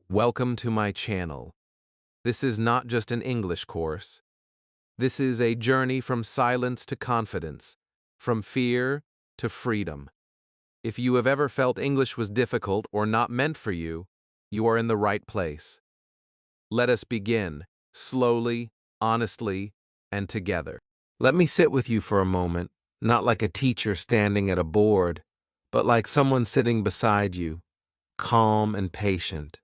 Welcome to my channel. This is not just an English course. This is a journey from silence to confidence, from fear to freedom. If you have ever felt English was difficult or not meant for you, you are in the right place. Let us begin, slowly, honestly, and together. Let me sit with you for a moment, not like a teacher standing at a board, but like someone sitting beside you, calm and patient.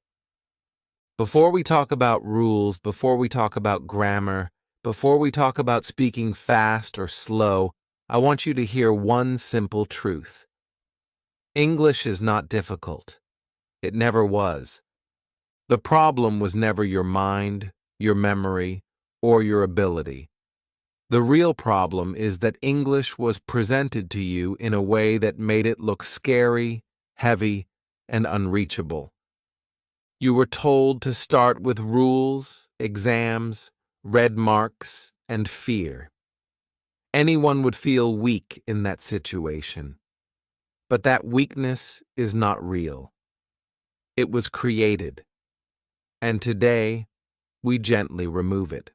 Before we talk about rules, before we talk about grammar, before we talk about speaking fast or slow, I want you to hear one simple truth. English is not difficult. It never was. The problem was never your mind, your memory, or your ability. The real problem is that English was presented to you in a way that made it look scary, heavy, and unreachable. You were told to start with rules, exams, red marks, and fear. Anyone would feel weak in that situation. But that weakness is not real. It was created. And today, we gently remove it.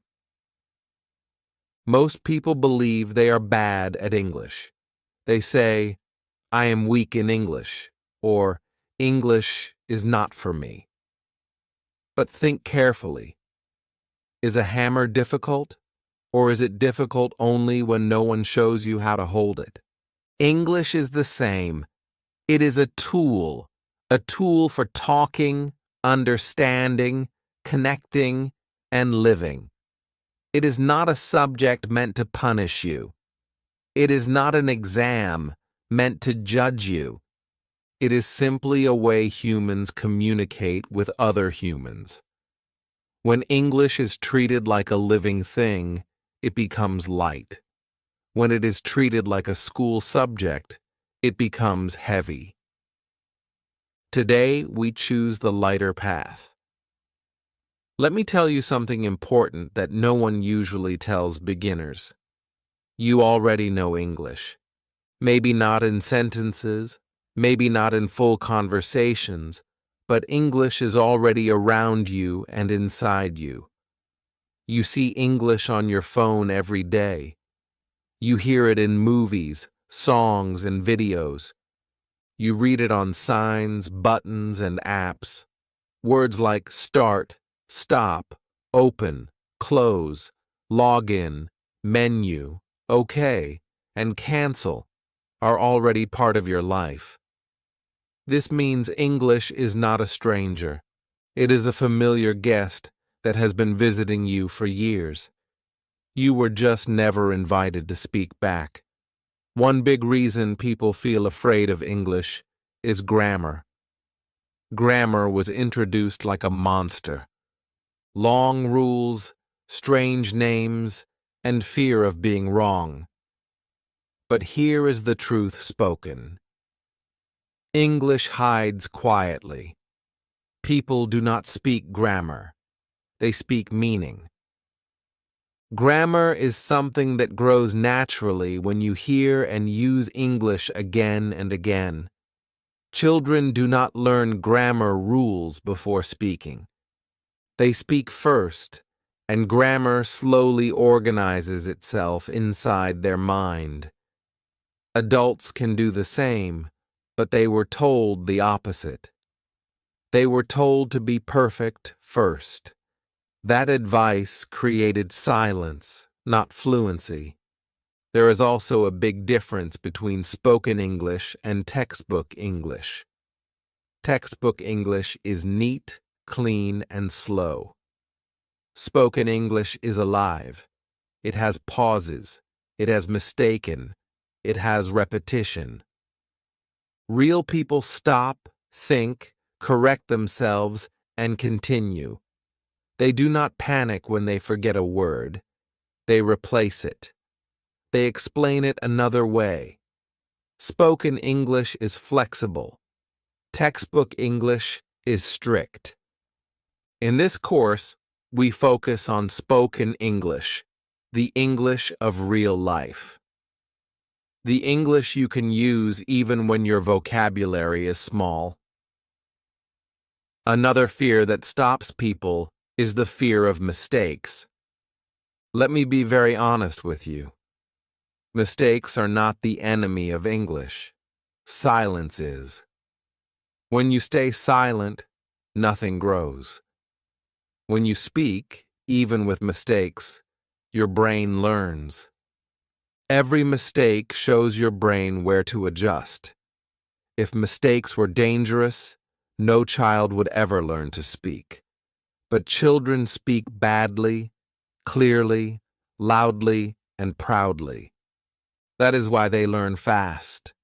Most people believe they are bad at English. They say, "I am weak in English," or "English is not for me." But think carefully. Is a hammer difficult? Or is it difficult only when no one shows you how to hold it? English is the same. It is a tool for talking, understanding, connecting, and living. It is not a subject meant to punish you. It is not an exam meant to judge you. It is simply a way humans communicate with other humans. When English is treated like a living thing, it becomes light. When it is treated like a school subject, it becomes heavy. Today, we choose the lighter path. Let me tell you something important that no one usually tells beginners. You already know English. Maybe not in sentences, maybe not in full conversations, but English is already around you and inside you. You see English on your phone every day. You hear it in movies, songs, and videos. You read it on signs, buttons, and apps. Words like start, stop, open, close, log in, menu, okay, and cancel are already part of your life. This means English is not a stranger. It is a familiar guest that has been visiting you for years. You were just never invited to speak back. One big reason people feel afraid of English is grammar. Grammar was introduced like a monster. Long rules, strange names, and fear of being wrong. But here is the truth spoken. English hides quietly. People do not speak grammar. They speak meaning. Grammar is something that grows naturally when you hear and use English again and again. Children do not learn grammar rules before speaking. They speak first, and grammar slowly organizes itself inside their mind. Adults can do the same, but they were told the opposite. They were told to be perfect first. That advice created silence, not fluency. There is also a big difference between spoken English and textbook English. Textbook English is neat, clean, and slow. Spoken English is alive. It has pauses. It has mistaken. It has repetition. Real people stop, think, correct themselves, and continue. They do not panic when they forget a word. They replace it. They explain it another way. Spoken English is flexible. Textbook English is strict. In this course, we focus on spoken English, the English of real life. The English you can use even when your vocabulary is small. Another fear that stops people is the fear of mistakes. Let me be very honest with you. Mistakes are not the enemy of English. Silence is. When you stay silent, nothing grows. When you speak, even with mistakes, your brain learns. Every mistake shows your brain where to adjust. If mistakes were dangerous, no child would ever learn to speak. But children speak badly, clearly, loudly, and proudly. That is why they learn fast.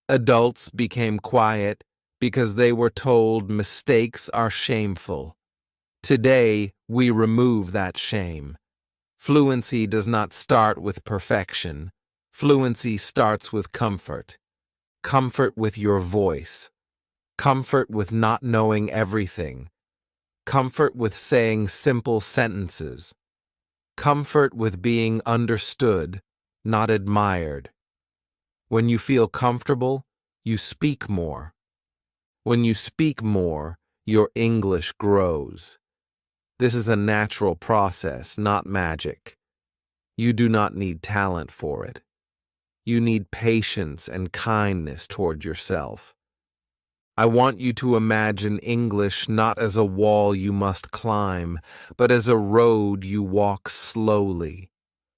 Adults became quiet because they were told mistakes are shameful. Today, we remove that shame. Fluency does not start with perfection. Fluency starts with comfort. Comfort with your voice. Comfort with not knowing everything. Comfort with saying simple sentences. Comfort with being understood, not admired. When you feel comfortable, you speak more. When you speak more, your English grows. This is a natural process, not magic. You do not need talent for it. You need patience and kindness toward yourself. I want you to imagine English not as a wall you must climb, but as a road you walk slowly.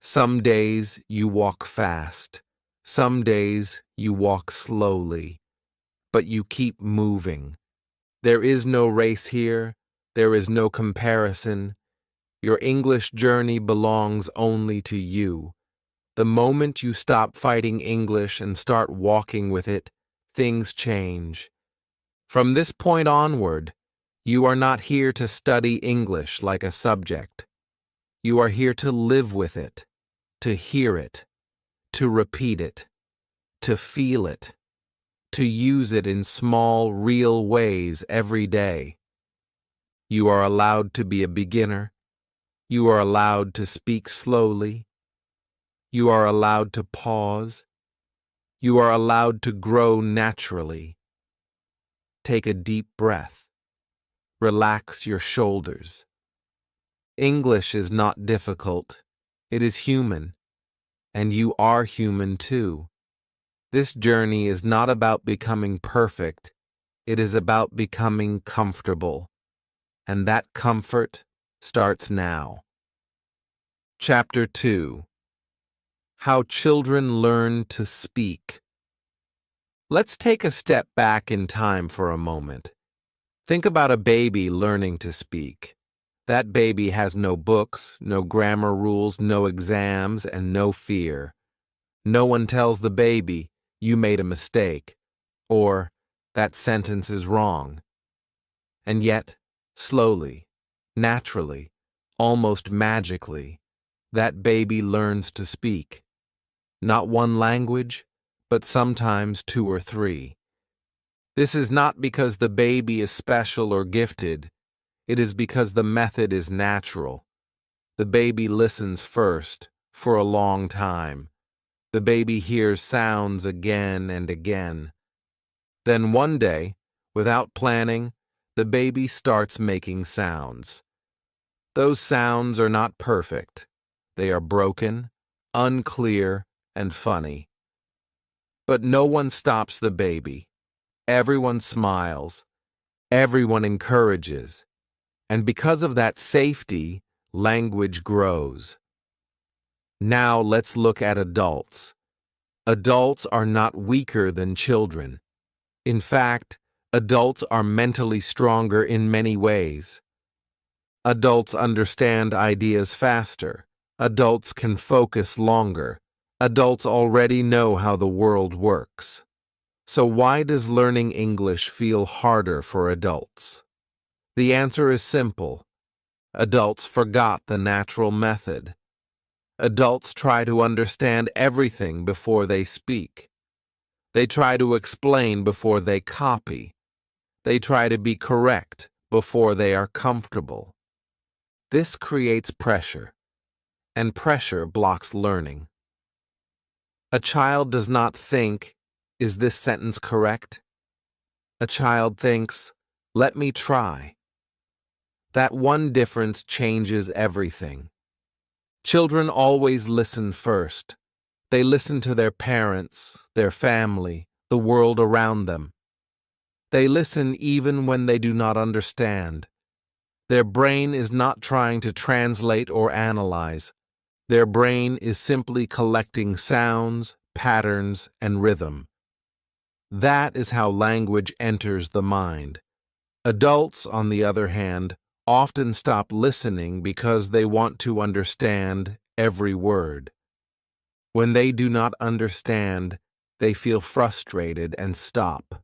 Some days you walk fast. Some days you walk slowly. But you keep moving. There is no race here. There is no comparison. Your English journey belongs only to you. The moment you stop fighting English and start walking with it, things change. From this point onward, you are not here to study English like a subject. You are here to live with it, to hear it, to repeat it, to feel it, to use it in small, real ways every day. You are allowed to be a beginner. You are allowed to speak slowly. You are allowed to pause. You are allowed to grow naturally. Take a deep breath. Relax your shoulders. English is not difficult. It is human. And you are human too. This journey is not about becoming perfect. It is about becoming comfortable. And that comfort starts now. Chapter 2. How Children Learn to Speak. Let's take a step back in time for a moment. Think about a baby learning to speak. That baby has no books, no grammar rules, no exams, and no fear. No one tells the baby, "You made a mistake," or "That sentence is wrong." And yet, slowly, naturally, almost magically, that baby learns to speak. Not one language, but sometimes 2 or 3. This is not because the baby is special or gifted. It is because the method is natural. The baby listens first, for a long time. The baby hears sounds again and again. Then one day, without planning, the baby starts making sounds. Those sounds are not perfect. They are broken, unclear, and funny. But no one stops the baby. Everyone smiles. Everyone encourages. And because of that safety, language grows. Now let's look at adults. Adults are not weaker than children. In fact, adults are mentally stronger in many ways. Adults understand ideas faster. Adults can focus longer. Adults already know how the world works. So why does learning English feel harder for adults? The answer is simple. Adults forgot the natural method. Adults try to understand everything before they speak. They try to explain before they copy. They try to be correct before they are comfortable. This creates pressure, and pressure blocks learning. A child does not think, "Is this sentence correct?" A child thinks, "Let me try." That one difference changes everything. Children always listen first. They listen to their parents, their family, the world around them. They listen even when they do not understand. Their brain is not trying to translate or analyze. Their brain is simply collecting sounds, patterns, and rhythm. That is how language enters the mind. Adults, on the other hand, often stop listening because they want to understand every word. When they do not understand, they feel frustrated and stop.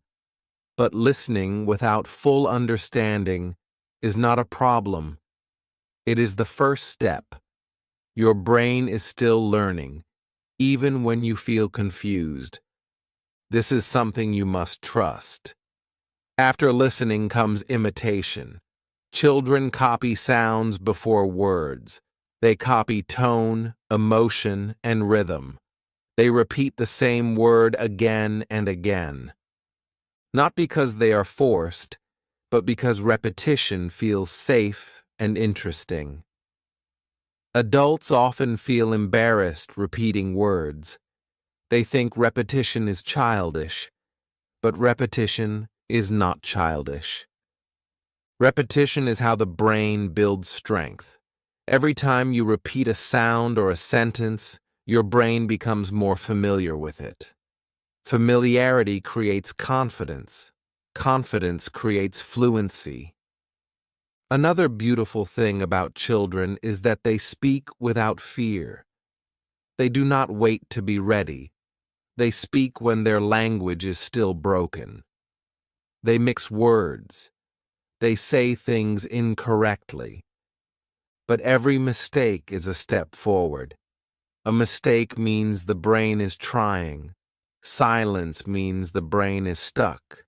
But listening without full understanding is not a problem. It is the first step. Your brain is still learning, even when you feel confused. This is something you must trust. After listening comes imitation. Children copy sounds before words. They copy tone, emotion, and rhythm. They repeat the same word again and again. Not because they are forced, but because repetition feels safe and interesting. Adults often feel embarrassed repeating words. They think repetition is childish, but repetition is not childish. Repetition is how the brain builds strength. Every time you repeat a sound or a sentence, your brain becomes more familiar with it. Familiarity creates confidence. Confidence creates fluency. Another beautiful thing about children is that they speak without fear. They do not wait to be ready. They speak when their language is still broken. They mix words. They say things incorrectly. But every mistake is a step forward. A mistake means the brain is trying. Silence means the brain is stuck.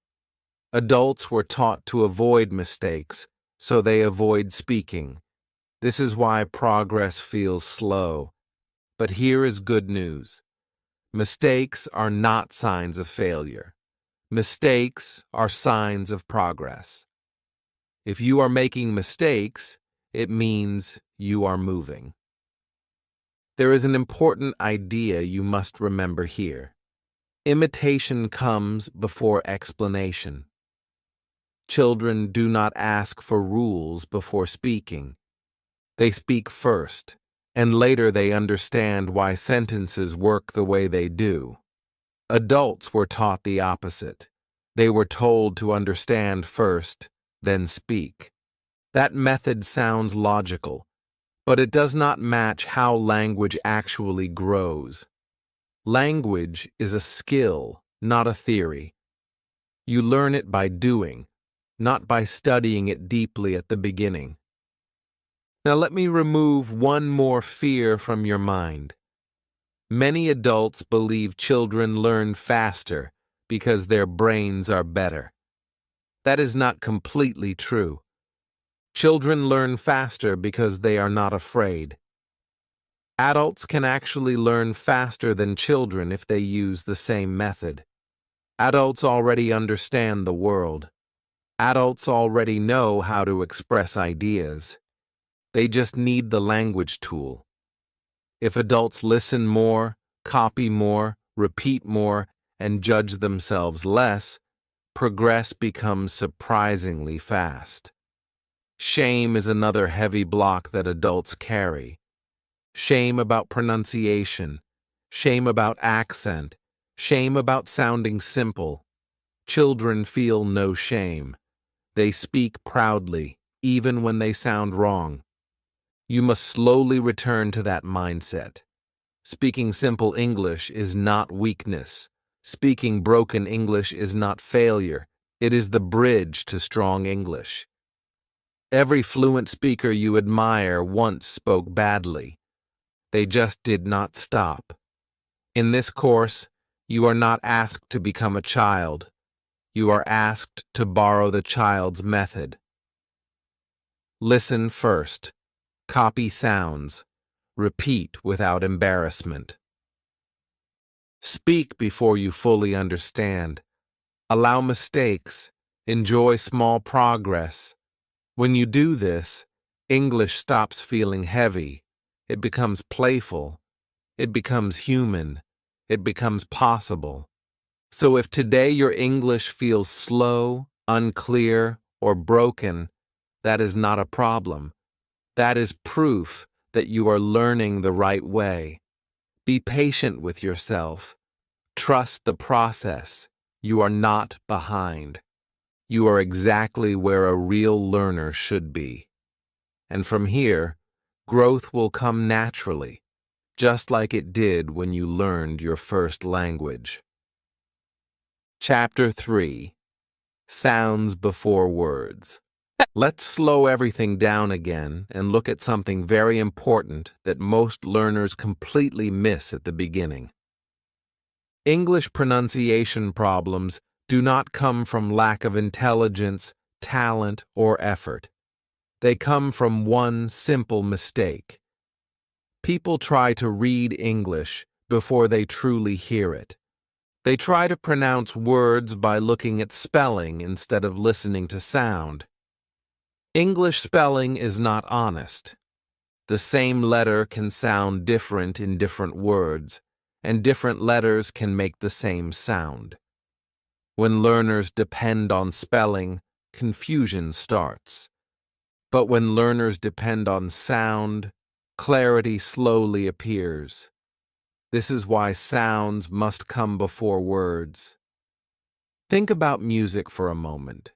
Adults were taught to avoid mistakes, so they avoid speaking. This is why progress feels slow. But here is good news. Mistakes are not signs of failure. Mistakes are signs of progress. If you are making mistakes, it means you are moving. There is an important idea you must remember here. Imitation comes before explanation. Children do not ask for rules before speaking. They speak first, and later they understand why sentences work the way they do. Adults were taught the opposite. They were told to understand first, then speak. That method sounds logical, but it does not match how language actually grows. Language is a skill, not a theory. You learn it by doing, not by studying it deeply at the beginning. Now let me remove one more fear from your mind. Many adults believe children learn faster because their brains are better. That is not completely true. Children learn faster because they are not afraid. Adults can actually learn faster than children if they use the same method. Adults already understand the world. Adults already know how to express ideas. They just need the language tool. If adults listen more, copy more, repeat more, and judge themselves less, progress becomes surprisingly fast. Shame is another heavy block that adults carry. Shame about pronunciation, shame about accent, shame about sounding simple. Children feel no shame. They speak proudly, even when they sound wrong. You must slowly return to that mindset. Speaking simple English is not weakness. Speaking broken English is not failure. It is the bridge to strong English. Every fluent speaker you admire once spoke badly. They just did not stop. In this course, you are not asked to become a child. You are asked to borrow the child's method. Listen first. Copy sounds. Repeat without embarrassment. Speak before you fully understand. Allow mistakes. Enjoy small progress. When you do this, English stops feeling heavy. It becomes playful. It becomes human. It becomes possible. So if today your English feels slow, unclear, or broken, that is not a problem. That is proof that you are learning the right way. Be patient with yourself. Trust the process. You are not behind. You are exactly where a real learner should be. And from here, growth will come naturally, just like it did when you learned your first language. Chapter 3. Sounds before words. Let's slow everything down again and look at something very important that most learners completely miss at the beginning. English pronunciation problems do not come from lack of intelligence, talent, or effort. They come from one simple mistake. People try to read English before they truly hear it. They try to pronounce words by looking at spelling instead of listening to sound. English spelling is not honest. The same letter can sound different in different words, and different letters can make the same sound. When learners depend on spelling, confusion starts. But when learners depend on sound, clarity slowly appears. This is why sounds must come before words. Think about music for a moment.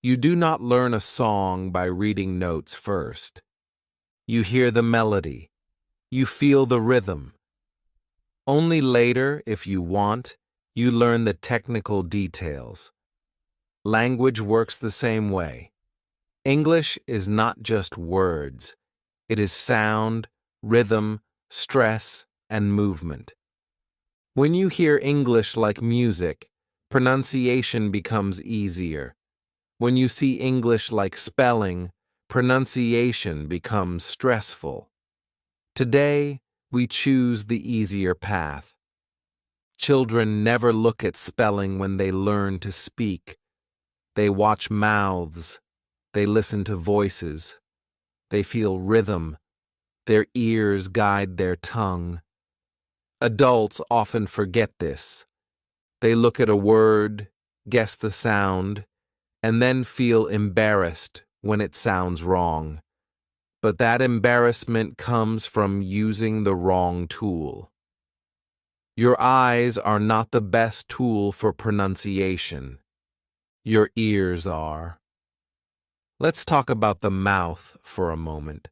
You do not learn a song by reading notes first. You hear the melody. You feel the rhythm. Only later, if you want, you learn the technical details. Language works the same way. English is not just words. It is sound, rhythm, stress, and movement. When you hear English like music, pronunciation becomes easier. When you see English like spelling, pronunciation becomes stressful. Today, we choose the easier path. Children never look at spelling when they learn to speak. They watch mouths. They listen to voices. They feel rhythm. Their ears guide their tongue. Adults often forget this. They look at a word, guess the sound, and then feel embarrassed when it sounds wrong. But that embarrassment comes from using the wrong tool. Your eyes are not the best tool for pronunciation. Your ears are. Let's talk about the mouth for a moment.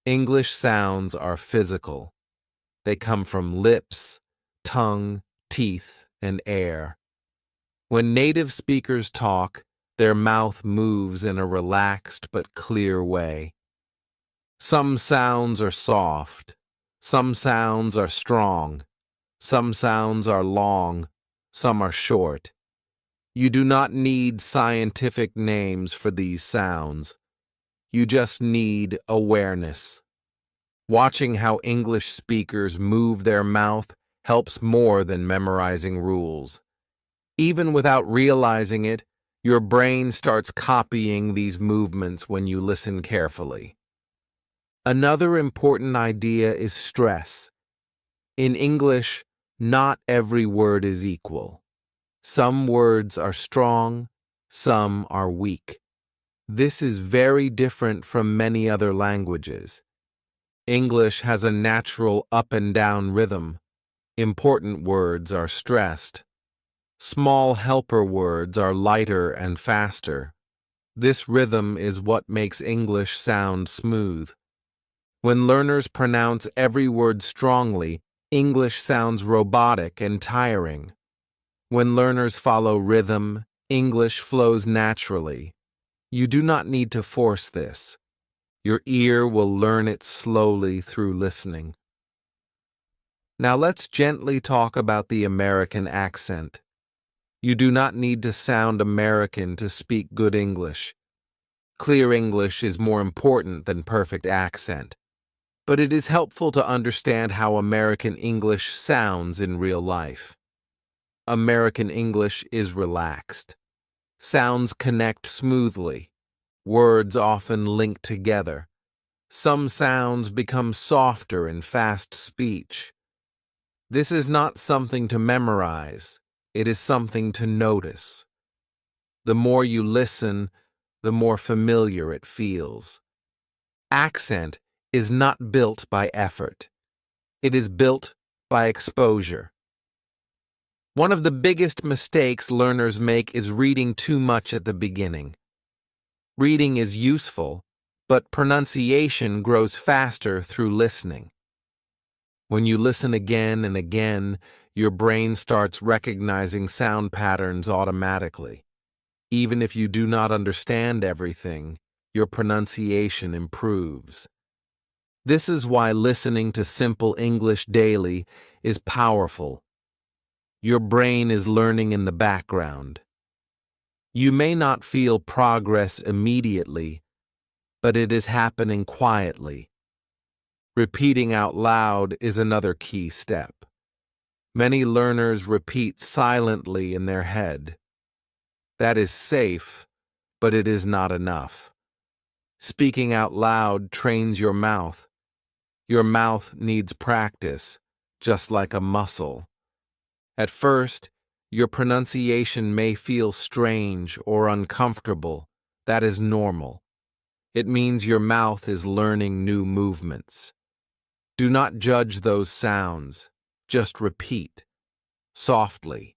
English sounds are physical. They come from lips, tongue, teeth, and air. When native speakers talk, their mouth moves in a relaxed but clear way. Some sounds are soft. Some sounds are strong. Some sounds are long. Some are short. You do not need scientific names for these sounds. You just need awareness. Watching how English speakers move their mouth helps more than memorizing rules. Even without realizing it, your brain starts copying these movements when you listen carefully. Another important idea is stress. In English, not every word is equal. Some words are strong, some are weak. This is very different from many other languages. English has a natural up and down rhythm. Important words are stressed. Small helper words are lighter and faster. This rhythm is what makes English sound smooth. When learners pronounce every word strongly, English sounds robotic and tiring. When learners follow rhythm, English flows naturally. You do not need to force this. Your ear will learn it slowly through listening. Now let's gently talk about the American accent. You do not need to sound American to speak good English. Clear English is more important than perfect accent. But it is helpful to understand how American English sounds in real life. American English is relaxed. Sounds connect smoothly. Words often link together. Some sounds become softer in fast speech. This is not something to memorize. It is something to notice. The more you listen, the more familiar it feels. Accent is not built by effort. It is built by exposure. One of the biggest mistakes learners make is reading too much at the beginning. Reading is useful, but pronunciation grows faster through listening. When you listen again and again, your brain starts recognizing sound patterns automatically. Even if you do not understand everything, your pronunciation improves. This is why listening to simple English daily is powerful. Your brain is learning in the background. You may not feel progress immediately, but it is happening quietly. Repeating out loud is another key step. Many learners repeat silently in their head. That is safe, but it is not enough. Speaking out loud trains your mouth. Your mouth needs practice, just like a muscle. At first, your pronunciation may feel strange or uncomfortable. That is normal. It means your mouth is learning new movements. Do not judge those sounds. Just repeat. Softly,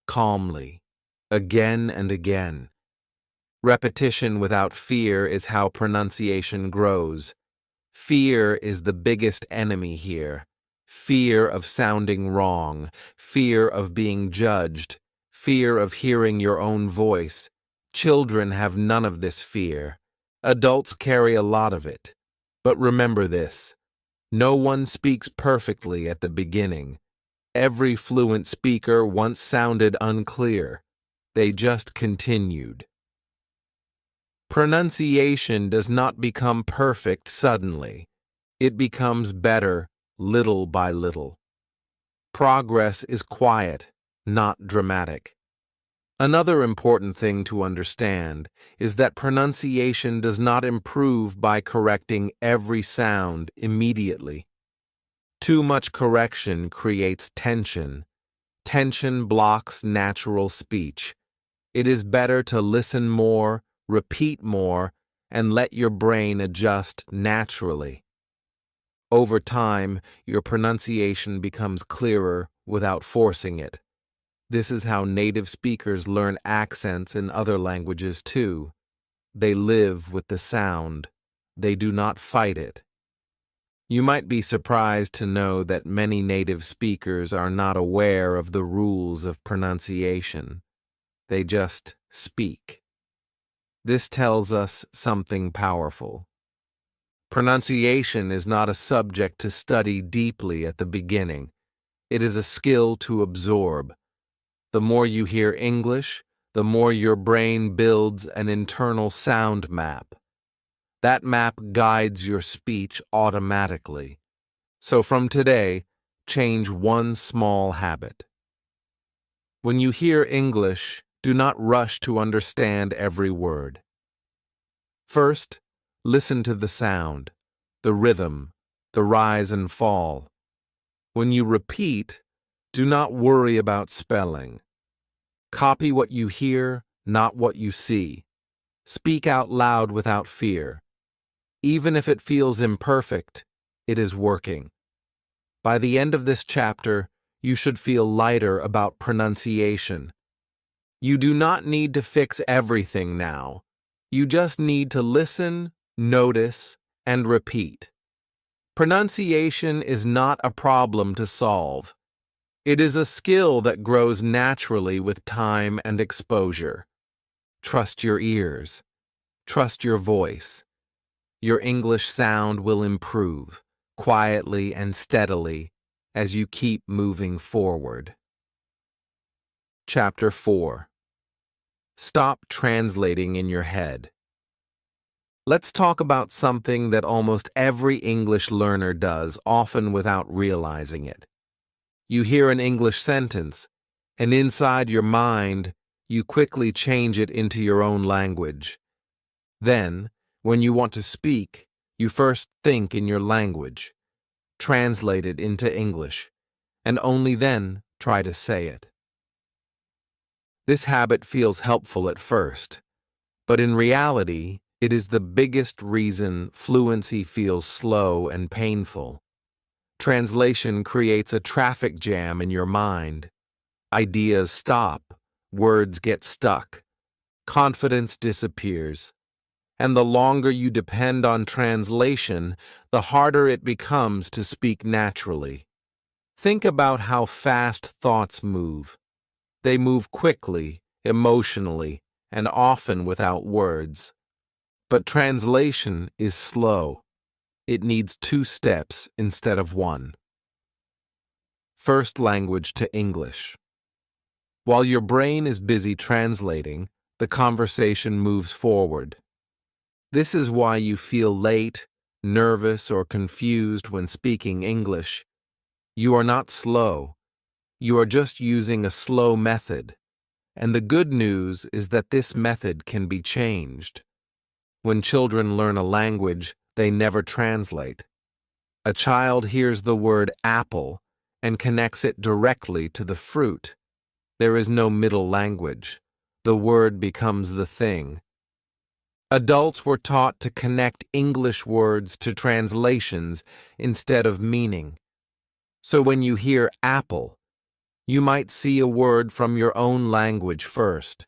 calmly, again and again. Repetition without fear is how pronunciation grows. Fear is the biggest enemy here. Fear of sounding wrong, fear of being judged, fear of hearing your own voice. Children have none of this fear. Adults carry a lot of it. But remember this: no one speaks perfectly at the beginning. Every fluent speaker once sounded unclear. They just continued. Pronunciation does not become perfect suddenly. It becomes better little by little. Progress is quiet, not dramatic. Another important thing to understand is that pronunciation does not improve by correcting every sound immediately. Too much correction creates tension. Tension blocks natural speech. It is better to listen more, repeat more, and let your brain adjust naturally. Over time, your pronunciation becomes clearer without forcing it. This is how native speakers learn accents in other languages too. They live with the sound. They do not fight it. You might be surprised to know that many native speakers are not aware of the rules of pronunciation. They just speak. This tells us something powerful. Pronunciation is not a subject to study deeply at the beginning. It is a skill to absorb. The more you hear English, the more your brain builds an internal sound map. That map guides your speech automatically. So from today, change one small habit. When you hear English, do not rush to understand every word. First, listen to the sound, the rhythm, the rise and fall. When you repeat, do not worry about spelling. Copy what you hear, not what you see. Speak out loud without fear. Even if it feels imperfect, it is working. By the end of this chapter, you should feel lighter about pronunciation. You do not need to fix everything now. You just need to listen, notice, and repeat. Pronunciation is not a problem to solve. It is a skill that grows naturally with time and exposure. Trust your ears. Trust your voice. Your English sound will improve, quietly and steadily, as you keep moving forward. Chapter 4. Stop translating in your head. Let's talk about something that almost every English learner does, often without realizing it. You hear an English sentence, and inside your mind, you quickly change it into your own language. Then, when you want to speak, you first think in your language, translate it into English, and only then try to say it. This habit feels helpful at first, but in reality, it is the biggest reason fluency feels slow and painful. Translation creates a traffic jam in your mind. Ideas stop, words get stuck, confidence disappears, and the longer you depend on translation, the harder it becomes to speak naturally. Think about how fast thoughts move. They move quickly, emotionally, and often without words. But translation is slow. It needs 2 steps instead of 1. First language to English. While your brain is busy translating, the conversation moves forward. This is why you feel late, nervous, or confused when speaking English. You are not slow. You are just using a slow method. And the good news is that this method can be changed. When children learn a language, they never translate. A child hears the word apple and connects it directly to the fruit. There is no middle language. The word becomes the thing. Adults were taught to connect English words to translations instead of meaning. So when you hear apple, you might see a word from your own language first.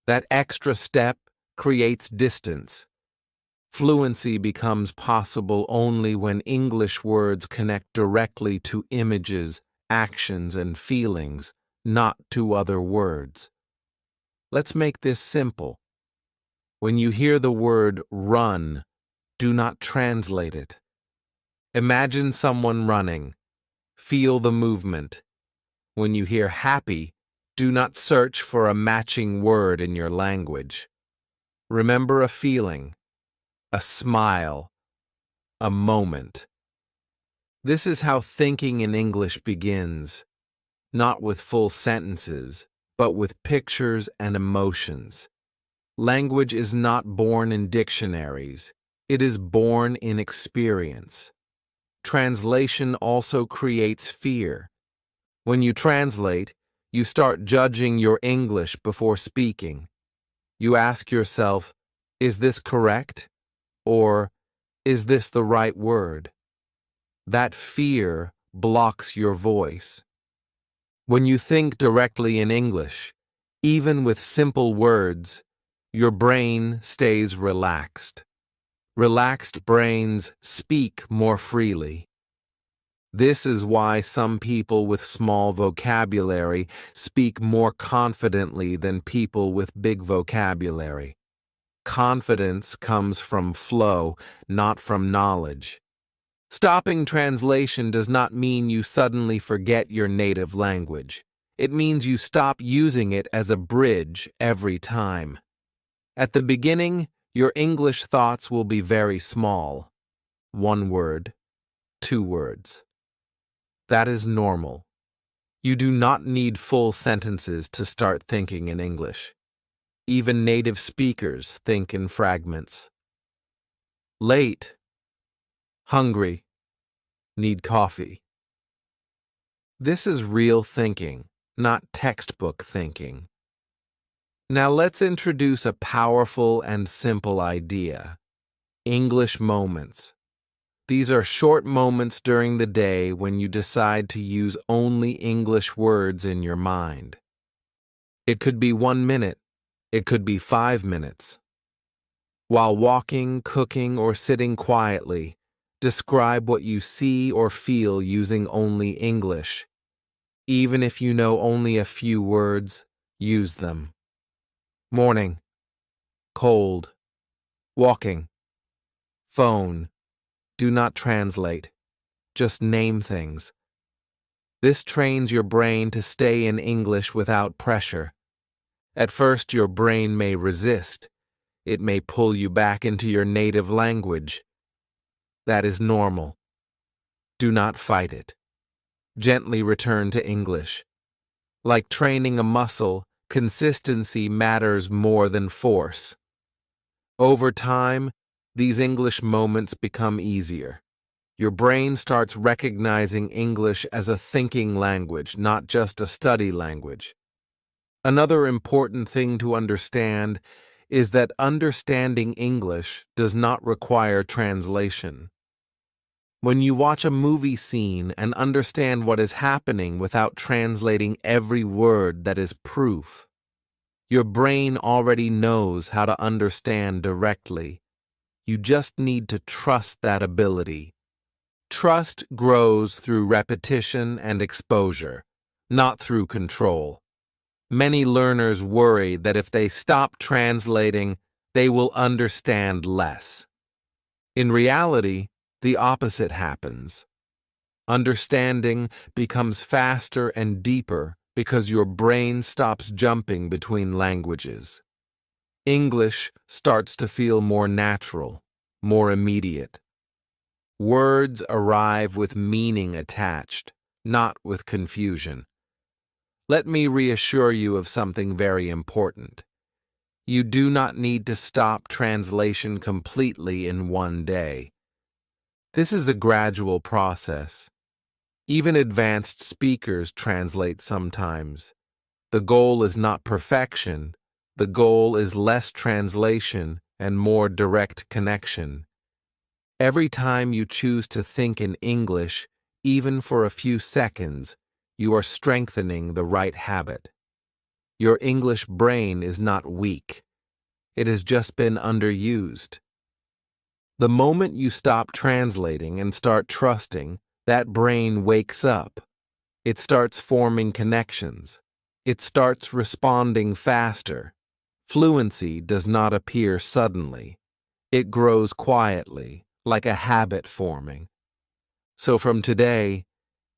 That extra step creates distance. Fluency becomes possible only when English words connect directly to images, actions, and feelings, not to other words. Let's make this simple. When you hear the word run, do not translate it. Imagine someone running. Feel the movement. When you hear happy, do not search for a matching word in your language. Remember a feeling, a smile, a moment. This is how thinking in English begins, not with full sentences, but with pictures and emotions. Language is not born in dictionaries. It is born in experience. Translation also creates fear. When you translate, you start judging your English before speaking. You ask yourself, is this correct? Or, is this the right word? That fear blocks your voice. When you think directly in English, even with simple words, your brain stays relaxed. Relaxed brains speak more freely. This is why some people with small vocabulary speak more confidently than people with big vocabulary. Confidence comes from flow, not from knowledge. Stopping translation does not mean you suddenly forget your native language. It means you stop using it as a bridge every time. At the beginning, your English thoughts will be very small. 1 word, 2 words. That is normal. You do not need full sentences to start thinking in English. Even native speakers think in fragments. Late. Hungry. Need coffee. This is real thinking, not textbook thinking. Now let's introduce a powerful and simple idea. English moments. These are short moments during the day when you decide to use only English words in your mind. It could be 1 minute. It could be 5 minutes. While walking, cooking, or sitting quietly, describe what you see or feel using only English. Even if you know only a few words, use them. Morning. Cold. Walking. Phone. Do not translate. Just name things. This trains your brain to stay in English without pressure. At first, your brain may resist. It may pull you back into your native language. That is normal. Do not fight it. Gently return to English. Like training a muscle, consistency matters more than force. Over time, these English moments become easier. Your brain starts recognizing English as a thinking language, not just a study language. Another important thing to understand is that understanding English does not require translation. When you watch a movie scene and understand what is happening without translating every word, that is proof. Your brain already knows how to understand directly. You just need to trust that ability. Trust grows through repetition and exposure, not through control. Many learners worry that if they stop translating, they will understand less. In reality, the opposite happens. Understanding becomes faster and deeper because your brain stops jumping between languages. English starts to feel more natural, more immediate. Words arrive with meaning attached, not with confusion. Let me reassure you of something very important. You do not need to stop translation completely in one day. This is a gradual process. Even advanced speakers translate sometimes. The goal is not perfection. The goal is less translation and more direct connection. Every time you choose to think in English, even for a few seconds, you are strengthening the right habit. Your English brain is not weak. It has just been underused. The moment you stop translating and start trusting, that brain wakes up. It starts forming connections. It starts responding faster. Fluency does not appear suddenly. It grows quietly, like a habit forming. So from today,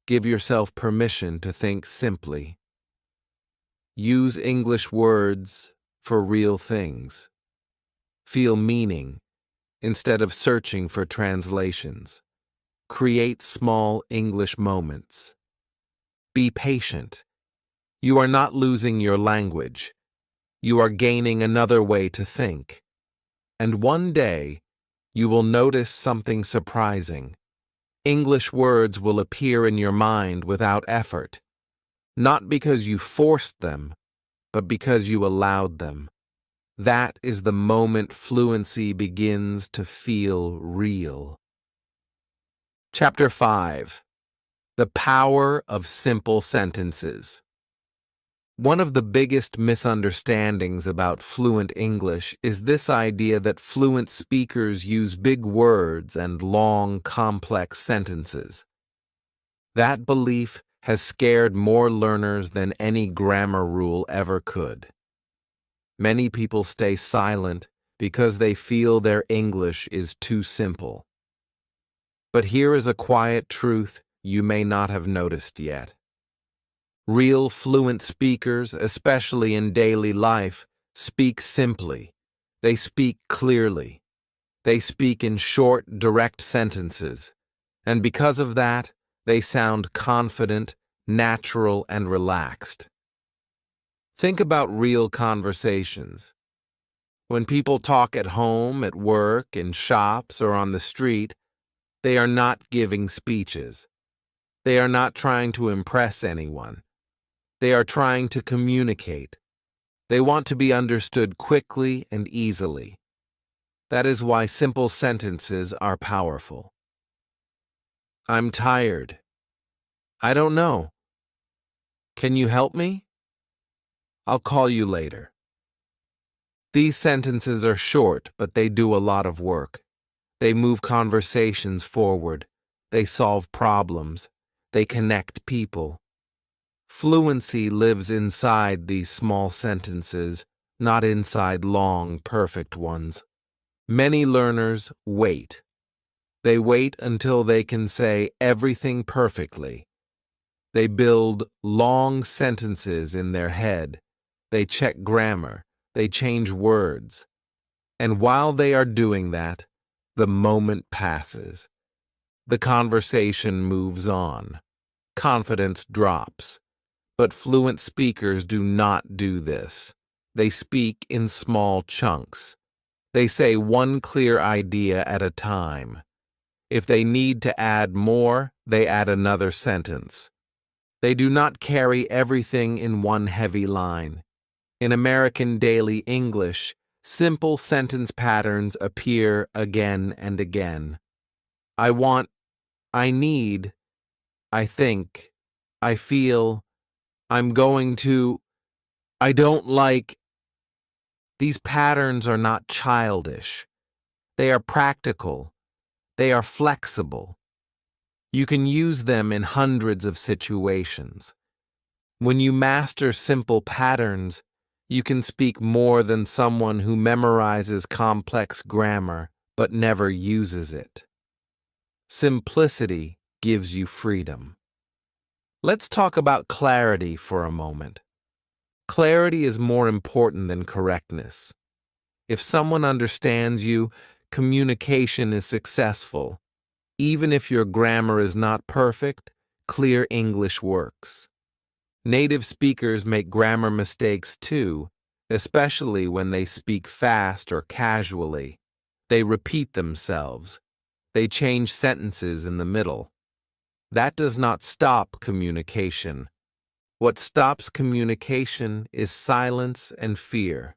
give yourself permission to think simply. Use English words for real things. Feel meaning instead of searching for translations. Create small English moments. Be patient. You are not losing your language. You are gaining another way to think. And one day, you will notice something surprising. English words will appear in your mind without effort. Not because you forced them, but because you allowed them. That is the moment fluency begins to feel real. Chapter 5. The Power of Simple Sentences. One of the biggest misunderstandings about fluent English is this idea that fluent speakers use big words and long, complex sentences. That belief has scared more learners than any grammar rule ever could. Many people stay silent because they feel their English is too simple. But here is a quiet truth you may not have noticed yet. Real fluent speakers, especially in daily life, speak simply. They speak clearly. They speak in short, direct sentences. And because of that, they sound confident, natural, and relaxed. Think about real conversations. When people talk at home, at work, in shops, or on the street, they are not giving speeches. They are not trying to impress anyone. They are trying to communicate. They want to be understood quickly and easily. That is why simple sentences are powerful. I'm tired. I don't know. Can you help me? I'll call you later. These sentences are short, but they do a lot of work. They move conversations forward. They solve problems. They connect people. Fluency lives inside these small sentences, not inside long, perfect ones. Many learners wait. They wait until they can say everything perfectly. They build long sentences in their head. They check grammar. They change words. And while they are doing that, the moment passes. The conversation moves on. Confidence drops. But fluent speakers do not do this. They speak in small chunks. They say one clear idea at a time. If they need to add more, they add another sentence. They do not carry everything in one heavy line. In American daily English, simple sentence patterns appear again and again. I want, I need, I think, I feel, I'm going to, I don't like. These patterns are not childish. They are practical. They are flexible. You can use them in hundreds of situations. When you master simple patterns, you can speak more than someone who memorizes complex grammar but never uses it. Simplicity gives you freedom. Let's talk about clarity for a moment. Clarity is more important than correctness. If someone understands you, communication is successful. Even if your grammar is not perfect, clear English works. Native speakers make grammar mistakes too, especially when they speak fast or casually. They repeat themselves. They change sentences in the middle. That does not stop communication. What stops communication is silence and fear.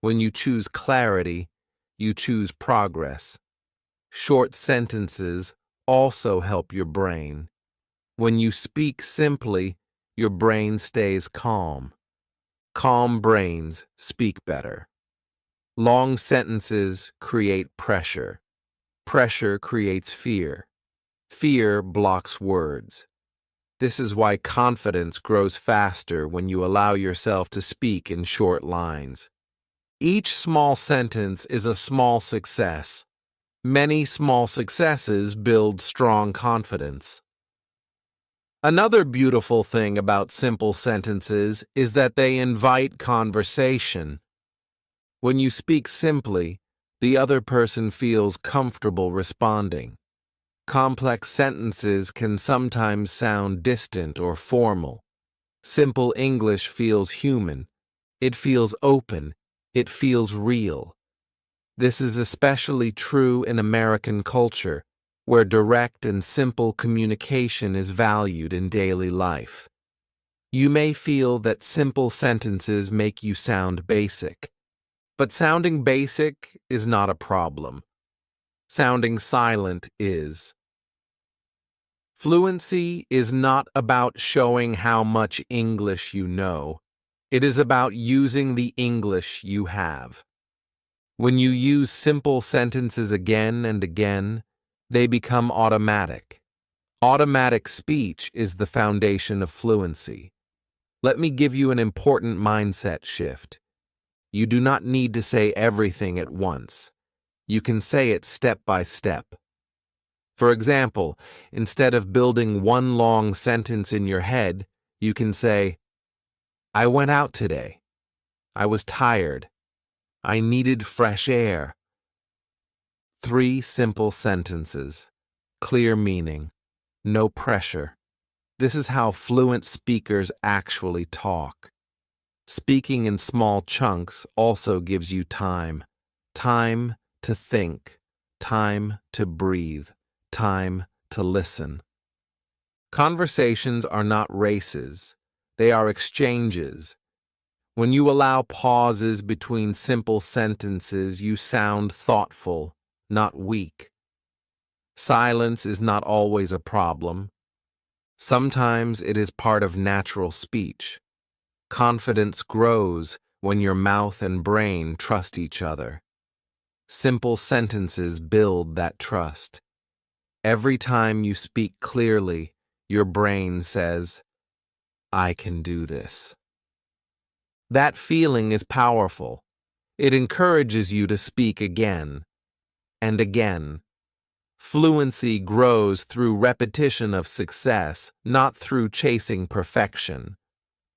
When you choose clarity, you choose progress. Short sentences also help your brain. When you speak simply, your brain stays calm. Calm brains speak better. Long sentences create pressure. Pressure creates fear. Fear blocks words. This is why confidence grows faster when you allow yourself to speak in short lines. Each small sentence is a small success. Many small successes build strong confidence. Another beautiful thing about simple sentences is that they invite conversation. When you speak simply, the other person feels comfortable responding. Complex sentences can sometimes sound distant or formal. Simple English feels human. It feels open. It feels real. This is especially true in American culture, where direct and simple communication is valued in daily life. You may feel that simple sentences make you sound basic, but sounding basic is not a problem. Sounding silent is. Fluency is not about showing how much English you know. It is about using the English you have. When you use simple sentences again and again, they become automatic. Automatic speech is the foundation of fluency. Let me give you an important mindset shift. You do not need to say everything at once. You can say it step by step. For example, instead of building one long sentence in your head, you can say, I went out today. I was tired. I needed fresh air. 3 simple sentences. Clear meaning. No pressure. This is how fluent speakers actually talk. Speaking in small chunks also gives you time. Time to think. Time to breathe. Time to listen. Conversations are not races. They are exchanges. When you allow pauses between simple sentences, you sound thoughtful, not weak. Silence is not always a problem. Sometimes it is part of natural speech. Confidence grows when your mouth and brain trust each other. Simple sentences build that trust. Every time you speak clearly, your brain says, I can do this. That feeling is powerful. It encourages you to speak again and again. Fluency grows through repetition of success, not through chasing perfection.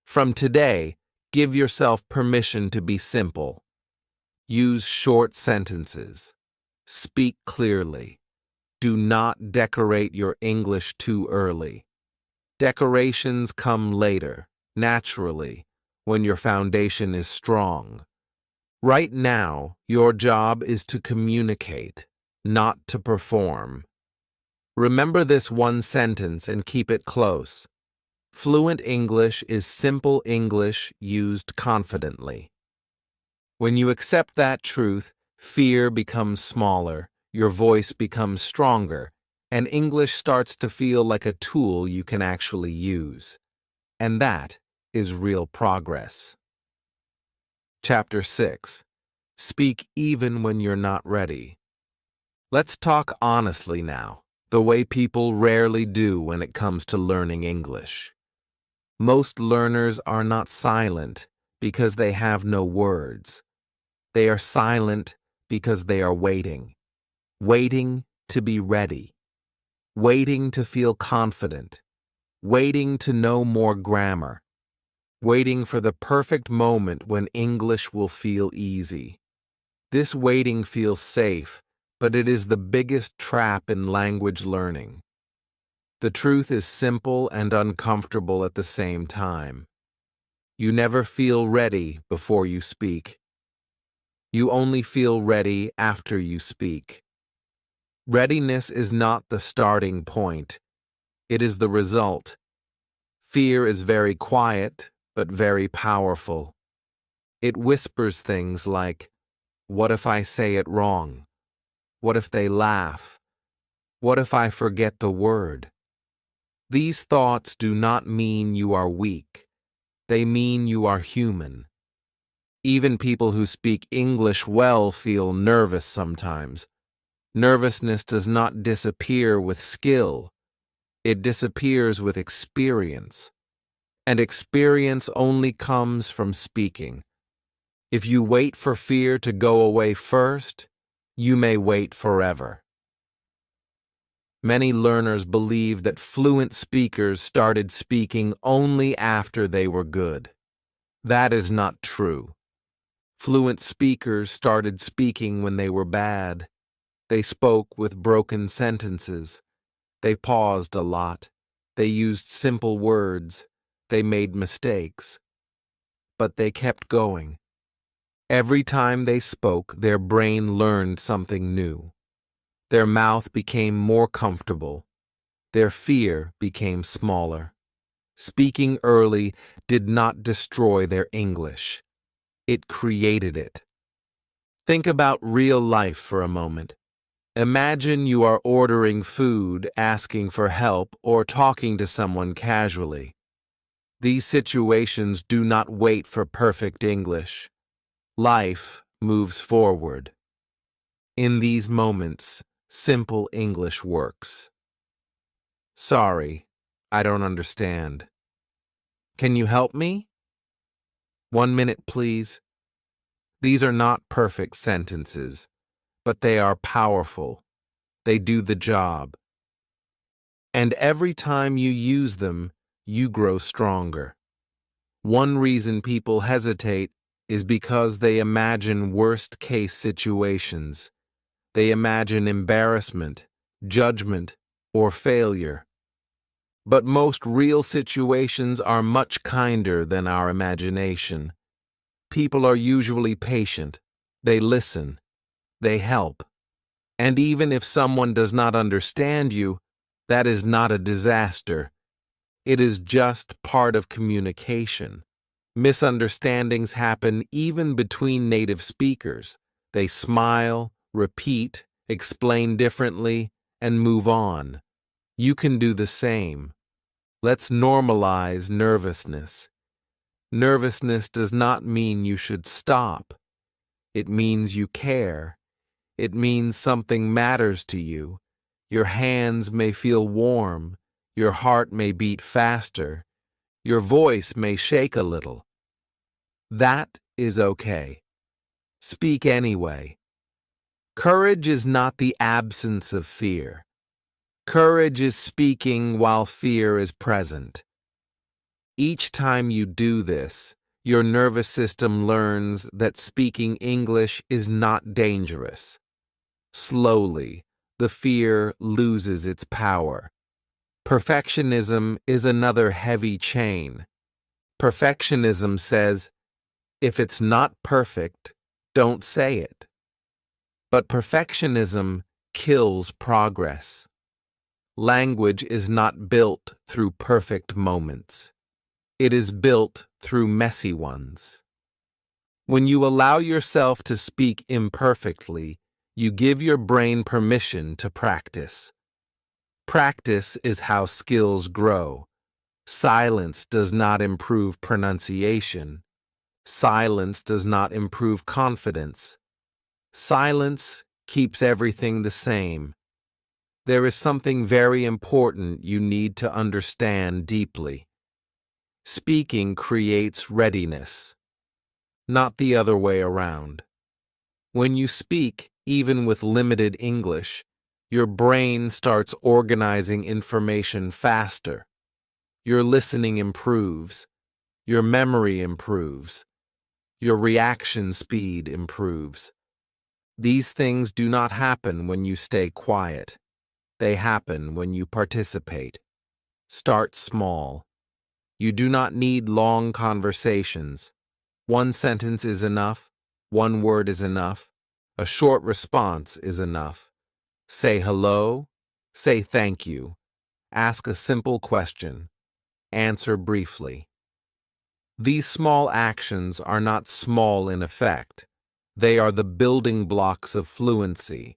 From today, give yourself permission to be simple. Use short sentences. Speak clearly. Do not decorate your English too early. Decorations come later, naturally, when your foundation is strong. Right now, your job is to communicate, not to perform. Remember this one sentence and keep it close. Fluent English is simple English used confidently. When you accept that truth, fear becomes smaller, your voice becomes stronger, and English starts to feel like a tool you can actually use. And that is real progress. Chapter 6. Speak even when you're not ready. Let's talk honestly now, the way people rarely do when it comes to learning English. Most learners are not silent because they have no words. They are silent because they are waiting. Waiting to be ready. Waiting to feel confident. Waiting to know more grammar. Waiting for the perfect moment when English will feel easy. This waiting feels safe, but it is the biggest trap in language learning. The truth is simple and uncomfortable at the same time. You never feel ready before you speak. You only feel ready after you speak. Readiness is not the starting point. It is the result. Fear is very quiet, but very powerful. It whispers things like, "What if I say it wrong? What if they laugh? What if I forget the word?" These thoughts do not mean you are weak. They mean you are human. Even people who speak English well feel nervous sometimes. Nervousness does not disappear with skill. It disappears with experience. And experience only comes from speaking. If you wait for fear to go away first, you may wait forever. Many learners believe that fluent speakers started speaking only after they were good. That is not true. Fluent speakers started speaking when they were bad. They spoke with broken sentences. They paused a lot. They used simple words. They made mistakes. But they kept going. Every time they spoke, their brain learned something new. Their mouth became more comfortable. Their fear became smaller. Speaking early did not destroy their English. It created it. Think about real life for a moment. Imagine you are ordering food, asking for help, or talking to someone casually. These situations do not wait for perfect English. Life moves forward. In these moments, simple English works. Sorry, I don't understand. Can you help me? 1 minute, please. These are not perfect sentences, but they are powerful. They do the job. And every time you use them, you grow stronger. One reason people hesitate is because they imagine worst-case situations. They imagine embarrassment, judgment, or failure. But most real situations are much kinder than our imagination. People are usually patient. They listen. They help. And even if someone does not understand you, that is not a disaster. It is just part of communication. Misunderstandings happen even between native speakers. They smile, repeat, explain differently, and move on. You can do the same. Let's normalize nervousness. Nervousness does not mean you should stop. It means you care. It means something matters to you. Your hands may feel warm. Your heart may beat faster. Your voice may shake a little. That is okay. Speak anyway. Courage is not the absence of fear. Courage is speaking while fear is present. Each time you do this, your nervous system learns that speaking English is not dangerous. Slowly, the fear loses its power. Perfectionism is another heavy chain. Perfectionism says, if it's not perfect, don't say it. But perfectionism kills progress. Language is not built through perfect moments. It is built through messy ones. When you allow yourself to speak imperfectly, you give your brain permission to practice. Practice is how skills grow. Silence does not improve pronunciation. Silence does not improve confidence. Silence keeps everything the same. There is something very important you need to understand deeply. Speaking creates readiness, not the other way around. When you speak, even with limited English, your brain starts organizing information faster. Your listening improves. Your memory improves. Your reaction speed improves. These things do not happen when you stay quiet. They happen when you participate. Start small. You do not need long conversations. One sentence is enough. One word is enough. A short response is enough. Say hello. Say thank you. Ask a simple question. Answer briefly. These small actions are not small in effect. They are the building blocks of fluency.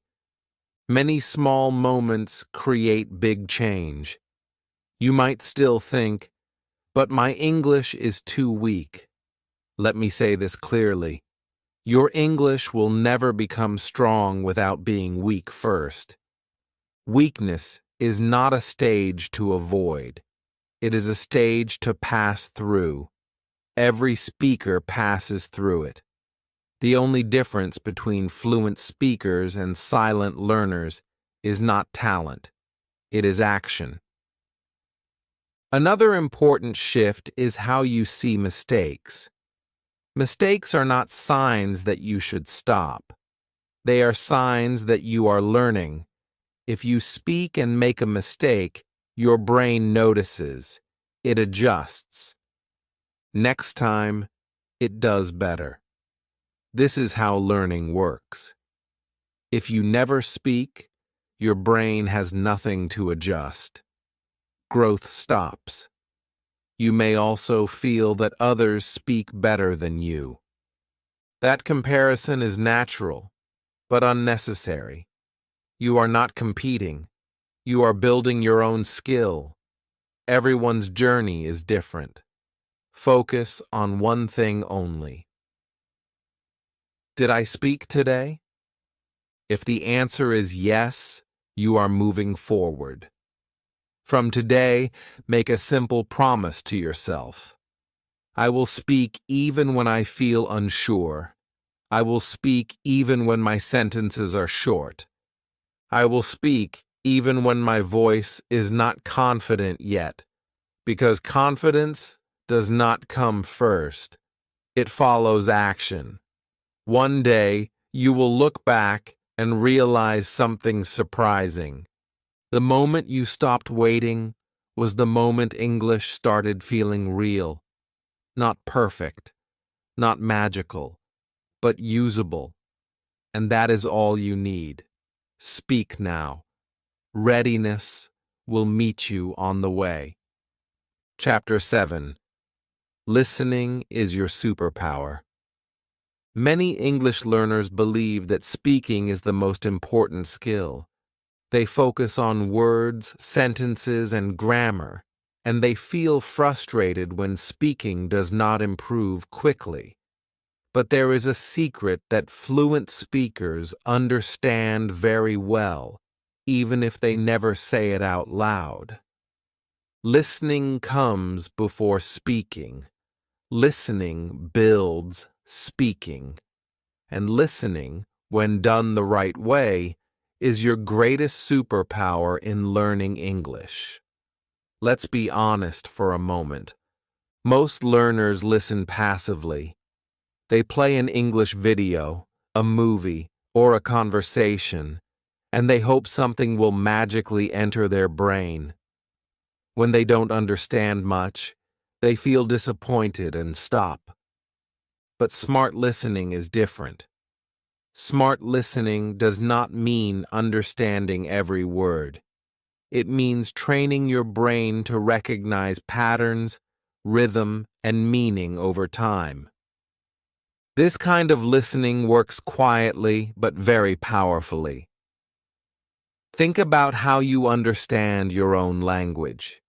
Many small moments create big change. You might still think, but my English is too weak. Let me say this clearly. Your English will never become strong without being weak first. Weakness is not a stage to avoid. It is a stage to pass through. Every speaker passes through it. The only difference between fluent speakers and silent learners is not talent. It is action. Another important shift is how you see mistakes. Mistakes are not signs that you should stop. They are signs that you are learning. If you speak and make a mistake, your brain notices. It adjusts. Next time, it does better. This is how learning works. If you never speak, your brain has nothing to adjust. Growth stops. You may also feel that others speak better than you. That comparison is natural, but unnecessary. You are not competing. You are building your own skill. Everyone's journey is different. Focus on one thing only. Did I speak today? If the answer is yes, you are moving forward. From today, make a simple promise to yourself. I will speak even when I feel unsure. I will speak even when my sentences are short. I will speak even when my voice is not confident yet, because confidence does not come first. It follows action. One day, you will look back and realize something surprising. The moment you stopped waiting was the moment English started feeling real. Not perfect, not magical, but usable. And that is all you need. Speak now. Readiness will meet you on the way. Chapter 7. Listening is your superpower. Many English learners believe that speaking is the most important skill. They focus on words, sentences, and grammar, and they feel frustrated when speaking does not improve quickly. But there is a secret that fluent speakers understand very well, even if they never say it out loud. Listening comes before speaking. Listening builds speaking. And listening, when done the right way, is your greatest superpower in learning English. Let's be honest for a moment. Most learners listen passively. They play an English video, a movie, or a conversation, and they hope something will magically enter their brain. When they don't understand much, they feel disappointed and stop. But smart listening is different. Smart listening does not mean understanding every word. It means training your brain to recognize patterns, rhythm, and meaning over time. This kind of listening works quietly but very powerfully. Think about how you understand your own language.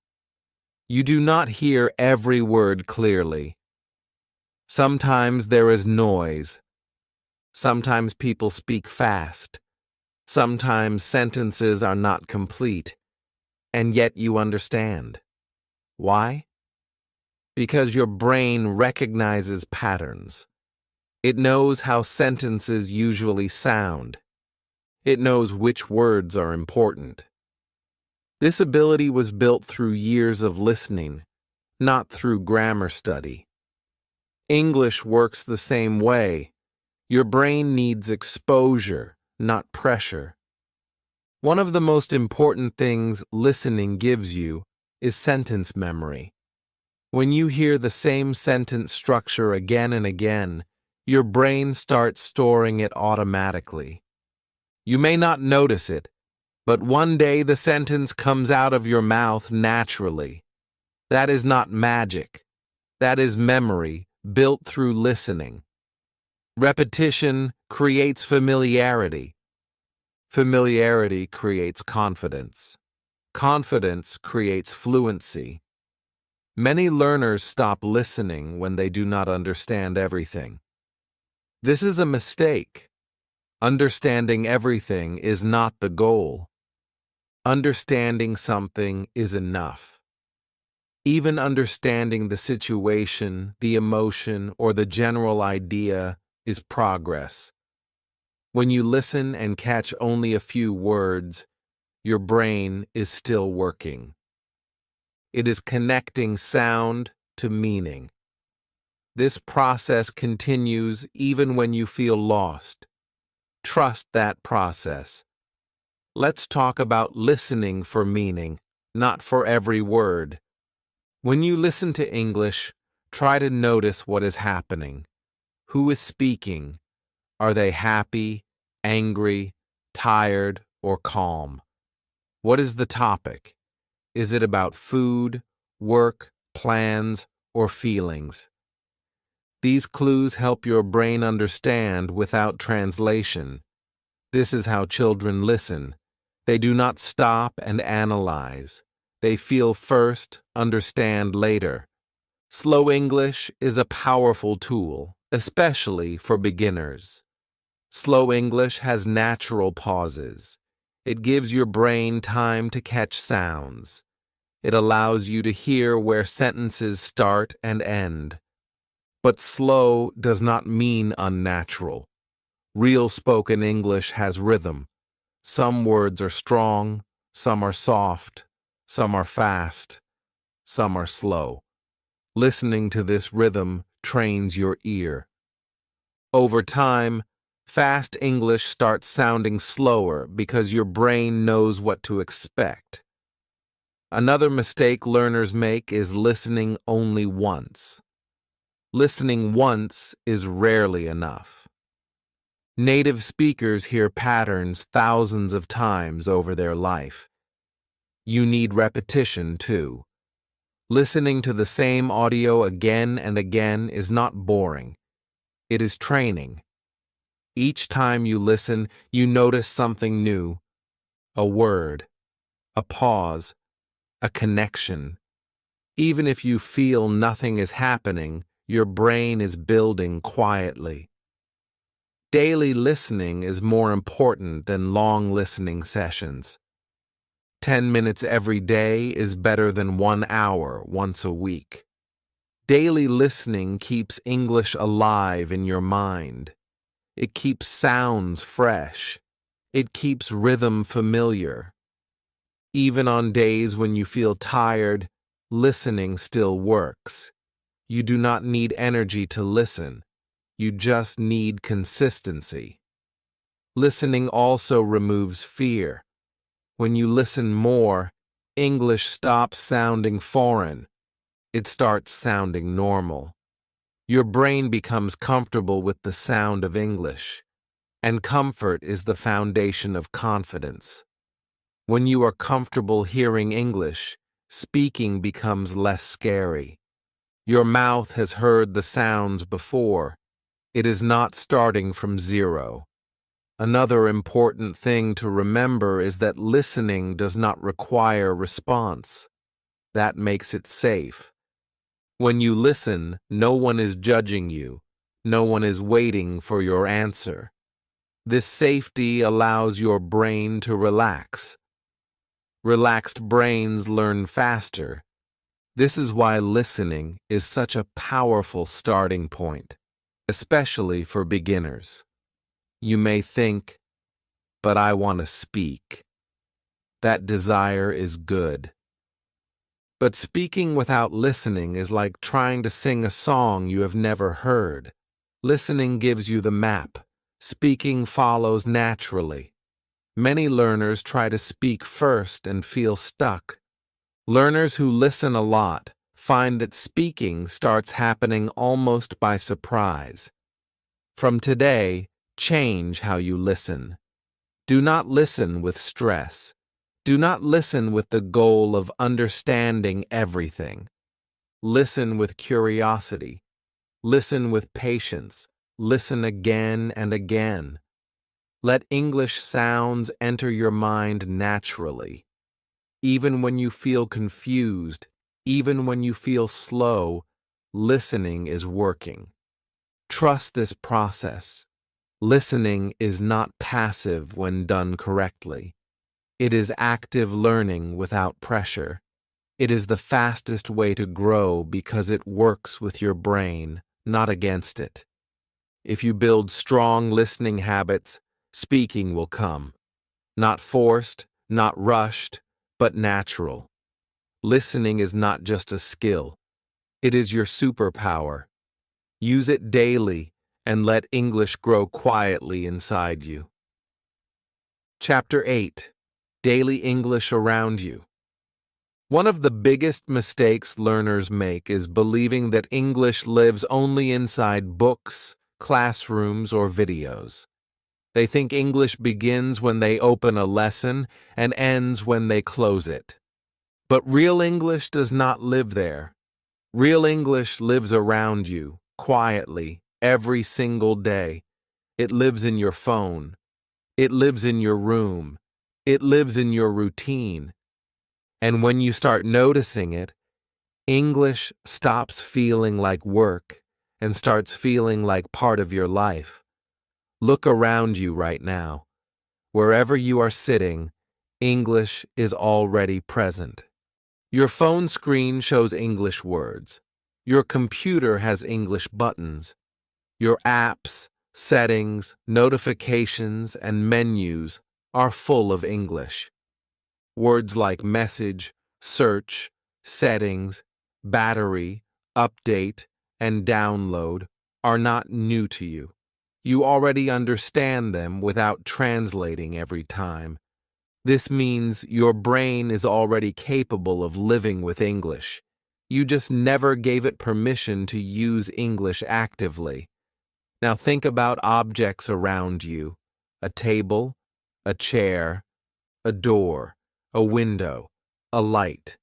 You do not hear every word clearly. Sometimes there is noise. Sometimes people speak fast. Sometimes sentences are not complete. And yet you understand. Why? Because your brain recognizes patterns. It knows how sentences usually sound. It knows which words are important. This ability was built through years of listening, not through grammar study. English works the same way. Your brain needs exposure, not pressure. One of the most important things listening gives you is sentence memory. When you hear the same sentence structure again and again, your brain starts storing it automatically. You may not notice it, but one day the sentence comes out of your mouth naturally. That is not magic. That is memory built through listening. Repetition creates familiarity. Familiarity creates confidence. Confidence creates fluency. Many learners stop listening when they do not understand everything. This is a mistake. Understanding everything is not the goal. Understanding something is enough. Even understanding the situation, the emotion, or the general idea is progress. When you listen and catch only a few words, your brain is still working. It is connecting sound to meaning. This process continues even when you feel lost. Trust that process. Let's talk about listening for meaning, not for every word. When you listen to English, try to notice what is happening. Who is speaking? Are they happy, angry, tired, or calm? What is the topic? Is it about food, work, plans, or feelings? These clues help your brain understand without translation. This is how children listen. They do not stop and analyze. They feel first, understand later. Slow English is a powerful tool, especially for beginners. Slow English has natural pauses. It gives your brain time to catch sounds. It allows you to hear where sentences start and end. But slow does not mean unnatural. Real spoken English has rhythm. Some words are strong, some are soft, some are fast, some are slow. Listening to this rhythm trains your ear. Over time, fast English starts sounding slower because your brain knows what to expect. Another mistake learners make is listening only once. Listening once is rarely enough. Native speakers hear patterns thousands of times over their life. You need repetition, too. Listening to the same audio again and again is not boring. It is training. Each time you listen, you notice something new. A word, a pause, a connection. Even if you feel nothing is happening, your brain is building quietly. Daily listening is more important than long listening sessions. 10 minutes every day is better than 1 hour once a week. Daily listening keeps English alive in your mind. It keeps sounds fresh. It keeps rhythm familiar. Even on days when you feel tired, listening still works. You do not need energy to listen. You just need consistency. Listening also removes fear. When you listen more, English stops sounding foreign. It starts sounding normal. Your brain becomes comfortable with the sound of English. And comfort is the foundation of confidence. When you are comfortable hearing English, speaking becomes less scary. Your mouth has heard the sounds before. It is not starting from zero. Another important thing to remember is that listening does not require response. That makes it safe. When you listen, no one is judging you. No one is waiting for your answer. This safety allows your brain to relax. Relaxed brains learn faster. This is why listening is such a powerful starting point, especially for beginners. You may think, but I want to speak. That desire is good. But speaking without listening is like trying to sing a song you have never heard. Listening gives you the map. Speaking follows naturally. Many learners try to speak first and feel stuck. Learners who listen a lot find that speaking starts happening almost by surprise. From today, change how you listen. Do not listen with stress. Do not listen with the goal of understanding everything. Listen with curiosity. Listen with patience. Listen again and again. Let English sounds enter your mind naturally. Even when you feel confused, even when you feel slow, listening is working. Trust this process. Listening is not passive when done correctly. It is active learning without pressure. It is the fastest way to grow because it works with your brain, not against it. If you build strong listening habits, speaking will come. Not forced, not rushed, but natural. Listening is not just a skill. It is your superpower. Use it daily and let English grow quietly inside you. Chapter 8. Daily English Around You. One of the biggest mistakes learners make is believing that English lives only inside books, classrooms, or videos. They think English begins when they open a lesson and ends when they close it. But real English does not live there. Real English lives around you, quietly, every single day. It lives in your phone. It lives in your room. It lives in your routine. And when you start noticing it, English stops feeling like work and starts feeling like part of your life. Look around you right now. Wherever you are sitting, English is already present. Your phone screen shows English words. Your computer has English buttons. Your apps, settings, notifications, and menus are full of English. Words like message, search, settings, battery, update, and download are not new to you. You already understand them without translating every time. This means your brain is already capable of living with English. You just never gave it permission to use English actively. Now think about objects around you: a table, a chair, a door, a window, a light.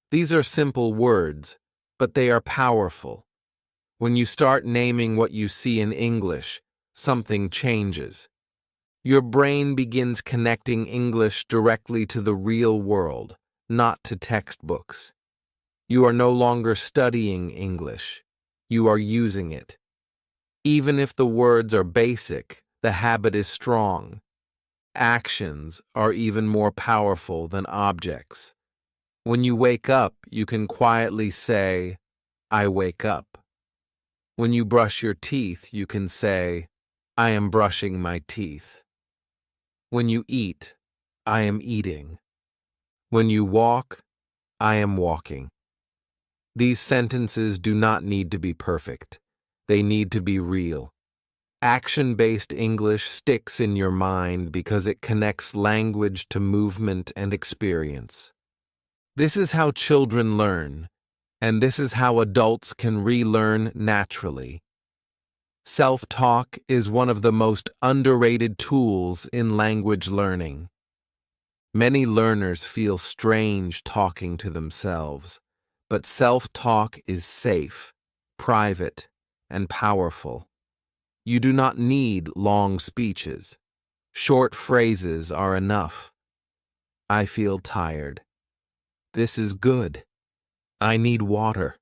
These are simple words, but they are powerful. When you start naming what you see in English, something changes. Your brain begins connecting English directly to the real world, not to textbooks. You are no longer studying English. You are using it. Even if the words are basic, the habit is strong. Actions are even more powerful than objects. When you wake up, you can quietly say, "I wake up." When you brush your teeth, you can say, "I am brushing my teeth." When you eat, "I am eating." When you walk, "I am walking." These sentences do not need to be perfect. They need to be real. Action-based English sticks in your mind because it connects language to movement and experience. This is how children learn, and this is how adults can relearn naturally. Self-talk is one of the most underrated tools in language learning. Many learners feel strange talking to themselves, but self-talk is safe, private, and powerful. You do not need long speeches. Short phrases are enough. I feel tired. This is good. I need water.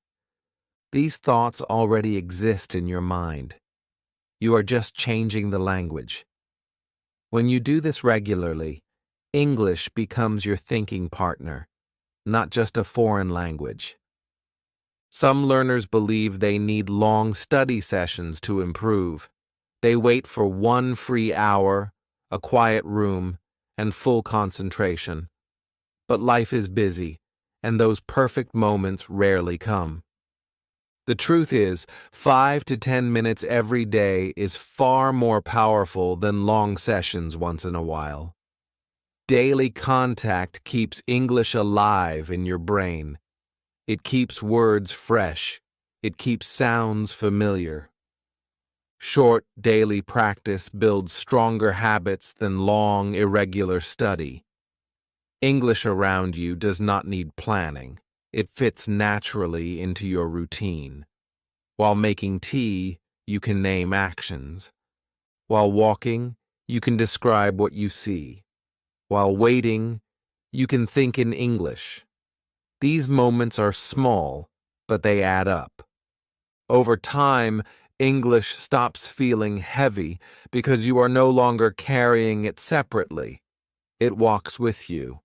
These thoughts already exist in your mind. You are just changing the language. When you do this regularly, English becomes your thinking partner, not just a foreign language. Some learners believe they need long study sessions to improve. They wait for one free hour, a quiet room, and full concentration. But life is busy, and those perfect moments rarely come. The truth is, 5 to 10 minutes every day is far more powerful than long sessions once in a while. Daily contact keeps English alive in your brain. It keeps words fresh. It keeps sounds familiar. Short daily practice builds stronger habits than long, irregular study. English around you does not need planning. It fits naturally into your routine. While making tea, you can name actions. While walking, you can describe what you see. While waiting, you can think in English. These moments are small, but they add up. Over time, English stops feeling heavy because you are no longer carrying it separately. It walks with you.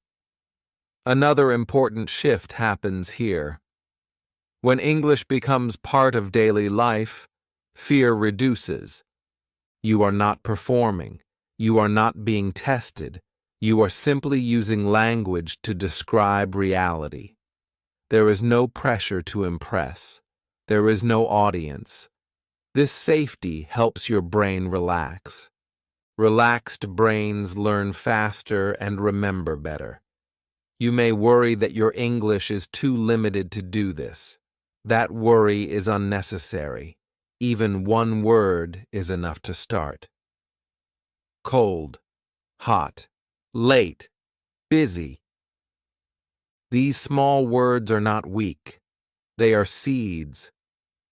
Another important shift happens here. When English becomes part of daily life, fear reduces. You are not performing. You are not being tested. You are simply using language to describe reality. There is no pressure to impress. There is no audience. This safety helps your brain relax. Relaxed brains learn faster and remember better. You may worry that your English is too limited to do this. That worry is unnecessary. Even one word is enough to start. Cold, hot, late, busy. These small words are not weak. They are seeds.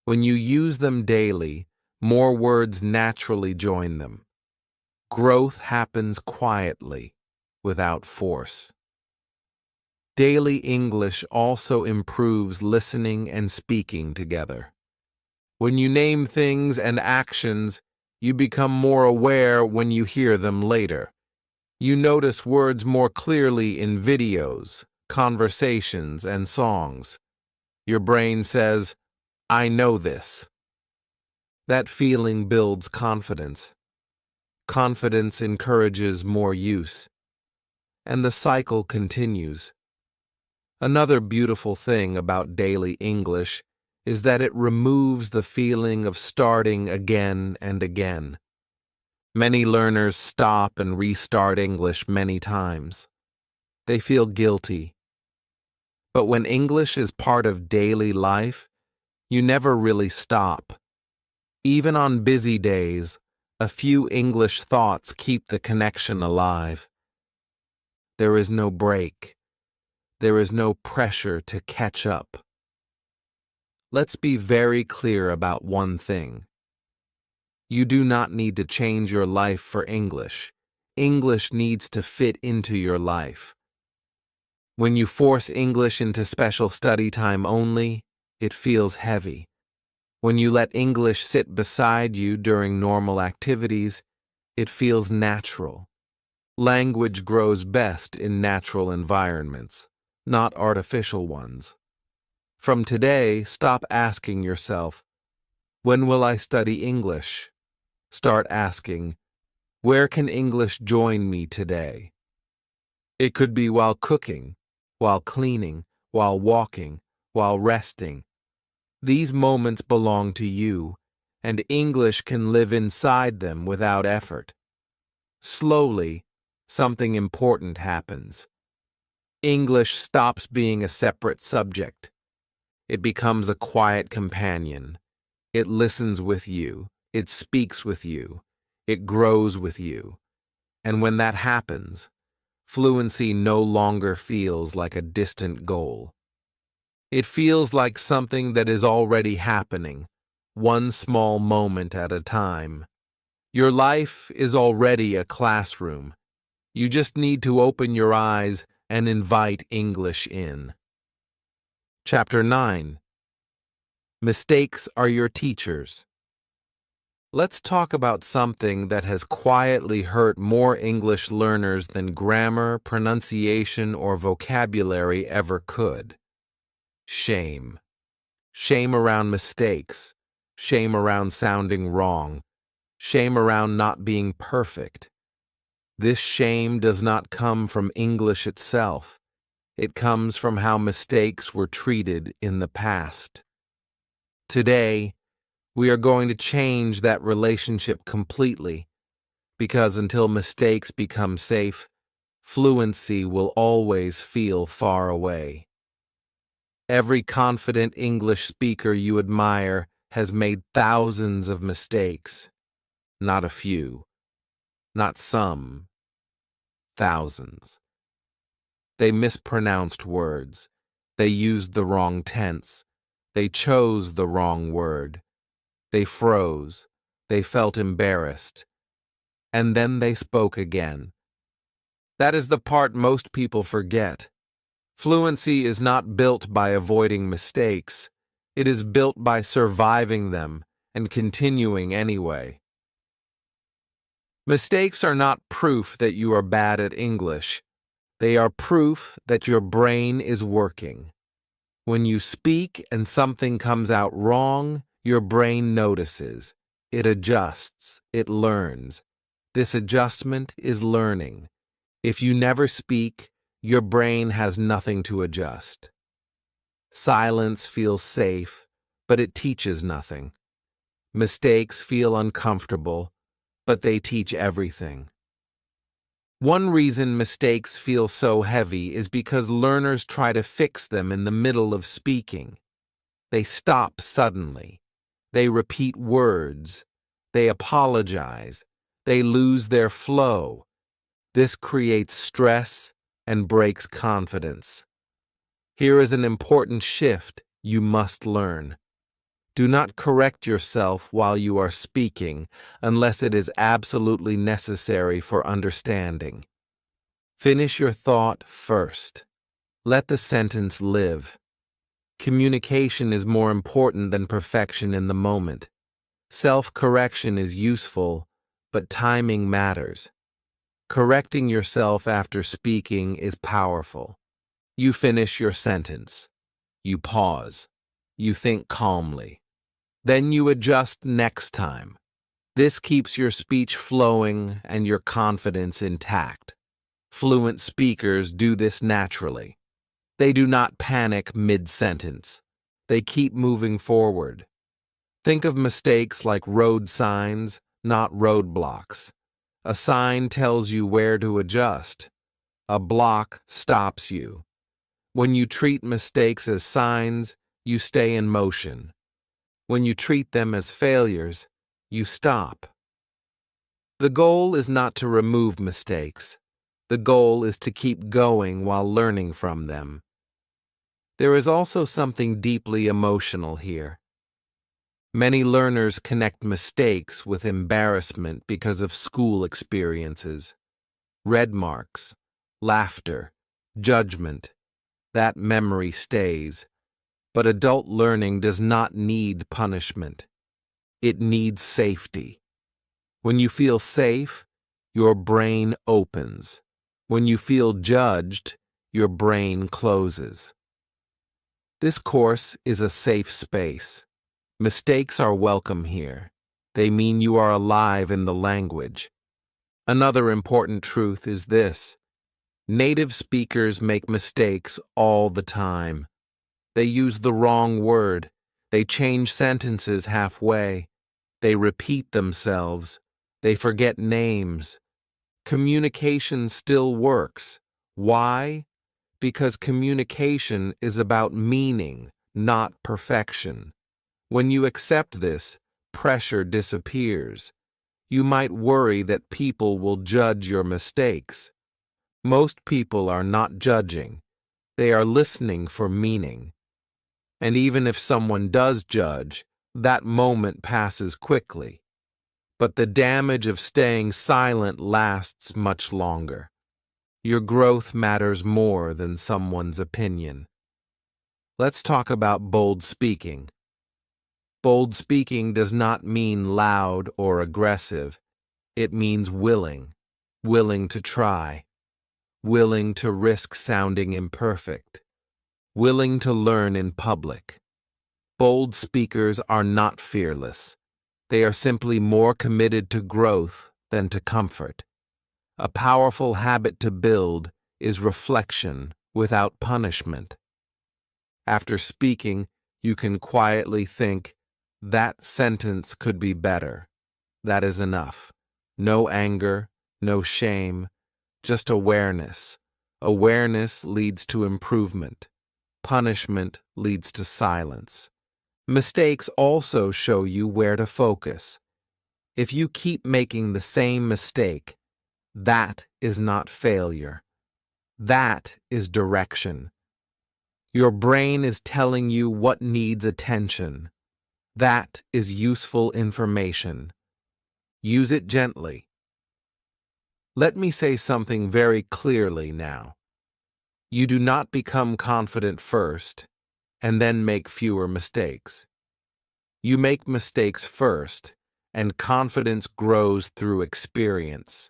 When you use them daily, more words naturally join them. Growth happens quietly, without force. Daily English also improves listening and speaking together. When you name things and actions, you become more aware when you hear them later. You notice words more clearly in videos, conversations, and songs. Your brain says, I know this. That feeling builds confidence. Confidence encourages more use. And the cycle continues. Another beautiful thing about daily English is that it removes the feeling of starting again and again. Many learners stop and restart English many times. They feel guilty. But when English is part of daily life, you never really stop. Even on busy days, a few English thoughts keep the connection alive. There is no break. There is no pressure to catch up. Let's be very clear about one thing. You do not need to change your life for English. English needs to fit into your life. When you force English into special study time only, it feels heavy. When you let English sit beside you during normal activities, it feels natural. Language grows best in natural environments, not artificial ones. From today, stop asking yourself, when will I study English? Start asking, where can English join me today? It could be while cooking, while cleaning, while walking, while resting. These moments belong to you, and English can live inside them without effort. Slowly, something important happens. English stops being a separate subject. It becomes a quiet companion. It listens with you. It speaks with you. It grows with you. And when that happens, fluency no longer feels like a distant goal. It feels like something that is already happening, one small moment at a time. Your life is already a classroom. You just need to open your eyes and invite English in. Chapter 9. Mistakes are your teachers. Let's talk about something that has quietly hurt more English learners than grammar, pronunciation, or vocabulary ever could. Shame. Shame around mistakes. Shame around sounding wrong. Shame around not being perfect. This shame does not come from English itself. It comes from how mistakes were treated in the past. Today, we are going to change that relationship completely, because until mistakes become safe, fluency will always feel far away. Every confident English speaker you admire has made thousands of mistakes. Not a few. Not some. Thousands. They mispronounced words. They used the wrong tense. They chose the wrong word. They froze. They felt embarrassed. And then they spoke again. That is the part most people forget. Fluency is not built by avoiding mistakes. It is built by surviving them and continuing anyway. Mistakes are not proof that you are bad at English. They are proof that your brain is working. When you speak and something comes out wrong, your brain notices. It adjusts. It learns. This adjustment is learning. If you never speak, your brain has nothing to adjust. Silence feels safe, but it teaches nothing. Mistakes feel uncomfortable, but they teach everything. One reason mistakes feel so heavy is because learners try to fix them in the middle of speaking. They stop suddenly. They repeat words. They apologize. They lose their flow. This creates stress and breaks confidence. Here is an important shift you must learn. Do not correct yourself while you are speaking unless it is absolutely necessary for understanding. Finish your thought first. Let the sentence live. Communication is more important than perfection in the moment. Self-correction is useful, but timing matters. Correcting yourself after speaking is powerful. You finish your sentence. You pause. You think calmly. Then you adjust next time. This keeps your speech flowing and your confidence intact. Fluent speakers do this naturally. They do not panic mid-sentence. They keep moving forward. Think of mistakes like road signs, not roadblocks. A sign tells you where to adjust. A block stops you. When you treat mistakes as signs, you stay in motion. When you treat them as failures, you stop. The goal is not to remove mistakes. The goal is to keep going while learning from them. There is also something deeply emotional here. Many learners connect mistakes with embarrassment because of school experiences. Red marks, laughter, judgment. That memory stays. But adult learning does not need punishment. It needs safety. When you feel safe, your brain opens. When you feel judged, your brain closes. This course is a safe space. Mistakes are welcome here. They mean you are alive in the language. Another important truth is this: native speakers make mistakes all the time. They use the wrong word. They change sentences halfway. They repeat themselves. They forget names. Communication still works. Why? Because communication is about meaning, not perfection. When you accept this, pressure disappears. You might worry that people will judge your mistakes. Most people are not judging. They are listening for meaning. And even if someone does judge, that moment passes quickly. But the damage of staying silent lasts much longer. Your growth matters more than someone's opinion. Let's talk about bold speaking. Bold speaking does not mean loud or aggressive. It means willing to try, willing to risk sounding imperfect, willing to learn in public. Bold speakers are not fearless. They are simply more committed to growth than to comfort. A powerful habit to build is reflection without punishment. After speaking, you can quietly think, "That sentence could be better." That is enough. No anger, no shame, just awareness. Awareness leads to improvement. Punishment leads to silence. Mistakes also show you where to focus. If you keep making the same mistake, that is not failure. That is direction. Your brain is telling you what needs attention. That is useful information. Use it gently. Let me say something very clearly now. You do not become confident first and then make fewer mistakes. You make mistakes first, and confidence grows through experience.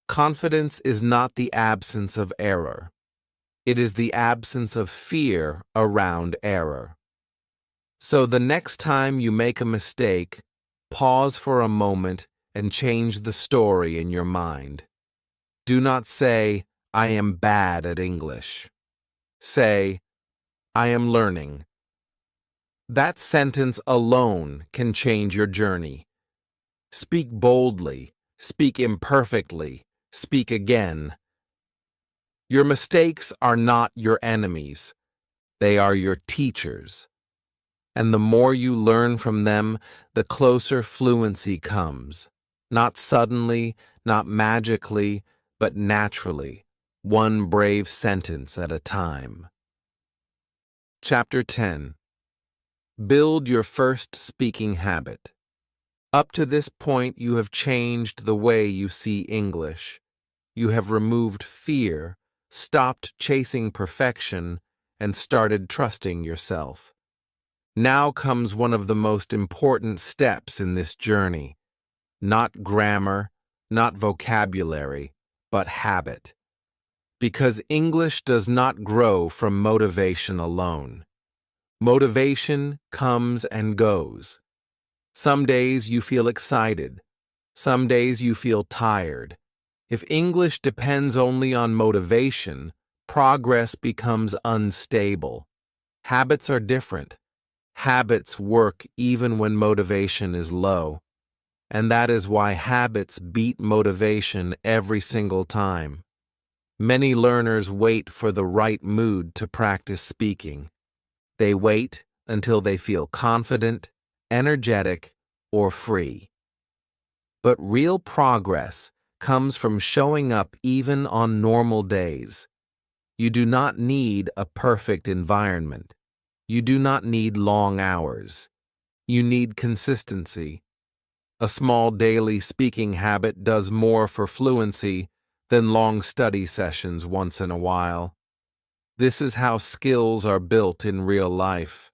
Confidence is not the absence of error. It is the absence of fear around error. So the next time you make a mistake, pause for a moment and change the story in your mind. Do not say, "I am bad at English." Say, "I am learning." That sentence alone can change your journey. Speak boldly, speak imperfectly, speak again. Your mistakes are not your enemies. They are your teachers. And the more you learn from them, the closer fluency comes. Not suddenly, not magically, but naturally, one brave sentence at a time. Chapter 10. Build your first speaking habit. Up to this point, you have changed the way you see English. You have removed fear, stopped chasing perfection, and started trusting yourself. Now comes one of the most important steps in this journey. Not grammar, not vocabulary, but habit. Because English does not grow from motivation alone. Motivation comes and goes. Some days you feel excited. Some days you feel tired. If English depends only on motivation, progress becomes unstable. Habits are different. Habits work even when motivation is low. And that is why habits beat motivation every single time. Many learners wait for the right mood to practice speaking. They wait until they feel confident, energetic, or free. But real progress comes from showing up even on normal days. You do not need a perfect environment. You do not need long hours. You need consistency. A small daily speaking habit does more for fluency than long study sessions once in a while. This is how skills are built in real life.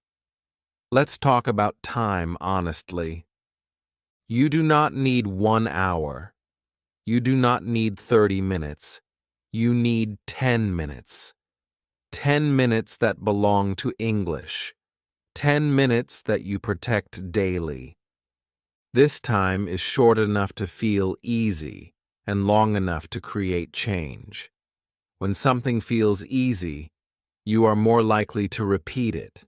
Let's talk about time honestly. You do not need 1 hour. You do not need 30 minutes. You need 10 minutes. 10 minutes that belong to English. 10 minutes that you protect daily. This time is short enough to feel easy and long enough to create change. When something feels easy, you are more likely to repeat it.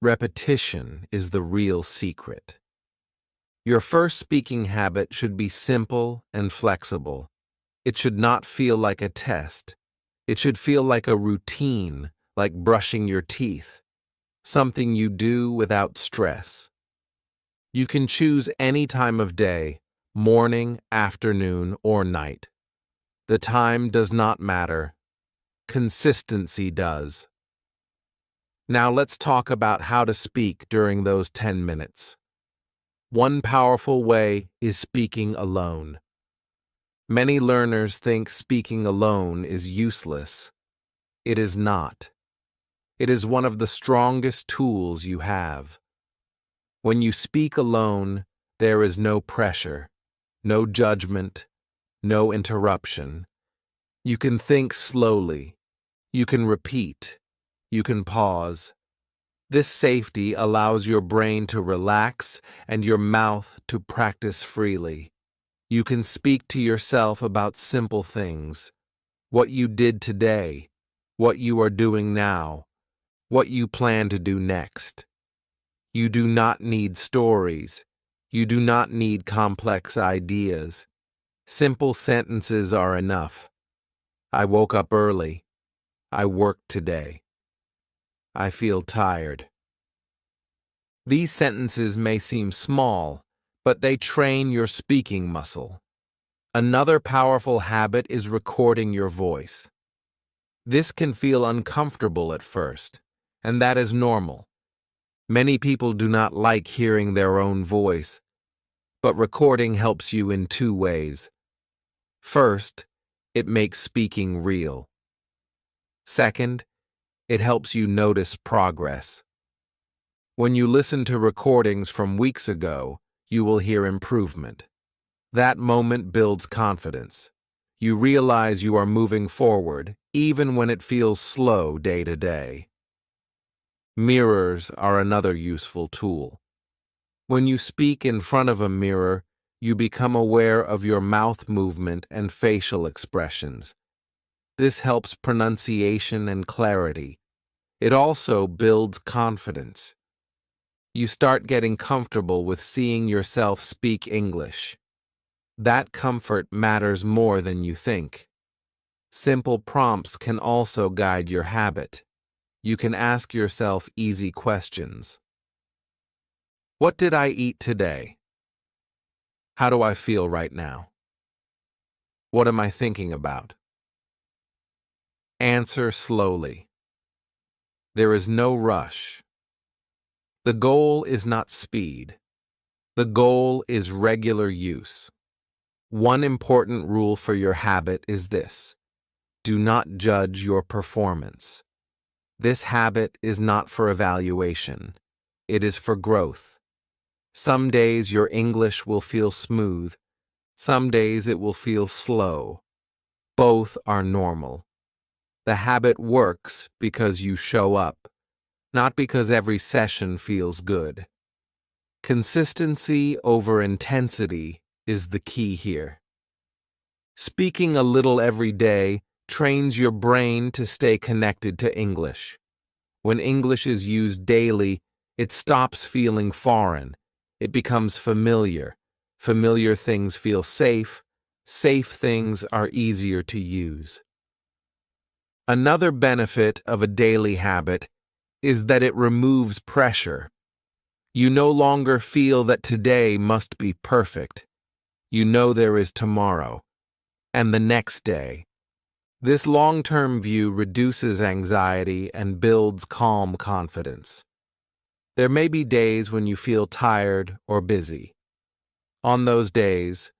Repetition is the real secret. Your first speaking habit should be simple and flexible. It should not feel like a test. It should feel like a routine, like brushing your teeth, something you do without stress. You can choose any time of day, morning, afternoon, or night. The time does not matter. Consistency does. Now let's talk about how to speak during those 10 minutes. One powerful way is speaking alone. Many learners think speaking alone is useless. It is not. It is one of the strongest tools you have. When you speak alone, there is no pressure, no judgment, no interruption. You can think slowly. You can repeat. You can pause. This safety allows your brain to relax and your mouth to practice freely. You can speak to yourself about simple things. What you did today, what you are doing now, what you plan to do next. You do not need stories. You do not need complex ideas. Simple sentences are enough. I woke up early. I worked today. I feel tired. These sentences may seem small, but they train your speaking muscle. Another powerful habit is recording your voice. This can feel uncomfortable at first, and that is normal. Many people do not like hearing their own voice, but recording helps you in two ways. First, it makes speaking real. Second, it helps you notice progress. When you listen to recordings from weeks ago, you will hear improvement. That moment builds confidence. You realize you are moving forward, even when it feels slow day to day. Mirrors are another useful tool. When you speak in front of a mirror, you become aware of your mouth movement and facial expressions. This helps pronunciation and clarity. It also builds confidence. You start getting comfortable with seeing yourself speak English. That comfort matters more than you think. Simple prompts can also guide your habit. You can ask yourself easy questions. What did I eat today? How do I feel right now? What am I thinking about? Answer slowly. There is no rush. The goal is not speed. The goal is regular use. One important rule for your habit is this: do not judge your performance. This habit is not for evaluation. It is for growth. Some days your English will feel smooth. Some days it will feel slow. Both are normal. The habit works because you show up, not because every session feels good. Consistency over intensity is the key here. Speaking a little every day trains your brain to stay connected to English. When English is used daily, it stops feeling foreign. It becomes familiar. Familiar things feel safe. Safe things are easier to use. Another benefit of a daily habit is that it removes pressure. You no longer feel that today must be perfect. You know there is tomorrow, and the next day. This long-term view reduces anxiety and builds calm confidence. There may be days when you feel tired or busy. On those days,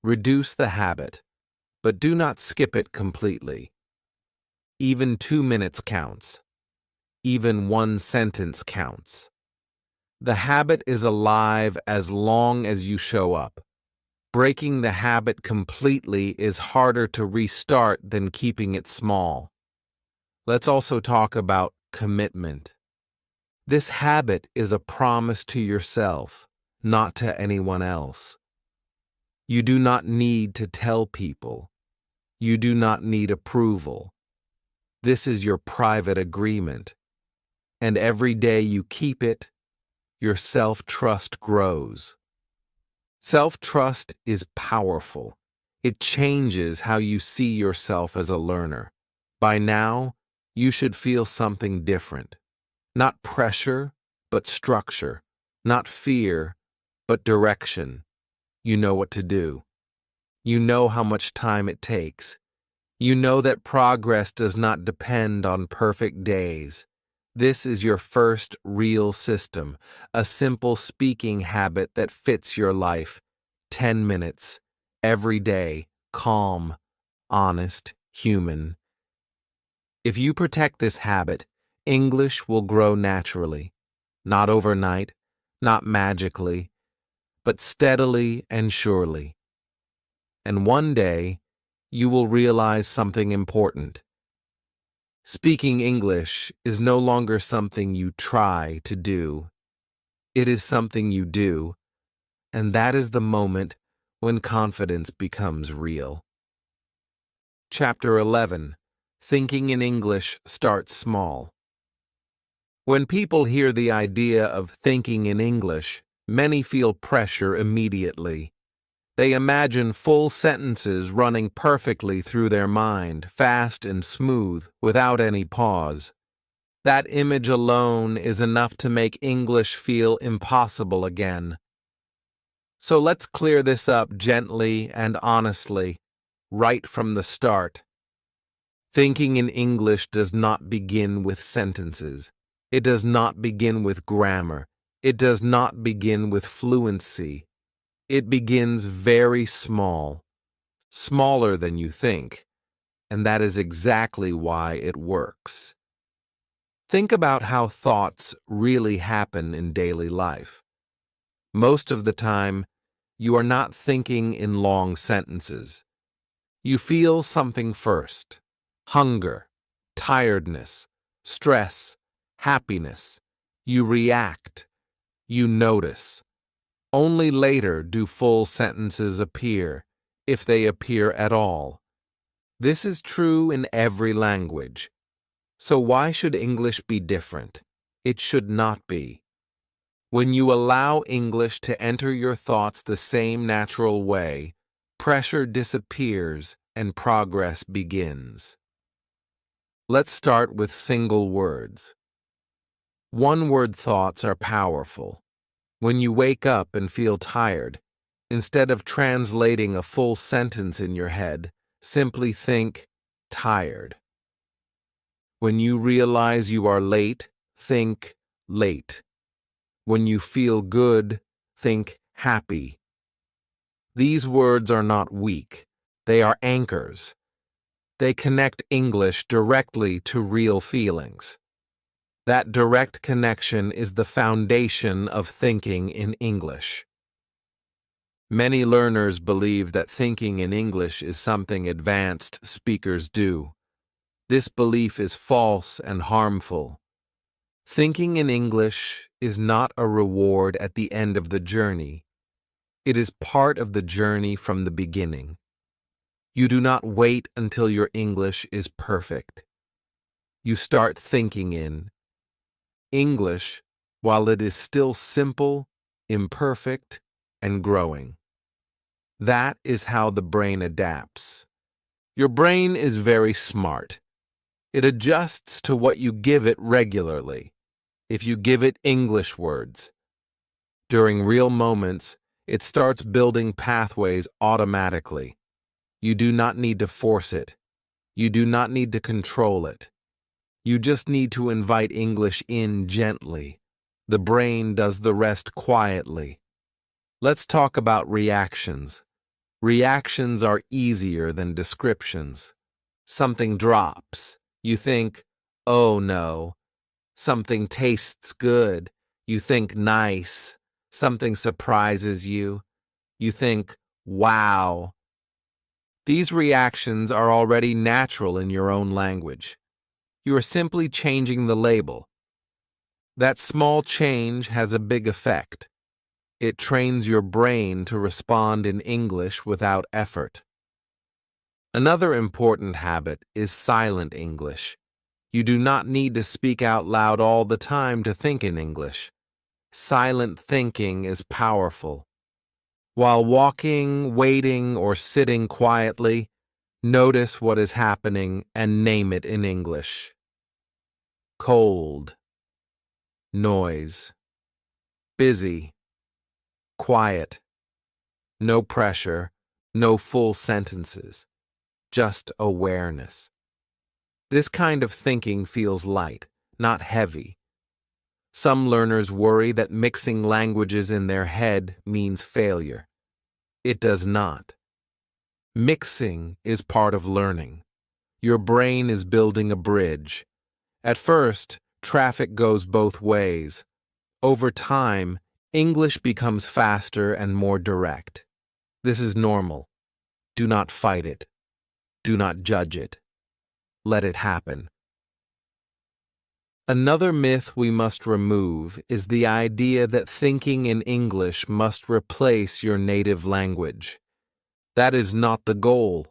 reduce the habit, but do not skip it completely. Even 2 minutes counts. Even one sentence counts. The habit is alive as long as you show up. Breaking the habit completely is harder to restart than keeping it small. Let's also talk about commitment. This habit is a promise to yourself, not to anyone else. You do not need to tell people. You do not need approval. This is your private agreement. And every day you keep it, your self-trust grows. Self-trust is powerful. It changes how you see yourself as a learner. By now, you should feel something different. Not pressure, but structure. Not fear, but direction. You know what to do. You know how much time it takes. You know that progress does not depend on perfect days. This is your first real system, a simple speaking habit that fits your life. 10 minutes, every day, calm, honest, human. If you protect this habit, English will grow naturally. Not overnight, not magically, but steadily and surely. And one day, you will realize something important. Speaking English is no longer something you try to do. It is something you do, and that is the moment when confidence becomes real. Chapter 11. Thinking in English starts small. When people hear the idea of thinking in English, many feel pressure immediately. They imagine full sentences running perfectly through their mind, fast and smooth, without any pause. That image alone is enough to make English feel impossible again. So let's clear this up gently and honestly, right from the start. Thinking in English does not begin with sentences. It does not begin with grammar. It does not begin with fluency. It begins very small, smaller than you think, and that is exactly why it works. Think about how thoughts really happen in daily life. Most of the time, you are not thinking in long sentences. You feel something first: hunger, tiredness, stress, happiness. You react. You notice. Only later do full sentences appear, if they appear at all. This is true in every language. So why should English be different? It should not be. When you allow English to enter your thoughts the same natural way, pressure disappears and progress begins. Let's start with single words. One-word thoughts are powerful. When you wake up and feel tired, instead of translating a full sentence in your head, simply think, tired. When you realize you are late, think, late. When you feel good, think, happy. These words are not weak. They are anchors. They connect English directly to real feelings. That direct connection is the foundation of thinking in English. Many learners believe that thinking in English is something advanced speakers do. This belief is false and harmful. Thinking in English is not a reward at the end of the journey. It is part of the journey from the beginning. You do not wait until your English is perfect. You start thinking in English while it is still simple, imperfect, and growing. That is how the brain adapts. Your brain is very smart. It adjusts to what you give it regularly. If you give it English words, during real moments, it starts building pathways automatically. You do not need to force it. You do not need to control it. You just need to invite English in gently. The brain does the rest quietly. Let's talk about reactions. Reactions are easier than descriptions. Something drops. You think, oh no. Something tastes good. You think nice. Something surprises you. You think, wow. These reactions are already natural in your own language. You are simply changing the label. That small change has a big effect. It trains your brain to respond in English without effort. Another important habit is silent English. You do not need to speak out loud all the time to think in English. Silent thinking is powerful. While walking, waiting, or sitting quietly, notice what is happening and name it in English. Cold, noise, busy, Quiet. No pressure. No full sentences. Just awareness. This kind of thinking feels light, not heavy. Some learners worry that mixing languages in their head means failure. It does not. Mixing is part of learning. Your brain is building a bridge. At first, traffic goes both ways. Over time, English becomes faster and more direct. This is normal. Do not fight it. Do not judge it. Let it happen. Another myth we must remove is the idea that thinking in English must replace your native language. That is not the goal.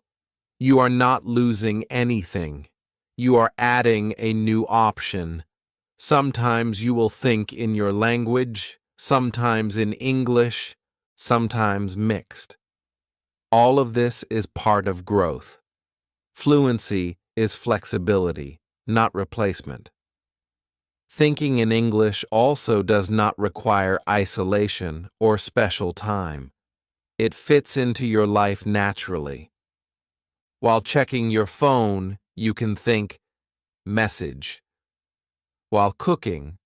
You are not losing anything. You are adding a new option. Sometimes you will think in your language, sometimes in English, sometimes mixed. All of this is part of growth. Fluency is flexibility, not replacement. Thinking in English also does not require isolation or special time. It fits into your life naturally. While checking your phone, you can think, message. While cooking,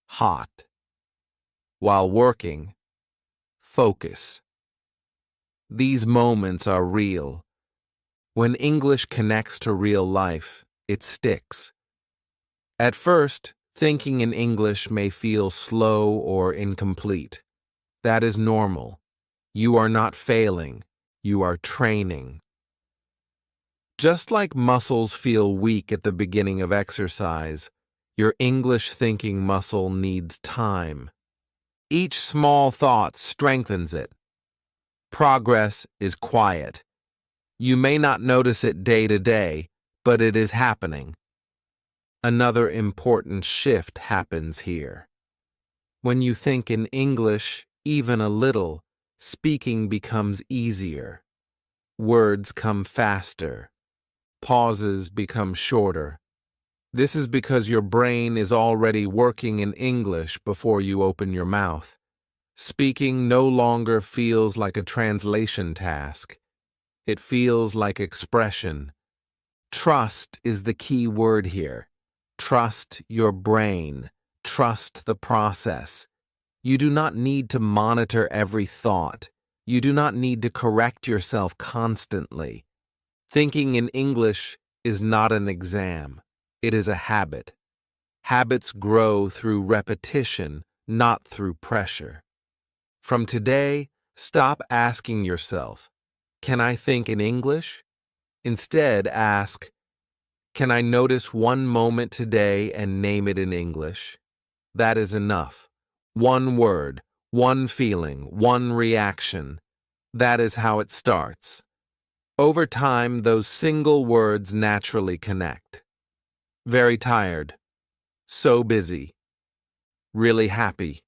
hot. While working, focus. These moments are real. When English connects to real life, it sticks. At first, thinking in English may feel slow or incomplete. That is normal. You are not failing. You are training. Just like muscles feel weak at the beginning of exercise, your English thinking muscle needs time. Each small thought strengthens it. Progress is quiet. You may not notice it day to day, but it is happening. Another important shift happens here. When you think in English, even a little, speaking becomes easier. Words come faster. Pauses become shorter. This is because your brain is already working in English before you open your mouth. Speaking no longer feels like a translation task. It feels like expression. Trust is the key word here. Trust your brain. Trust the process. You do not need to monitor every thought. You do not need to correct yourself constantly. Thinking in English is not an exam. It is a habit. Habits grow through repetition, not through pressure. From today, stop asking yourself, "Can I think in English?" Instead, ask, "Can I notice one moment today and name it in English?" That is enough. One word, one feeling, one reaction. That is how it starts. Over time, those single words naturally connect. Very tired. So busy. Really happy.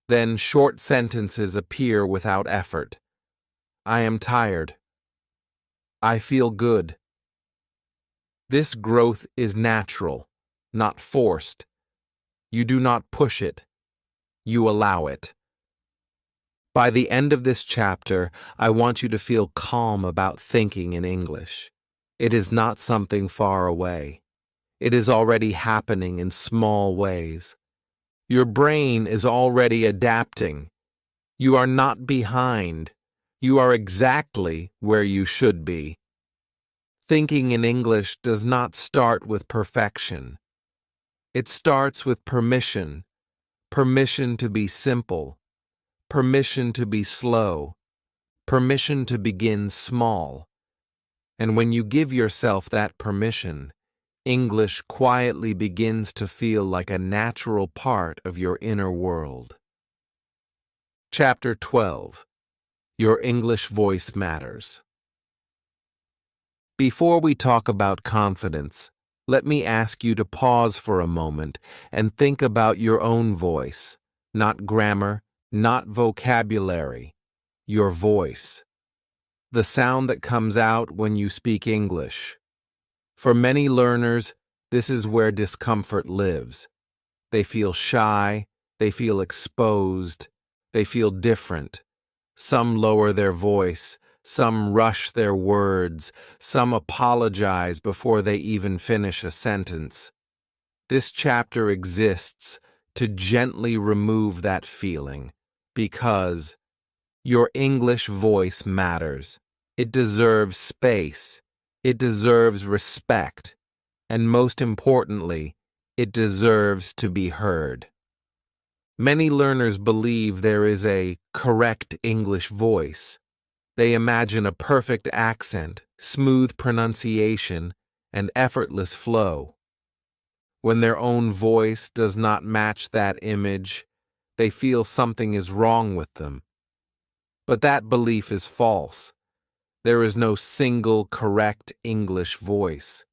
Then short sentences appear without effort. I am tired. I feel good. This growth is natural, not forced. You do not push it. You allow it. By the end of this chapter, I want you to feel calm about thinking in English. It is not something far away. It is already happening in small ways. Your brain is already adapting. You are not behind. You are exactly where you should be. Thinking in English does not start with perfection. It starts with permission. Permission to be simple. Permission to be slow. Permission to begin small. And when you give yourself that permission, English quietly begins to feel like a natural part of your inner world. Chapter 12. Your English Voice Matters. Before we talk about confidence, let me ask you to pause for a moment and think about your own voice, not grammar, not vocabulary, your voice. The sound that comes out when you speak English. For many learners, this is where discomfort lives. They feel shy, they feel exposed, They feel different. Some lower their voice, some rush their words, some apologize before they even finish a sentence. This chapter exists to gently remove that feeling, because your English voice matters. It deserves space. It deserves respect. And most importantly, it deserves to be heard. Many learners believe there is a correct English voice. They imagine a perfect accent, smooth pronunciation, and effortless flow. When their own voice does not match that image, they feel something is wrong with them. But that belief is false. There is no single correct English voice.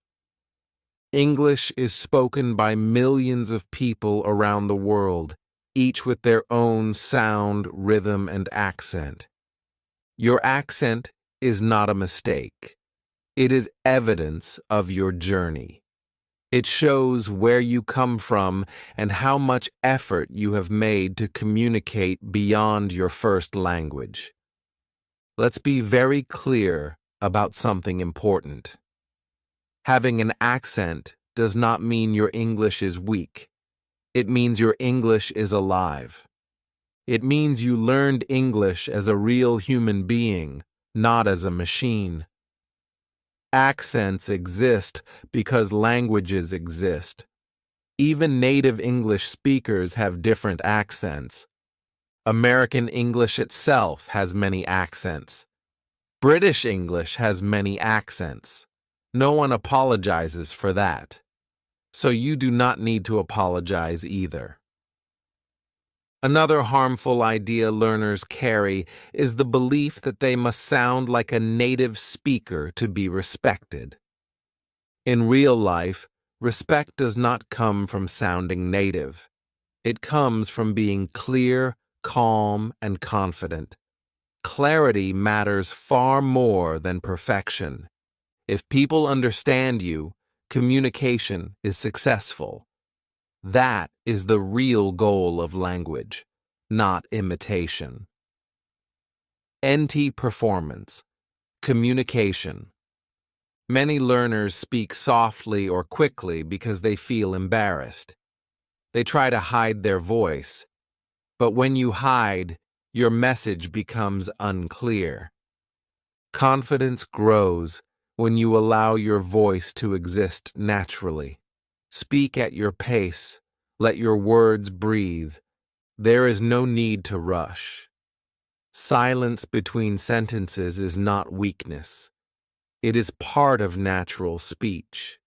English is spoken by millions of people around the world, each with their own sound, rhythm, and accent. Your accent is not a mistake. It is evidence of your journey. It shows where you come from and how much effort you have made to communicate beyond your first language. Let's be very clear about something important. Having an accent does not mean your English is weak. It means your English is alive. It means you learned English as a real human being, not as a machine. Accents exist because languages exist. Even native English speakers have different accents. American English itself has many accents. British English has many accents. No one apologizes for that. So you do not need to apologize either. Another harmful idea learners carry is the belief that they must sound like a native speaker to be respected. In real life, respect does not come from sounding native. It comes from being clear, calm, and confident. Clarity matters far more than perfection. If people understand you, communication is successful. That is the real goal of language, not imitation. NT performance, communication. Many learners speak softly or quickly because they feel embarrassed. They try to hide their voice, but when you hide, your message becomes unclear. Confidence grows when you allow your voice to exist naturally. Speak at your pace. Let your words breathe. There is no need to rush. Silence between sentences is not weakness. It is part of natural speech.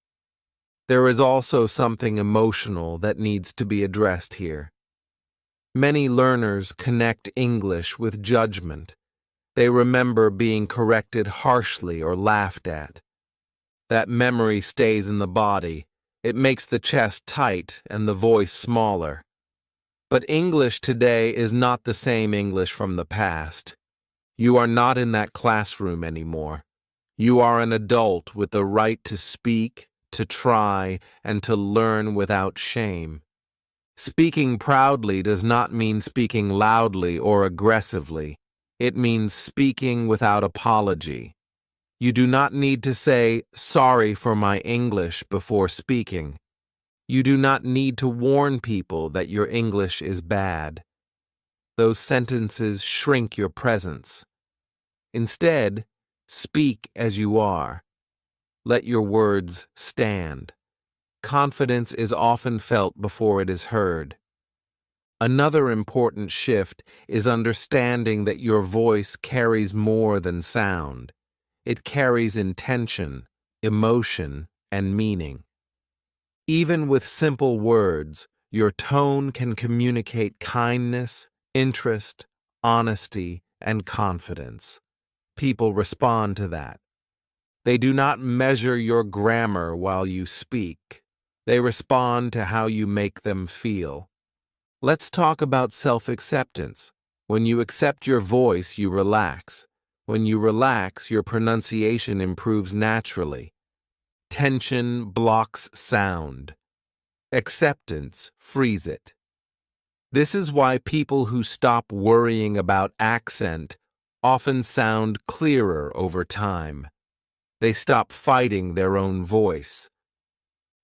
There is also something emotional that needs to be addressed here. Many learners connect English with judgment. They remember being corrected harshly or laughed at. That memory stays in the body. It makes the chest tight and the voice smaller. But English today is not the same English from the past. You are not in that classroom anymore. You are an adult with the right to speak, to try, and to learn without shame. Speaking proudly does not mean speaking loudly or aggressively. It means speaking without apology. You do not need to say, "Sorry for my English," before speaking. You do not need to warn people that your English is bad. Those sentences shrink your presence. Instead, speak as you are. Let your words stand. Confidence is often felt before it is heard. Another important shift is understanding that your voice carries more than sound. It carries intention, emotion, and meaning. Even with simple words, your tone can communicate kindness, interest, honesty, and confidence. People respond to that. They do not measure your grammar while you speak. They respond to how you make them feel. Let's talk about self-acceptance. When you accept your voice, you relax. When you relax, your pronunciation improves naturally. Tension blocks sound. Acceptance frees it. This is why people who stop worrying about accent often sound clearer over time. They stop fighting their own voice.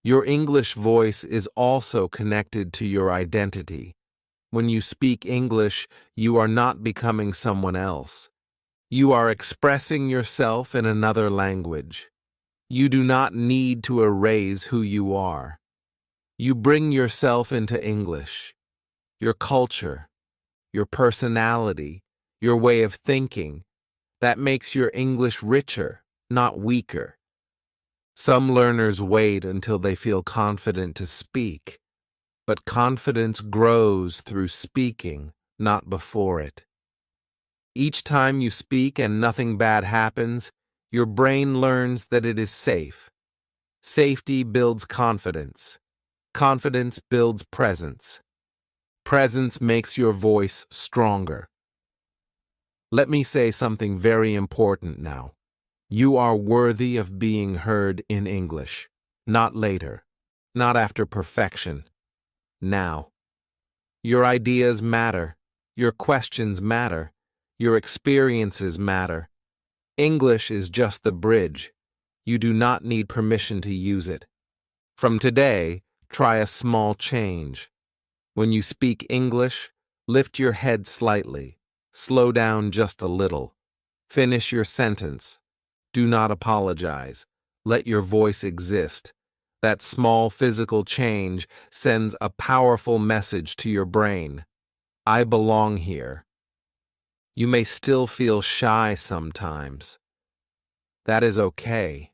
Your English voice is also connected to your identity. When you speak English, you are not becoming someone else. You are expressing yourself in another language. You do not need to erase who you are. You bring yourself into English. Your culture, your personality, your way of thinking, that makes your English richer, not weaker. Some learners wait until they feel confident to speak, but confidence grows through speaking, not before it. Each time you speak and nothing bad happens, your brain learns that it is safe. Safety builds confidence. Confidence builds presence. Presence makes your voice stronger. Let me say something very important now. You are worthy of being heard in English, not later, not after perfection. Now. Your ideas matter. Your questions matter. Your experiences matter. English is just the bridge. You do not need permission to use it. From today, try a small change. When you speak English, lift your head slightly. Slow down just a little. Finish your sentence. Do not apologize. Let your voice exist. That small physical change sends a powerful message to your brain. I belong here. You may still feel shy sometimes. That is okay.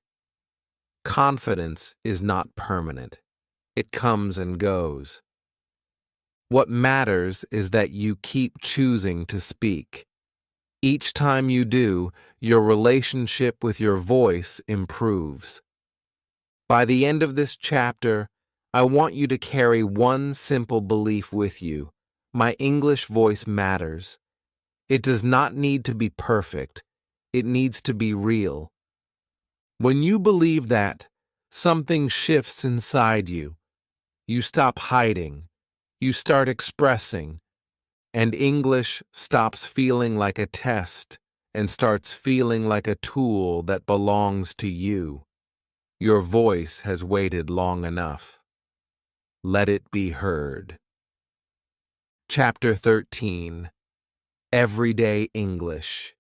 Confidence is not permanent. It comes and goes. What matters is that you keep choosing to speak. Each time you do, your relationship with your voice improves. By the end of this chapter, I want you to carry one simple belief with you. My English voice matters. It does not need to be perfect. It needs to be real. When you believe that, something shifts inside you. You stop hiding. You start expressing. And English stops feeling like a test and starts feeling like a tool that belongs to you. Your voice has waited long enough. Let it be heard. Chapter 13. Everyday English.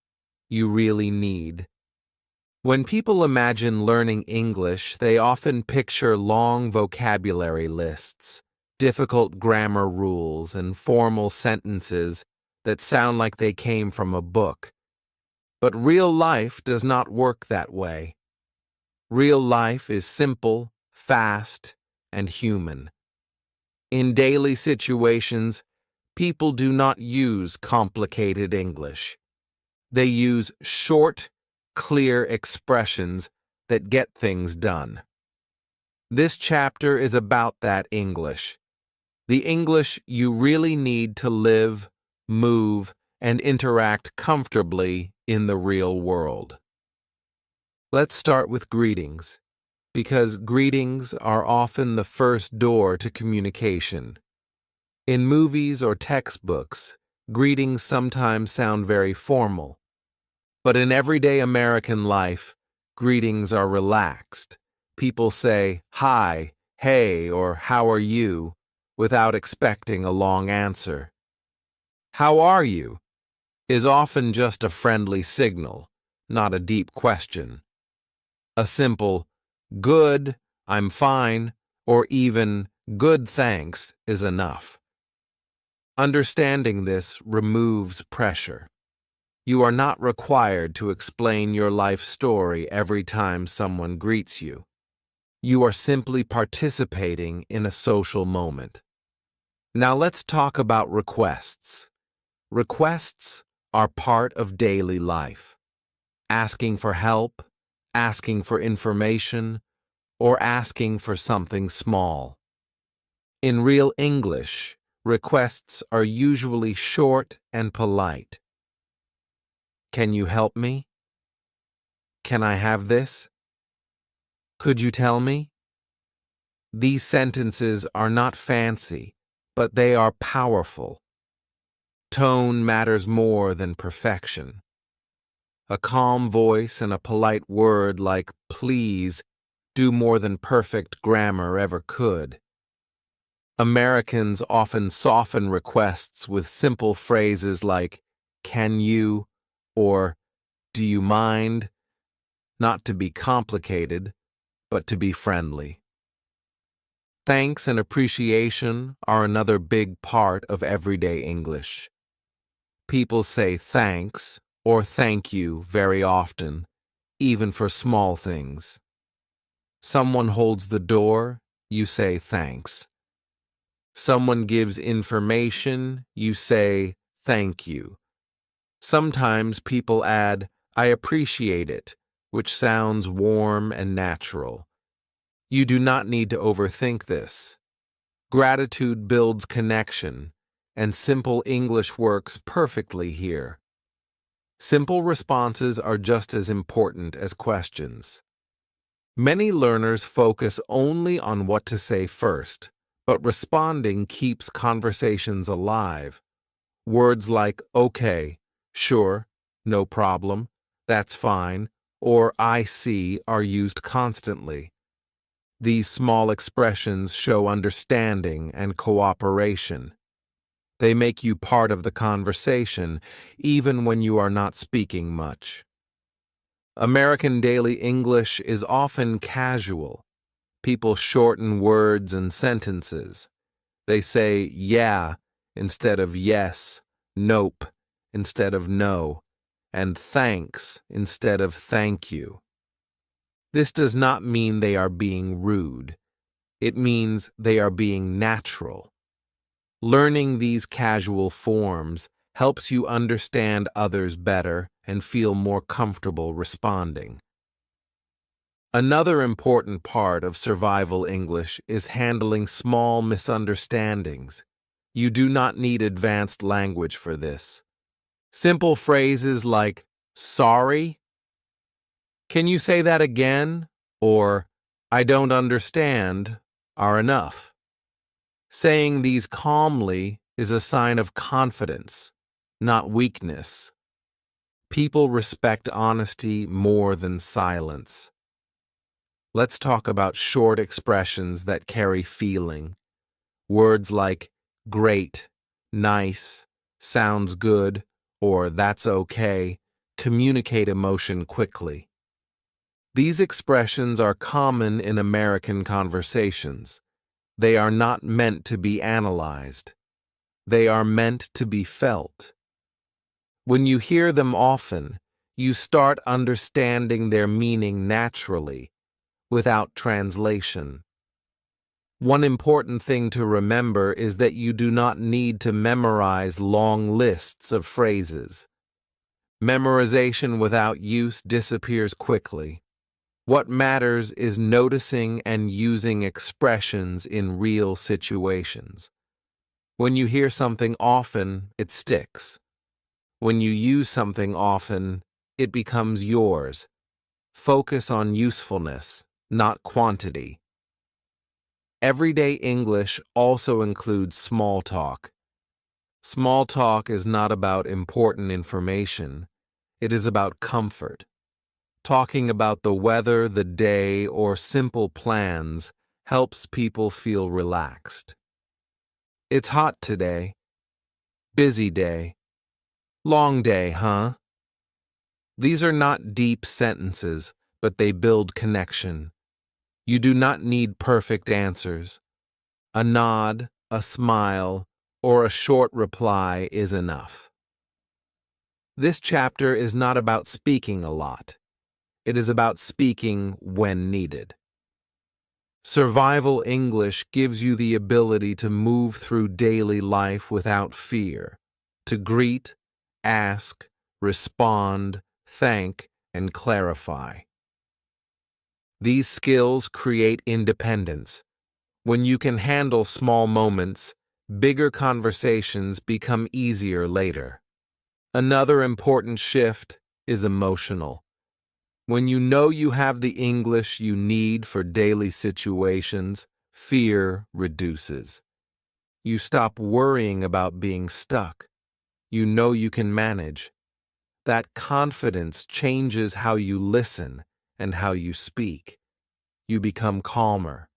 You really need. When people imagine learning English, they often picture long vocabulary lists, difficult grammar rules, and formal sentences that sound like they came from a book. But real life does not work that way. Real life is simple, fast, and human. In daily situations, people do not use complicated English. They use short, clear expressions that get things done. This chapter is about that English. The English you really need to live, move, and interact comfortably in the real world. Let's start with greetings, because greetings are often the first door to communication. In movies or textbooks, greetings sometimes sound very formal. But in everyday American life, greetings are relaxed. People say, hi, hey, or how are you, without expecting a long answer. How are you is often just a friendly signal, not a deep question. A simple, good, I'm fine, or even good thanks is enough. Understanding this removes pressure. You are not required to explain your life story every time someone greets you. You are simply participating in a social moment. Now let's talk about requests. Requests are part of daily life. Asking for help, asking for information, or asking for something small. In real English, requests are usually short and polite. Can you help me? Can I have this? Could you tell me? These sentences are not fancy. but they are powerful. Tone matters more than perfection. A calm voice and a polite word like please do more than perfect grammar ever could. Americans often soften requests with simple phrases like, can you, or do you mind? Not to be complicated, but to be friendly. Thanks and appreciation are another big part of everyday English. People say thanks or thank you very often, even for small things. Someone holds the door, you say thanks. Someone gives information, you say thank you. Sometimes people add, I appreciate it, which sounds warm and natural. You do not need to overthink this. Gratitude builds connection, and simple English works perfectly here. Simple responses are just as important as questions. Many learners focus only on what to say first, but responding keeps conversations alive. Words like okay, sure, no problem, that's fine, or I see are used constantly. These small expressions show understanding and cooperation. They make you part of the conversation, even when you are not speaking much. American daily English is often casual. People shorten words and sentences. They say yeah instead of yes, nope instead of no, and thanks instead of thank you. This does not mean they are being rude. It means they are being natural. Learning these casual forms helps you understand others better and feel more comfortable responding. Another important part of survival English is handling small misunderstandings. You do not need advanced language for this. Simple phrases like, sorry? Can you say that again? Or, I don't understand, are enough. Saying these calmly is a sign of confidence, not weakness. People respect honesty more than silence. Let's talk about short expressions that carry feeling. Words like great, nice, sounds good, or that's okay communicate emotion quickly. These expressions are common in American conversations. They are not meant to be analyzed. They are meant to be felt. When you hear them often, you start understanding their meaning naturally, without translation. One important thing to remember is that you do not need to memorize long lists of phrases. Memorization without use disappears quickly. What matters is noticing and using expressions in real situations. When you hear something often, it sticks. When you use something often, it becomes yours. Focus on usefulness, not quantity. Everyday English also includes small talk. Small talk is not about important information. It is about comfort. Talking about the weather, the day, or simple plans helps people feel relaxed. It's hot today. Busy day. Long day, huh? These are not deep sentences, but they build connection. You do not need perfect answers. A nod, a smile, or a short reply is enough. This chapter is not about speaking a lot. It is about speaking when needed. Survival English gives you the ability to move through daily life without fear, to greet, ask, respond, thank, and clarify. These skills create independence. When you can handle small moments, bigger conversations become easier later. Another important shift is emotional. When you know you have the English you need for daily situations, fear reduces. You stop worrying about being stuck. You know you can manage. That confidence changes how you listen and how you speak. You become calmer.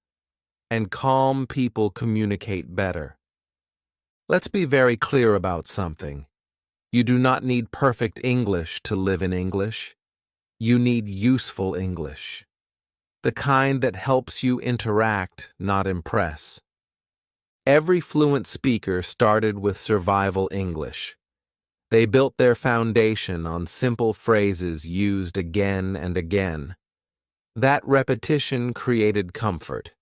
And calm people communicate better. Let's be very clear about something. You do not need perfect English to live in English. You need useful English. The kind that helps you interact, not impress. Every fluent speaker started with survival English. They built their foundation on simple phrases used again and again. That repetition created comfort.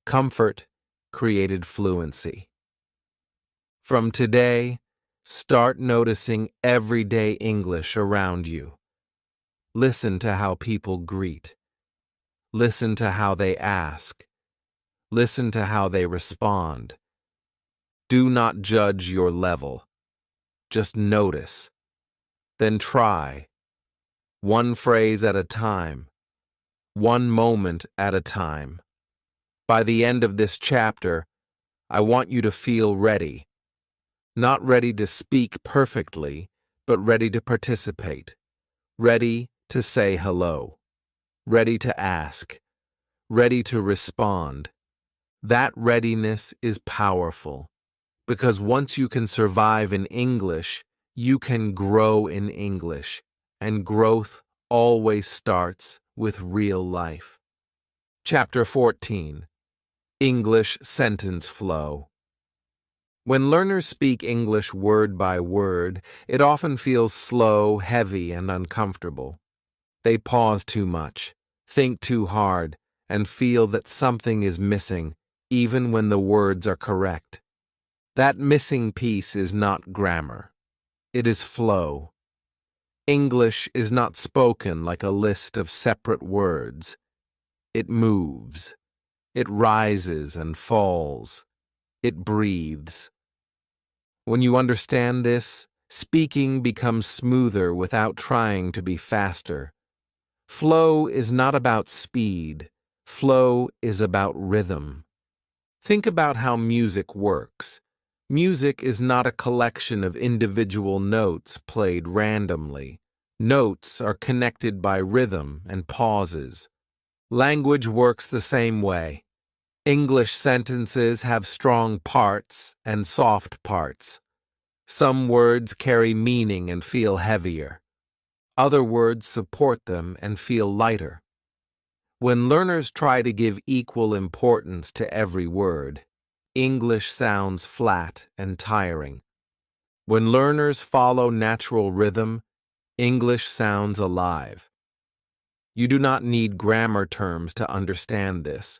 Comfort created fluency. From today, start noticing everyday English around you. Listen to how people greet. Listen to how they ask. Listen to how they respond. Do not judge your level. Just notice. Then try. One phrase at a time. One moment at a time. By the end of this chapter, I want you to feel ready. Not ready to speak perfectly, but ready to participate. Ready to say hello. Ready to ask. Ready to respond. That readiness is powerful, because once you can survive in English, you can grow in English, and growth always starts with real life. Chapter 14. English Sentence Flow. When learners speak English word by word, it often feels slow, heavy, and uncomfortable. They pause too much, think too hard, and feel that something is missing, even when the words are correct. That missing piece is not grammar. It is flow. English is not spoken like a list of separate words. It moves. It rises and falls. It breathes. When you understand this, speaking becomes smoother without trying to be faster. Flow is not about speed. Flow is about rhythm. Think about how music works. Music is not a collection of individual notes played randomly. Notes are connected by rhythm and pauses. Language works the same way. English sentences have strong parts and soft parts. Some words carry meaning and feel heavier. Other words support them and feel lighter. When learners try to give equal importance to every word, English sounds flat and tiring. When learners follow natural rhythm, English sounds alive. You do not need grammar terms to understand this.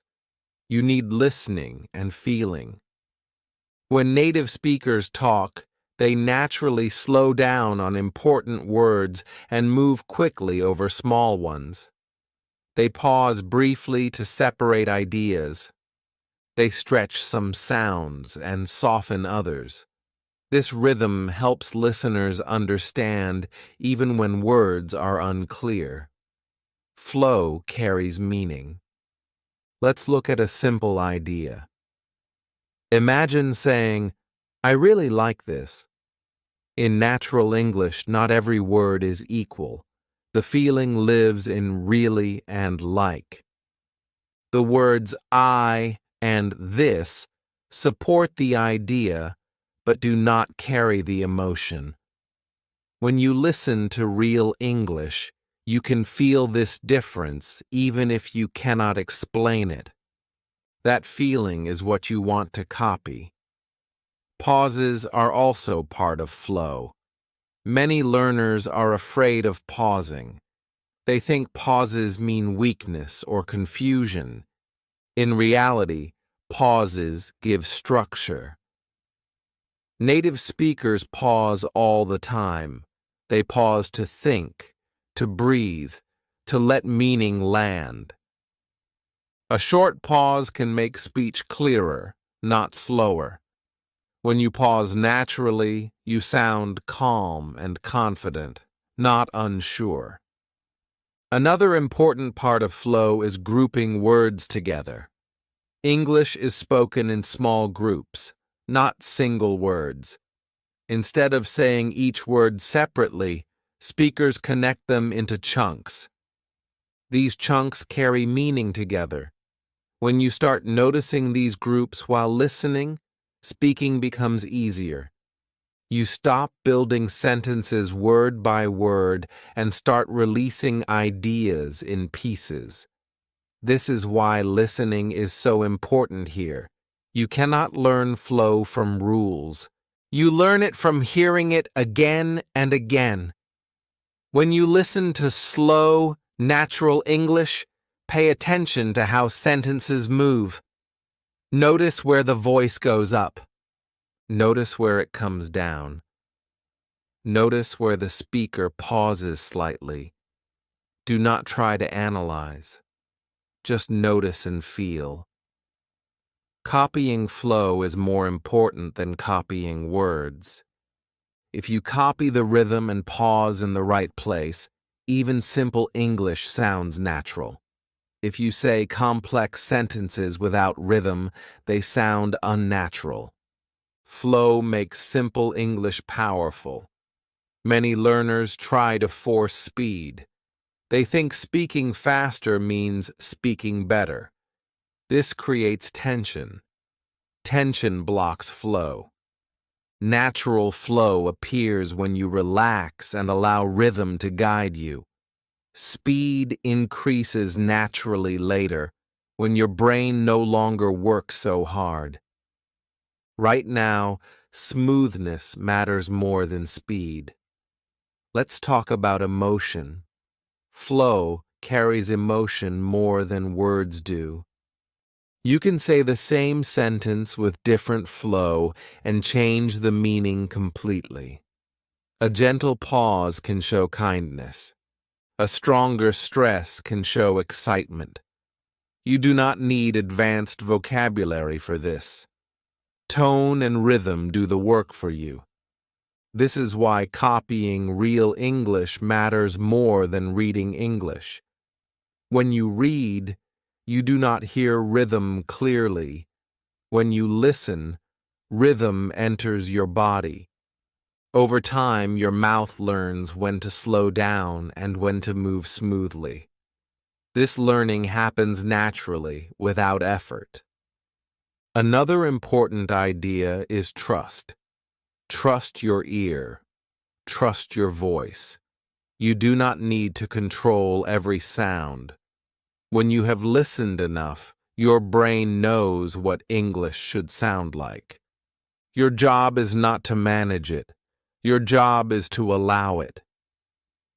You need listening and feeling. When native speakers talk, they naturally slow down on important words and move quickly over small ones. They pause briefly to separate ideas. They stretch some sounds and soften others. This rhythm helps listeners understand even when words are unclear. Flow carries meaning. Let's look at a simple idea. Imagine saying, "I really like this." In natural English, not every word is equal. The feeling lives in really and like. The words I and this support the idea, but do not carry the emotion. When you listen to real English, you can feel this difference even if you cannot explain it. That feeling is what you want to copy. Pauses are also part of flow. Many learners are afraid of pausing. They think pauses mean weakness or confusion. In reality, pauses give structure. Native speakers pause all the time. They pause to think, to breathe, to let meaning land. A short pause can make speech clearer, not slower. When you pause naturally, you sound calm and confident, not unsure. Another important part of flow is grouping words together. English is spoken in small groups. not single words. Instead of saying each word separately, speakers connect them into chunks. These chunks carry meaning together. When you start noticing these groups while listening, speaking becomes easier. You stop building sentences word by word and start releasing ideas in pieces. This is why listening is so important here. You cannot learn flow from rules. You learn it from hearing it again and again. When you listen to slow, natural English, pay attention to how sentences move. Notice where the voice goes up. Notice where it comes down. Notice where the speaker pauses slightly. Do not try to analyze. Just notice and feel. Copying flow is more important than copying words. If you copy the rhythm and pause in the right place, even simple English sounds natural. If you say complex sentences without rhythm, they sound unnatural. Flow makes simple English powerful. Many learners try to force speed. They think speaking faster means speaking better. This creates tension. Tension blocks flow. Natural flow appears when you relax and allow rhythm to guide you. Speed increases naturally later, when your brain no longer works so hard. Right now, smoothness matters more than speed. Let's talk about emotion. Flow carries emotion more than words do. You can say the same sentence with different flow and change the meaning completely. A gentle pause can show kindness. A stronger stress can show excitement. You do not need advanced vocabulary for this. Tone and rhythm do the work for you. This is why copying real English matters more than reading English. When you read, you do not hear rhythm clearly. When you listen, rhythm enters your body. Over time, your mouth learns when to slow down and when to move smoothly. This learning happens naturally, without effort. Another important idea is trust. Trust your ear. Trust your voice. You do not need to control every sound. When you have listened enough, your brain knows what English should sound like. Your job is not to manage it. Your job is to allow it.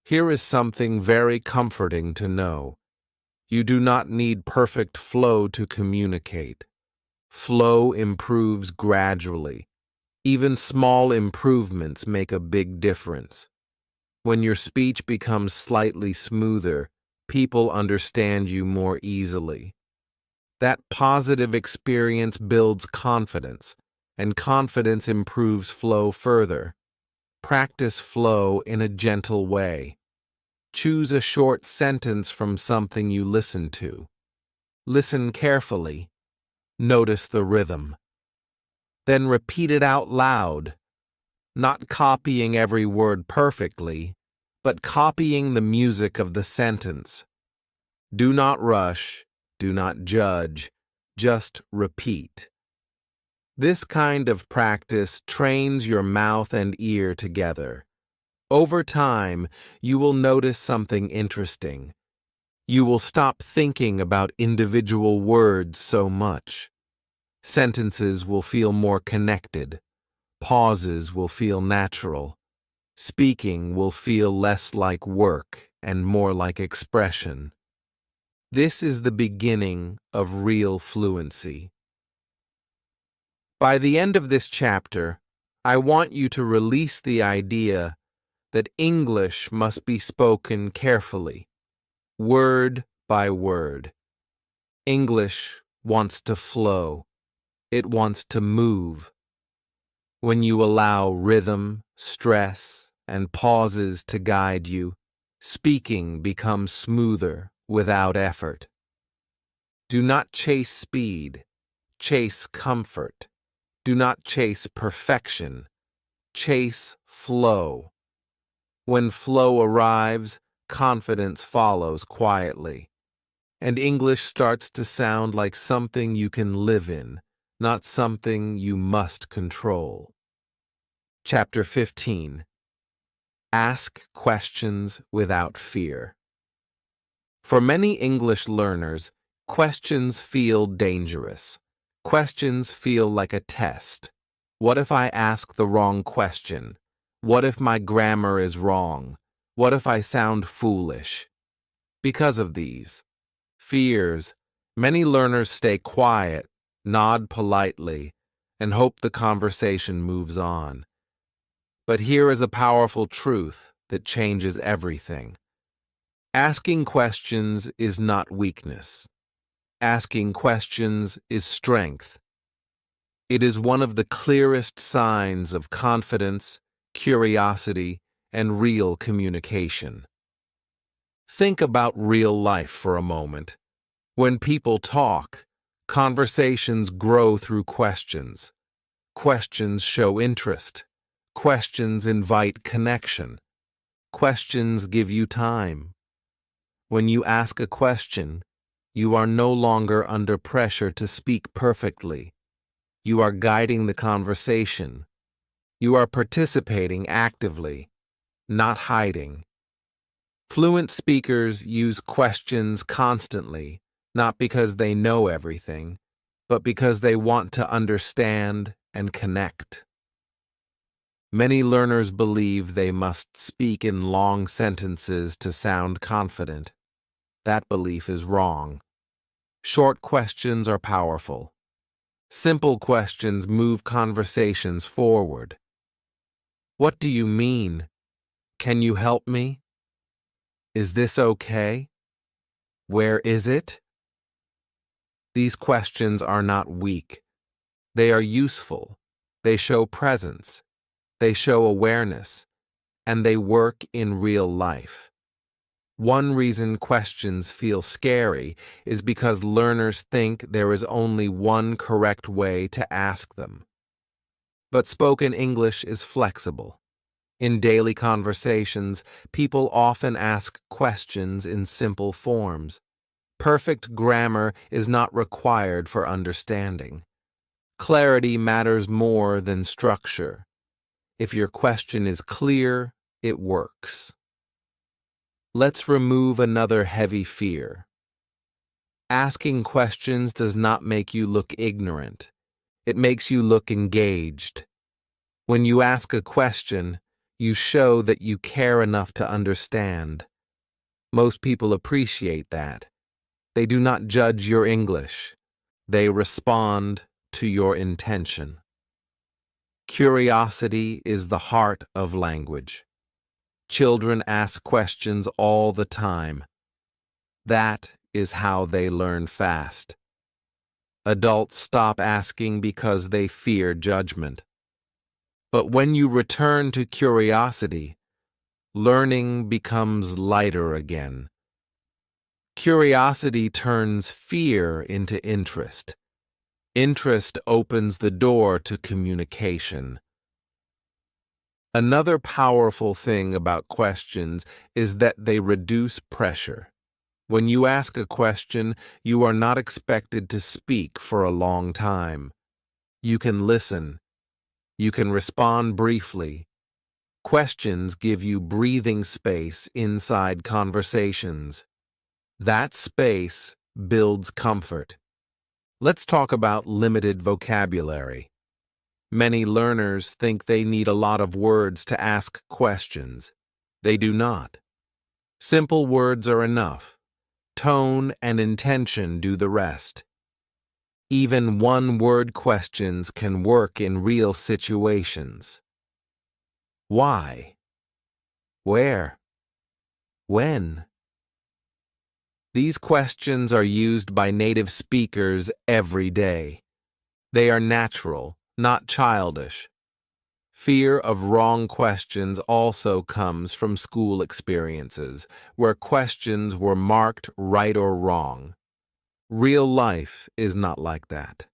Here is something very comforting to know. You do not need perfect flow to communicate. Flow improves gradually. Even small improvements make a big difference. When your speech becomes slightly smoother, people understand you more easily. That positive experience builds confidence, and confidence improves flow further. Practice flow in a gentle way. Choose a short sentence from something you listen to. Listen carefully. Notice the rhythm. Then repeat it out loud, not copying every word perfectly, but copying the music of the sentence. Do not rush, do not judge, just repeat. This kind of practice trains your mouth and ear together. Over time, you will notice something interesting. You will stop thinking about individual words so much. Sentences will feel more connected. Pauses will feel natural. Speaking will feel less like work and more like expression. This is the beginning of real fluency. By the end of this chapter, I want you to release the idea that English must be spoken carefully, word by word. English wants to flow. It wants to move. When you allow rhythm, stress, and pauses to guide you, speaking becomes smoother without effort. Do not chase speed, chase comfort. Do not chase perfection. Chase flow. When flow arrives, confidence follows quietly, and English starts to sound like something you can live in, not something you must control. Chapter 15. Ask questions without fear. For many English learners, questions feel dangerous. Questions feel like a test. What if I ask the wrong question? What if my grammar is wrong? What if I sound foolish? Because of these fears, many learners stay quiet, nod politely, and hope the conversation moves on. But here is a powerful truth that changes everything. Asking questions is not weakness. Asking questions is strength. It is one of the clearest signs of confidence, curiosity, and real communication. Think about real life for a moment. When people talk, conversations grow through questions. Questions show interest. Questions invite connection. Questions give you time. When you ask a question, you are no longer under pressure to speak perfectly. You are guiding the conversation. You are participating actively, not hiding. Fluent speakers use questions constantly, not because they know everything, but because they want to understand and connect. Many learners believe they must speak in long sentences to sound confident. That belief is wrong. Short questions are powerful. Simple questions move conversations forward. What do you mean? Can you help me? Is this okay? Where is it? These questions are not weak. They are useful. They show presence. They show awareness. And they work in real life. One reason questions feel scary is because learners think there is only one correct way to ask them. But spoken English is flexible. In daily conversations, people often ask questions in simple forms. Perfect grammar is not required for understanding. Clarity matters more than structure. If your question is clear, it works. Let's remove another heavy fear. Asking questions does not make you look ignorant. It makes you look engaged. When you ask a question, you show that you care enough to understand. Most people appreciate that. They do not judge your English. They respond to your intention. Curiosity is the heart of language. Children ask questions all the time. That is how they learn fast. Adults stop asking because they fear judgment. But when you return to curiosity, learning becomes lighter again. Curiosity turns fear into interest. Interest opens the door to communication. Another powerful thing about questions is that they reduce pressure. When you ask a question, you are not expected to speak for a long time. You can listen. You can respond briefly. Questions give you breathing space inside conversations. That space builds comfort. Let's talk about limited vocabulary. Many learners think they need a lot of words to ask questions. They do not. Simple words are enough. Tone and intention do the rest. Even one-word questions can work in real situations. Why? Where? When? These questions are used by native speakers every day. They are natural, not childish. Fear of wrong questions also comes from school experiences, where questions were marked right or wrong. Real life is not like that.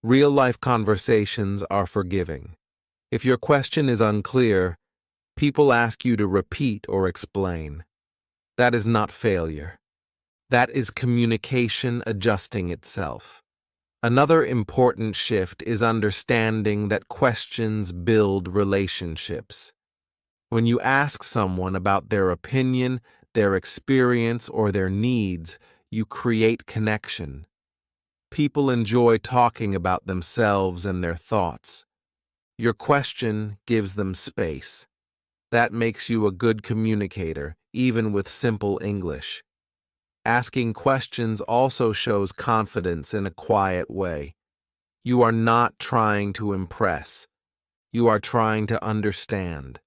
Real-life conversations are forgiving. If your question is unclear, people ask you to repeat or explain. That is not failure. That is communication adjusting itself. Another important shift is understanding that questions build relationships. When you ask someone about their opinion, their experience, or their needs, you create connection. People enjoy talking about themselves and their thoughts. Your question gives them space. That makes you a good communicator, even with simple English. Asking questions also shows confidence in a quiet way. You are not trying to impress. You are trying to understand.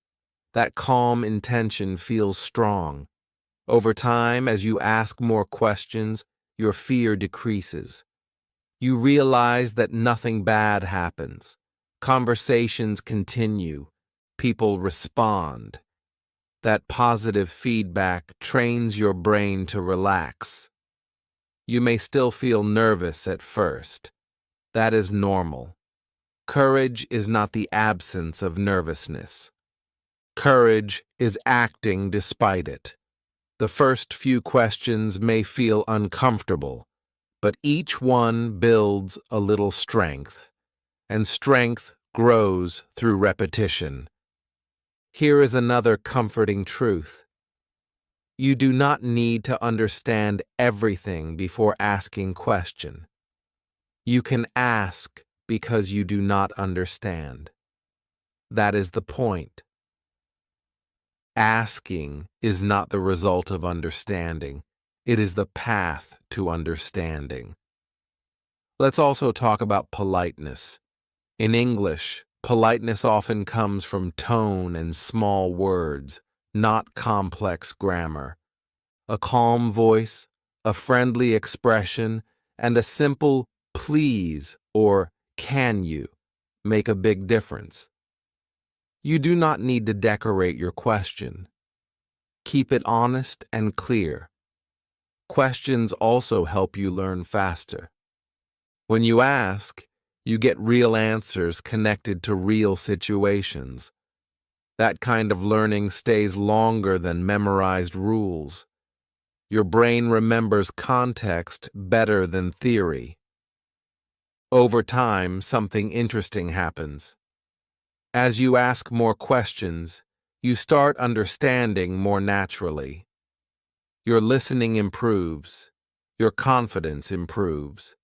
That calm intention feels strong. Over time, as you ask more questions, your fear decreases. You realize that nothing bad happens. Conversations continue. People respond. That positive feedback trains your brain to relax. You may still feel nervous at first. That is normal. Courage is not the absence of nervousness. Courage is acting despite it. The first few questions may feel uncomfortable, but each one builds a little strength, and strength grows through repetition. Here is another comforting truth. You do not need to understand everything before asking question. You can ask because you do not understand. That is the point. Asking is not the result of understanding. It is the path to understanding. Let's also talk about politeness. In English, politeness often comes from tone and small words, not complex grammar. A calm voice, a friendly expression, and a simple please or can you make a big difference. You do not need to decorate your question. Keep it honest and clear. Questions also help you learn faster. When you ask, you get real answers connected to real situations. That kind of learning stays longer than memorized rules. Your brain remembers context better than theory. Over time, something interesting happens. As you ask more questions, you start understanding more naturally. Your listening improves. Your confidence improves.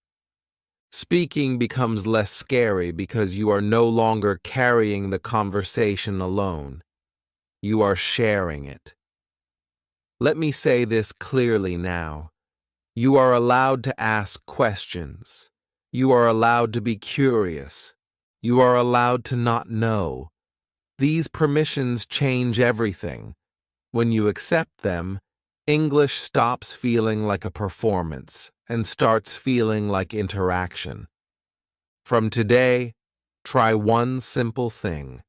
Speaking becomes less scary because you are no longer carrying the conversation alone. You are sharing it. Let me say this clearly now. You are allowed to ask questions. You are allowed to be curious. You are allowed to not know. These permissions change everything. When you accept them, English stops feeling like a performance and starts feeling like interaction. From today, try one simple thing.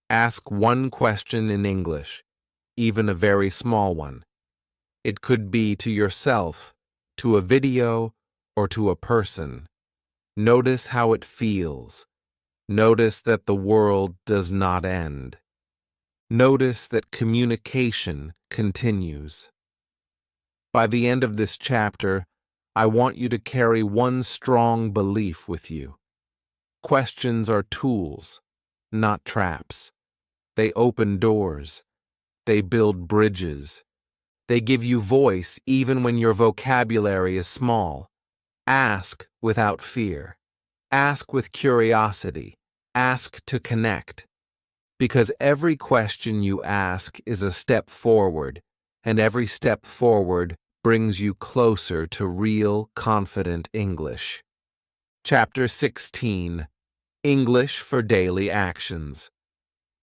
Ask one question in English, even a very small one. It could be to yourself, to a video, or to a person. Notice how it feels. Notice that the world does not end. Notice that communication continues. By the end of this chapter, I want you to carry one strong belief with you. Questions are tools, not traps. They open doors. They build bridges. They give you voice even when your vocabulary is small. Ask without fear. Ask with curiosity. Ask to connect. Because every question you ask is a step forward, and every step forward brings you closer to real, confident English. Chapter 16. English for Daily Actions.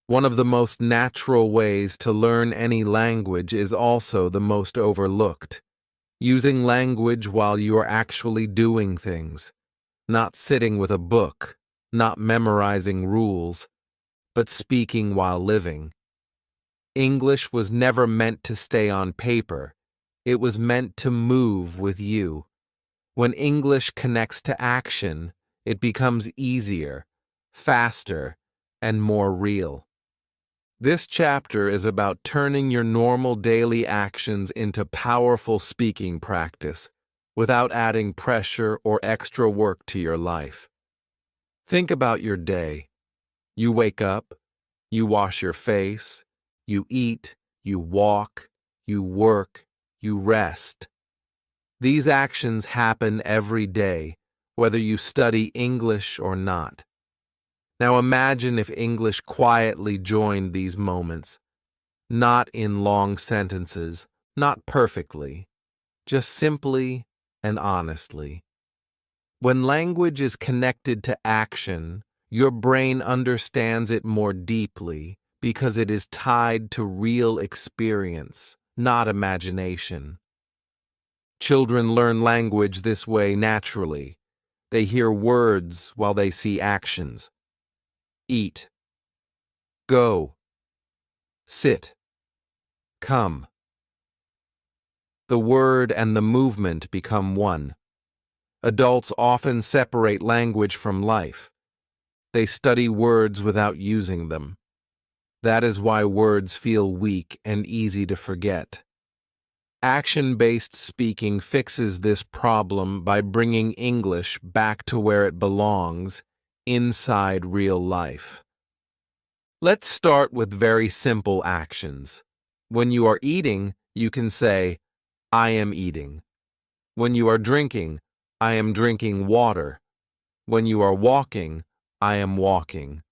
One of the most natural ways to learn any language is also the most overlooked. Using language while you are actually doing things. Not sitting with a book, not memorizing rules, but speaking while living. English was never meant to stay on paper. It was meant to move with you. When English connects to action, it becomes easier, faster, and more real. This chapter is about turning your normal daily actions into powerful speaking practice without adding pressure or extra work to your life. Think about your day. You wake up, you wash your face, you eat, you walk, you work, you rest. These actions happen every day, whether you study English or not. Now imagine if English quietly joined these moments, not in long sentences, not perfectly, just simply and honestly. When language is connected to action, your brain understands it more deeply because it is tied to real experience, not imagination. Children learn language this way naturally. They hear words while they see actions. Eat, go, sit, come. The word and the movement become one. Adults often separate language from life. They study words without using them. That is why words feel weak and easy to forget. Action-based speaking fixes this problem by bringing English back to where it belongs, inside real life. Let's start with very simple actions. When you are eating, you can say, I am eating. When you are drinking, I am drinking water. When you are walking, I am walking.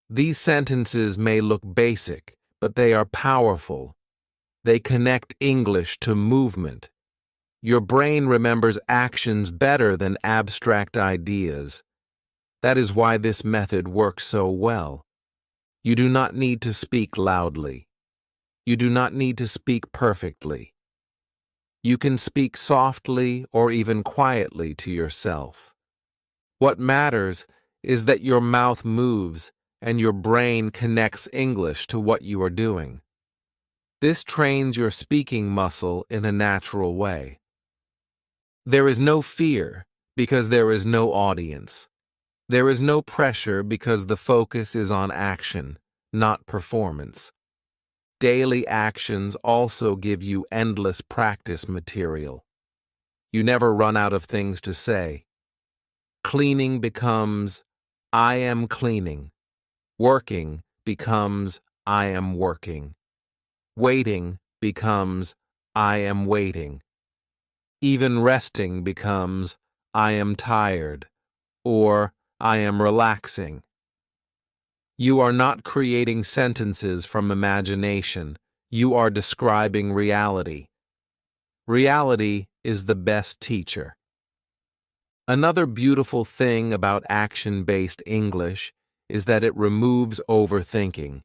These sentences may look basic, but they are powerful. They connect English to movement. Your brain remembers actions better than abstract ideas. That is why this method works so well. You do not need to speak loudly. You do not need to speak perfectly. You can speak softly or even quietly to yourself. What matters is that your mouth moves and your brain connects English to what you are doing. This trains your speaking muscle in a natural way. There is no fear because there is no audience. There is no pressure because the focus is on action, not performance. Daily actions also give you endless practice material. You never run out of things to say. Cleaning becomes, I am cleaning. Working becomes, I am working. Waiting becomes, I am waiting. Even resting becomes, I am tired, or I am relaxing. You are not creating sentences from imagination. You are describing reality. Reality is the best teacher. Another beautiful thing about action-based English is that it removes overthinking.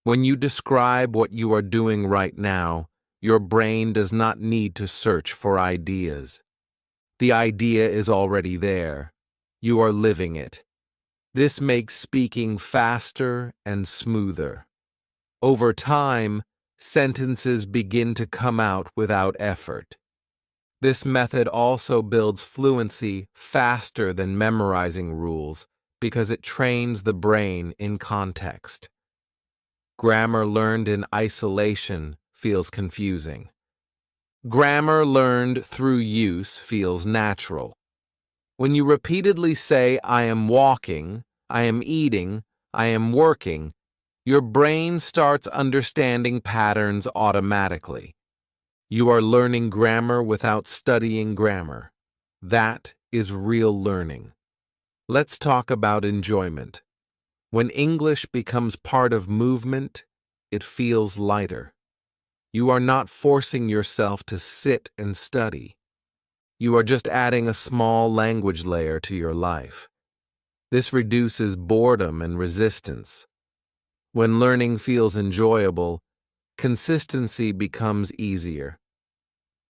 When you describe what you are doing right now, your brain does not need to search for ideas. The idea is already there. You are living it. This makes speaking faster and smoother. Over time, sentences begin to come out without effort. This method also builds fluency faster than memorizing rules because it trains the brain in context. Grammar learned in isolation feels confusing. Grammar learned through use feels natural. When you repeatedly say, I am walking, I am eating, I am working, your brain starts understanding patterns automatically. You are learning grammar without studying grammar. That is real learning. Let's talk about enjoyment. When English becomes part of movement, it feels lighter. You are not forcing yourself to sit and study. You are just adding a small language layer to your life. This reduces boredom and resistance. When learning feels enjoyable, consistency becomes easier.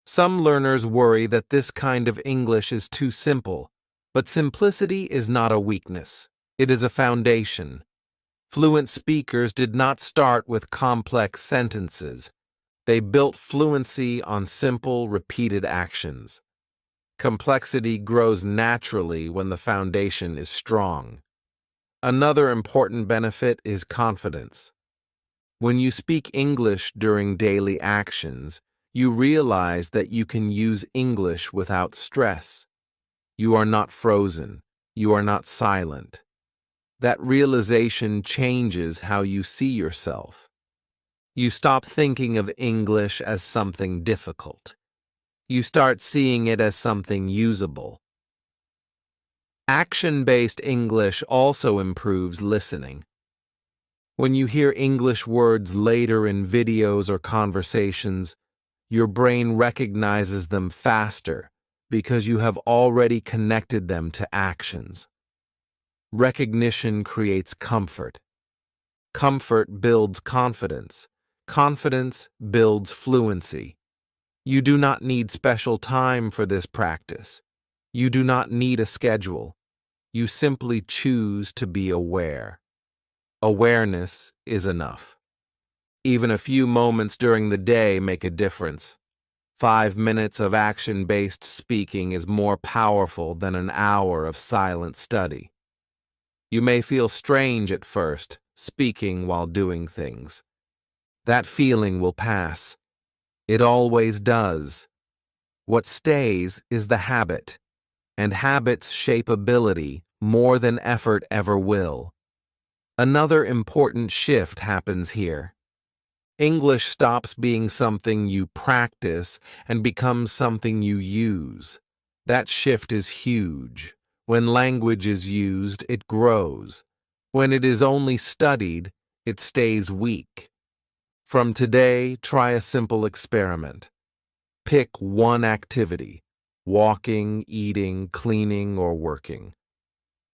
Some learners worry that this kind of English is too simple, but simplicity is not a weakness. It is a foundation. Fluent speakers did not start with complex sentences. They built fluency on simple, repeated actions. Complexity grows naturally when the foundation is strong. Another important benefit is confidence. When you speak English during daily actions, you realize that you can use English without stress. You are not frozen. You are not silent. That realization changes how you see yourself. You stop thinking of English as something difficult. You start seeing it as something usable. Action-based English also improves listening. When you hear English words later in videos or conversations, your brain recognizes them faster because you have already connected them to actions. Recognition creates comfort. Comfort builds confidence. Confidence builds fluency. You do not need special time for this practice. You do not need a schedule. You simply choose to be aware. Awareness is enough. Even a few moments during the day make a difference. 5 minutes of action-based speaking is more powerful than an hour of silent study. You may feel strange at first, speaking while doing things. That feeling will pass. It always does. What stays is the habit, and habits shape ability more than effort ever will. Another important shift happens here. English stops being something you practice and becomes something you use. That shift is huge. When language is used, it grows. When it is only studied, it stays weak. From today, try a simple experiment. Pick one activity: walking, eating, cleaning, or working.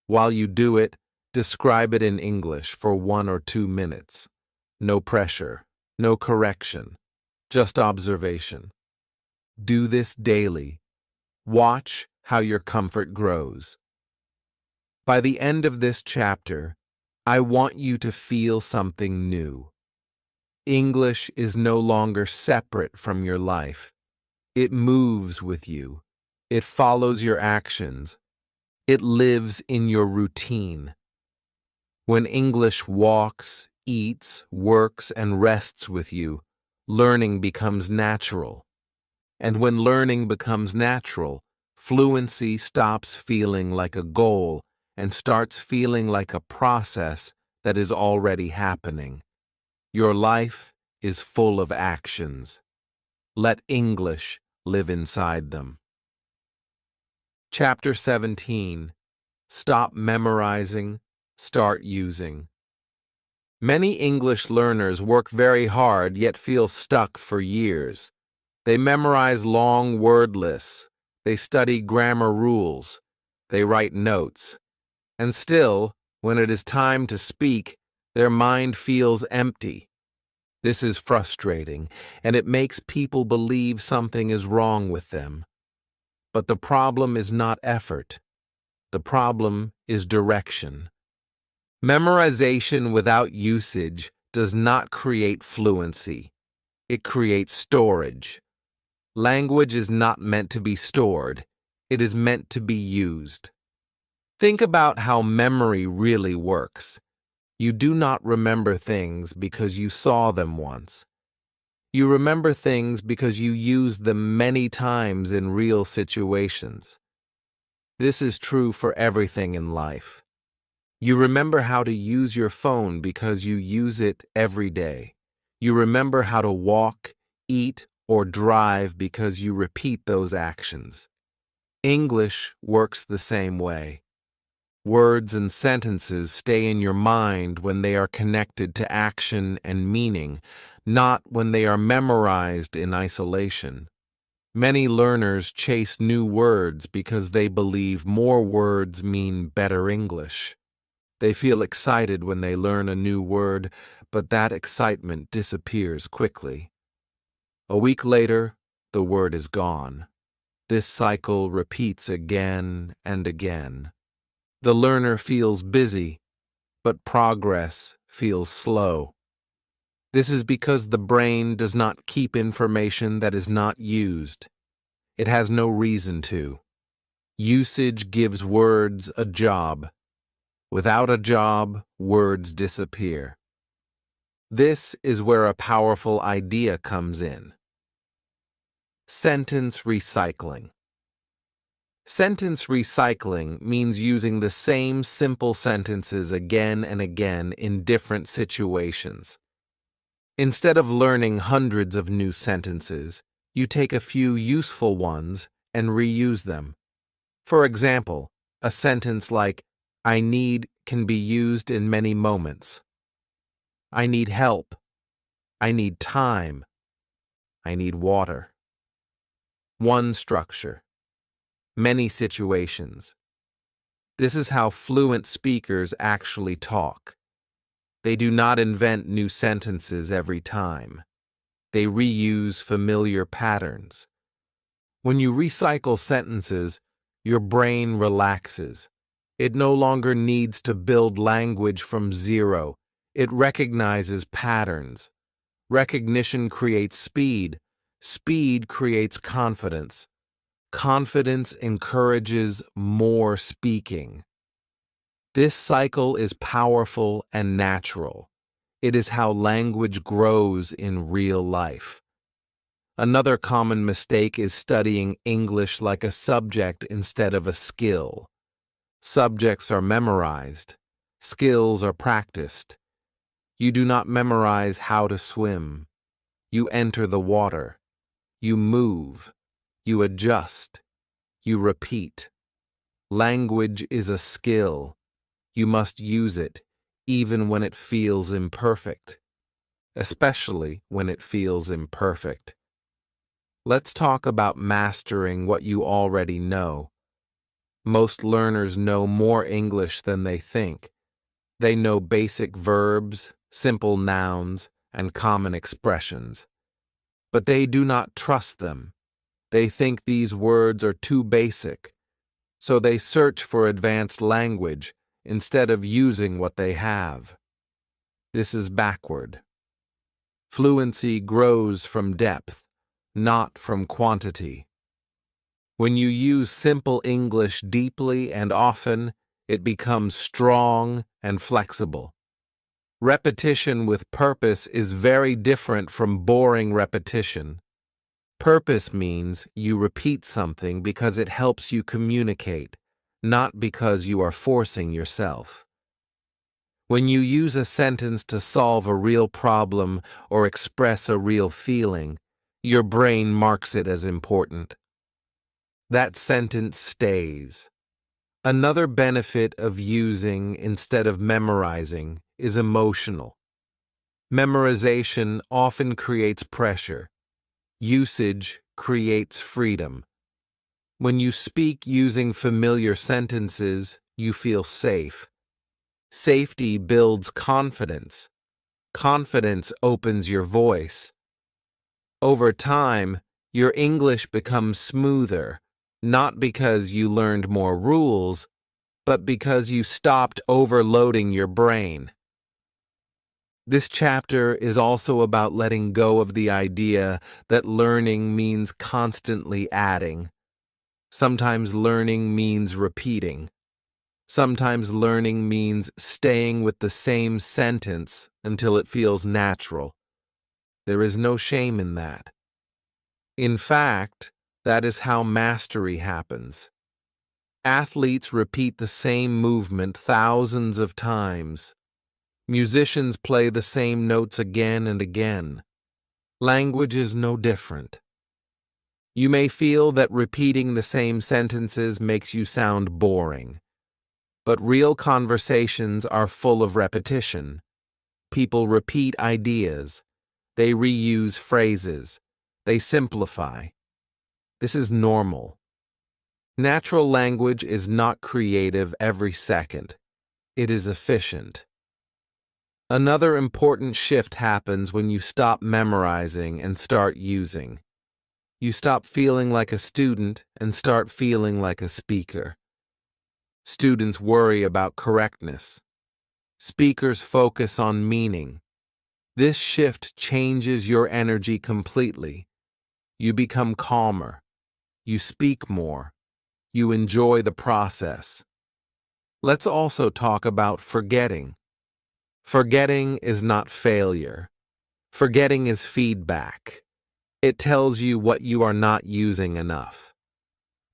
While you do it, describe it in English for 1 or 2 minutes. No pressure, no correction, just observation. Do this daily. Watch how your comfort grows. By the end of this chapter, I want you to feel something new. English is no longer separate from your life. It moves with you. It follows your actions. It lives in your routine. When English walks, eats, works, and rests with you, learning becomes natural. And when learning becomes natural, fluency stops feeling like a goal and starts feeling like a process that is already happening. Your life is full of actions. Let English live inside them. Chapter 17. Stop memorizing, start using. Many English learners work very hard yet feel stuck for years. They memorize long word lists. They study grammar rules. They write notes. And still, when it is time to speak, their mind feels empty. This is frustrating, and it makes people believe something is wrong with them. But the problem is not effort. The problem is direction. Memorization without usage does not create fluency. It creates storage. Language is not meant to be stored. It is meant to be used. Think about how memory really works. You do not remember things because you saw them once. You remember things because you used them many times in real situations. This is true for everything in life. You remember how to use your phone because you use it every day. You remember how to walk, eat, or drive because you repeat those actions. English works the same way. Words and sentences stay in your mind when they are connected to action and meaning, not when they are memorized in isolation. Many learners chase new words because they believe more words mean better English. They feel excited when they learn a new word, but that excitement disappears quickly. A week later, the word is gone. This cycle repeats again and again. The learner feels busy, but progress feels slow. This is because the brain does not keep information that is not used. It has no reason to. Usage gives words a job. Without a job, words disappear. This is where a powerful idea comes in. Sentence recycling. Sentence recycling means using the same simple sentences again and again in different situations. Instead of learning hundreds of new sentences, you take a few useful ones and reuse them. For example, a sentence like, I need can be used in many moments. I need help. I need time. I need water. One structure. Many situations. This is how fluent speakers actually talk. They do not invent new sentences every time. They reuse familiar patterns. When you recycle sentences, your brain relaxes. It no longer needs to build language from zero. It recognizes patterns. Recognition creates speed. Speed creates confidence. Confidence encourages more speaking. This cycle is powerful and natural. It is how language grows in real life. Another common mistake is studying English like a subject instead of a skill. Subjects are memorized. Skills are practiced. You do not memorize how to swim. You enter the water. You move. You adjust. You repeat. Language is a skill. You must use it, even when it feels imperfect. Especially when it feels imperfect. Let's talk about mastering what you already know. Most learners know more English than they think. They know basic verbs, simple nouns, and common expressions. But they do not trust them. They think these words are too basic. So they search for advanced language instead of using what they have. This is backward. Fluency grows from depth, not from quantity. When you use simple English deeply and often, it becomes strong and flexible. Repetition with purpose is very different from boring repetition. Purpose means you repeat something because it helps you communicate, not because you are forcing yourself. When you use a sentence to solve a real problem or express a real feeling, your brain marks it as important. That sentence stays. Another benefit of using instead of memorizing is emotional. Memorization often creates pressure. Usage creates freedom. When you speak using familiar sentences, you feel safe. Safety builds confidence. Confidence opens your voice. Over time, your English becomes smoother, not because you learned more rules, but because you stopped overloading your brain. This chapter is also about letting go of the idea that learning means constantly adding. Sometimes learning means repeating. Sometimes learning means staying with the same sentence until it feels natural. There is no shame in that. In fact, that is how mastery happens. Athletes repeat the same movement thousands of times. Musicians play the same notes again and again. Language is no different. You may feel that repeating the same sentences makes you sound boring. But real conversations are full of repetition. People repeat ideas. They reuse phrases. They simplify. This is normal. Natural language is not creative every second. It is efficient. Another important shift happens when you stop memorizing and start using. You stop feeling like a student and start feeling like a speaker. Students worry about correctness. Speakers focus on meaning. This shift changes your energy completely. You become calmer. You speak more. You enjoy the process. Let's also talk about forgetting. Forgetting is not failure. Forgetting is feedback. It tells you what you are not using enough.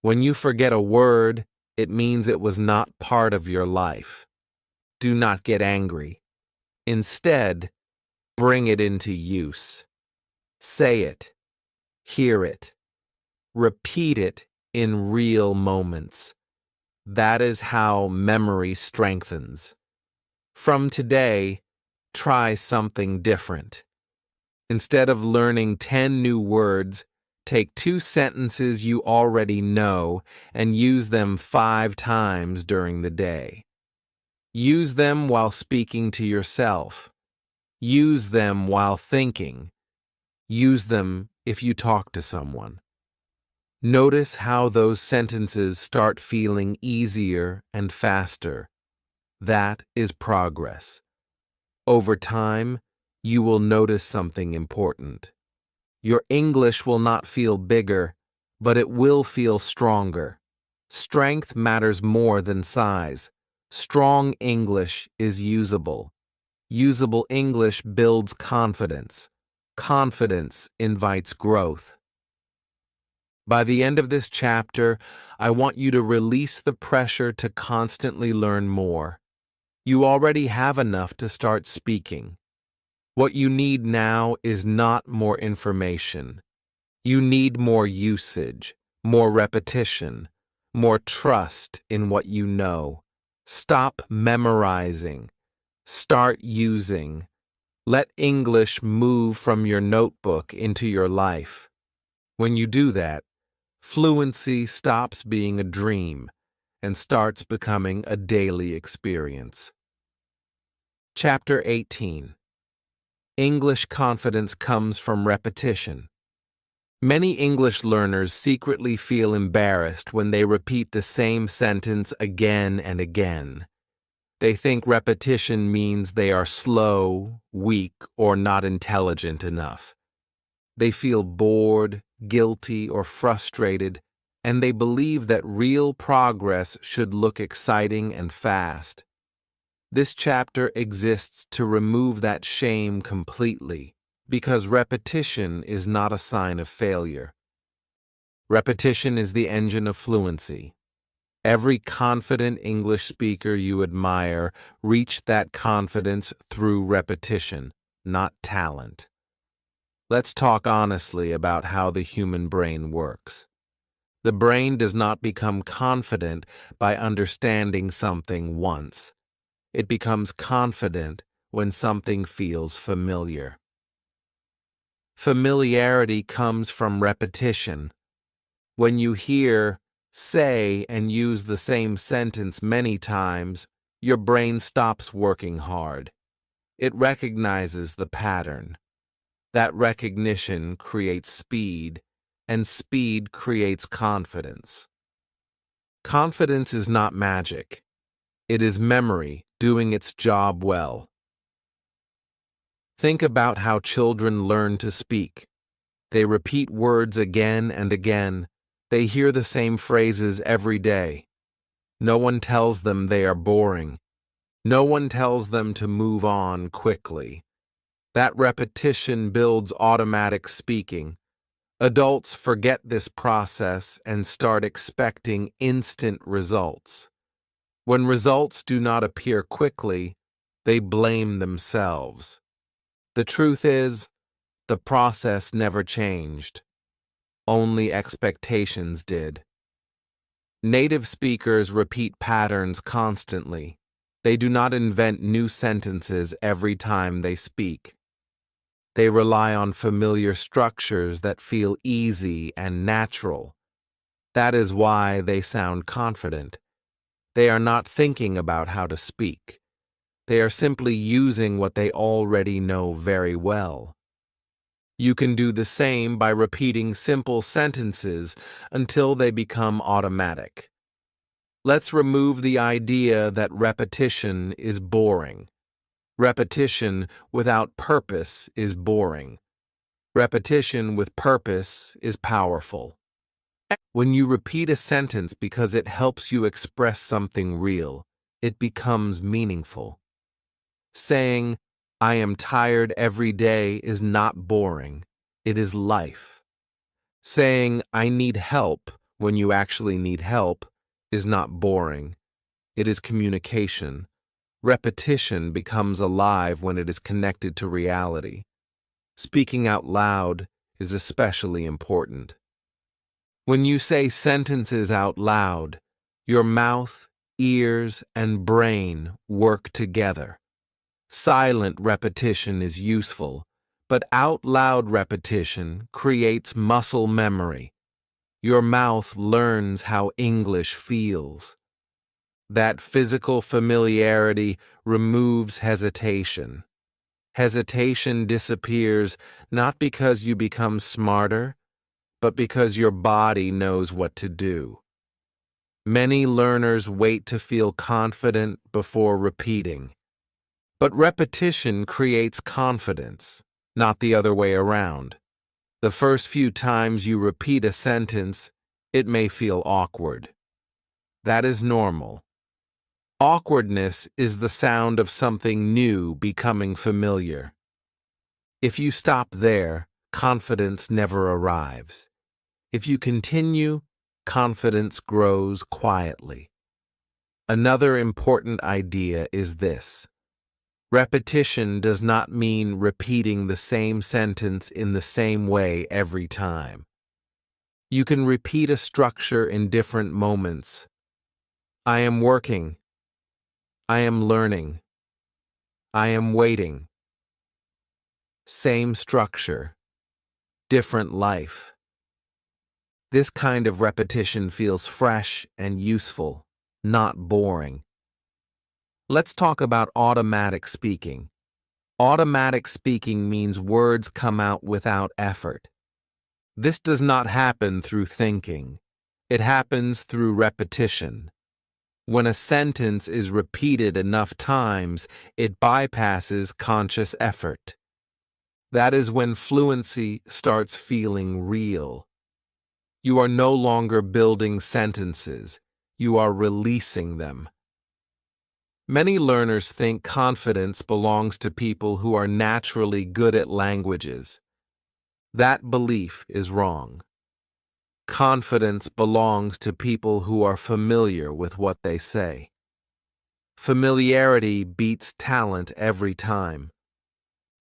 When you forget a word, it means it was not part of your life. Do not get angry. Instead, bring it into use. Say it. Hear it. Repeat it in real moments. That is how memory strengthens. From today, try something different. Instead of learning 10 new words, take 2 sentences you already know and use them 5 times during the day. Use them while speaking to yourself. Use them while thinking. Use them if you talk to someone. Notice how those sentences start feeling easier and faster. That is progress. Over time, you will notice something important. Your English will not feel bigger, but it will feel stronger. Strength matters more than size. Strong English is usable. Usable English builds confidence. Confidence invites growth. By the end of this chapter, I want you to release the pressure to constantly learn more. You already have enough to start speaking. What you need now is not more information. You need more usage, more repetition, more trust in what you know. Stop memorizing. Start using. Let English move from your notebook into your life. When you do that, fluency stops being a dream and starts becoming a daily experience. Chapter 18. English confidence comes from repetition. Many English learners secretly feel embarrassed when they repeat the same sentence again and again. They think repetition means they are slow, weak, or not intelligent enough. They feel bored, guilty, or frustrated, and they believe that real progress should look exciting and fast. This chapter exists to remove that shame completely, because repetition is not a sign of failure. Repetition is the engine of fluency. Every confident English speaker you admire reached that confidence through repetition, not talent. Let's talk honestly about how the human brain works. The brain does not become confident by understanding something once. It becomes confident when something feels familiar. Familiarity comes from repetition. When you hear, say, and use the same sentence many times, your brain stops working hard. It recognizes the pattern. That recognition creates speed, and speed creates confidence. Confidence is not magic. It is memory doing its job well. Think about how children learn to speak. They repeat words again and again. They hear the same phrases every day. No one tells them they are boring. No one tells them to move on quickly. That repetition builds automatic speaking. Adults forget this process and start expecting instant results. When results do not appear quickly, they blame themselves. The truth is, the process never changed. Only expectations did. Native speakers repeat patterns constantly. They do not invent new sentences every time they speak. They rely on familiar structures that feel easy and natural. That is why they sound confident. They are not thinking about how to speak. They are simply using what they already know very well. You can do the same by repeating simple sentences until they become automatic. Let's remove the idea that repetition is boring. Repetition without purpose is boring. Repetition with purpose is powerful. When you repeat a sentence because it helps you express something real, it becomes meaningful. Saying, "I am tired every day" is not boring. It is life. Saying, "I need help" when you actually need help is not boring. It is communication. Repetition becomes alive when it is connected to reality. Speaking out loud is especially important. When you say sentences out loud, your mouth, ears, and brain work together. Silent repetition is useful, but out loud repetition creates muscle memory. Your mouth learns how English feels. That physical familiarity removes hesitation. Hesitation disappears not because you become smarter, but because your body knows what to do. Many learners wait to feel confident before repeating. But repetition creates confidence, not the other way around. The first few times you repeat a sentence, it may feel awkward. That is normal. Awkwardness is the sound of something new becoming familiar. If you stop there, confidence never arrives. If you continue, confidence grows quietly. Another important idea is this. Repetition does not mean repeating the same sentence in the same way every time. You can repeat a structure in different moments. I am working. I am learning. I am waiting. Same structure. Different life. This kind of repetition feels fresh and useful, not boring. Let's talk about automatic speaking. Automatic speaking means words come out without effort. This does not happen through thinking. It happens through repetition. When a sentence is repeated enough times, it bypasses conscious effort. That is when fluency starts feeling real. You are no longer building sentences. You are releasing them. Many learners think confidence belongs to people who are naturally good at languages. That belief is wrong. Confidence belongs to people who are familiar with what they say. Familiarity beats talent every time.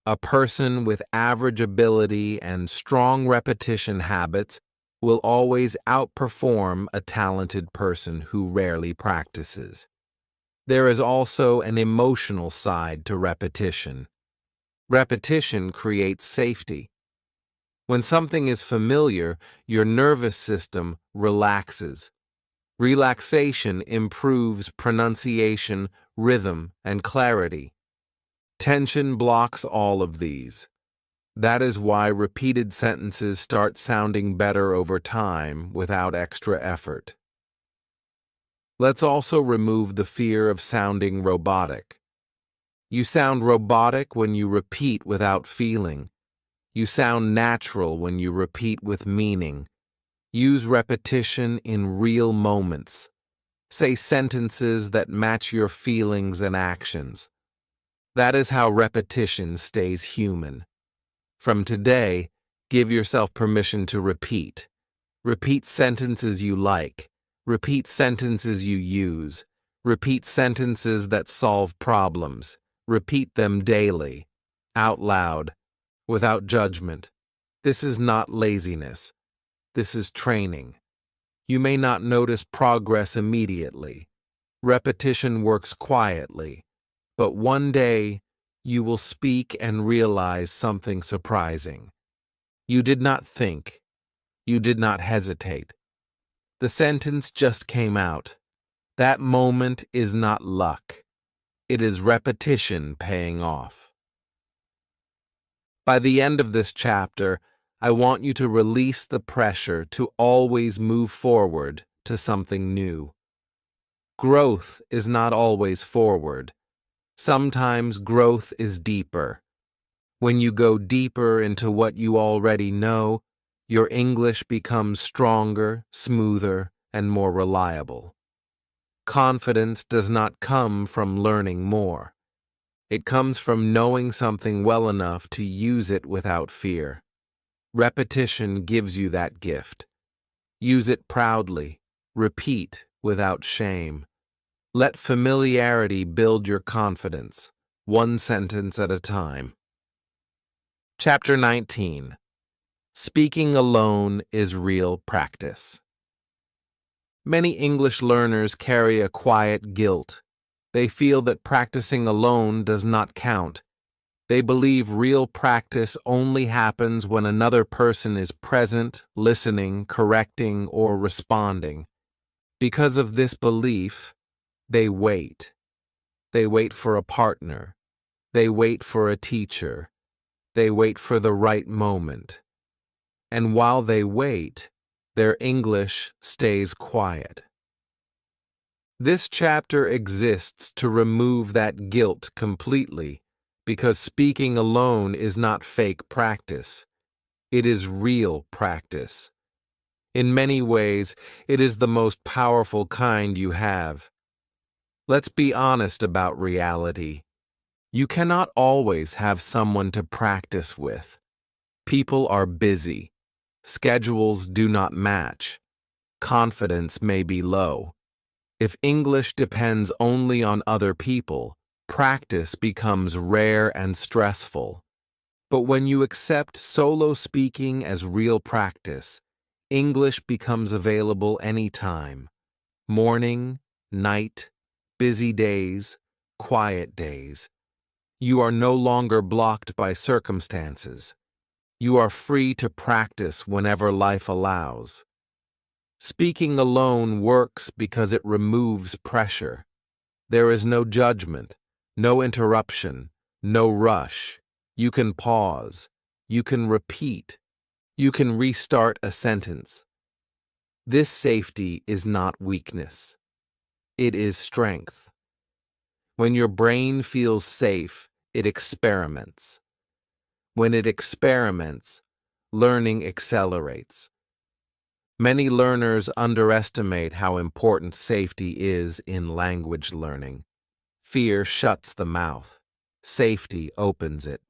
A person with average ability and strong repetition habits will always outperform a talented person who rarely practices. There is also an emotional side to repetition. Repetition creates safety. When something is familiar, your nervous system relaxes. Relaxation improves pronunciation, rhythm, and clarity. Tension blocks all of these. That is why repeated sentences start sounding better over time without extra effort. Let's also remove the fear of sounding robotic. You sound robotic when you repeat without feeling. You sound natural when you repeat with meaning. Use repetition in real moments. Say sentences that match your feelings and actions. That is how repetition stays human. From today, give yourself permission to repeat. Repeat sentences you like. Repeat sentences you use. Repeat sentences that solve problems. Repeat them daily, out loud, without judgment. This is not laziness. This is training. You may not notice progress immediately. Repetition works quietly. But one day, you will speak and realize something surprising. You did not think. You did not hesitate. The sentence just came out. That moment is not luck. It is repetition paying off. By the end of this chapter, I want you to release the pressure to always move forward to something new. Growth is not always forward. Sometimes growth is deeper. When you go deeper into what you already know, Your English becomes stronger, smoother, and more reliable. Confidence does not come from learning more. It comes from knowing something well enough to use it without fear. Repetition gives you that gift. Use it proudly. Repeat without shame. Let familiarity build your confidence, one sentence at a time. Chapter 19. Speaking alone is real practice. Many English learners carry a quiet guilt. They feel that practicing alone does not count. They believe real practice only happens when another person is present, listening, correcting, or responding. Because of this belief, they wait. They wait for a partner. They wait for a teacher. They wait for the right moment. And while they wait, their English stays quiet. This chapter exists to remove that guilt completely, because speaking alone is not fake practice. It is real practice. In many ways, it is the most powerful kind you have. Let's be honest about reality. You cannot always have someone to practice with. People are busy. Schedules do not match. Confidence may be low. If English depends only on other people, practice becomes rare and stressful. But when you accept solo speaking as real practice, English becomes available anytime. Morning, night, busy days, quiet days. You are no longer blocked by circumstances. You are free to practice whenever life allows. Speaking alone works because it removes pressure. There is no judgment, no interruption, no rush. You can pause. You can repeat. You can restart a sentence. This safety is not weakness. It is strength. When your brain feels safe, it experiments. When it experiments, learning accelerates. Many learners underestimate how important safety is in language learning. Fear shuts the mouth. Safety opens it.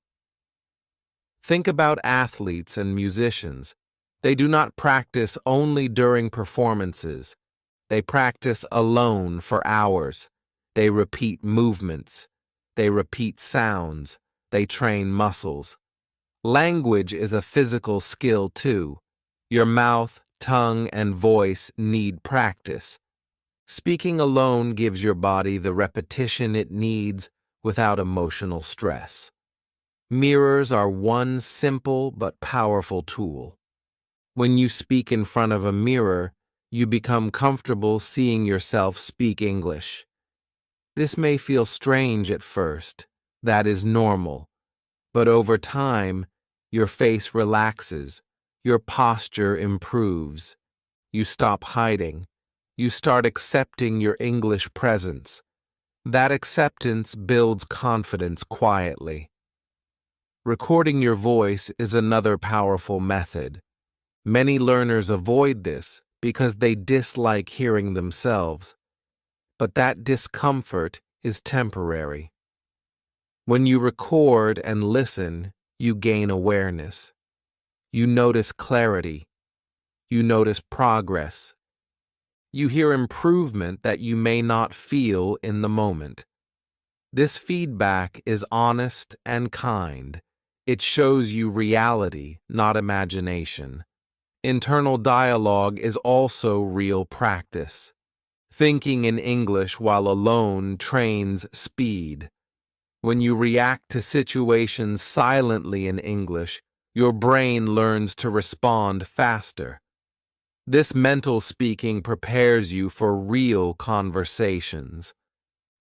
Think about athletes and musicians. They do not practice only during performances. They practice alone for hours. They repeat movements. They repeat sounds. They train muscles. Language is a physical skill too. Your mouth, tongue, and voice need practice. Speaking alone gives your body the repetition it needs without emotional stress. Mirrors are one simple but powerful tool. When you speak in front of a mirror, you become comfortable seeing yourself speak English. This may feel strange at first. That is normal. But over time, your face relaxes, your posture improves. You stop hiding. You start accepting your English presence. That acceptance builds confidence quietly. Recording your voice is another powerful method. Many learners avoid this because they dislike hearing themselves. But that discomfort is temporary. When you record and listen, you gain awareness. You notice clarity. You notice progress. You hear improvement that you may not feel in the moment. This feedback is honest and kind. It shows you reality, not imagination. Internal dialogue is also real practice. Thinking in English while alone trains speed. When you react to situations silently in English, your brain learns to respond faster. This mental speaking prepares you for real conversations.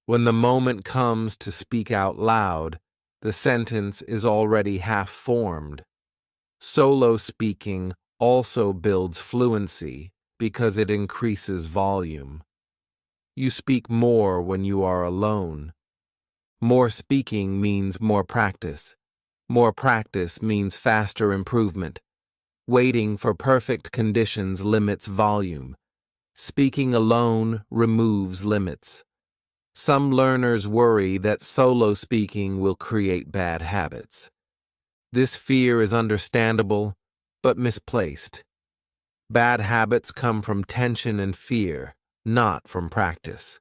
When the moment comes to speak out loud, the sentence is already half formed. Solo speaking also builds fluency because it increases volume. You speak more when you are alone. More speaking means more practice. More practice means faster improvement. Waiting for perfect conditions limits volume. Speaking alone removes limits. Some learners worry that solo speaking will create bad habits. This fear is understandable, but misplaced. Bad habits come from tension and fear, not from practice.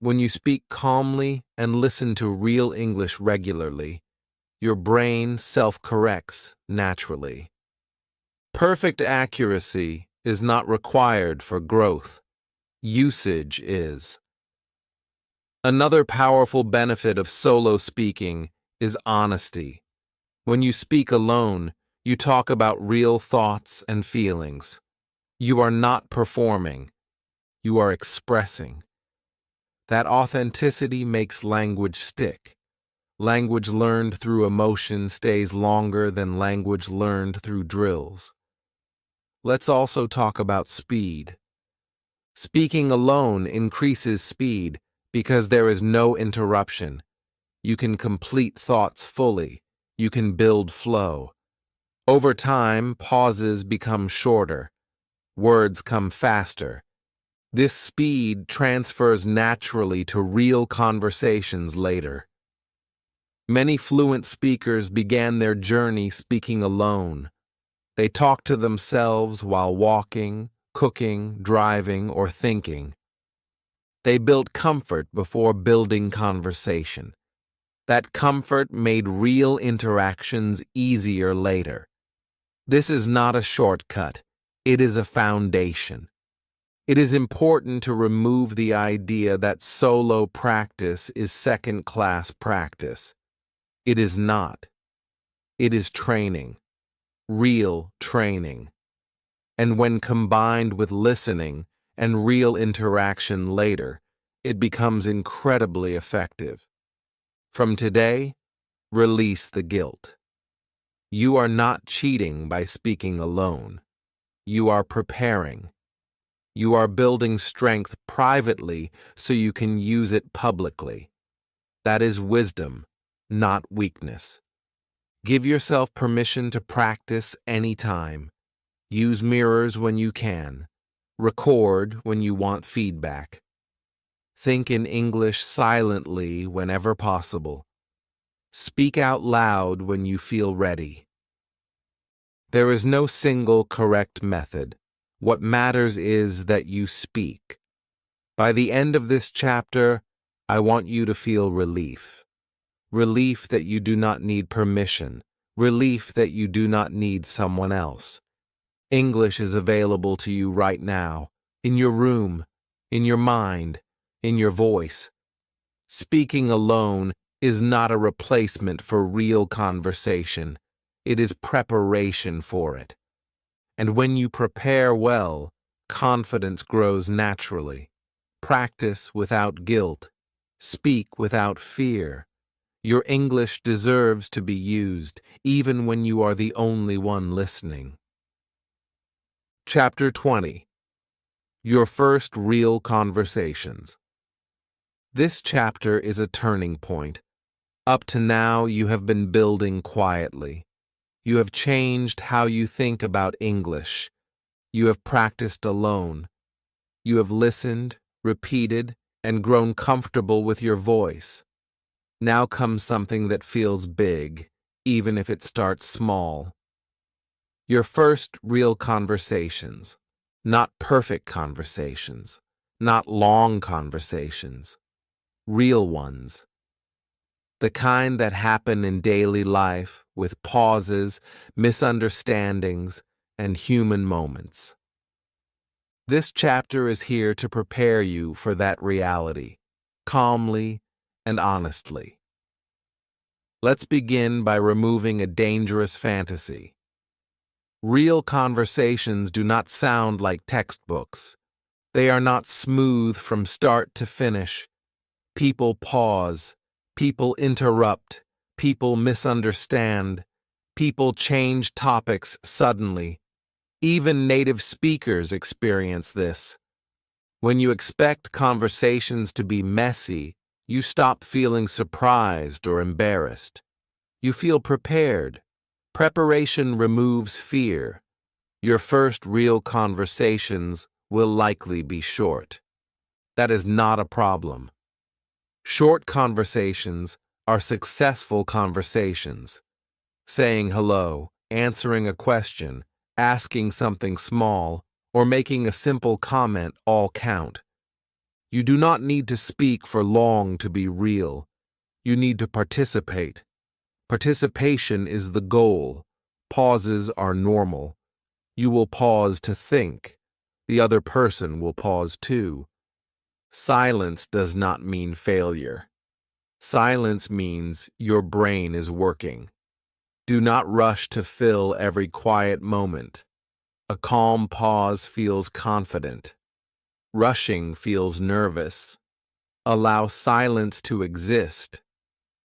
When you speak calmly and listen to real English regularly, your brain self-corrects naturally. Perfect accuracy is not required for growth. Usage is. Another powerful benefit of solo speaking is honesty. When you speak alone, you talk about real thoughts and feelings. You are not performing. You are expressing. That authenticity makes language stick. Language learned through emotion stays longer than language learned through drills. Let's also talk about speed. Speaking alone increases speed because there is no interruption. You can complete thoughts fully. You can build flow. Over time, pauses become shorter. Words come faster. This speed transfers naturally to real conversations later. Many fluent speakers began their journey speaking alone. They talk to themselves while walking, cooking, driving, or thinking. They built comfort before building conversation. That comfort made real interactions easier later. This is not a shortcut. It is a foundation. It is important to remove the idea that solo practice is second-class practice. It is not. It is training. Real training. And when combined with listening and real interaction later, it becomes incredibly effective. From today, release the guilt. You are not cheating by speaking alone. You are preparing. You are building strength privately so you can use it publicly. That is wisdom, not weakness. Give yourself permission to practice anytime. Use mirrors when you can. Record when you want feedback. Think in English silently whenever possible. Speak out loud when you feel ready. There is no single correct method. What matters is that you speak. By the end of this chapter, I want you to feel relief. Relief that you do not need permission. Relief that you do not need someone else. English is available to you right now, in your room, in your mind, in your voice. Speaking alone is not a replacement for real conversation. It is preparation for it. And when you prepare well, confidence grows naturally. Practice without guilt. Speak without fear. Your English deserves to be used, even when you are the only one listening. Chapter 20. Your First Real Conversations. This chapter is a turning point. Up to now, you have been building quietly. You have changed how you think about English. You have practiced alone. You have listened, repeated, and grown comfortable with your voice. Now comes something that feels big, even if it starts small. Your first real conversations. Not perfect conversations. Not long conversations. Real ones. The kind that happen in daily life with pauses, misunderstandings, and human moments. This chapter is here to prepare you for that reality, calmly and honestly. Let's begin by removing a dangerous fantasy. Real conversations do not sound like textbooks. They are not smooth from start to finish. People pause. People interrupt. People misunderstand. People change topics suddenly. Even native speakers experience this. When you expect conversations to be messy, you stop feeling surprised or embarrassed. You feel prepared. Preparation removes fear. Your first real conversations will likely be short. That is not a problem. Short conversations are successful conversations. Saying hello, answering a question, asking something small, or making a simple comment all count. You do not need to speak for long to be real. You need to participate. Participation is the goal. Pauses are normal. You will pause to think. The other person will pause too. Silence does not mean failure. Silence means your brain is working. Do not rush to fill every quiet moment. A calm pause feels confident. Rushing feels nervous. Allow silence to exist.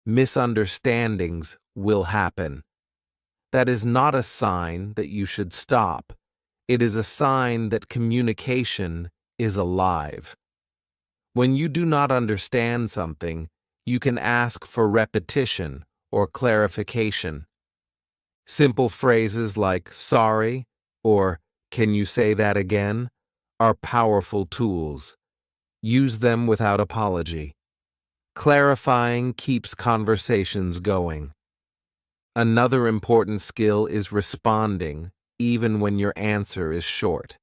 Misunderstandings will happen. That is not a sign that you should stop. It is a sign that communication is alive. When you do not understand something, you can ask for repetition or clarification. Simple phrases like sorry or can you say that again are powerful tools. Use them without apology. Clarifying keeps conversations going. Another important skill is responding, even when your answer is short.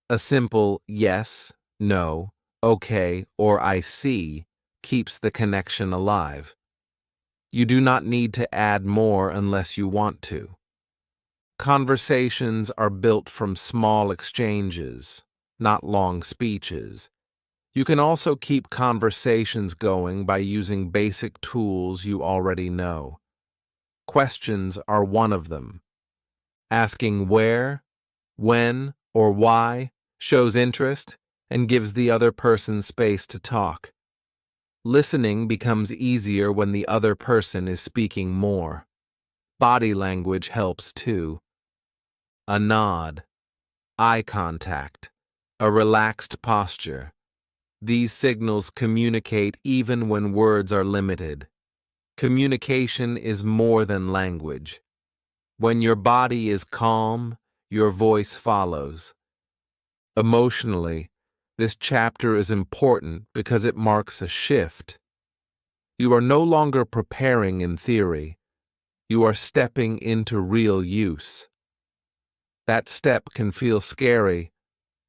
A simple yes, no, okay, or I see keeps the connection alive. You do not need to add more unless you want to. Conversations are built from small exchanges, not long speeches. You can also keep conversations going by using basic tools you already know. Questions are one of them. Asking where, when, or why shows interest and gives the other person space to talk. Listening becomes easier when the other person is speaking more. Body language helps too. A nod, eye contact, a relaxed posture. These signals communicate even when words are limited. Communication is more than language. When your body is calm, your voice follows. Emotionally, this chapter is important because it marks a shift. You are no longer preparing in theory. You are stepping into real use. That step can feel scary,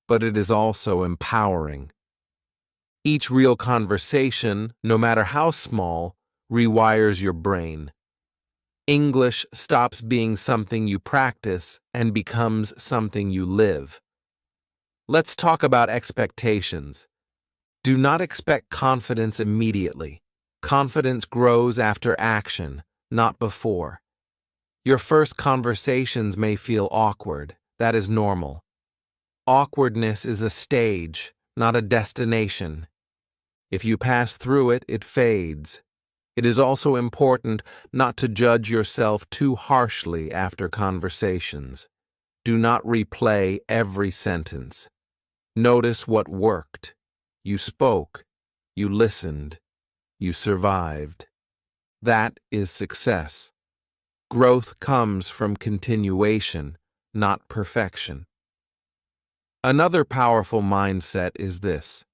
but it is also empowering. Each real conversation, no matter how small, rewires your brain. English stops being something you practice and becomes something you live. Let's talk about expectations. Do not expect confidence immediately. Confidence grows after action, not before. Your first conversations may feel awkward. That is normal. Awkwardness is a stage, not a destination. If you pass through it, it fades. It is also important not to judge yourself too harshly after conversations. Do not replay every sentence. Notice what worked. You spoke. You listened. You survived. That is success. Growth comes from continuation, not perfection. Another powerful mindset is this: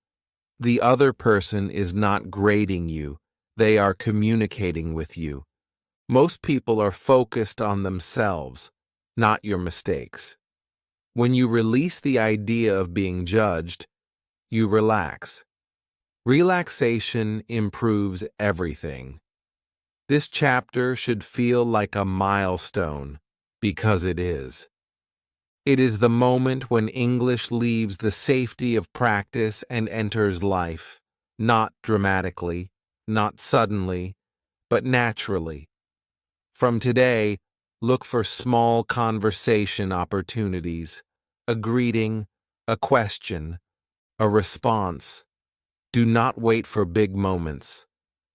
the other person is not grading you, they are communicating with you. Most people are focused on themselves, not your mistakes. When you release the idea of being judged, you relax. Relaxation improves everything. This chapter should feel like a milestone, because it is. It is the moment when English leaves the safety of practice and enters life, not dramatically, not suddenly, but naturally. From today, look for small conversation opportunities, a greeting, a question, a response. Do not wait for big moments.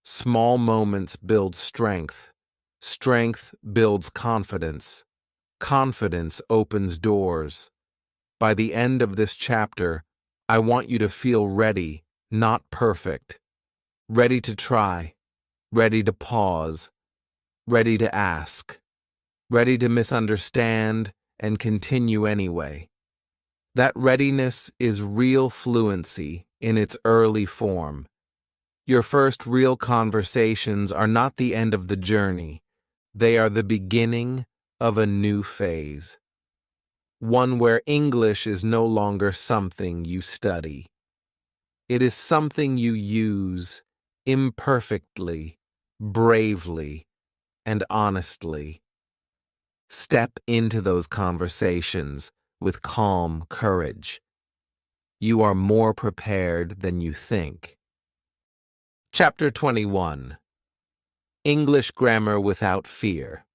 Small moments build strength. Strength builds confidence. Confidence opens doors. By the end of this chapter, I want you to feel ready, not perfect. Ready to try. Ready to pause. Ready to ask. ready to misunderstand and continue anyway. That readiness is real fluency in its early form. Your first real conversations are not the end of the journey. They are the beginning of a new phase. One where English is no longer something you study. It is something you use imperfectly, bravely, and honestly. Step into those conversations with calm courage. You are more prepared than you think. Chapter 21. English Grammar Without Fear.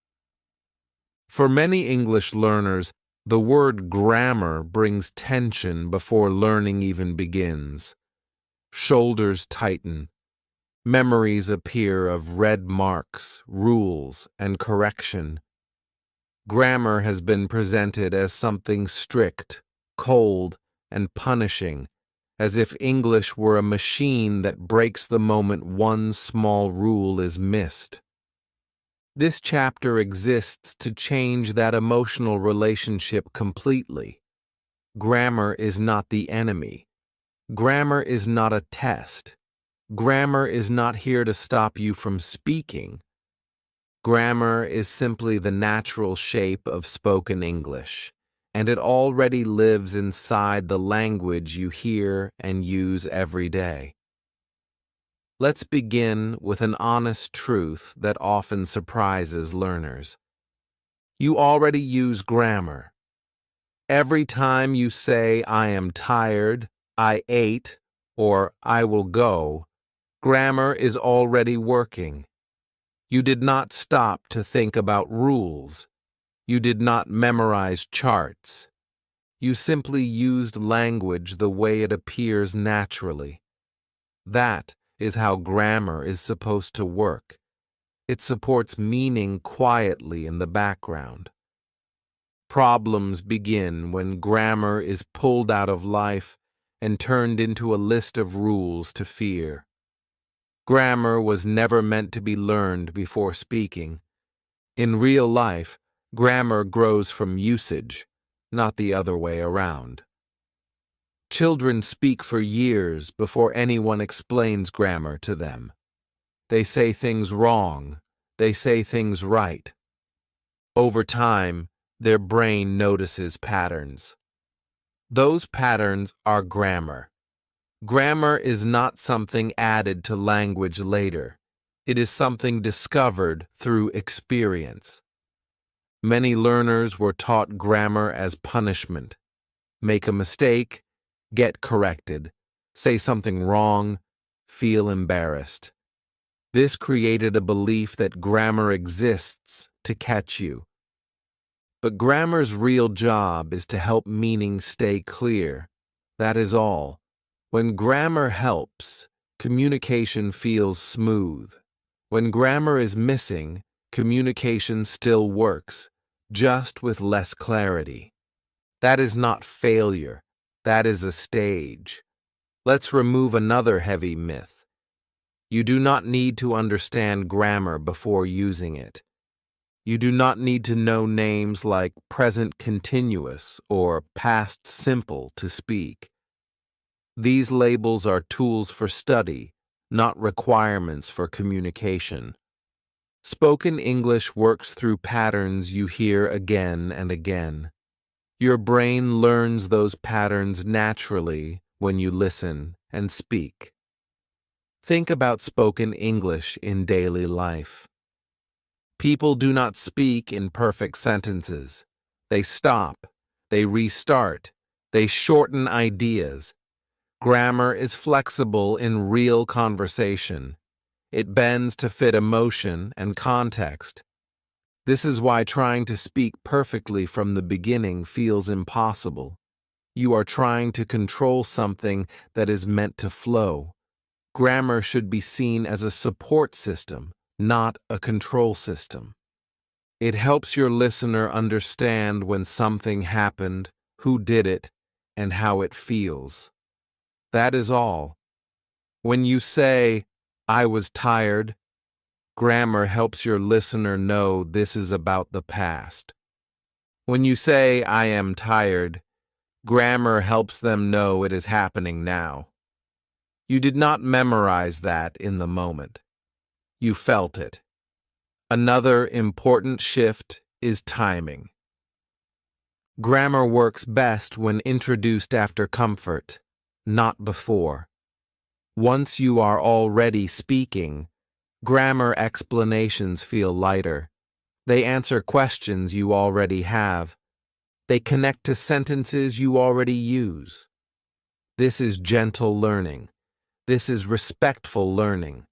For many English learners, the word grammar brings tension before learning even begins. Shoulders tighten. Memories appear of red marks, rules, and correction. Grammar has been presented as something strict, cold, and punishing, as if English were a machine that breaks the moment one small rule is missed. This chapter exists to change that emotional relationship completely. Grammar is not the enemy. Grammar is not a test. Grammar is not here to stop you from speaking. Grammar is simply the natural shape of spoken English, and it already lives inside the language you hear and use every day. Let's begin with an honest truth that often surprises learners. You already use grammar. Every time you say, "I am tired," "I ate," or "I will go," grammar is already working. You did not stop to think about rules. You did not memorize charts. You simply used language the way it appears naturally. That is how grammar is supposed to work. It supports meaning quietly in the background. Problems begin when grammar is pulled out of life and turned into a list of rules to fear. Grammar was never meant to be learned before speaking. In real life, grammar grows from usage, not the other way around. Children speak for years before anyone explains grammar to them. They say things wrong. They say things right. Over time, their brain notices patterns. Those patterns are grammar. Grammar is not something added to language later. It is something discovered through experience. Many learners were taught grammar as punishment. Make a mistake, get corrected. Say something wrong, feel embarrassed. This created a belief that grammar exists to catch you. But grammar's real job is to help meaning stay clear. That is all. When grammar helps, communication feels smooth. When grammar is missing, communication still works, just with less clarity. That is not failure. That is a stage. Let's remove another heavy myth. You do not need to understand grammar before using it. You do not need to know names like present continuous or past simple to speak. These labels are tools for study, not requirements for communication. Spoken English works through patterns you hear again and again. Your brain learns those patterns naturally when you listen and speak. Think about spoken English in daily life. People do not speak in perfect sentences. They stop, they restart, they shorten ideas. Grammar is flexible in real conversation. It bends to fit emotion and context. This is why trying to speak perfectly from the beginning feels impossible. You are trying to control something that is meant to flow. Grammar should be seen as a support system, not a control system. It helps your listener understand when something happened, who did it, and how it feels. That is all. When you say, "I was tired," Grammar helps your listener know this is about the past. When you say, I am tired, grammar helps them know it is happening now. You did not memorize that in the moment. You felt it. Another important shift is timing. Grammar works best when introduced after comfort, not before. Once you are already speaking, grammar explanations feel lighter. They answer questions you already have. They connect to sentences you already use. This is gentle learning. This is respectful learning.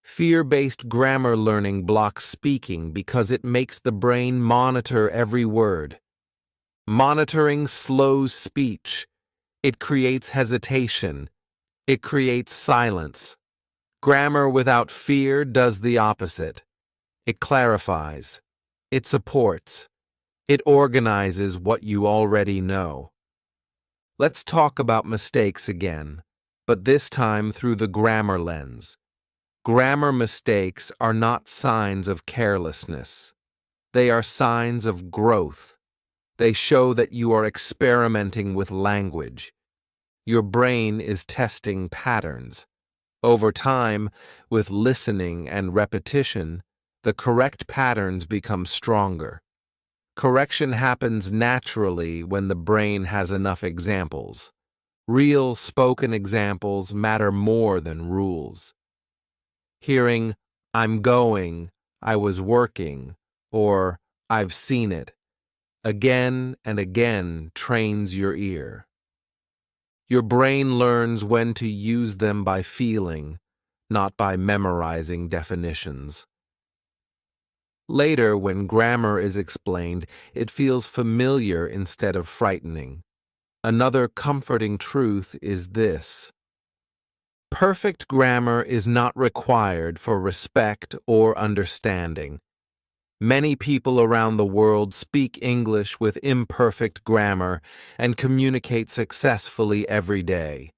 Fear-based grammar learning blocks speaking because it makes the brain monitor every word. Monitoring slows speech. It creates hesitation. It creates silence. Grammar without fear does the opposite. It clarifies. It supports. It organizes what you already know. Let's talk about mistakes again, but this time through the grammar lens. Grammar mistakes are not signs of carelessness. They are signs of growth. They show that you are experimenting with language. Your brain is testing patterns. Over time, with listening and repetition, the correct patterns become stronger. Correction happens naturally when the brain has enough examples. Real spoken examples matter more than rules. Hearing, I'm going, I was working, or I've seen it, again and again trains your ear. Your brain learns when to use them by feeling, not by memorizing definitions. Later, when grammar is explained, it feels familiar instead of frightening. Another comforting truth is this: perfect grammar is not required for respect or understanding. Many people around the world speak English with imperfect grammar and communicate successfully every day.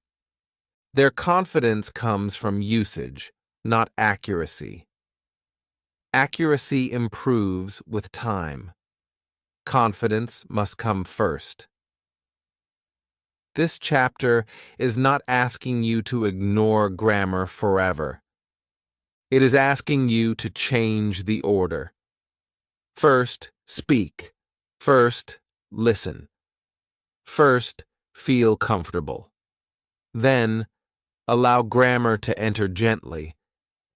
Their confidence comes from usage, not accuracy. Accuracy improves with time. Confidence must come first. This chapter is not asking you to ignore grammar forever. It is asking you to change the order. First, speak. First, listen. First, feel comfortable. Then, allow grammar to enter gently,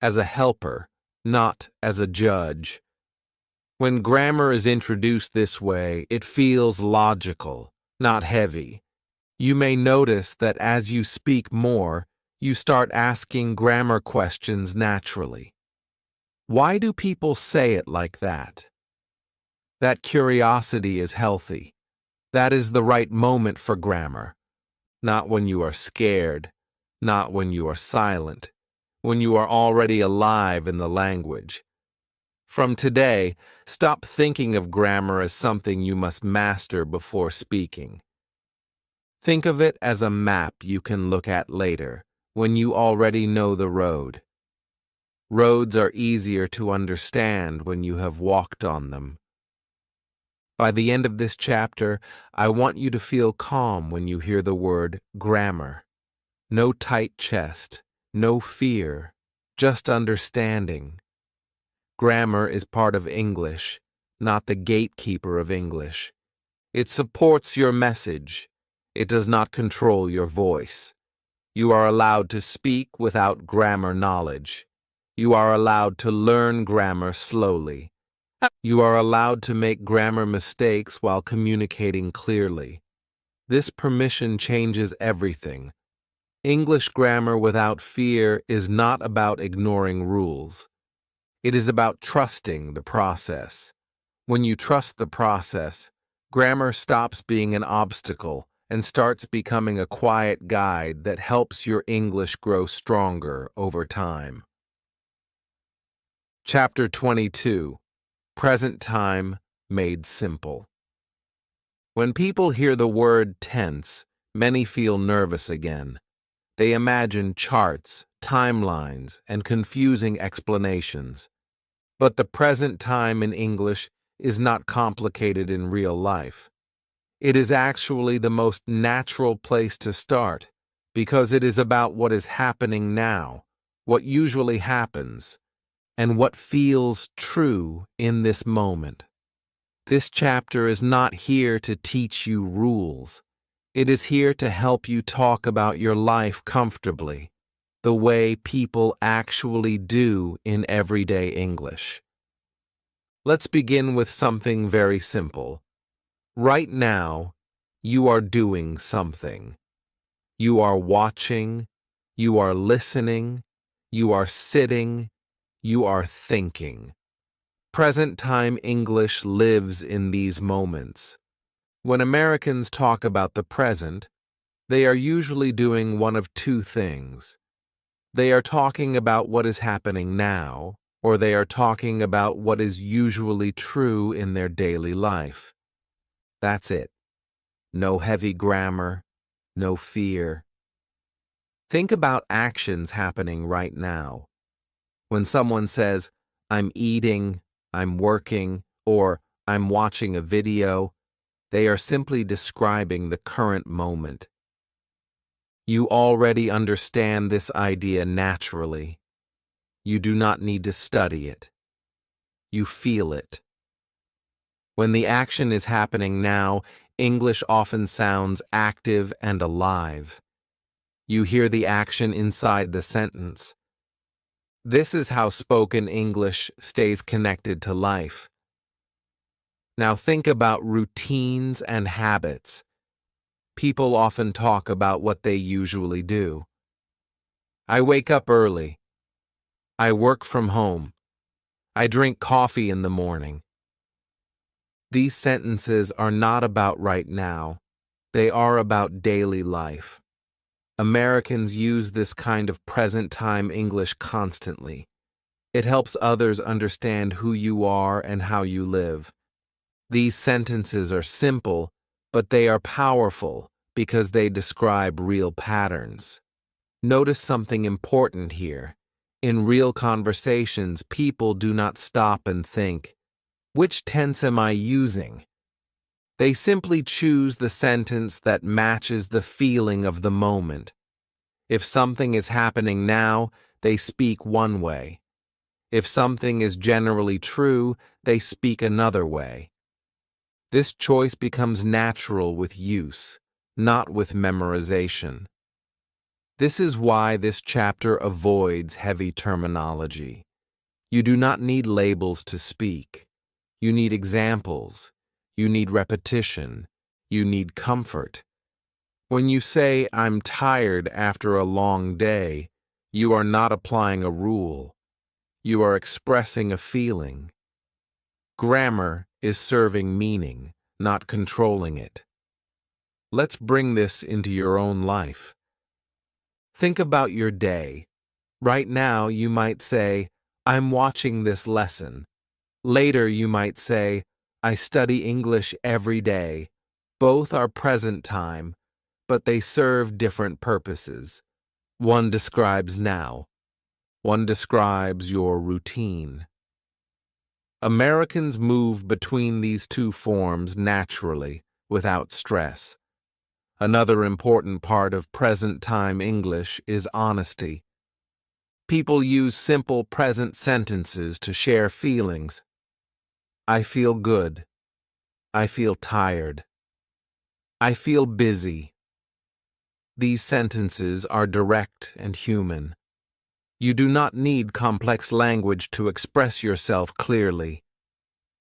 as a helper, not as a judge. When grammar is introduced this way, it feels logical, not heavy. You may notice that as you speak more, you start asking grammar questions naturally. Why do people say it like that? That curiosity is healthy. That is the right moment for grammar. Not when you are scared, not when you are silent, when you are already alive in the language. From today, stop thinking of grammar as something you must master before speaking. Think of it as a map you can look at later, when you already know the road. Roads are easier to understand when you have walked on them. By the end of this chapter, I want you to feel calm when you hear the word grammar. No tight chest, no fear, just understanding. Grammar is part of English, not the gatekeeper of English. It supports your message. It does not control your voice. You are allowed to speak without grammar knowledge. You are allowed to learn grammar slowly. You are allowed to make grammar mistakes while communicating clearly. This permission changes everything. English grammar without fear is not about ignoring rules. It is about trusting the process. When you trust the process, grammar stops being an obstacle and starts becoming a quiet guide that helps your English grow stronger over time. Chapter 22. Present time made simple. When people hear the word tense, many feel nervous again. They imagine charts, timelines, and confusing explanations. But the present time in English is not complicated in real life. It is actually the most natural place to start, because it is about what is happening now, what usually happens, and what feels true in this moment. This chapter is not here to teach you rules. It is here to help you talk about your life comfortably, the way people actually do in everyday English. Let's begin with something very simple. Right now, you are doing something. You are watching, you are listening, you are sitting, you are thinking. Present time English lives in these moments. When Americans talk about the present, they are usually doing one of two things. They are talking about what is happening now, or they are talking about what is usually true in their daily life. That's it. No heavy grammar, no fear. Think about actions happening right now. When someone says, "I'm eating," "I'm working," or "I'm watching a video," they are simply describing the current moment. You already understand this idea naturally. You do not need to study it. You feel it. When the action is happening now, English often sounds active and alive. You hear the action inside the sentence. This is how spoken English stays connected to life. Now think about routines and habits. People often talk about what they usually do. I wake up early. I work from home. I drink coffee in the morning. These sentences are not about right now. They are about daily life. Americans use this kind of present-time English constantly. It helps others understand who you are and how you live. These sentences are simple, but they are powerful because they describe real patterns. Notice something important here. In real conversations, people do not stop and think, "Which tense am I using?" They simply choose the sentence that matches the feeling of the moment. If something is happening now, they speak one way. If something is generally true, they speak another way. This choice becomes natural with use, not with memorization. This is why this chapter avoids heavy terminology. You do not need labels to speak. You need examples. You need repetition. You need comfort. When you say, "I'm tired after a long day," you are not applying a rule. You are expressing a feeling. Grammar is serving meaning, not controlling it. Let's bring this into your own life. Think about your day. Right now, you might say, "I'm watching this lesson." Later, you might say, "I study English every day." Both are present time, but they serve different purposes. One describes now. One describes your routine. Americans move between these two forms naturally, without stress. Another important part of present-time English is honesty. People use simple present sentences to share feelings. I feel good. I feel tired. I feel busy. These sentences are direct and human. You do not need complex language to express yourself clearly.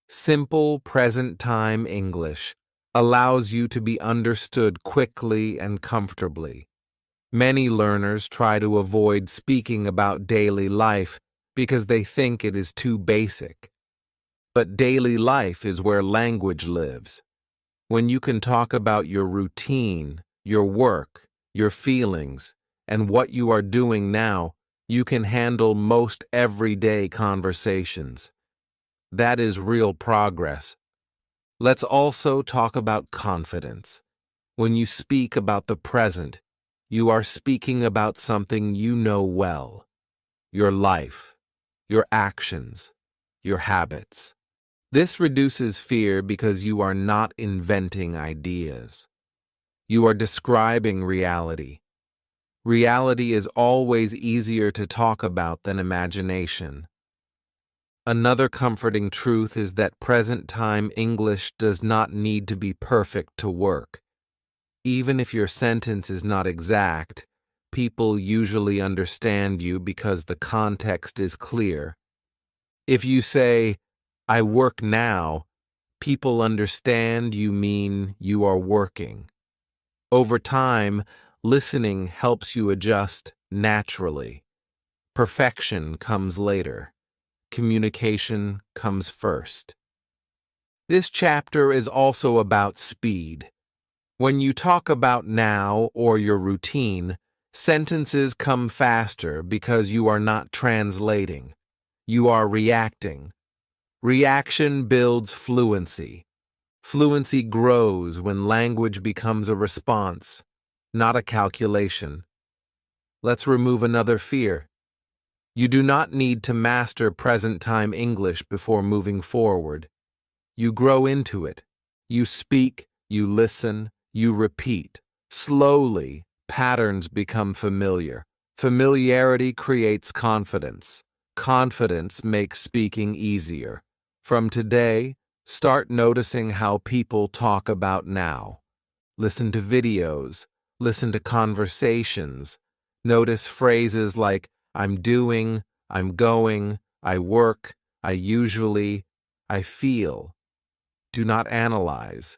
Simple present-time English allows you to be understood quickly and comfortably. Many learners try to avoid speaking about daily life because they think it is too basic. But daily life is where language lives. When you can talk about your routine, your work, your feelings, and what you are doing now, you can handle most everyday conversations. That is real progress. Let's also talk about confidence. When you speak about the present, You are speaking about something you know well: your life, your actions, your habits. This reduces fear because you are not inventing ideas. You are describing reality. Reality is always easier to talk about than imagination. Another comforting truth is that present-time English does not need to be perfect to work. Even if your sentence is not exact, people usually understand you because the context is clear. If you say, "I work now," people understand you mean you are working. Over time, listening helps you adjust naturally. Perfection comes later. Communication comes first. This chapter is also about speed. When you talk about now or your routine, sentences come faster because you are not translating. You are reacting. Reaction builds fluency. Fluency grows when language becomes a response, not a calculation. Let's remove another fear. You do not need to master present-time English before moving forward. You grow into it. You speak, you listen, you repeat. Slowly, patterns become familiar. Familiarity creates confidence. Confidence makes speaking easier. From today, start noticing how people talk about now. Listen to videos. Listen to conversations. Notice phrases like, "I'm doing," "I'm going," "I work," "I usually," "I feel." Do not analyze.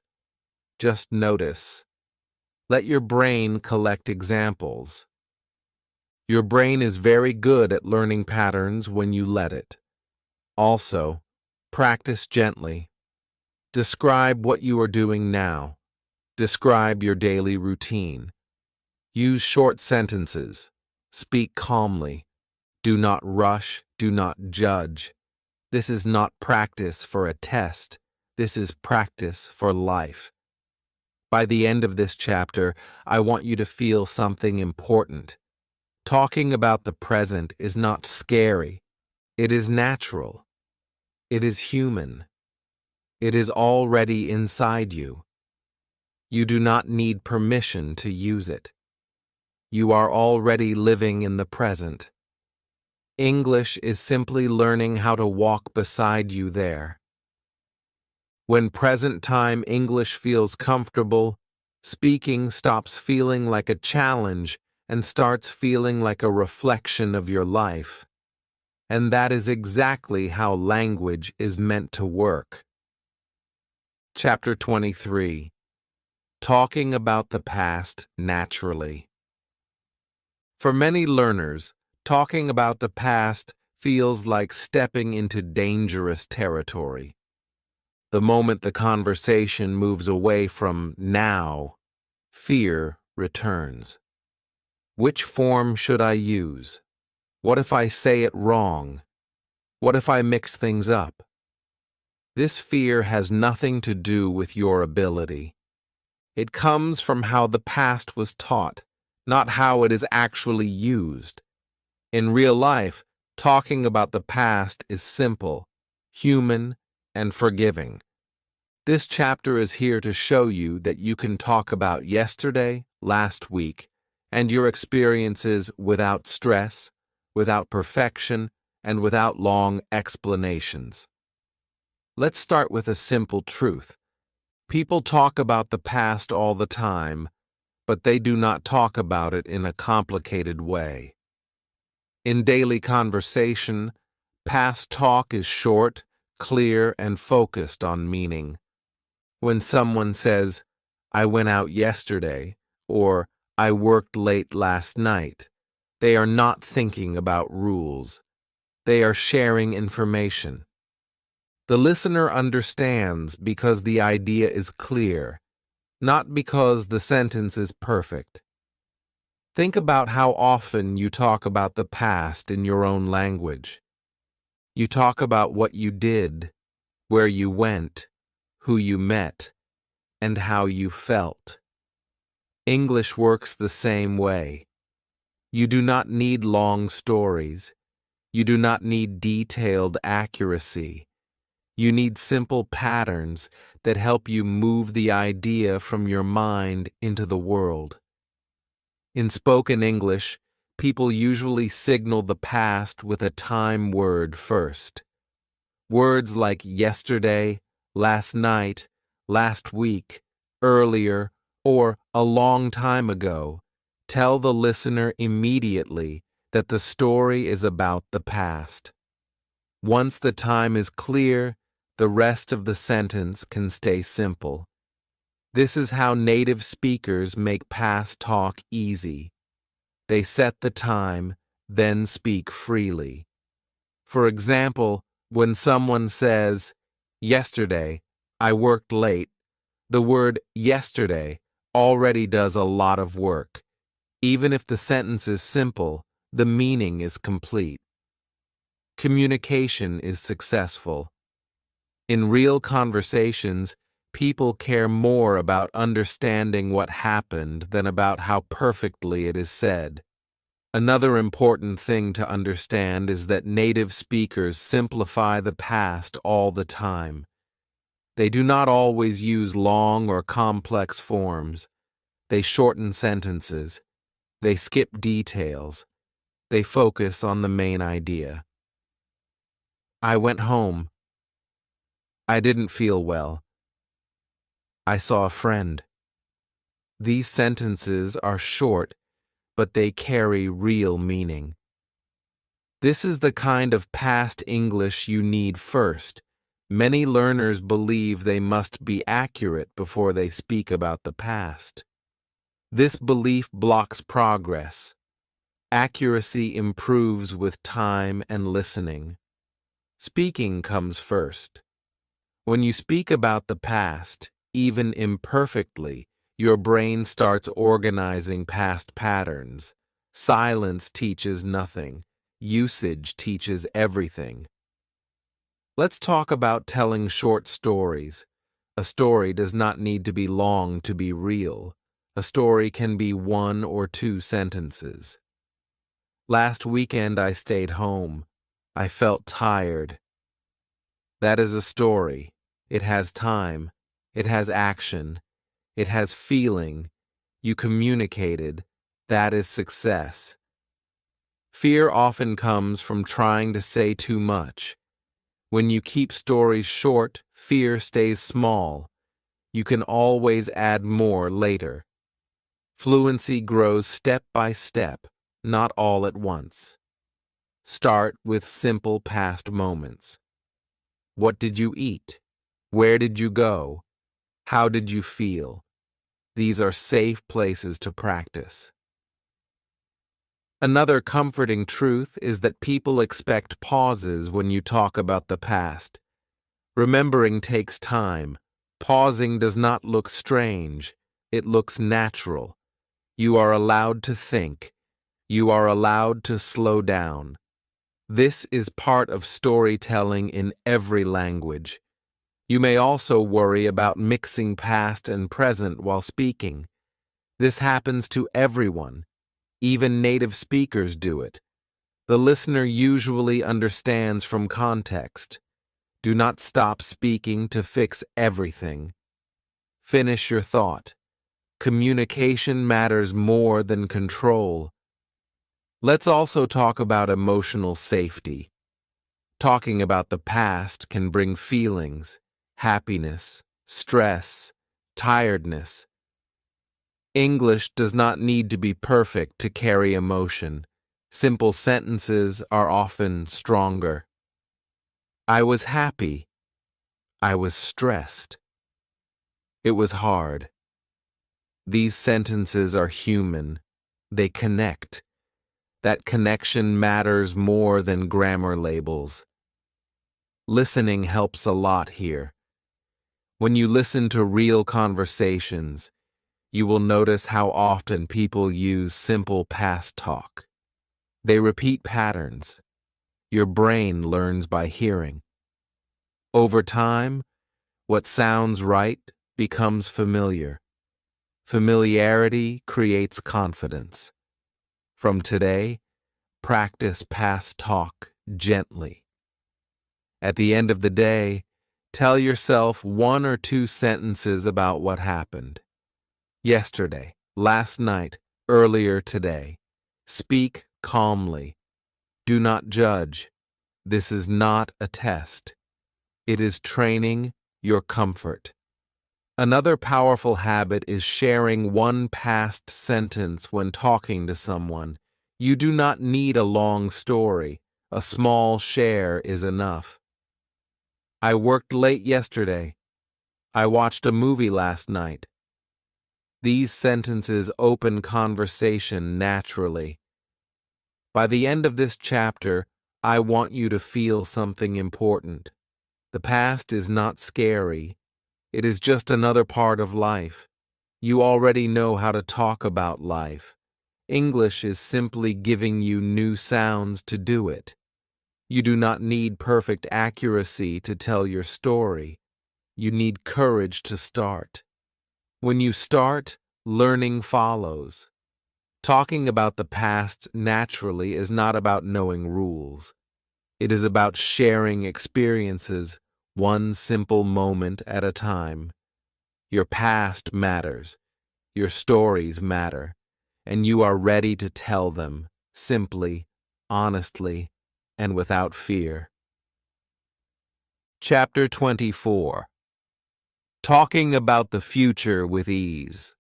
Just notice. Let your brain collect examples. Your brain is very good at learning patterns when you let it. Also, practice gently. Describe what you are doing now. Describe your daily routine. Use short sentences. Speak calmly. Do not rush. Do not judge. This is not practice for a test. This is practice for life. By the end of this chapter, I want you to feel something important. Talking about the present is not scary. It is natural. It is human. It is already inside you. You do not need permission to use it. You are already living in the present. English is simply learning how to walk beside you there. When present-time English feels comfortable, speaking stops feeling like a challenge and starts feeling like a reflection of your life. And that is exactly how language is meant to work. Chapter 23. Talking about the past naturally. For many learners, talking about the past feels like stepping into dangerous territory. The moment the conversation moves away from now, fear returns. Which form should I use? What if I say it wrong? What if I mix things up? This fear has nothing to do with your ability. It comes from how the past was taught, not how it is actually used. In real life, talking about the past is simple, human, and forgiving. This chapter is here to show you that you can talk about yesterday, last week, and your experiences without stress, without perfection, and without long explanations. Let's start with a simple truth. People talk about the past all the time, but they do not talk about it in a complicated way. In daily conversation, past talk is short, clear, and focused on meaning. When someone says, "I went out yesterday," or "I worked late last night," they are not thinking about rules. They are sharing information. The listener understands because the idea is clear, not because the sentence is perfect. Think about how often you talk about the past in your own language. You talk about what you did, where you went, who you met, and how you felt. English works the same way. You do not need long stories. You do not need detailed accuracy. You need simple patterns that help you move the idea from your mind into the world. In spoken English, people usually signal the past with a time word first. Words like yesterday, last night, last week, earlier, or a long time ago tell the listener immediately that the story is about the past. Once the time is clear, the rest of the sentence can stay simple. This is how native speakers make past talk easy. They set the time, then speak freely. For example, when someone says, "Yesterday, I worked late," the word yesterday already does a lot of work. Even if the sentence is simple, the meaning is complete. Communication is successful. In real conversations, people care more about understanding what happened than about how perfectly it is said. Another important thing to understand is that native speakers simplify the past all the time. They do not always use long or complex forms. They shorten sentences. They skip details. They focus on the main idea. I went home. I didn't feel well. I saw a friend. These sentences are short, but they carry real meaning. This is the kind of past English you need first. Many learners believe they must be accurate before they speak about the past. This belief blocks progress. Accuracy improves with time and listening. Speaking comes first. When you speak about the past, even imperfectly, your brain starts organizing past patterns. Silence teaches nothing. Usage teaches everything. Let's talk about telling short stories. A story does not need to be long to be real. A story can be 1 or 2 sentences. Last weekend I stayed home. I felt tired. That is a story. It has time. It has action. It has feeling. You communicated. That is success. Fear often comes from trying to say too much. When you keep stories short, fear stays small. You can always add more later. Fluency grows step by step, not all at once. Start with simple past moments. What did you eat? Where did you go? How did you feel? These are safe places to practice. Another comforting truth is that people expect pauses when you talk about the past. Remembering takes time. Pausing does not look strange. It looks natural. You are allowed to think. You are allowed to slow down. This is part of storytelling in every language. You may also worry about mixing past and present while speaking. This happens to everyone. Even native speakers do it. The listener usually understands from context. Do not stop speaking to fix everything. Finish your thought. Communication matters more than control. Let's also talk about emotional safety. Talking about the past can bring feelings, happiness, stress, tiredness. English does not need to be perfect to carry emotion. Simple sentences are often stronger. I was happy. I was stressed. It was hard. These sentences are human. They connect. That connection matters more than grammar labels. Listening helps a lot here. When you listen to real conversations, you will notice how often people use simple past talk. They repeat patterns. Your brain learns by hearing. Over time, what sounds right becomes familiar. Familiarity creates confidence. From today, practice past talk gently. At the end of the day, tell yourself 1 or 2 sentences about what happened. Yesterday, last night, earlier today. Speak calmly. Do not judge. This is not a test. It is training your comfort. Another powerful habit is sharing one past sentence when talking to someone. You do not need a long story. A small share is enough. I worked late yesterday. I watched a movie last night. These sentences open conversation naturally. By the end of this chapter, I want you to feel something important. The past is not scary. It is just another part of life. You already know how to talk about life. English is simply giving you new sounds to do it. You do not need perfect accuracy to tell your story. You need courage to start. When you start, learning follows. Talking about the past naturally is not about knowing rules. It is about sharing experiences, one simple moment at a time. Your past matters. Your stories matter. And you are ready to tell them, simply, honestly, and without fear. Chapter 24. Talking about the future with ease.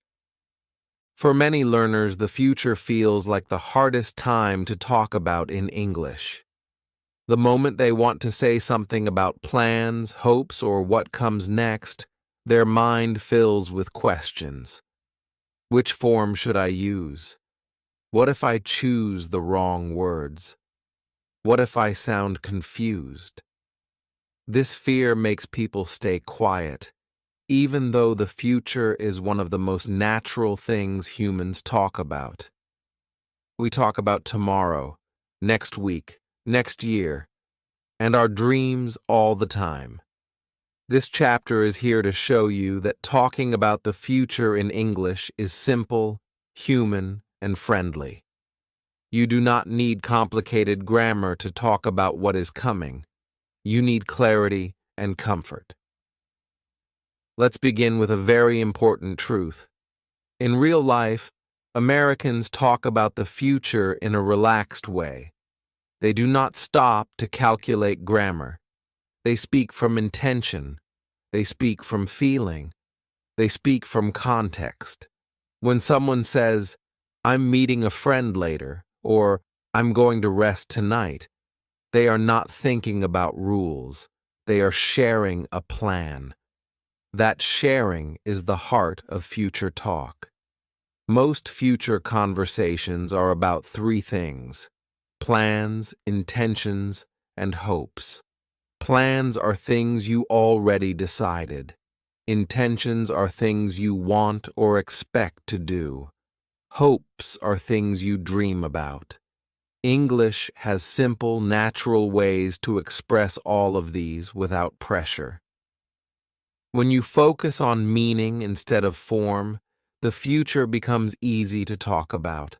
For many learners, the future feels like the hardest time to talk about in English. The moment they want to say something about plans, hopes, or what comes next, their mind fills with questions. Which form should I use? What if I choose the wrong words? What if I sound confused? This fear makes people stay quiet, even though the future is one of the most natural things humans talk about. We talk about tomorrow, next week, next year, and our dreams all the time. This chapter is here to show you that talking about the future in English is simple, human, and friendly. You do not need complicated grammar to talk about what is coming. You need clarity and comfort. Let's begin with a very important truth. In real life, Americans talk about the future in a relaxed way. They do not stop to calculate grammar. They speak from intention. They speak from feeling. They speak from context. When someone says, "I'm meeting a friend later," or "I'm going to rest tonight," they are not thinking about rules. They are sharing a plan. That sharing is the heart of future talk. Most future conversations are about 3 things: plans, intentions, and hopes. Plans are things you already decided. Intentions are things you want or expect to do. Hopes are things you dream about. English has simple, natural ways to express all of these without pressure. When you focus on meaning instead of form, the future becomes easy to talk about.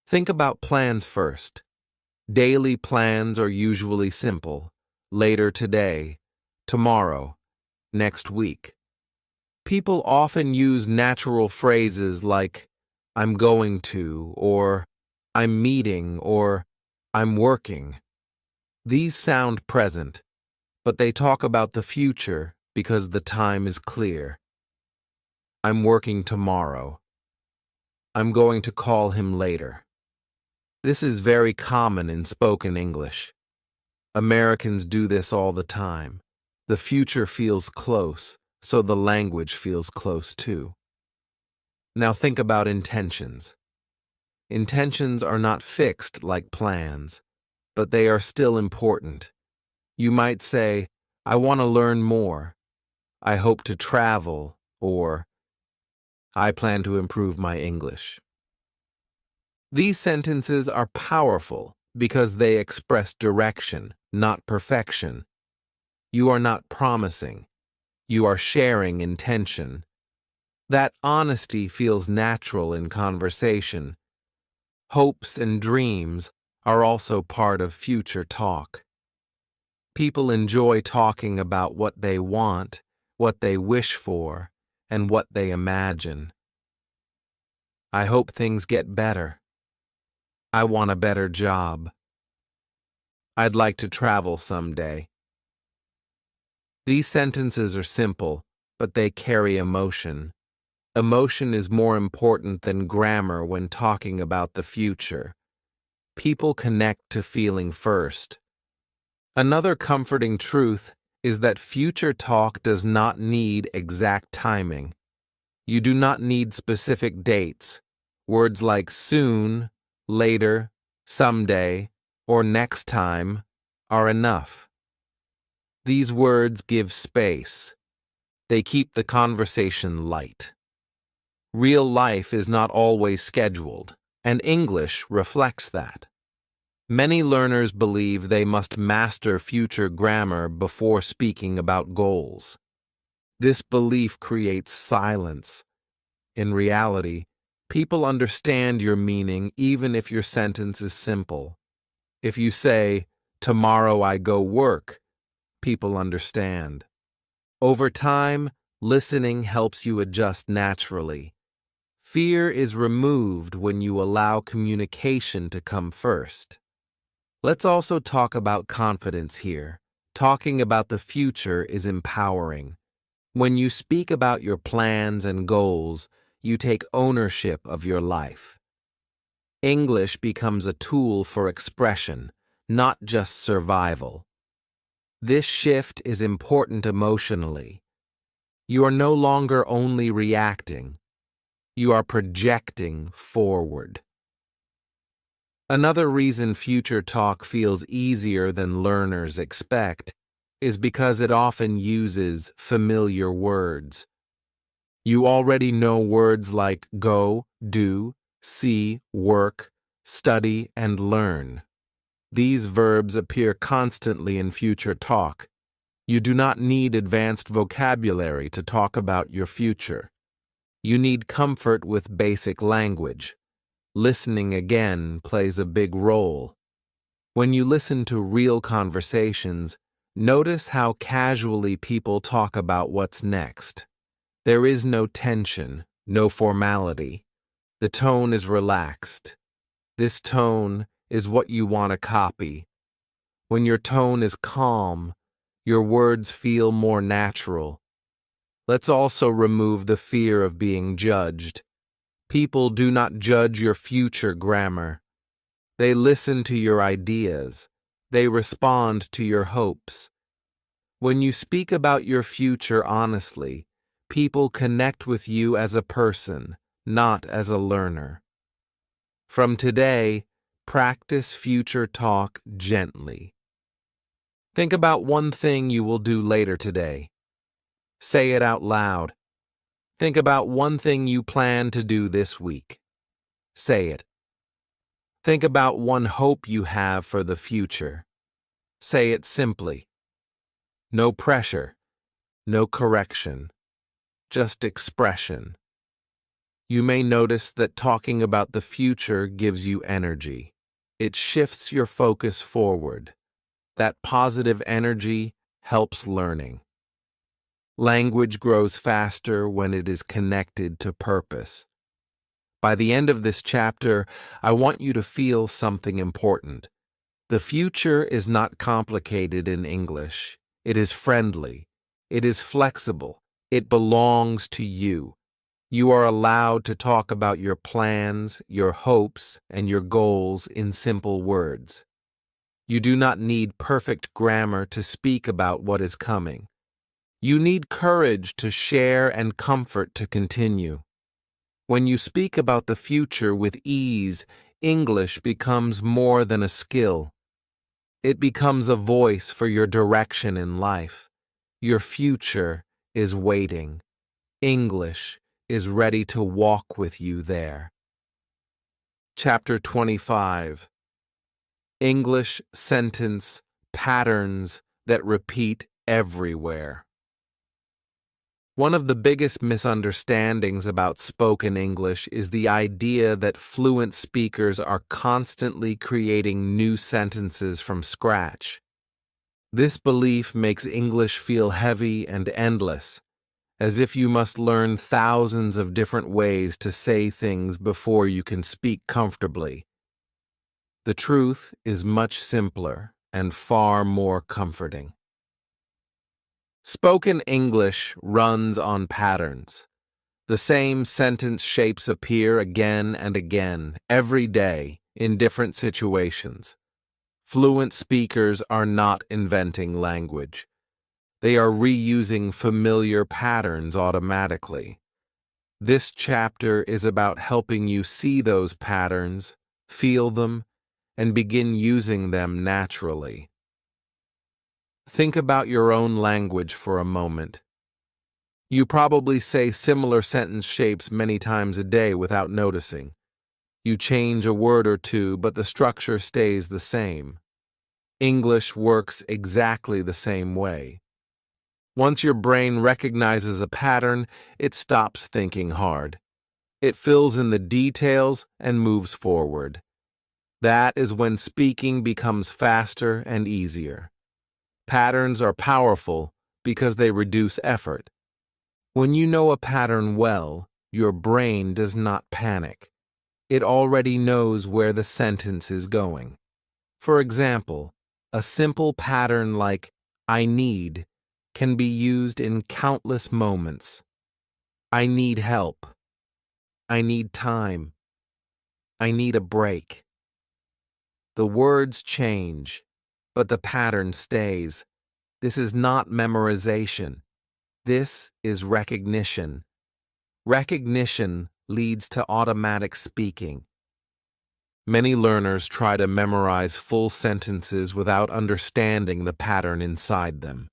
Think about plans first. Daily plans are usually simple: later today, tomorrow, next week. People often use natural phrases like "I'm going to," or "I'm meeting," or "I'm working." These sound present, but they talk about the future because the time is clear. I'm working tomorrow. I'm going to call him later. This is very common in spoken English. Americans do this all the time. The future feels close, so the language feels close too. Now think about intentions. Intentions are not fixed like plans, but they are still important. You might say, "I want to learn more," "I hope to travel," or "I plan to improve my English." These sentences are powerful because they express direction, not perfection. You are not promising. You are sharing intention. That honesty feels natural in conversation. Hopes and dreams are also part of future talk. People enjoy talking about what they want, what they wish for, and what they imagine. I hope things get better. I want a better job. I'd like to travel someday. These sentences are simple, but they carry emotion. Emotion is more important than grammar when talking about the future. People connect to feeling first. Another comforting truth is that future talk does not need exact timing. You do not need specific dates. Words like soon, later, someday, or next time are enough. These words give space. They keep the conversation light. Real life is not always scheduled, and English reflects that. Many learners believe they must master future grammar before speaking about goals. This belief creates silence. In reality, people understand your meaning even if your sentence is simple. If you say, "Tomorrow I go work," people understand. Over time, listening helps you adjust naturally. Fear is removed when you allow communication to come first. Let's also talk about confidence here. Talking about the future is empowering. When you speak about your plans and goals, you take ownership of your life. English becomes a tool for expression, not just survival. This shift is important emotionally. You are no longer only reacting. You are projecting forward. Another reason future talk feels easier than learners expect is because it often uses familiar words. You already know words like go, do, see, work, study, and learn. These verbs appear constantly in future talk. You do not need advanced vocabulary to talk about your future. You need comfort with basic language. Listening again plays a big role. When you listen to real conversations, notice how casually people talk about what's next. There is no tension, no formality. The tone is relaxed. This tone is what you want to copy. When your tone is calm, your words feel more natural. Let's also remove the fear of being judged. People do not judge your future grammar. They listen to your ideas. They respond to your hopes. When you speak about your future honestly, people connect with you as a person, not as a learner. From today, practice future talk gently. Think about one thing you will do later today. Say it out loud. Think about one thing you plan to do this week. Say it. Think about one hope you have for the future. Say it simply. No pressure, no correction, just expression. You may notice that talking about the future gives you energy. It shifts your focus forward. That positive energy helps learning. Language grows faster when it is connected to purpose. By the end of this chapter, I want you to feel something important. The future is not complicated in English. It is friendly. It is flexible. It belongs to you. You are allowed to talk about your plans, your hopes, and your goals in simple words. You do not need perfect grammar to speak about what is coming. You need courage to share and comfort to continue. When you speak about the future with ease, English becomes more than a skill. It becomes a voice for your direction in life. Your future is waiting. English is ready to walk with you there. Chapter 25. English sentence patterns that repeat everywhere. One of the biggest misunderstandings about spoken English is the idea that fluent speakers are constantly creating new sentences from scratch. This belief makes English feel heavy and endless, as if you must learn thousands of different ways to say things before you can speak comfortably. The truth is much simpler and far more comforting. Spoken English runs on patterns. The same sentence shapes appear again and again, every day, in different situations. Fluent speakers are not inventing language. They are reusing familiar patterns automatically. This chapter is about helping you see those patterns, feel them, and begin using them naturally. Think about your own language for a moment. You probably say similar sentence shapes many times a day without noticing. You change a word or two, but the structure stays the same. English works exactly the same way. Once your brain recognizes a pattern, it stops thinking hard. It fills in the details and moves forward. That is when speaking becomes faster and easier. Patterns are powerful because they reduce effort. When you know a pattern well, your brain does not panic. It already knows where the sentence is going. For example, a simple pattern like "I need" can be used in countless moments. I need help. I need time. I need a break. The words change, but the pattern stays. This is not memorization. This is recognition. Recognition leads to automatic speaking. Many learners try to memorize full sentences without understanding the pattern inside them.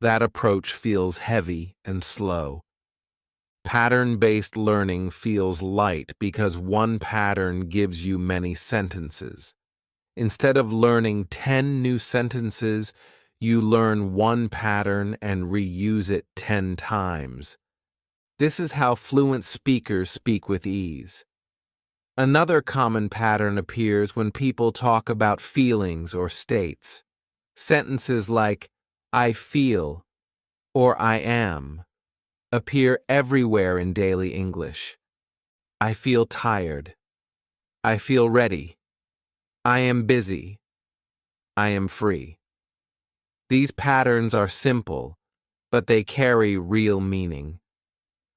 That approach feels heavy and slow. Pattern-based learning feels light because one pattern gives you many sentences. Instead of learning 10 new sentences, you learn one pattern and reuse it 10 times. This is how fluent speakers speak with ease. Another common pattern appears when people talk about feelings or states. Sentences like "I feel" or "I am" appear everywhere in daily English. I feel tired. I feel ready. I am busy. I am free. These patterns are simple, but they carry real meaning.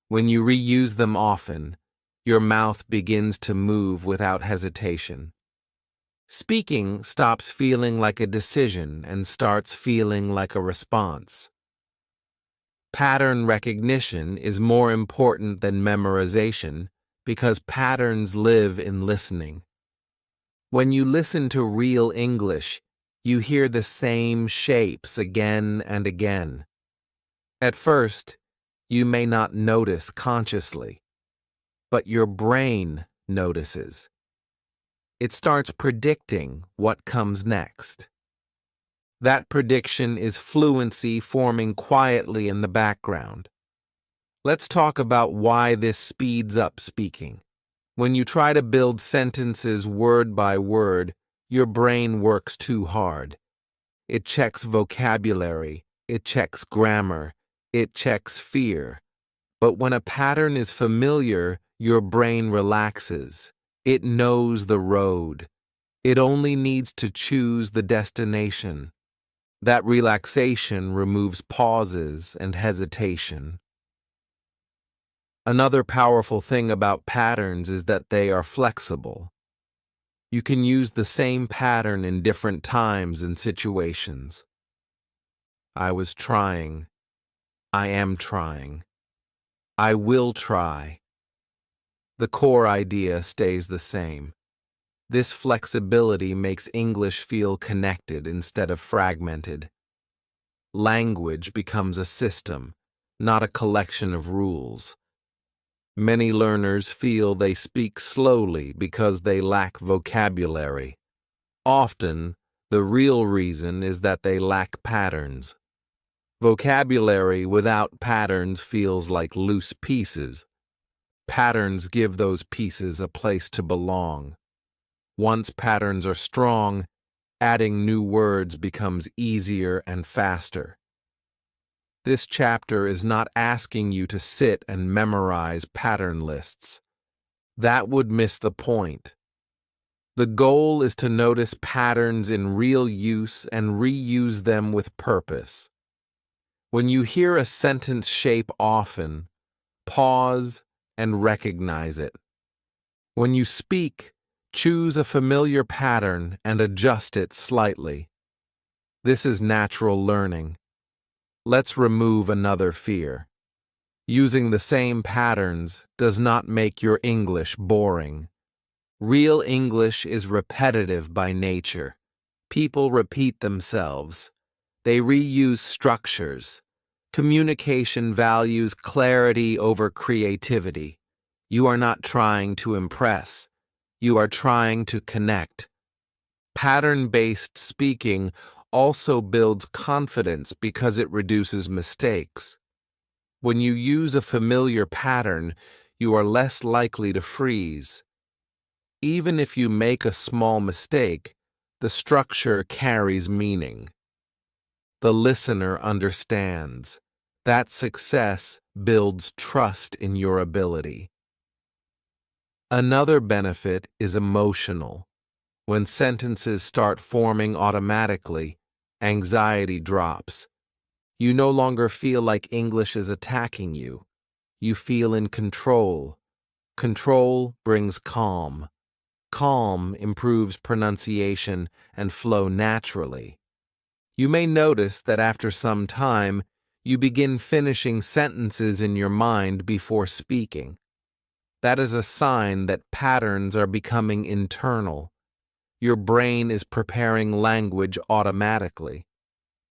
When you reuse them often, your mouth begins to move without hesitation. Speaking stops feeling like a decision and starts feeling like a response. Pattern recognition is more important than memorization because patterns live in listening. When you listen to real English, you hear the same shapes again and again. At first, you may not notice consciously, but your brain notices. It starts predicting what comes next. That prediction is fluency forming quietly in the background. Let's talk about why this speeds up speaking. When you try to build sentences word by word, your brain works too hard. It checks vocabulary, it checks grammar, it checks fear. But when a pattern is familiar, your brain relaxes. It knows the road. It only needs to choose the destination. That relaxation removes pauses and hesitation. Another powerful thing about patterns is that they are flexible. You can use the same pattern in different times and situations. I was trying. I am trying. I will try. The core idea stays the same. This flexibility makes English feel connected instead of fragmented. Language becomes a system, not a collection of rules. Many learners feel they speak slowly because they lack vocabulary. Often, the real reason is that they lack patterns. Vocabulary without patterns feels like loose pieces. Patterns give those pieces a place to belong. Once patterns are strong, adding new words becomes easier and faster. This chapter is not asking you to sit and memorize pattern lists. That would miss the point. The goal is to notice patterns in real use and reuse them with purpose. When you hear a sentence shape often, pause and recognize it. When you speak, choose a familiar pattern and adjust it slightly. This is natural learning. Let's remove another fear. Using the same patterns does not make your English boring. Real English is repetitive by nature. People repeat themselves. They reuse structures. Communication values clarity over creativity. You are not trying to impress. You are trying to connect. Pattern-based speaking also builds confidence because it reduces mistakes. When you use a familiar pattern, you are less likely to freeze. Even if you make a small mistake, the structure carries meaning. The listener understands. That success builds trust in your ability. Another benefit is emotional. When sentences start forming automatically, anxiety drops. You no longer feel like English is attacking you. You feel in control. Control brings calm. Calm improves pronunciation and flow naturally. You may notice that after some time, you begin finishing sentences in your mind before speaking. That is a sign that patterns are becoming internal. Your brain is preparing language automatically.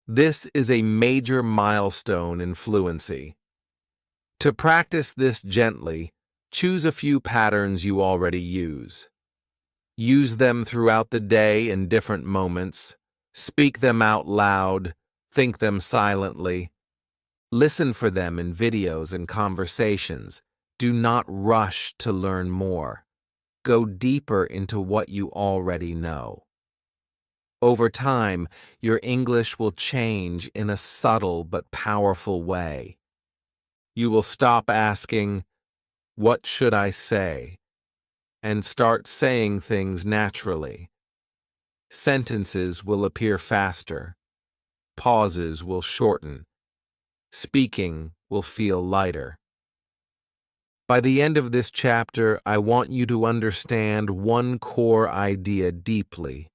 This is a major milestone in fluency. To practice this gently, choose a few patterns you already use. Use them throughout the day in different moments. Speak them out loud. Think them silently. Listen for them in videos and conversations. Do not rush to learn more. Go deeper into what you already know. Over time, your English will change in a subtle but powerful way. You will stop asking, "What should I say?" and start saying things naturally. Sentences will appear faster. Pauses will shorten. Speaking will feel lighter. By the end of this chapter, I want you to understand one core idea deeply.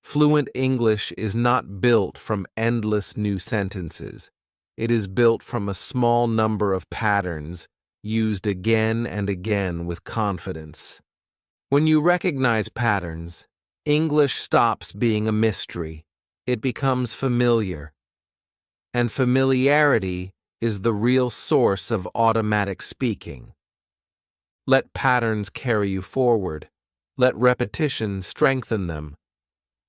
Fluent English is not built from endless new sentences. It is built from a small number of patterns used again and again with confidence. When you recognize patterns, English stops being a mystery. It becomes familiar. And familiarity is the real source of automatic speaking. Let patterns carry you forward. Let repetition strengthen them.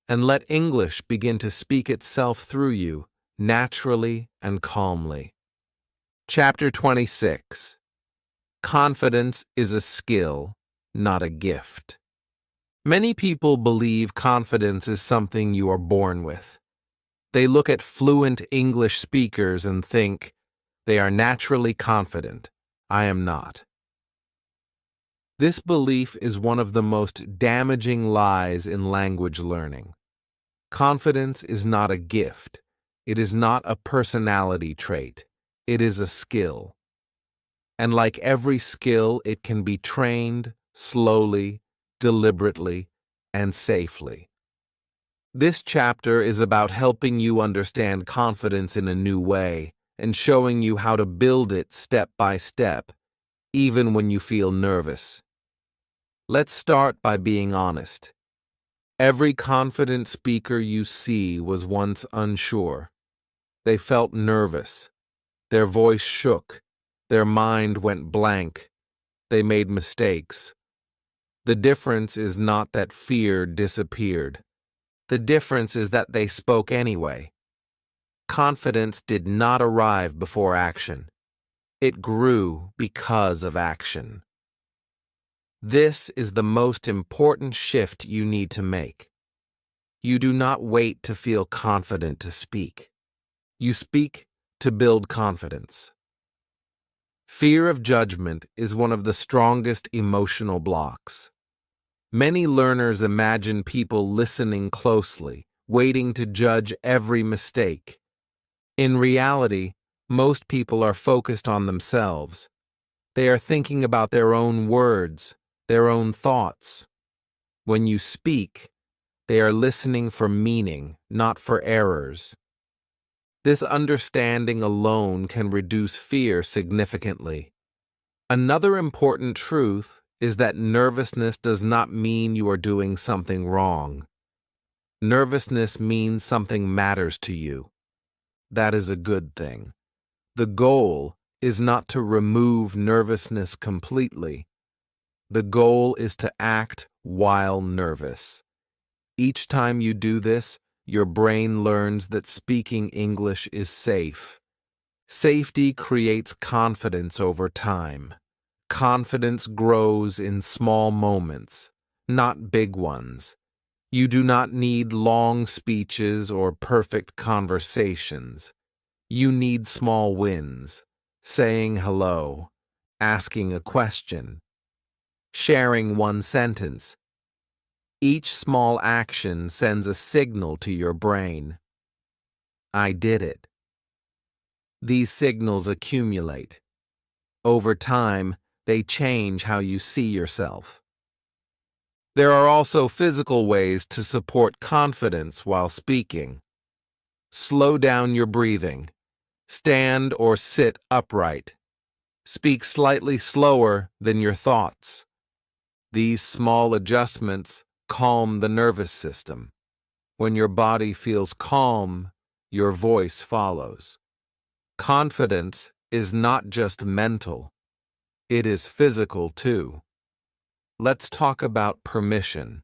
And let English begin to speak itself through you, naturally and calmly. Chapter 26. Confidence is a skill, not a gift. Many people believe confidence is something you are born with. They look at fluent English speakers and think, they are naturally confident. I am not. This belief is one of the most damaging lies in language learning. Confidence is not a gift. It is not a personality trait. It is a skill. And like every skill, it can be trained slowly, deliberately, and safely. This chapter is about helping you understand confidence in a new way and showing you how to build it step by step, even when you feel nervous. Let's start by being honest. Every confident speaker you see was once unsure. They felt nervous. Their voice shook. Their mind went blank. They made mistakes. The difference is not that fear disappeared. The difference is that they spoke anyway. Confidence did not arrive before action. It grew because of action. This is the most important shift you need to make. You do not wait to feel confident to speak. You speak to build confidence. Fear of judgment is one of the strongest emotional blocks. Many learners imagine people listening closely, waiting to judge every mistake. In reality, most people are focused on themselves. They are thinking about their own words, their own thoughts. When you speak, they are listening for meaning, not for errors. This understanding alone can reduce fear significantly. Another important truth is that nervousness does not mean you are doing something wrong. Nervousness means something matters to you. That is a good thing. The goal is not to remove nervousness completely. The goal is to act while nervous. Each time you do this, your brain learns that speaking English is safe. Safety creates confidence over time. Confidence grows in small moments, not big ones. You do not need long speeches or perfect conversations. You need small wins, saying hello, asking a question, sharing one sentence. Each small action sends a signal to your brain. I did it. These signals accumulate. Over time, they change how you see yourself. There are also physical ways to support confidence while speaking. Slow down your breathing. Stand or sit upright. Speak slightly slower than your thoughts. These small adjustments calm the nervous system. When your body feels calm, your voice follows. Confidence is not just mental, it is physical too. Let's talk about permission.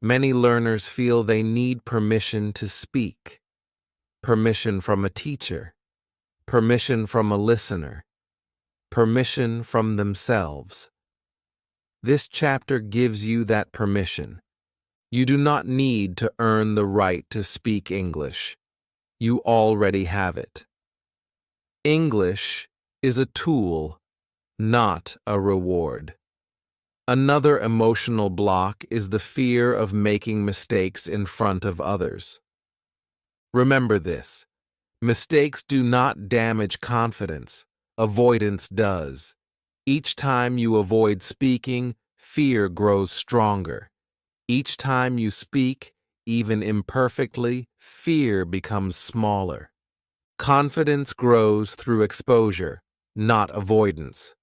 Many learners feel they need permission to speak. Permission from a teacher. Permission from a listener. Permission from themselves. This chapter gives you that permission. You do not need to earn the right to speak English. You already have it. English is a tool, not a reward. Another emotional block is the fear of making mistakes in front of others. Remember this: mistakes do not damage confidence, avoidance does. Each time you avoid speaking, fear grows stronger. Each time you speak, even imperfectly, fear becomes smaller. Confidence grows through exposure, not avoidance.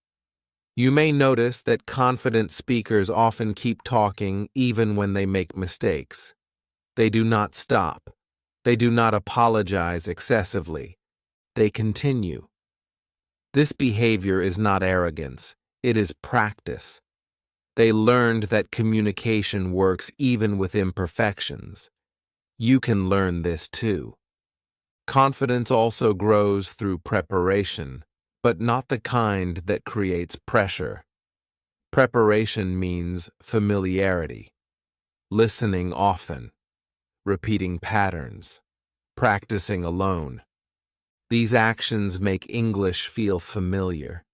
You may notice that confident speakers often keep talking even when they make mistakes. They do not stop. They do not apologize excessively. They continue. This behavior is not arrogance. It is practice. They learned that communication works even with imperfections. You can learn this too. Confidence also grows through preparation, but not the kind that creates pressure. Preparation means familiarity, listening often, repeating patterns, practicing alone. These actions make English feel familiar.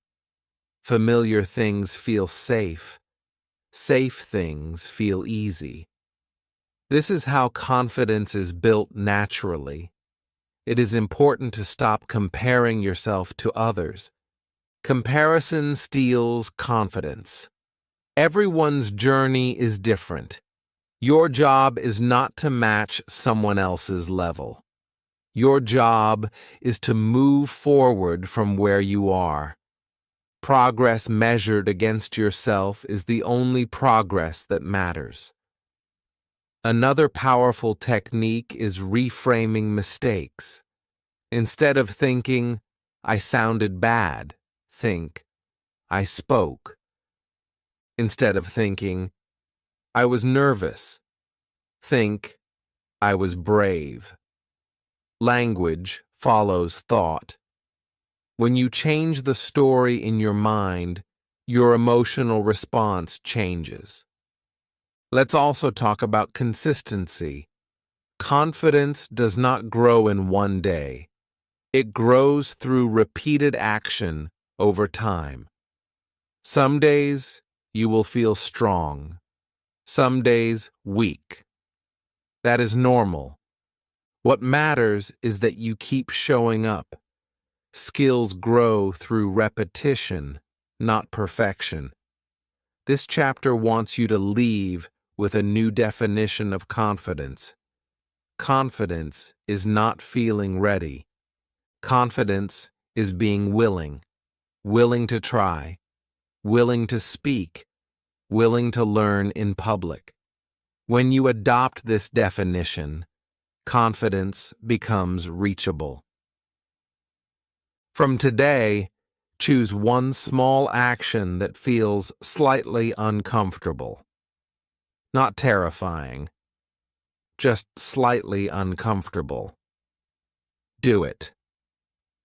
Familiar things feel safe. Safe things feel easy. This is how confidence is built naturally. It is important to stop comparing yourself to others. Comparison steals confidence. Everyone's journey is different. Your job is not to match someone else's level. Your job is to move forward from where you are. Progress measured against yourself is the only progress that matters. Another powerful technique is reframing mistakes. Instead of thinking, I sounded bad, think, I spoke. Instead of thinking, I was nervous, think, I was brave. Language follows thought. When you change the story in your mind, your emotional response changes. Let's also talk about consistency. Confidence does not grow in one day. It grows through repeated action over time. Some days you will feel strong. Some days weak. That is normal. What matters is that you keep showing up. Skills grow through repetition, not perfection. This chapter wants you to leave with a new definition of confidence. Confidence is not feeling ready. Confidence is being willing to try, willing to speak, willing to learn in public. When you adopt this definition, confidence becomes reachable. From today, choose one small action that feels slightly uncomfortable. Not terrifying, just slightly uncomfortable. Do it.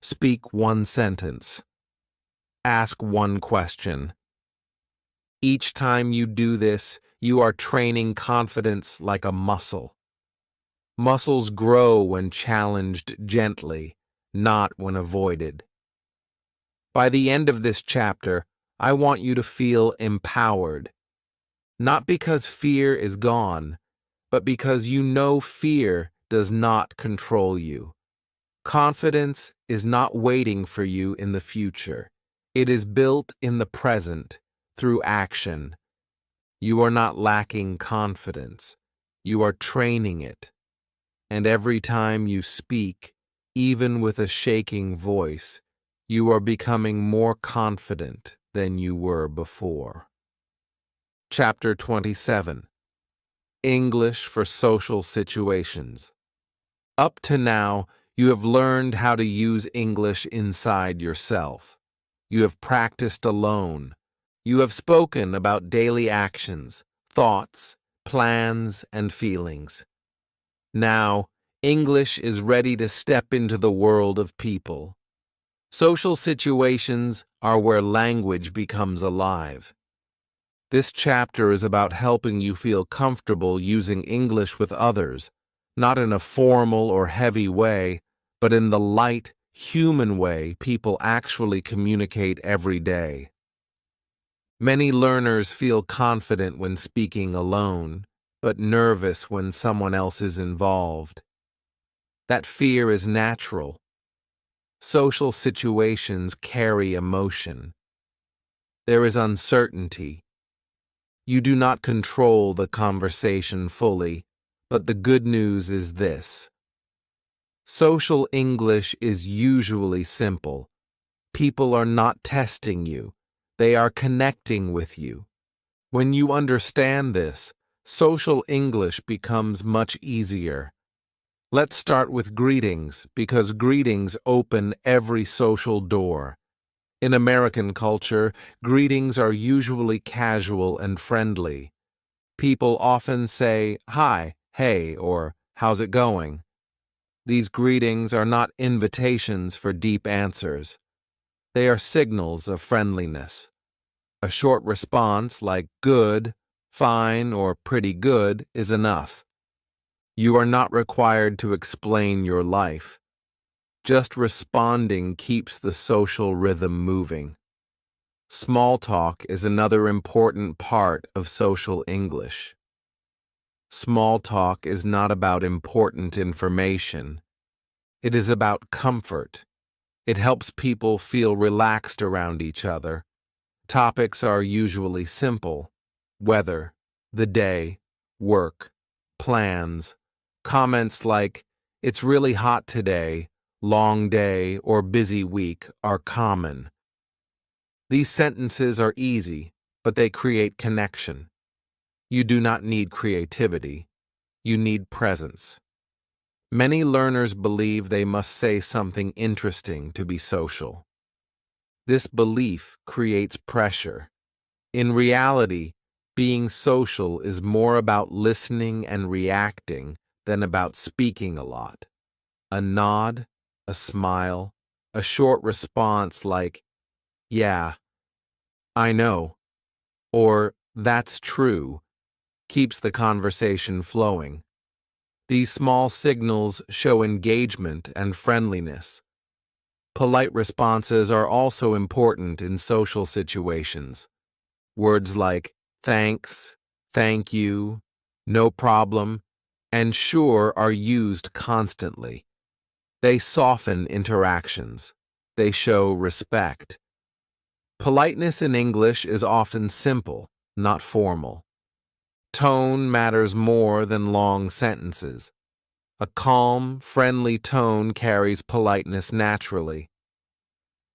Speak one sentence. Ask one question. Each time you do this, you are training confidence like a muscle. Muscles grow when challenged gently, not when avoided. By the end of this chapter, I want you to feel empowered. Not because fear is gone, but because you know fear does not control you. Confidence is not waiting for you in the future. It is built in the present through action. You are not lacking confidence. You are training it. And every time you speak, even with a shaking voice, you are becoming more confident than you were before. Chapter 27. English for Social Situations. Up to now, you have learned how to use English inside yourself. You have practiced alone. You have spoken about daily actions, thoughts, plans, and feelings. Now, English is ready to step into the world of people. Social situations are where language becomes alive. This chapter is about helping you feel comfortable using English with others, not in a formal or heavy way, but in the light, human way people actually communicate every day. Many learners feel confident when speaking alone, but nervous when someone else is involved. That fear is natural. Social situations carry emotion. There is uncertainty. You do not control the conversation fully, but the good news is this. Social English is usually simple. People are not testing you. They are connecting with you. When you understand this, social English becomes much easier. Let's start with greetings, because greetings open every social door. In American culture, greetings are usually casual and friendly. People often say, "Hi," "Hey," or "How's it going?" These greetings are not invitations for deep answers. They are signals of friendliness. A short response like "good," "fine," or "pretty good" is enough. You are not required to explain your life. Just responding keeps the social rhythm moving. Small talk is another important part of social English. Small talk is not about important information. It is about comfort. It helps people feel relaxed around each other. Topics are usually simple: weather, the day, work, plans. Comments like, "It's really hot today," "long day," or "busy week" are common. These sentences are easy, but they create connection. You do not need creativity. You need presence. Many learners believe they must say something interesting to be social. This belief creates pressure. In reality, being social is more about listening and reacting than about speaking a lot. A nod, a smile, a short response like, "Yeah, I know," or "That's true," keeps the conversation flowing. These small signals show engagement and friendliness. Polite responses are also important in social situations. Words like thanks, thank you, no problem, and sure are used constantly. They soften interactions. They show respect. Politeness in English is often simple, not formal. Tone matters more than long sentences. A calm, friendly tone carries politeness naturally.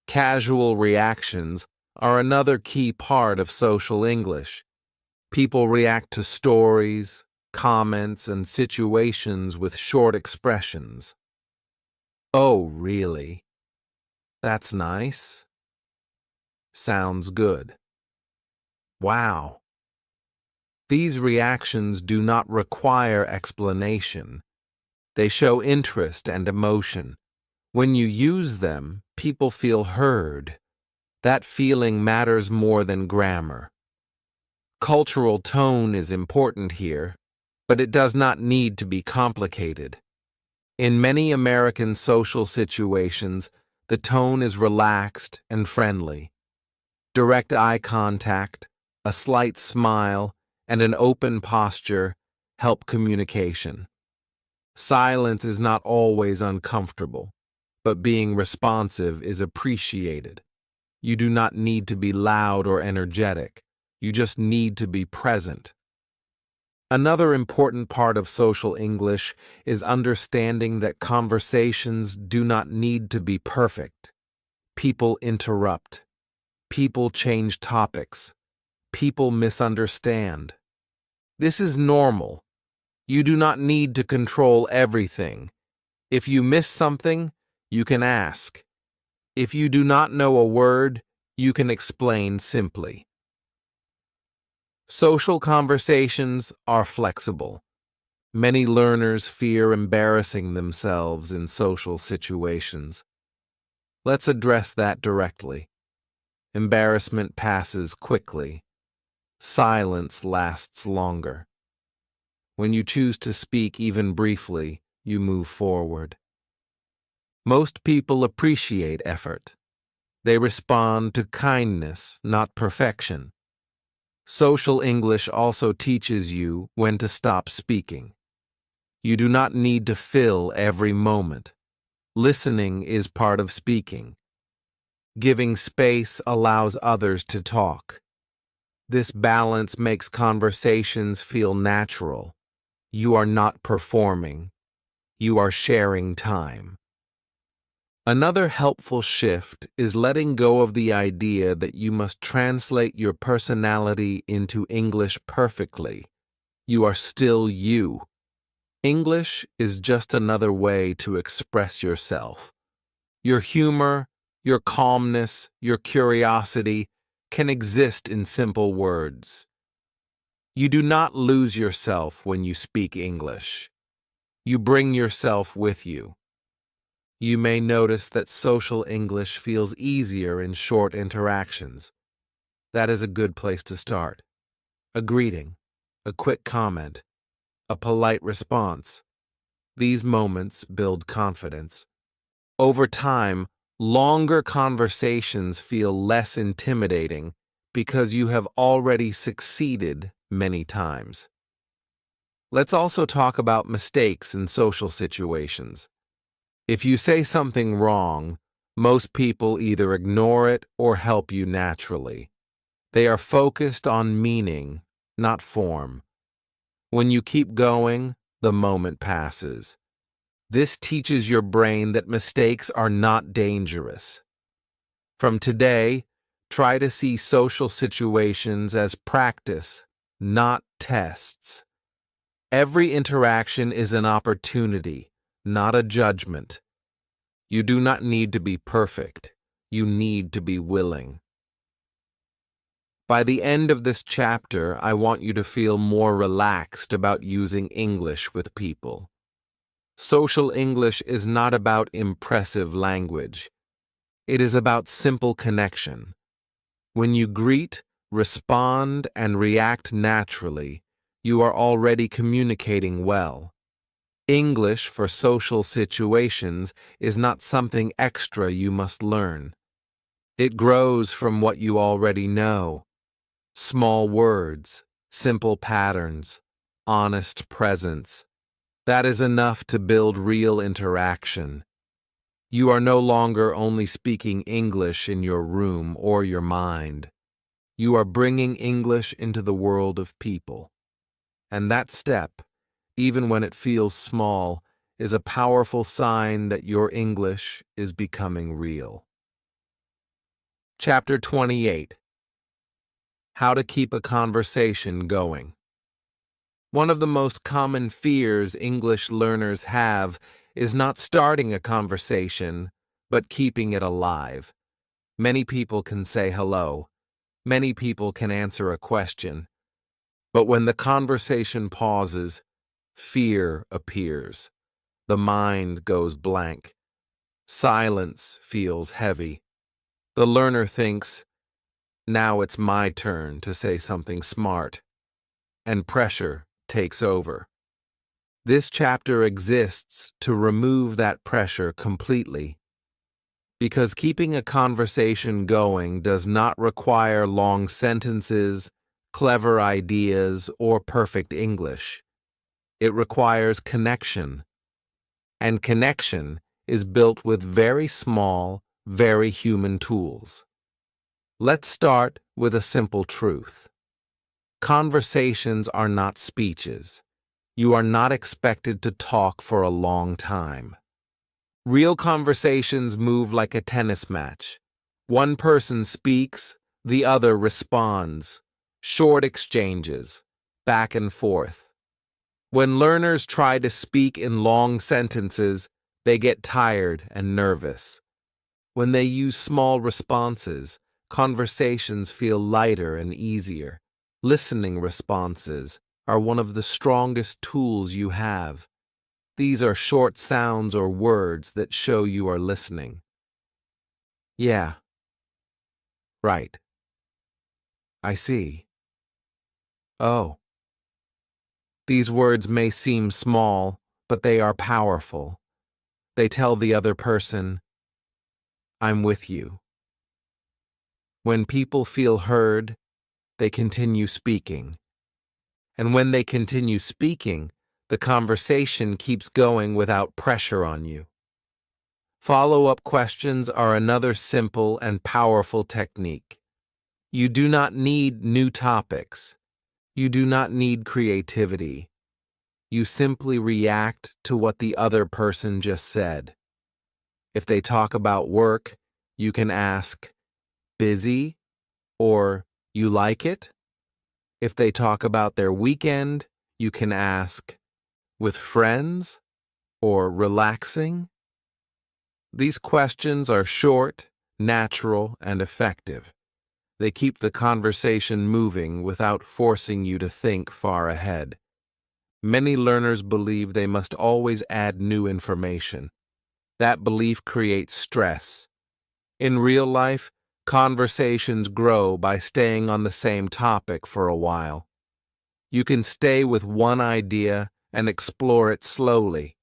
Casual reactions are another key part of social English. People react to stories, comments, and situations with short expressions. "Oh, really? That's nice. Sounds good. Wow." These reactions do not require explanation. They show interest and emotion. When you use them, people feel heard. That feeling matters more than grammar. Cultural tone is important here, but it does not need to be complicated. In many American social situations, the tone is relaxed and friendly. Direct eye contact, a slight smile, and an open posture help communication. Silence is not always uncomfortable, but being responsive is appreciated. You do not need to be loud or energetic. You just need to be present. Another important part of social English is understanding that conversations do not need to be perfect. People interrupt. People change topics. People misunderstand. This is normal. You do not need to control everything. If you miss something, you can ask. If you do not know a word, you can explain simply. Social conversations are flexible. Many learners fear embarrassing themselves in social situations. Let's address that directly. Embarrassment passes quickly. Silence lasts longer. When you choose to speak even briefly, you move forward. Most people appreciate effort. They respond to kindness, not perfection. Social English also teaches you when to stop speaking. You do not need to fill every moment. Listening is part of speaking. Giving space allows others to talk. This balance makes conversations feel natural. You are not performing. You are sharing time. Another helpful shift is letting go of the idea that you must translate your personality into English perfectly. You are still you. English is just another way to express yourself. Your humor, your calmness, your curiosity can exist in simple words. You do not lose yourself when you speak English. You bring yourself with you. You may notice that social English feels easier in short interactions. That is a good place to start. A greeting, a quick comment, a polite response. These moments build confidence. Over time, longer conversations feel less intimidating because you have already succeeded many times. Let's also talk about mistakes in social situations. If you say something wrong, most people either ignore it or help you naturally. They are focused on meaning, not form. When you keep going, the moment passes. This teaches your brain that mistakes are not dangerous. From today, try to see social situations as practice, not tests. Every interaction is an opportunity, not a judgment. You do not need to be perfect. You need to be willing. By the end of this chapter, I want you to feel more relaxed about using English with people. Social English is not about impressive language. It is about simple connection. When you greet, respond, and react naturally, you are already communicating well. English for social situations is not something extra you must learn. It grows from what you already know. Small words, simple patterns, honest presence. That is enough to build real interaction. You are no longer only speaking English in your room or your mind. You are bringing English into the world of people. And that step, even when it feels small, is a powerful sign that your English is becoming real. Chapter 28. How to keep a conversation going. One of the most common fears English learners have is not starting a conversation, but keeping it alive. Many people can say hello. Many people can answer a question. But when the conversation pauses, fear appears. The mind goes blank. Silence feels heavy. The learner thinks, now it's my turn to say something smart. And pressure takes over. This chapter exists to remove that pressure completely. Because keeping a conversation going does not require long sentences, clever ideas, or perfect English. It requires connection. And connection is built with very small, very human tools. Let's start with a simple truth. Conversations are not speeches. You are not expected to talk for a long time. Real conversations move like a tennis match. One person speaks, the other responds. Short exchanges, back and forth. When learners try to speak in long sentences, they get tired and nervous. When they use small responses, conversations feel lighter and easier. Listening responses are one of the strongest tools you have. These are short sounds or words that show you are listening. Yeah. Right. I see. Oh. These words may seem small, but they are powerful. They tell the other person, I'm with you. When people feel heard, they continue speaking. And when they continue speaking, the conversation keeps going without pressure on you. Follow-up questions are another simple and powerful technique. You do not need new topics. You do not need creativity. You simply react to what the other person just said. If they talk about work, you can ask, busy? Or, you like it? If they talk about their weekend, you can ask, with friends? Or relaxing? These questions are short, natural, and effective. They keep the conversation moving without forcing you to think far ahead. Many learners believe they must always add new information. That belief creates stress. In real life, conversations grow by staying on the same topic for a while. You can stay with one idea and explore it slowly.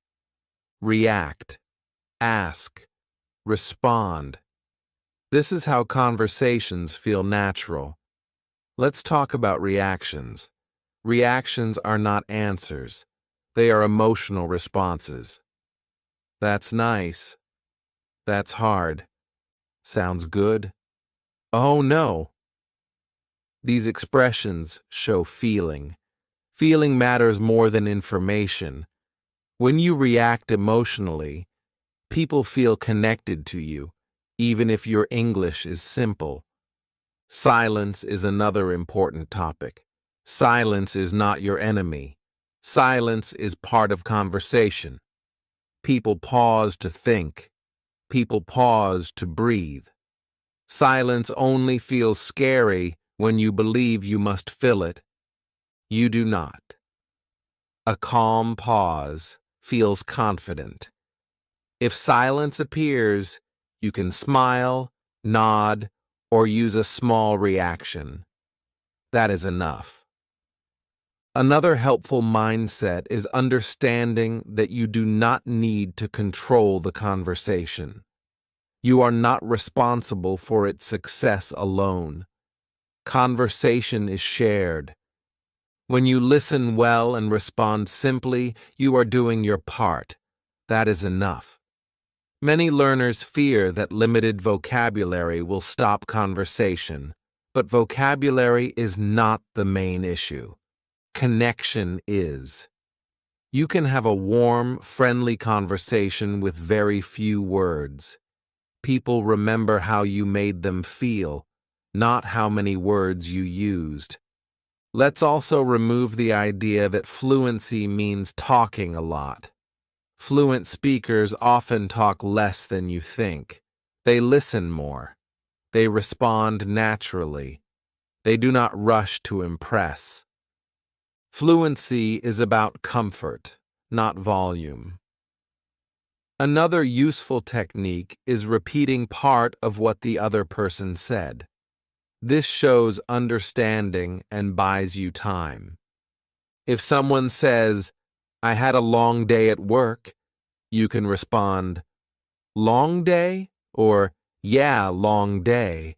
React, ask, respond. This is how conversations feel natural. Let's talk about reactions. Reactions are not answers. They are emotional responses. That's nice. That's hard. Sounds good. Oh no. These expressions show feeling. Feeling matters more than information. When you react emotionally, people feel connected to you, even if your English is simple. Silence is another important topic. Silence is not your enemy. Silence is part of conversation. People pause to think. People pause to breathe. Silence only feels scary when you believe you must fill it. You do not. A calm pause feels confident. If silence appears, you can smile, nod, or use a small reaction. That is enough. Another helpful mindset is understanding that you do not need to control the conversation. You are not responsible for its success alone. Conversation is shared. When you listen well and respond simply, you are doing your part. That is enough. Many learners fear that limited vocabulary will stop conversation, but vocabulary is not the main issue. Connection is. You can have a warm, friendly conversation with very few words. People remember how you made them feel, not how many words you used. Let's also remove the idea that fluency means talking a lot. Fluent speakers often talk less than you think. They listen more. They respond naturally. They do not rush to impress. Fluency is about comfort, not volume. Another useful technique is repeating part of what the other person said. This shows understanding and buys you time. If someone says, "I had a long day at work," you can respond, "Long day?" or "Yeah, long day."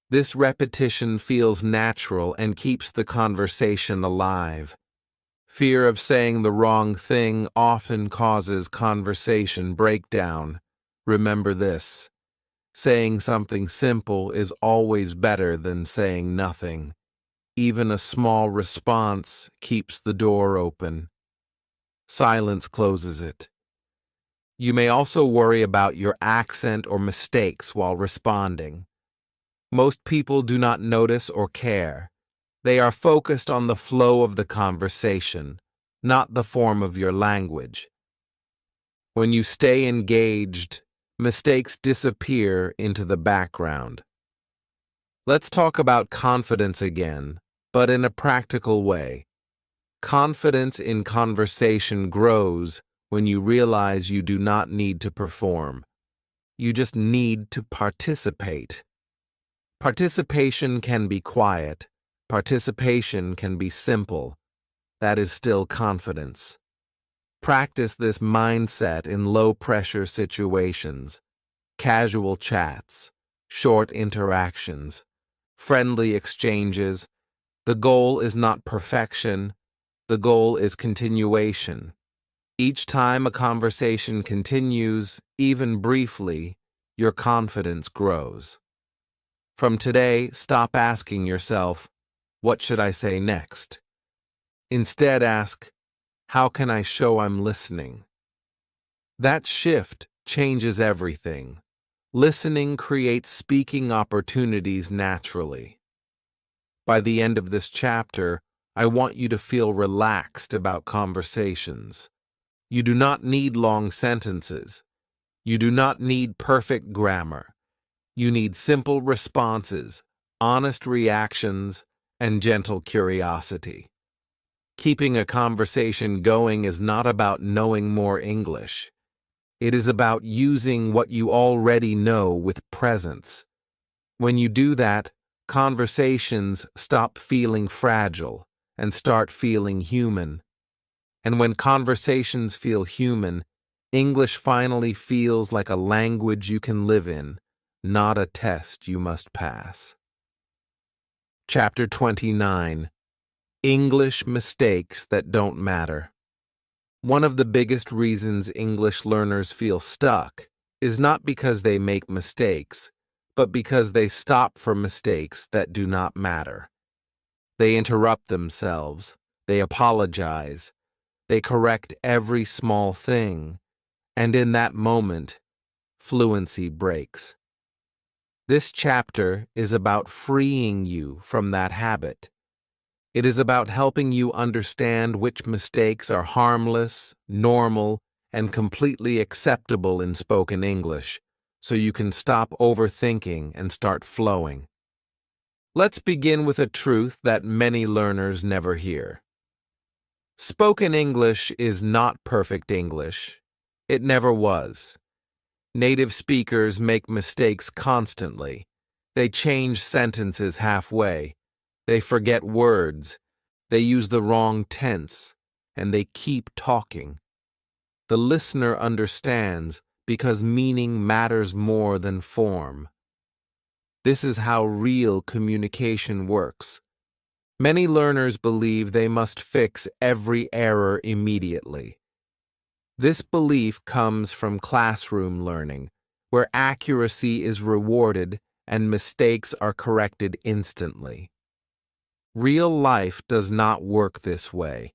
This repetition feels natural and keeps the conversation alive. Fear of saying the wrong thing often causes conversation breakdown. Remember this. Saying something simple is always better than saying nothing. Even a small response keeps the door open. Silence closes it. You may also worry about your accent or mistakes while responding. Most people do not notice or care. They are focused on the flow of the conversation, not the form of your language. When you stay engaged, mistakes disappear into the background. Let's talk about confidence again, but in a practical way. Confidence in conversation grows when you realize you do not need to perform. You just need to participate. Participation can be quiet. Participation can be simple. That is still confidence. Practice this mindset in low-pressure situations, casual chats, short interactions, friendly exchanges. The goal is not perfection. The goal is continuation. Each time a conversation continues, even briefly, your confidence grows. From today, stop asking yourself, "What should I say next?" Instead, ask, "How can I show I'm listening?" That shift changes everything. Listening creates speaking opportunities naturally. By the end of this chapter, I want you to feel relaxed about conversations. You do not need long sentences. You do not need perfect grammar. You need simple responses, honest reactions, and gentle curiosity. Keeping a conversation going is not about knowing more English. It is about using what you already know with presence. When you do that, conversations stop feeling fragile and start feeling human. And when conversations feel human, English finally feels like a language you can live in, not a test you must pass. Chapter 29. English Mistakes That Don't Matter. One of the biggest reasons English learners feel stuck is not because they make mistakes, but because they stop for mistakes that do not matter. They interrupt themselves, they apologize, they correct every small thing, and in that moment, fluency breaks. This chapter is about freeing you from that habit. It is about helping you understand which mistakes are harmless, normal, and completely acceptable in spoken English, so you can stop overthinking and start flowing. Let's begin with a truth that many learners never hear. Spoken English is not perfect English. It never was. Native speakers make mistakes constantly. They change sentences halfway. They forget words. They use the wrong tense. And they keep talking. The listener understands because meaning matters more than form. This is how real communication works. Many learners believe they must fix every error immediately. This belief comes from classroom learning, where accuracy is rewarded and mistakes are corrected instantly. Real life does not work this way.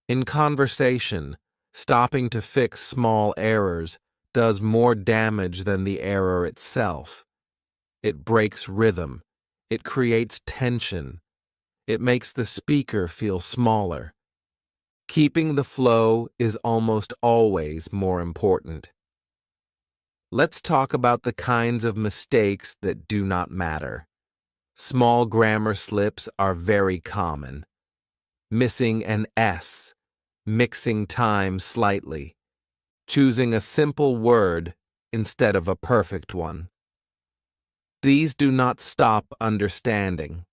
In conversation, stopping to fix small errors does more damage than the error itself. It breaks rhythm. It creates tension. It makes the speaker feel smaller. Keeping the flow is almost always more important. Let's talk about the kinds of mistakes that do not matter. Small grammar slips are very common. Missing an S, mixing time slightly, choosing a simple word instead of a perfect one. These do not stop understanding.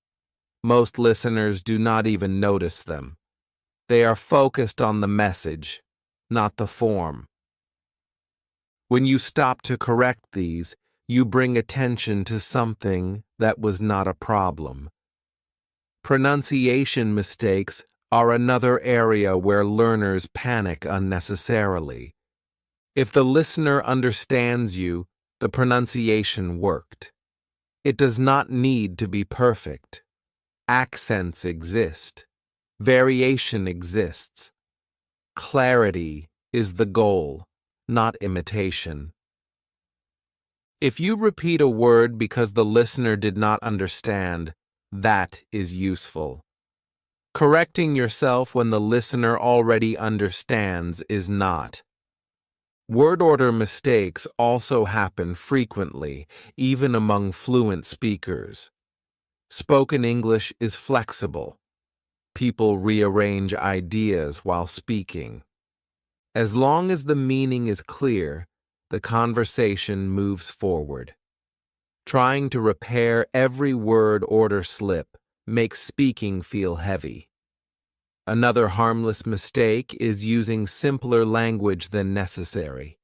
Most listeners do not even notice them. They are focused on the message, not the form. When you stop to correct these, you bring attention to something that was not a problem. Pronunciation mistakes are another area where learners panic unnecessarily. If the listener understands you, the pronunciation worked. It does not need to be perfect. Accents exist. Variation exists. Clarity is the goal, not imitation. If you repeat a word because the listener did not understand, that is useful. Correcting yourself when the listener already understands is not. Word order mistakes also happen frequently, even among fluent speakers. Spoken English is flexible. People rearrange ideas while speaking. As long as the meaning is clear, the conversation moves forward. Trying to repair every word order slip makes speaking feel heavy. Another harmless mistake is using simpler language than necessary.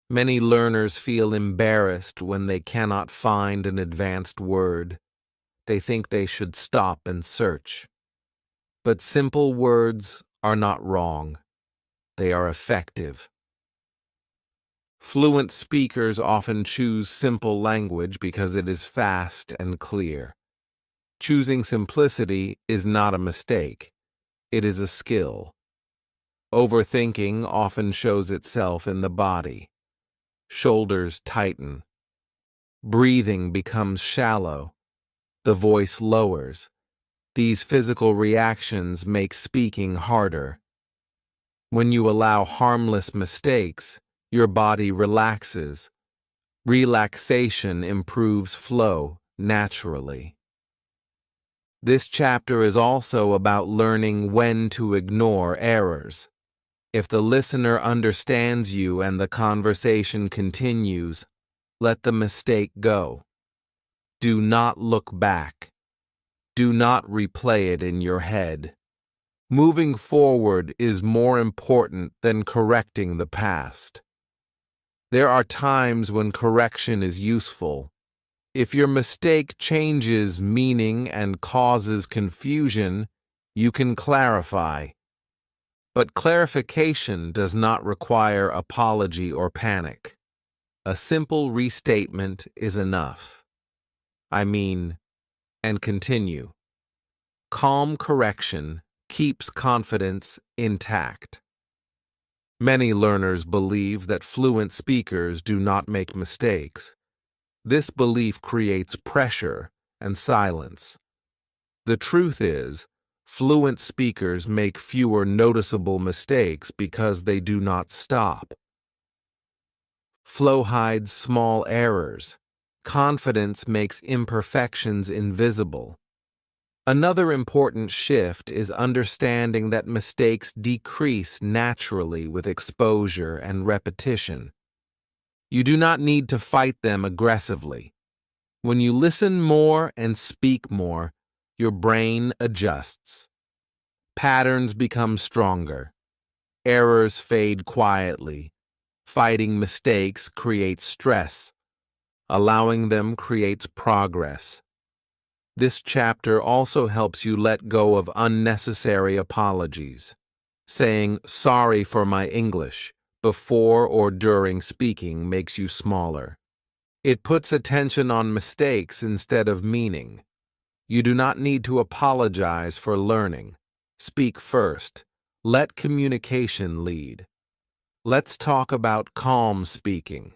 Many learners feel embarrassed when they cannot find an advanced word. They think they should stop and search. But simple words are not wrong. They are effective. Fluent speakers often choose simple language because it is fast and clear. Choosing simplicity is not a mistake. It is a skill. Overthinking often shows itself in the body. Shoulders tighten. Breathing becomes shallow. The voice lowers. These physical reactions make speaking harder. When you allow harmless mistakes, your body relaxes. Relaxation improves flow naturally. This chapter is also about learning when to ignore errors. If the listener understands you and the conversation continues, let the mistake go. Do not look back. Do not replay it in your head. Moving forward is more important than correcting the past. There are times when correction is useful. If your mistake changes meaning and causes confusion, you can clarify. But clarification does not require apology or panic. A simple restatement is enough. And continue. Calm correction keeps confidence intact. Many learners believe that fluent speakers do not make mistakes. This belief creates pressure and silence. The truth is, fluent speakers make fewer noticeable mistakes because they do not stop. Flow hides small errors. Confidence makes imperfections invisible. Another important shift is understanding that mistakes decrease naturally with exposure and repetition. You do not need to fight them aggressively. When you listen more and speak more, your brain adjusts. Patterns become stronger. Errors fade quietly. Fighting mistakes creates stress. Allowing them creates progress. This chapter also helps you let go of unnecessary apologies. Saying "sorry for my English" before or during speaking makes you smaller. It puts attention on mistakes instead of meaning. You do not need to apologize for learning. Speak first. Let communication lead. Let's talk about calm speaking.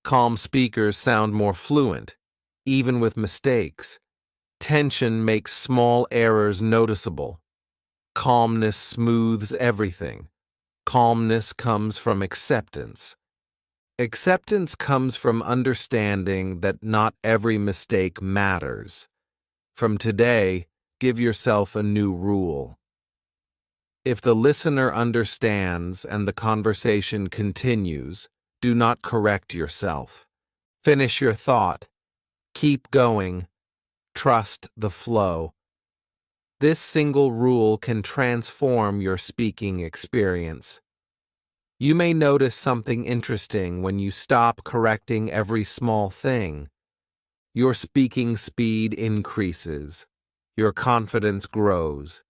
Calm speakers sound more fluent, even with mistakes. Tension makes small errors noticeable. Calmness smooths everything. Calmness comes from acceptance. Acceptance comes from understanding that not every mistake matters. From today, give yourself a new rule. If the listener understands and the conversation continues, do not correct yourself. Finish your thought. Keep going. Trust the flow. This single rule can transform your speaking experience. You may notice something interesting when you stop correcting every small thing. Your speaking speed increases. Your confidence grows.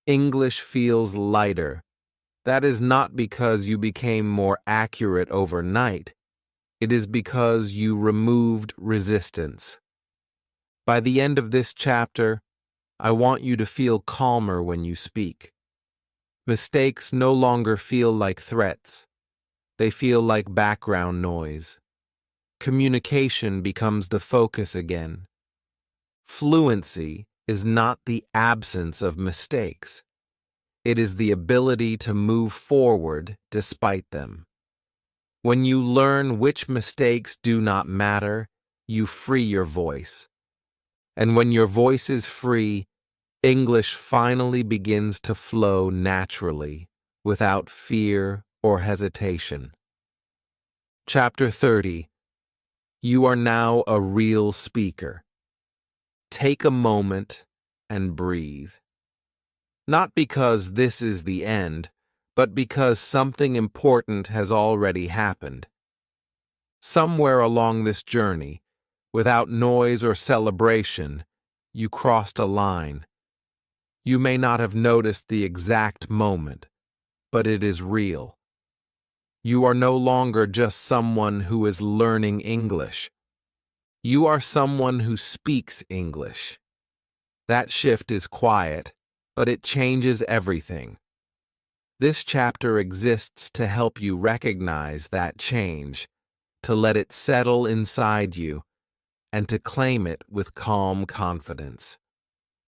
English feels lighter. That is not because you became more accurate overnight. It is because you removed resistance. By the end of this chapter, I want you to feel calmer when you speak. Mistakes no longer feel like threats. They feel like background noise. Communication becomes the focus again. Fluency is not the absence of mistakes. It is the ability to move forward despite them. When you learn which mistakes do not matter, you free your voice. And when your voice is free, English finally begins to flow naturally, without fear or hesitation. Chapter 30. You are now a real speaker. Take a moment and breathe. Not because this is the end, but because something important has already happened. Somewhere along this journey, without noise or celebration, you crossed a line. You may not have noticed the exact moment, but it is real. You are no longer just someone who is learning English. You are someone who speaks English. That shift is quiet, but it changes everything. This chapter exists to help you recognize that change, to let it settle inside you, and to claim it with calm confidence.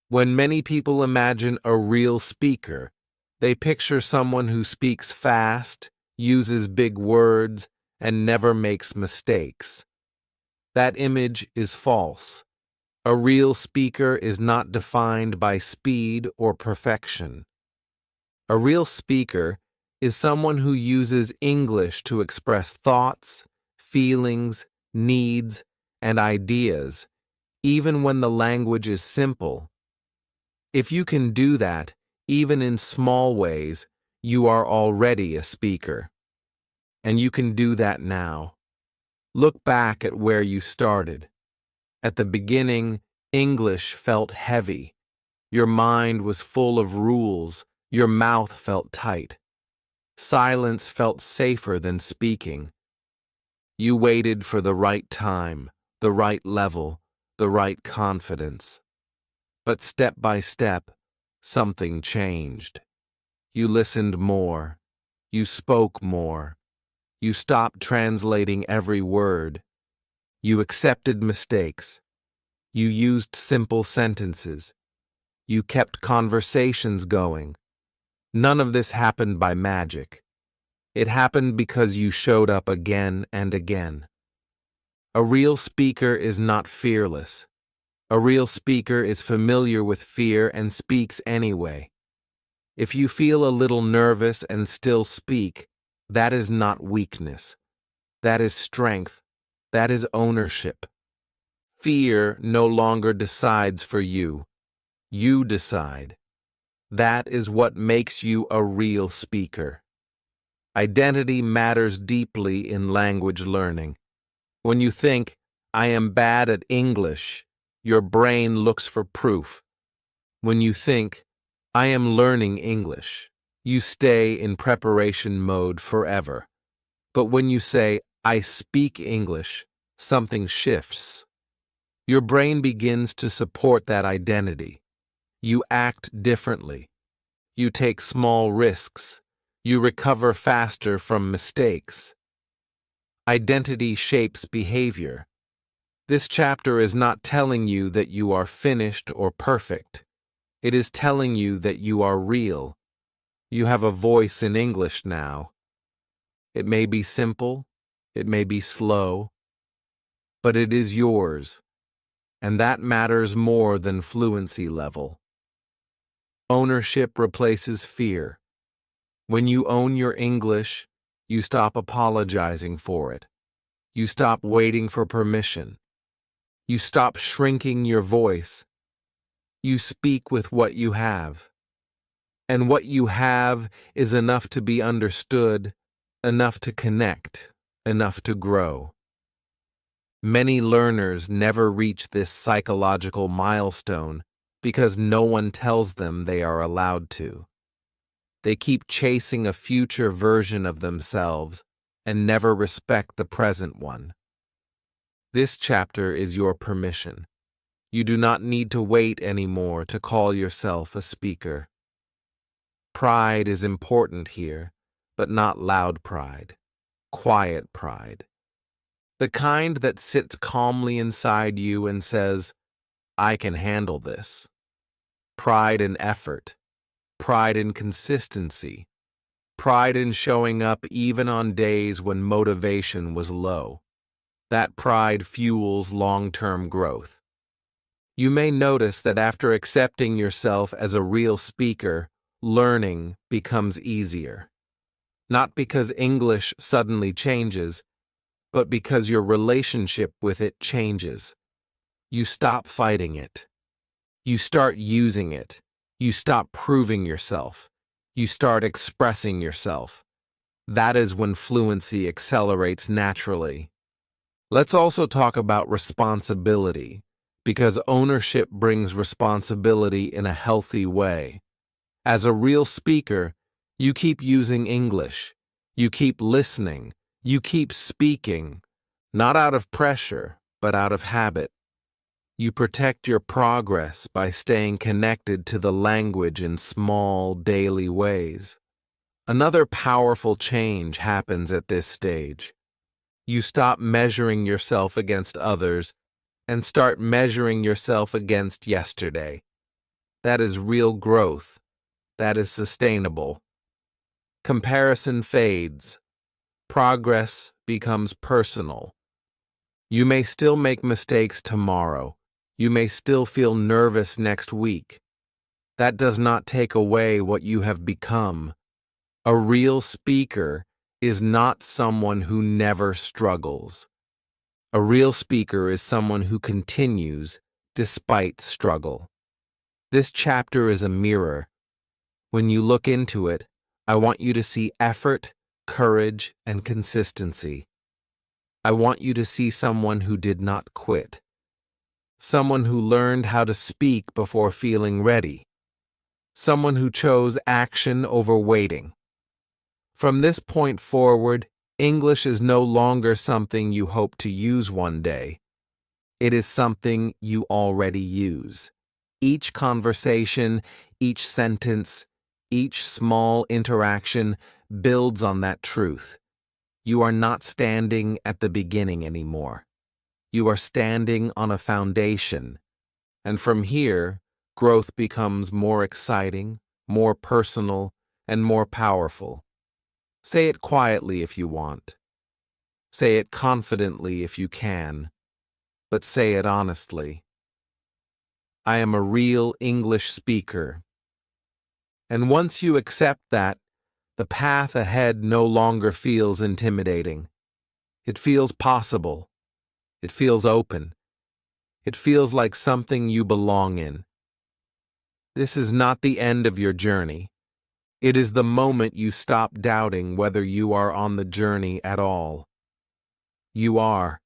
When many people imagine a real speaker, they picture someone who speaks fast, uses big words, and never makes mistakes. That image is false. A real speaker is not defined by speed or perfection. A real speaker is someone who uses English to express thoughts, feelings, needs, and ideas, even when the language is simple. If you can do that, even in small ways, you are already a speaker. And you can do that now. Look back at where you started. At the beginning, English felt heavy. Your mind was full of rules. Your mouth felt tight. Silence felt safer than speaking. You waited for the right time, the right level, the right confidence. But step by step, something changed. You listened more. You spoke more. You stopped translating every word. You accepted mistakes. You used simple sentences. You kept conversations going. None of this happened by magic. It happened because you showed up again and again. A real speaker is not fearless. A real speaker is familiar with fear and speaks anyway. If you feel a little nervous and still speak, that is not weakness. That is strength. That is ownership. Fear no longer decides for you. You decide. That is what makes you a real speaker. Identity matters deeply in language learning. When you think, I am bad at English, your brain looks for proof. When you think, I am learning English, you stay in preparation mode forever. But when you say, I speak English, something shifts. Your brain begins to support that identity. You act differently. You take small risks. You recover faster from mistakes. Identity shapes behavior. This chapter is not telling you that you are finished or perfect. It is telling you that you are real. You have a voice in English now. It may be simple, it may be slow, but it is yours, and that matters more than fluency level. Ownership replaces fear. When you own your English, you stop apologizing for it. You stop waiting for permission. You stop shrinking your voice. You speak with what you have. And what you have is enough to be understood, enough to connect, enough to grow. Many learners never reach this psychological milestone because no one tells them they are allowed to. They keep chasing a future version of themselves and never respect the present one. This chapter is your permission. You do not need to wait anymore to call yourself a speaker. Pride is important here, but not loud pride, quiet pride. The kind that sits calmly inside you and says, I can handle this. Pride in effort, pride in consistency, pride in showing up even on days when motivation was low. That pride fuels long-term growth. You may notice that after accepting yourself as a real speaker, learning becomes easier. Not because English suddenly changes, but because your relationship with it changes. You stop fighting it. You start using it. You stop proving yourself. You start expressing yourself. That is when fluency accelerates naturally. Let's also talk about responsibility, because ownership brings responsibility in a healthy way. As a real speaker, you keep using English. You keep listening. You keep speaking, not out of pressure, but out of habit. You protect your progress by staying connected to the language in small, daily ways. Another powerful change happens at this stage. You stop measuring yourself against others and start measuring yourself against yesterday. That is real growth. That is sustainable. Comparison fades. Progress becomes personal. You may still make mistakes tomorrow. You may still feel nervous next week. That does not take away what you have become. A real speaker is not someone who never struggles. A real speaker is someone who continues despite struggle. This chapter is a mirror. When you look into it, I want you to see effort, courage, and consistency. I want you to see someone who did not quit. Someone who learned how to speak before feeling ready. Someone who chose action over waiting. From this point forward, English is no longer something you hope to use one day. It is something you already use. Each conversation, each sentence, each small interaction builds on that truth. You are not standing at the beginning anymore. You are standing on a foundation. And from here, growth becomes more exciting, more personal, and more powerful. Say it quietly if you want. Say it confidently if you can. But say it honestly. I am a real English speaker. And once you accept that, the path ahead no longer feels intimidating. It feels possible. It feels open. It feels like something you belong in. This is not the end of your journey. It is the moment you stop doubting whether you are on the journey at all. You are,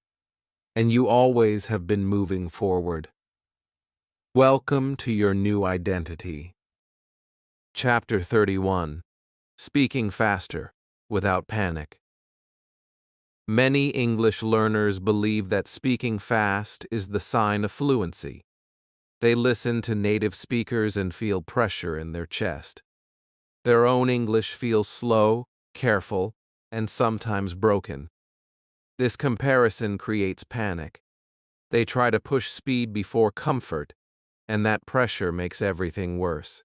and you always have been moving forward. Welcome to your new identity. Chapter 31. Speaking Faster, Without Panic. Many English learners believe that speaking fast is the sign of fluency. They listen to native speakers and feel pressure in their chest. Their own English feels slow, careful, and sometimes broken. This comparison creates panic. They try to push speed before comfort, and that pressure makes everything worse.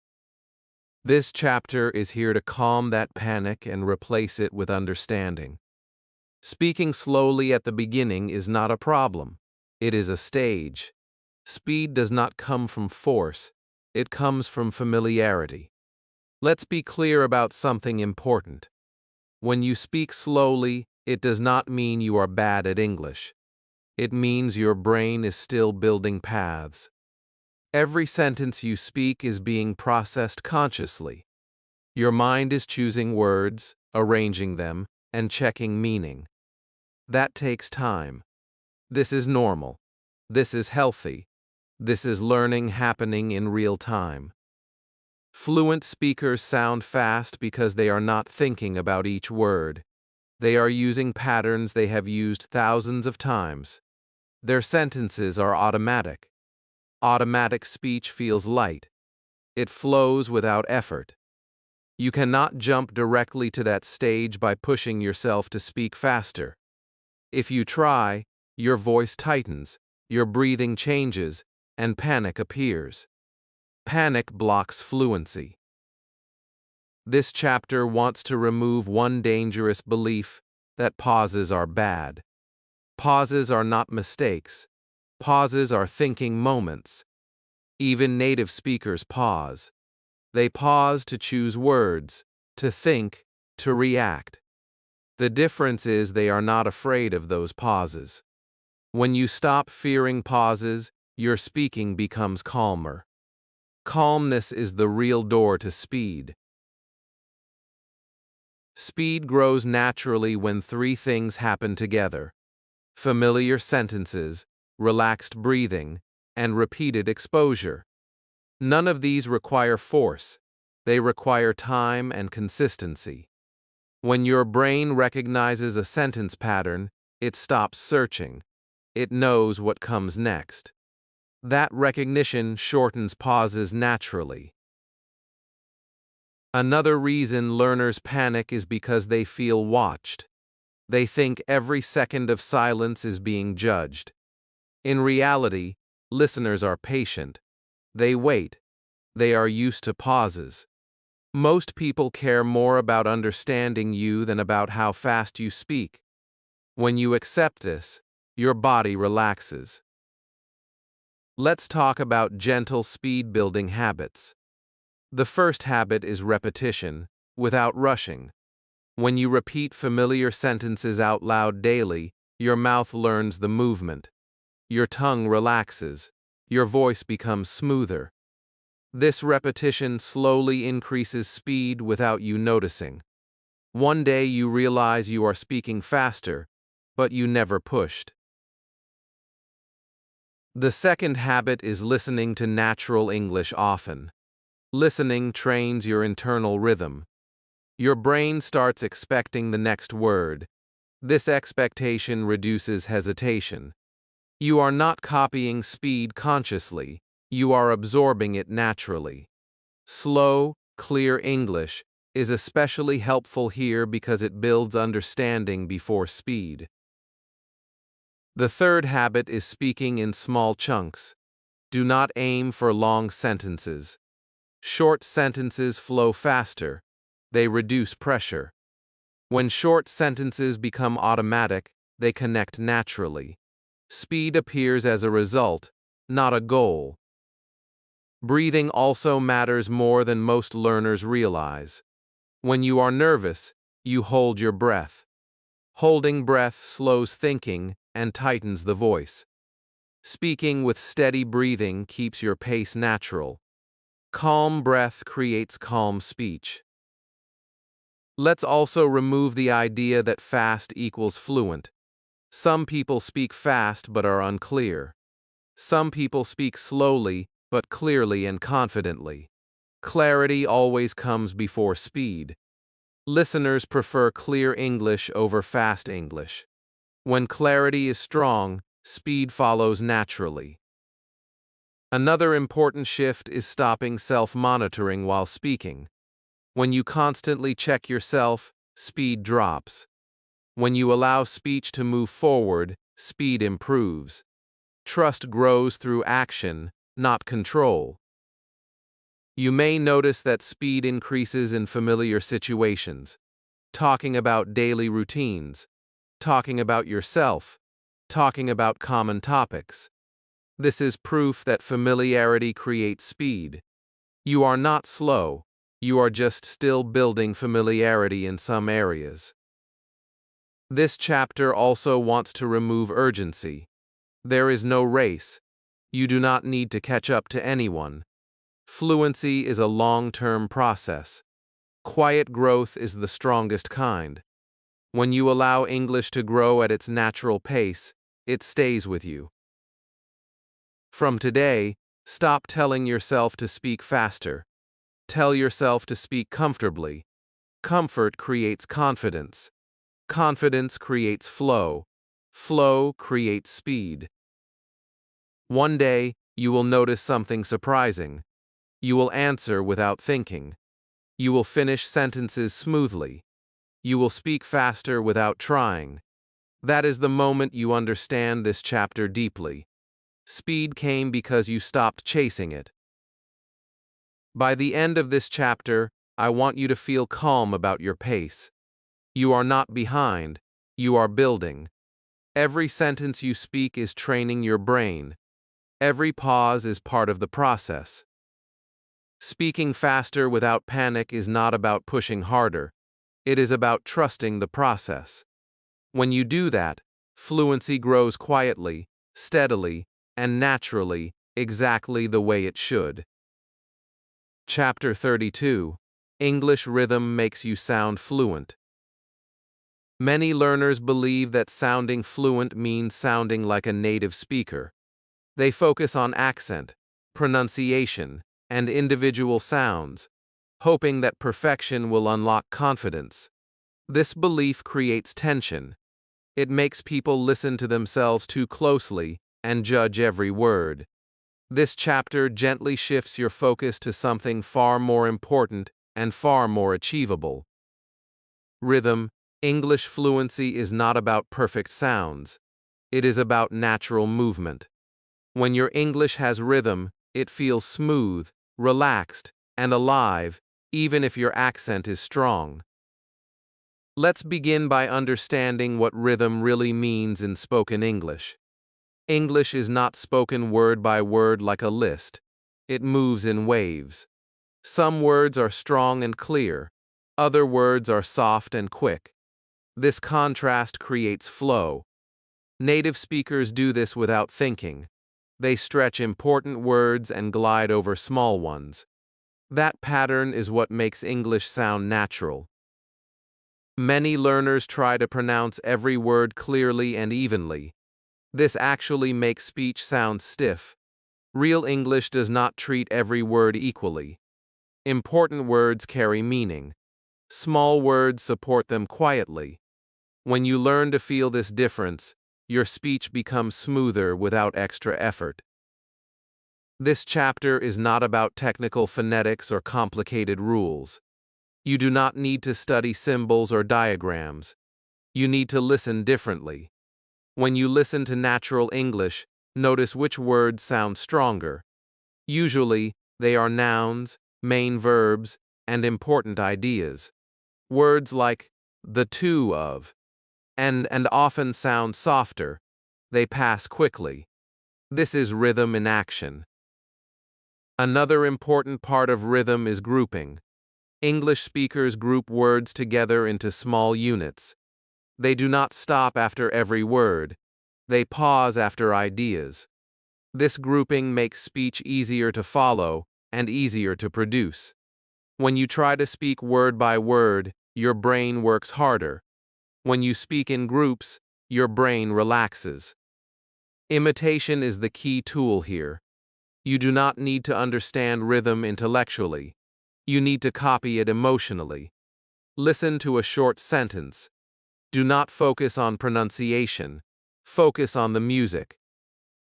This chapter is here to calm that panic and replace it with understanding. Speaking slowly at the beginning is not a problem. It is a stage. Speed does not come from force. It comes from familiarity. Let's be clear about something important. When you speak slowly, it does not mean you are bad at English. It means your brain is still building paths. Every sentence you speak is being processed consciously. Your mind is choosing words, arranging them, and checking meaning. That takes time. This is normal. This is healthy. This is learning happening in real time. Fluent speakers sound fast because they are not thinking about each word. They are using patterns they have used thousands of times. Their sentences are automatic. Automatic speech feels light. It flows without effort. You cannot jump directly to that stage by pushing yourself to speak faster. If you try, your voice tightens, your breathing changes, and panic appears. Panic blocks fluency. This chapter wants to remove one dangerous belief that pauses are bad. Pauses are not mistakes. Pauses are thinking moments. Even native speakers pause. They pause to choose words, to think, to react. The difference is they are not afraid of those pauses. When you stop fearing pauses, your speaking becomes calmer. Calmness is the real door to speed. Speed grows naturally when three things happen together: familiar sentences, relaxed breathing, and repeated exposure. None of these require force. They require time and consistency. When your brain recognizes a sentence pattern, it stops searching. It knows what comes next. That recognition shortens pauses naturally. Another reason learners panic is because they feel watched. They think every second of silence is being judged. In reality, listeners are patient. They wait. They are used to pauses. Most people care more about understanding you than about how fast you speak. When you accept this, your body relaxes. Let's talk about gentle speed-building habits. The first habit is repetition, without rushing. When you repeat familiar sentences out loud daily, your mouth learns the movement. Your tongue relaxes. Your voice becomes smoother. This repetition slowly increases speed without you noticing. One day you realize you are speaking faster, but you never pushed. The second habit is listening to natural English often. Listening trains your internal rhythm. Your brain starts expecting the next word. This expectation reduces hesitation. You are not copying speed consciously. You are absorbing it naturally. Slow, clear English is especially helpful here because it builds understanding before speed. The third habit is speaking in small chunks. Do not aim for long sentences. Short sentences flow faster. They reduce pressure. When short sentences become automatic, they connect naturally. Speed appears as a result, not a goal. Breathing also matters more than most learners realize. When you are nervous, you hold your breath. Holding breath slows thinking and tightens the voice. Speaking with steady breathing keeps your pace natural. Calm breath creates calm speech. Let's also remove the idea that fast equals fluent. Some people speak fast but are unclear. Some people speak slowly but clearly and confidently. Clarity always comes before speed. Listeners prefer clear English over fast English. When clarity is strong, speed follows naturally. Another important shift is stopping self-monitoring while speaking. When you constantly check yourself, speed drops. When you allow speech to move forward, speed improves. Trust grows through action, not control. You may notice that speed increases in familiar situations. Talking about daily routines. Talking about yourself. Talking about common topics. This is proof that familiarity creates speed. You are not slow, you are just still building familiarity in some areas. This chapter also wants to remove urgency. There is no race. You do not need to catch up to anyone. Fluency is a long-term process. Quiet growth is the strongest kind. When you allow English to grow at its natural pace, it stays with you. From today, stop telling yourself to speak faster. Tell yourself to speak comfortably. Comfort creates confidence. Confidence creates flow. Flow creates speed. One day, you will notice something surprising. You will answer without thinking. You will finish sentences smoothly. You will speak faster without trying. That is the moment you understand this chapter deeply. Speed came because you stopped chasing it. By the end of this chapter, I want you to feel calm about your pace. You are not behind, you are building. Every sentence you speak is training your brain. Every pause is part of the process. Speaking faster without panic is not about pushing harder. It is about trusting the process. When you do that, fluency grows quietly, steadily, and naturally, exactly the way it should. Chapter 32. English rhythm makes you sound fluent. Many learners believe that sounding fluent means sounding like a native speaker. They focus on accent, pronunciation, and individual sounds, hoping that perfection will unlock confidence. This belief creates tension. It makes people listen to themselves too closely and judge every word. This chapter gently shifts your focus to something far more important and far more achievable. Rhythm. English fluency is not about perfect sounds. It is about natural movement. When your English has rhythm, it feels smooth, relaxed, and alive, even if your accent is strong. Let's begin by understanding what rhythm really means in spoken English. English is not spoken word by word like a list. It moves in waves. Some words are strong and clear. Other words are soft and quick. This contrast creates flow. Native speakers do this without thinking. They stretch important words and glide over small ones. That pattern is what makes English sound natural. Many learners try to pronounce every word clearly and evenly. This actually makes speech sound stiff. Real English does not treat every word equally. Important words carry meaning. Small words support them quietly. When you learn to feel this difference, your speech becomes smoother without extra effort. This chapter is not about technical phonetics or complicated rules. You do not need to study symbols or diagrams. You need to listen differently. When you listen to natural English, notice which words sound stronger. Usually, they are nouns, main verbs, and important ideas. Words like the two of and often sound softer. They pass quickly. This is rhythm in action. Another important part of rhythm is grouping. English speakers group words together into small units. They do not stop after every word. They pause after ideas. This grouping makes speech easier to follow and easier to produce. When you try to speak word by word, your brain works harder. When you speak in groups, your brain relaxes. Imitation is the key tool here. You do not need to understand rhythm intellectually. You need to copy it emotionally. Listen to a short sentence. Do not focus on pronunciation. Focus on the music.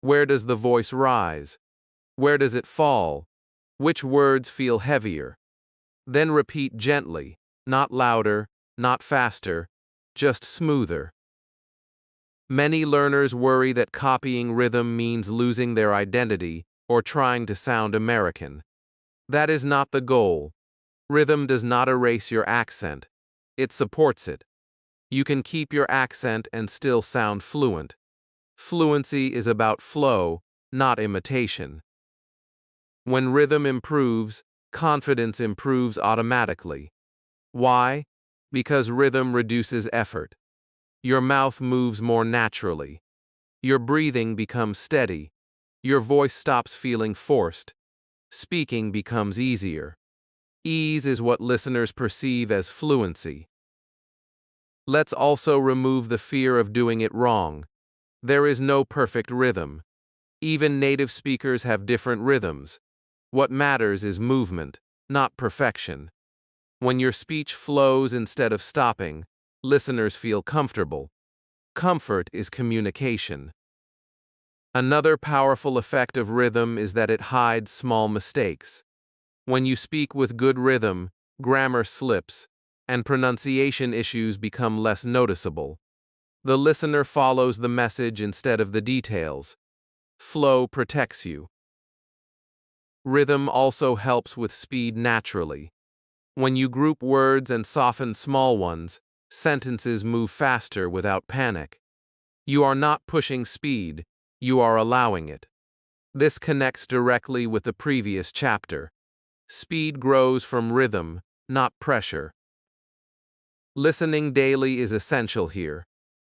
Where does the voice rise? Where does it fall? Which words feel heavier? Then repeat gently, not louder, not faster, just smoother. Many learners worry that copying rhythm means losing their identity or trying to sound American. That is not the goal. Rhythm does not erase your accent. It supports it. You can keep your accent and still sound fluent. Fluency is about flow, not imitation. When rhythm improves, confidence improves automatically. Why? Because rhythm reduces effort. Your mouth moves more naturally. Your breathing becomes steady. Your voice stops feeling forced. Speaking becomes easier. Ease is what listeners perceive as fluency. Let's also remove the fear of doing it wrong. There is no perfect rhythm. Even native speakers have different rhythms. What matters is movement, not perfection. When your speech flows instead of stopping, listeners feel comfortable. Comfort is communication. Another powerful effect of rhythm is that it hides small mistakes. When you speak with good rhythm, grammar slips, and pronunciation issues become less noticeable. The listener follows the message instead of the details. Flow protects you. Rhythm also helps with speed naturally. When you group words and soften small ones, sentences move faster without panic. You are not pushing speed, you are allowing it. This connects directly with the previous chapter. Speed grows from rhythm, not pressure. Listening daily is essential here.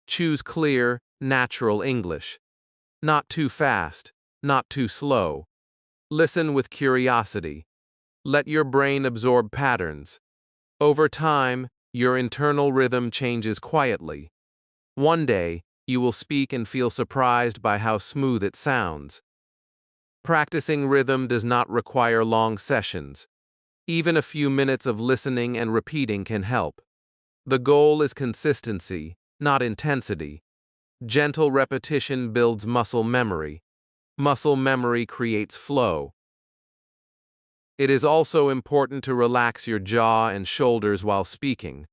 Choose clear, natural English. Not too fast, not too slow. Listen with curiosity. Let your brain absorb patterns. Over time, your internal rhythm changes quietly. One day, you will speak and feel surprised by how smooth it sounds. Practicing rhythm does not require long sessions. Even a few minutes of listening and repeating can help. The goal is consistency, not intensity. Gentle repetition builds muscle memory. Muscle memory creates flow. It is also important to relax your jaw and shoulders while speaking.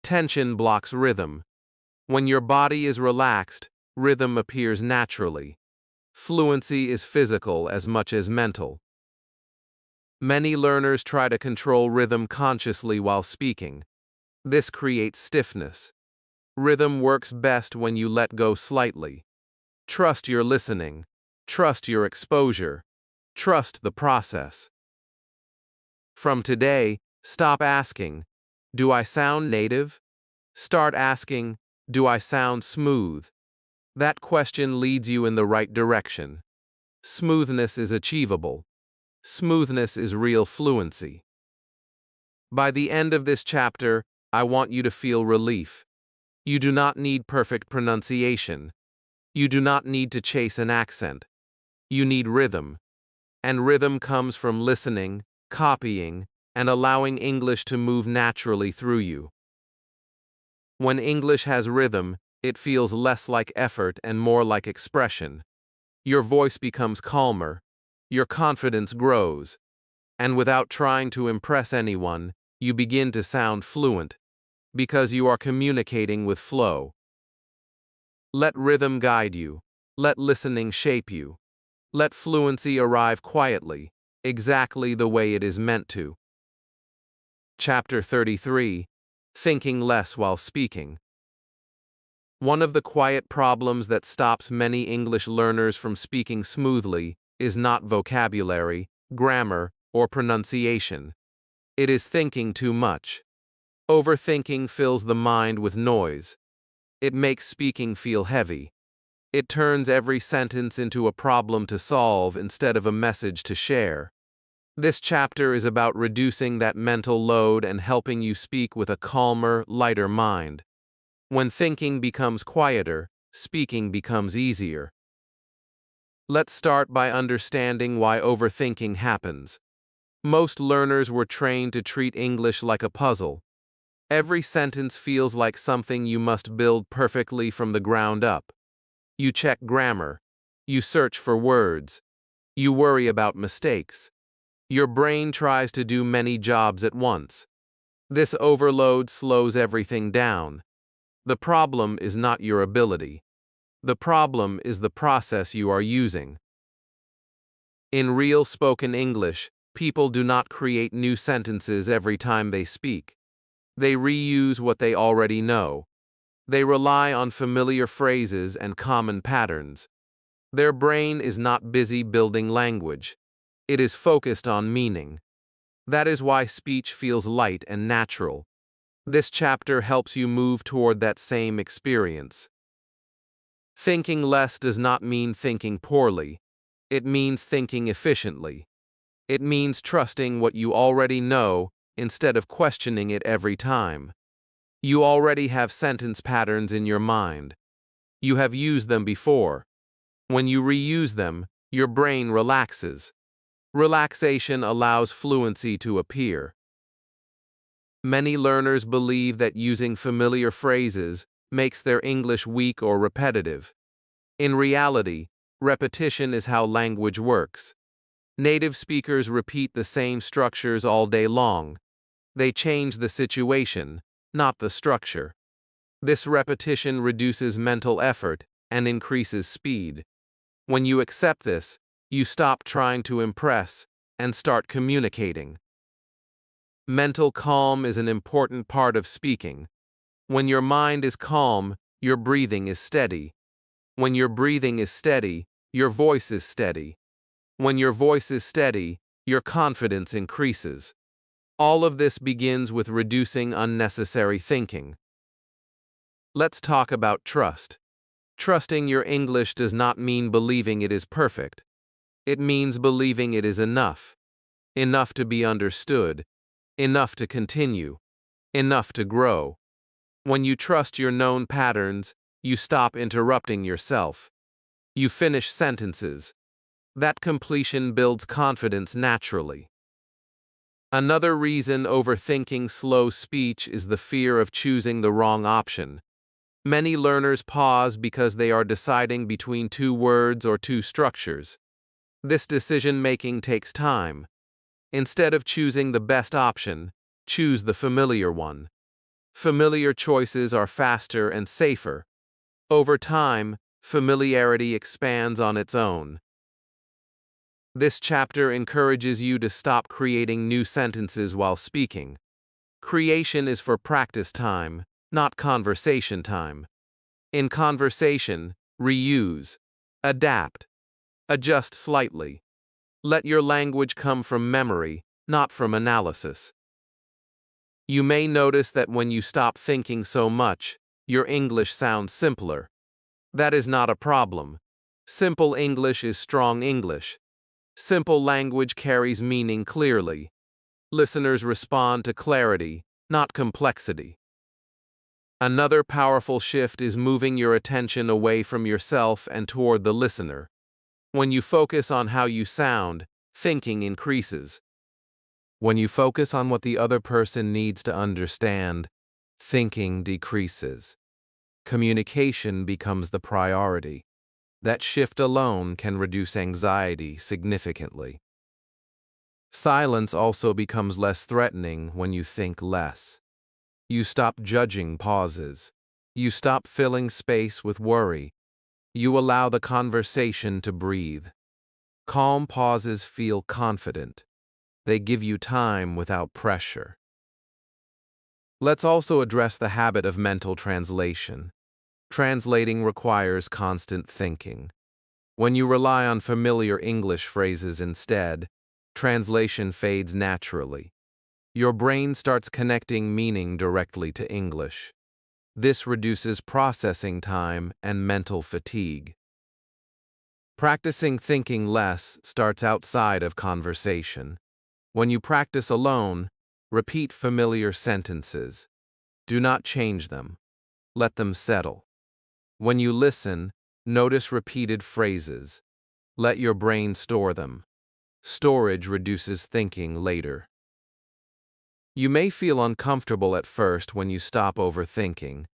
Tension blocks rhythm. When your body is relaxed, rhythm appears naturally. Fluency is physical as much as mental. Many learners try to control rhythm consciously while speaking. This creates stiffness. Rhythm works best when you let go slightly. Trust your listening. Trust your exposure. Trust the process. From today, stop asking, "Do I sound native?" Start asking, "Do I sound smooth?" That question leads you in the right direction. Smoothness is achievable. Smoothness is real fluency. By the end of this chapter, I want you to feel relief. You do not need perfect pronunciation. You do not need to chase an accent. You need rhythm. And rhythm comes from listening, copying, and allowing English to move naturally through you. When English has rhythm, it feels less like effort and more like expression. Your voice becomes calmer. Your confidence grows. And without trying to impress anyone, you begin to sound fluent, because you are communicating with flow. Let rhythm guide you. Let listening shape you. Let fluency arrive quietly, exactly the way it is meant to. Chapter 33: Thinking Less While Speaking. One of the quiet problems that stops many English learners from speaking smoothly is not vocabulary, grammar, or pronunciation. It is thinking too much. Overthinking fills the mind with noise. It makes speaking feel heavy. It turns every sentence into a problem to solve instead of a message to share. This chapter is about reducing that mental load and helping you speak with a calmer, lighter mind. When thinking becomes quieter, speaking becomes easier. Let's start by understanding why overthinking happens. Most learners were trained to treat English like a puzzle. Every sentence feels like something you must build perfectly from the ground up. You check grammar. You search for words. You worry about mistakes. Your brain tries to do many jobs at once. This overload slows everything down. The problem is not your ability. The problem is the process you are using. In real spoken English, people do not create new sentences every time they speak. They reuse what they already know. They rely on familiar phrases and common patterns. Their brain is not busy building language. It is focused on meaning. That is why speech feels light and natural. This chapter helps you move toward that same experience. Thinking less does not mean thinking poorly. It means thinking efficiently. It means trusting what you already know instead of questioning it every time. You already have sentence patterns in your mind. You have used them before. When you reuse them, your brain relaxes. Relaxation allows fluency to appear. Many learners believe that using familiar phrases makes their English weak or repetitive. In reality, repetition is how language works. Native speakers repeat the same structures all day long. They change the situation, not the structure. This repetition reduces mental effort and increases speed. When you accept this, you stop trying to impress and start communicating. Mental calm is an important part of speaking. When your mind is calm, your breathing is steady. When your breathing is steady, your voice is steady. When your voice is steady, your confidence increases. All of this begins with reducing unnecessary thinking. Let's talk about trust. Trusting your English does not mean believing it is perfect. It means believing it is enough. Enough to be understood. Enough to continue. Enough to grow. When you trust your known patterns, you stop interrupting yourself. You finish sentences. That completion builds confidence naturally. Another reason overthinking slows speech is the fear of choosing the wrong option. Many learners pause because they are deciding between two words or two structures. This decision-making takes time. Instead of choosing the best option, choose the familiar one. Familiar choices are faster and safer. Over time, familiarity expands on its own. This chapter encourages you to stop creating new sentences while speaking. Creation is for practice time, not conversation time. In conversation, reuse, adapt, adjust slightly. Let your language come from memory, not from analysis. You may notice that when you stop thinking so much, your English sounds simpler. That is not a problem. Simple English is strong English. Simple language carries meaning clearly. Listeners respond to clarity, not complexity. Another powerful shift is moving your attention away from yourself and toward the listener. When you focus on how you sound, thinking increases. When you focus on what the other person needs to understand, thinking decreases. Communication becomes the priority. That shift alone can reduce anxiety significantly. Silence also becomes less threatening when you think less. You stop judging pauses. You stop filling space with worry. You allow the conversation to breathe. Calm pauses feel confident. They give you time without pressure. Let's also address the habit of mental translation. Translating requires constant thinking. When you rely on familiar English phrases instead, translation fades naturally. Your brain starts connecting meaning directly to English. This reduces processing time and mental fatigue. Practicing thinking less starts outside of conversation. When you practice alone, repeat familiar sentences. Do not change them. Let them settle. When you listen, notice repeated phrases. Let your brain store them. Storage reduces thinking later. You may feel uncomfortable at first when you stop overthinking.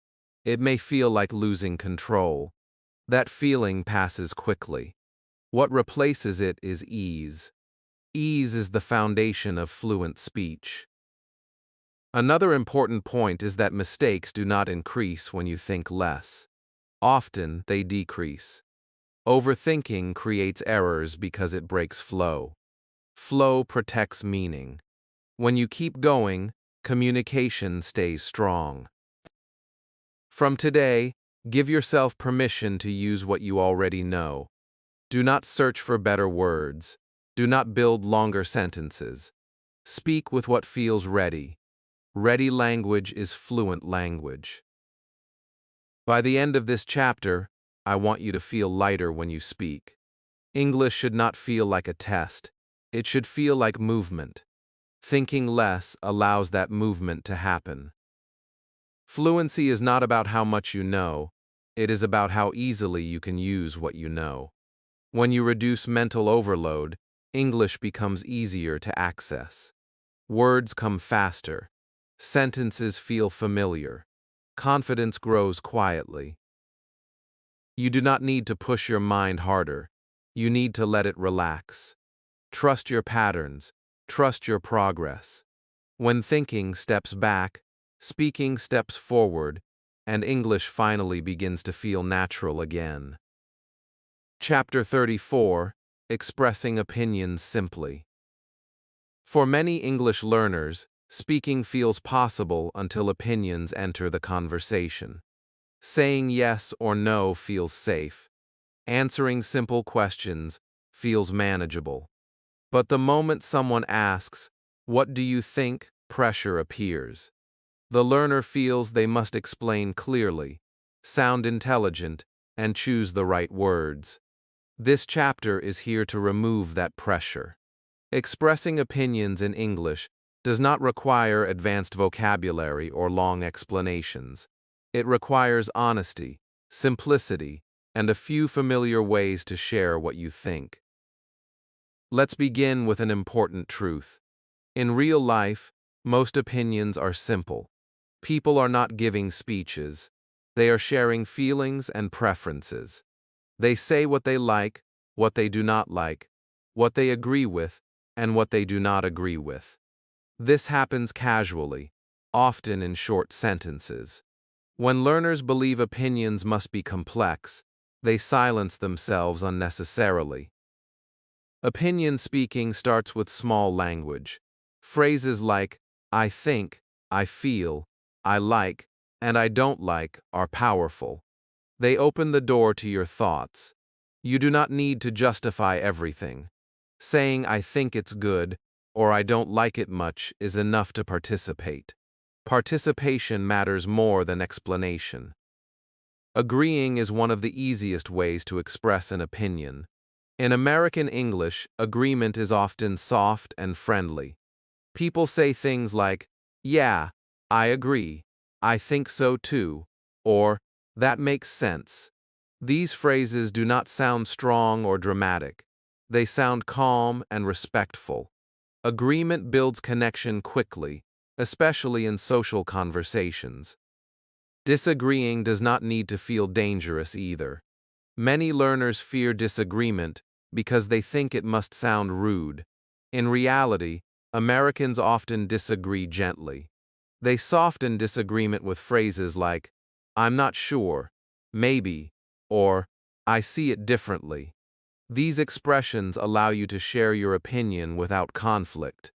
It may feel like losing control. That feeling passes quickly. What replaces it is ease. Ease is the foundation of fluent speech. Another important point is that mistakes do not increase when you think less. Often, they decrease. Overthinking creates errors because it breaks flow. Flow protects meaning. When you keep going, communication stays strong. From today, give yourself permission to use what you already know. Do not search for better words. Do not build longer sentences. Speak with what feels ready. Ready language is fluent language. By the end of this chapter, I want you to feel lighter when you speak. English should not feel like a test. It should feel like movement. Thinking less allows that movement to happen. Fluency is not about how much you know. It is about how easily you can use what you know. When you reduce mental overload, English becomes easier to access. Words come faster. Sentences feel familiar. Confidence grows quietly. You do not need to push your mind harder. You need to let it relax. Trust your patterns. Trust your progress. When thinking steps back, speaking steps forward, and English finally begins to feel natural again. Chapter 34: Expressing Opinions Simply. For many English learners, speaking feels possible until opinions enter the conversation. Saying yes or no feels safe. Answering simple questions feels manageable. But the moment someone asks, "What do you think?" pressure appears. The learner feels they must explain clearly, sound intelligent, and choose the right words. This chapter is here to remove that pressure. Expressing opinions in English does not require advanced vocabulary or long explanations. It requires honesty, simplicity, and a few familiar ways to share what you think. Let's begin with an important truth. In real life, most opinions are simple. People are not giving speeches. They are sharing feelings and preferences. They say what they like, what they do not like, what they agree with, and what they do not agree with. This happens casually, often in short sentences. When learners believe opinions must be complex, they silence themselves unnecessarily. Opinion speaking starts with small language. Phrases like, "I think," "I feel," "I like," and "I don't like" are powerful. They open the door to your thoughts. You do not need to justify everything. Saying "I think it's good" or "I don't like it much" is enough to participate. Participation matters more than explanation. Agreeing is one of the easiest ways to express an opinion. In American English, agreement is often soft and friendly. People say things like, "Yeah, I agree," "I think so too," or "that makes sense." These phrases do not sound strong or dramatic. They sound calm and respectful. Agreement builds connection quickly, especially in social conversations. Disagreeing does not need to feel dangerous either. Many learners fear disagreement because they think it must sound rude. In reality, Americans often disagree gently. They soften disagreement with phrases like, "I'm not sure," "maybe," or "I see it differently." These expressions allow you to share your opinion without conflict.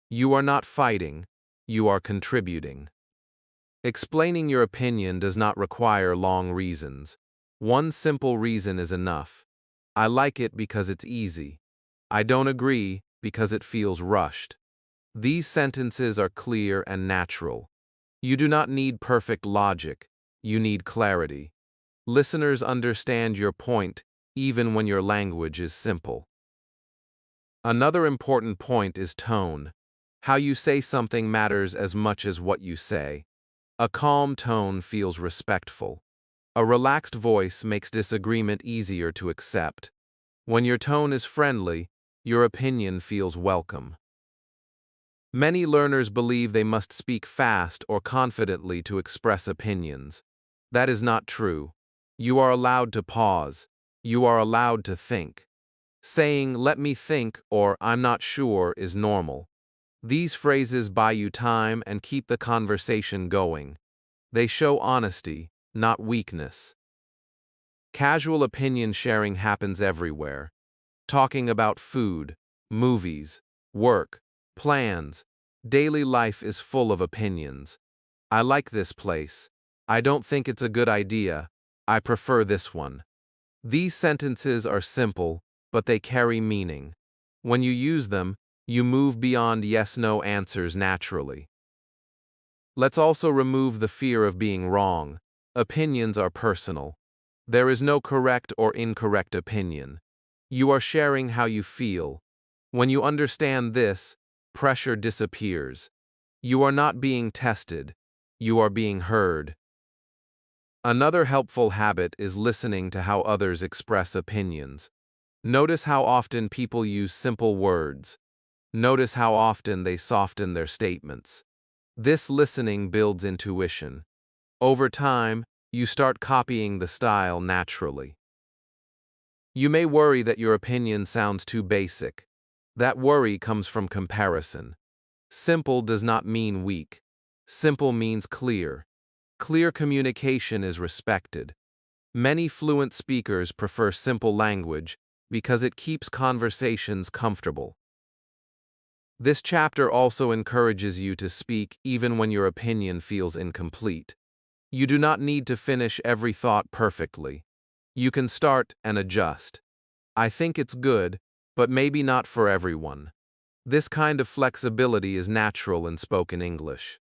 You are not fighting, you are contributing. Explaining your opinion does not require long reasons. One simple reason is enough. "I like it because it's easy." "I don't agree because it feels rushed. These sentences are clear and natural. You do not need perfect logic, you need clarity. Listeners understand your point even when your language is simple. Another important point is tone. How you say something matters as much as what you say. A calm tone feels respectful. A relaxed voice makes disagreement easier to accept. When your tone is friendly, your opinion feels welcome. Many learners believe they must speak fast or confidently to express opinions. That is not true. You are allowed to pause. You are allowed to think. Saying, "let me think," or "I'm not sure," is normal. These phrases buy you time and keep the conversation going. They show honesty, not weakness. Casual opinion sharing happens everywhere. Talking about food, movies, work, plans, daily life is full of opinions. I like this place. I don't think it's a good idea. I prefer this one. These sentences are simple, but they carry meaning. When you use them, you move beyond yes-no answers naturally. Let's also remove the fear of being wrong. Opinions are personal. There is no correct or incorrect opinion. You are sharing how you feel. When you understand this, pressure disappears. You are not being tested. You are being heard. Another helpful habit is listening to how others express opinions. Notice how often people use simple words. Notice how often they soften their statements. This listening builds intuition. Over time, you start copying the style naturally. You may worry that your opinion sounds too basic. That worry comes from comparison. Simple does not mean weak. Simple means clear. Clear communication is respected. Many fluent speakers prefer simple language because it keeps conversations comfortable. This chapter also encourages you to speak even when your opinion feels incomplete. You do not need to finish every thought perfectly. You can start and adjust. I think it's good, but maybe not for everyone. This kind of flexibility is natural in spoken English.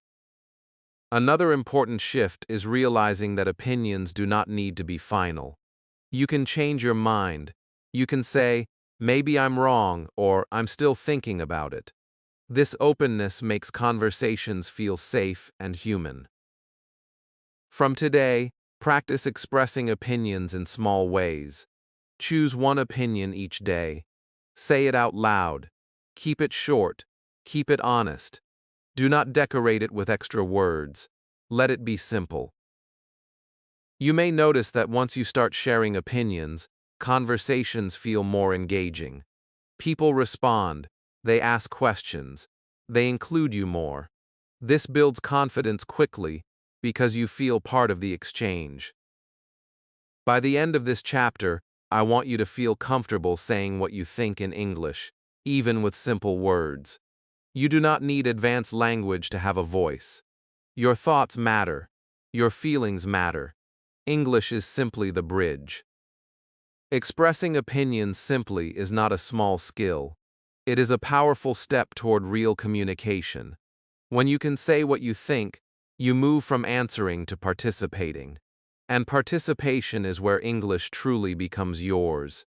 Another important shift is realizing that opinions do not need to be final. You can change your mind. You can say, "Maybe I'm wrong," or "I'm still thinking about it." This openness makes conversations feel safe and human. From today, practice expressing opinions in small ways. Choose one opinion each day. Say it out loud. Keep it short. Keep it honest. Do not decorate it with extra words. Let it be simple. You may notice that once you start sharing opinions, conversations feel more engaging. People respond. They ask questions. They include you more. This builds confidence quickly because you feel part of the exchange. By the end of this chapter, I want you to feel comfortable saying what you think in English, even with simple words. You do not need advanced language to have a voice. Your thoughts matter. Your feelings matter. English is simply the bridge. Expressing opinions simply is not a small skill. It is a powerful step toward real communication. When you can say what you think, you move from answering to participating. And participation is where English truly becomes yours.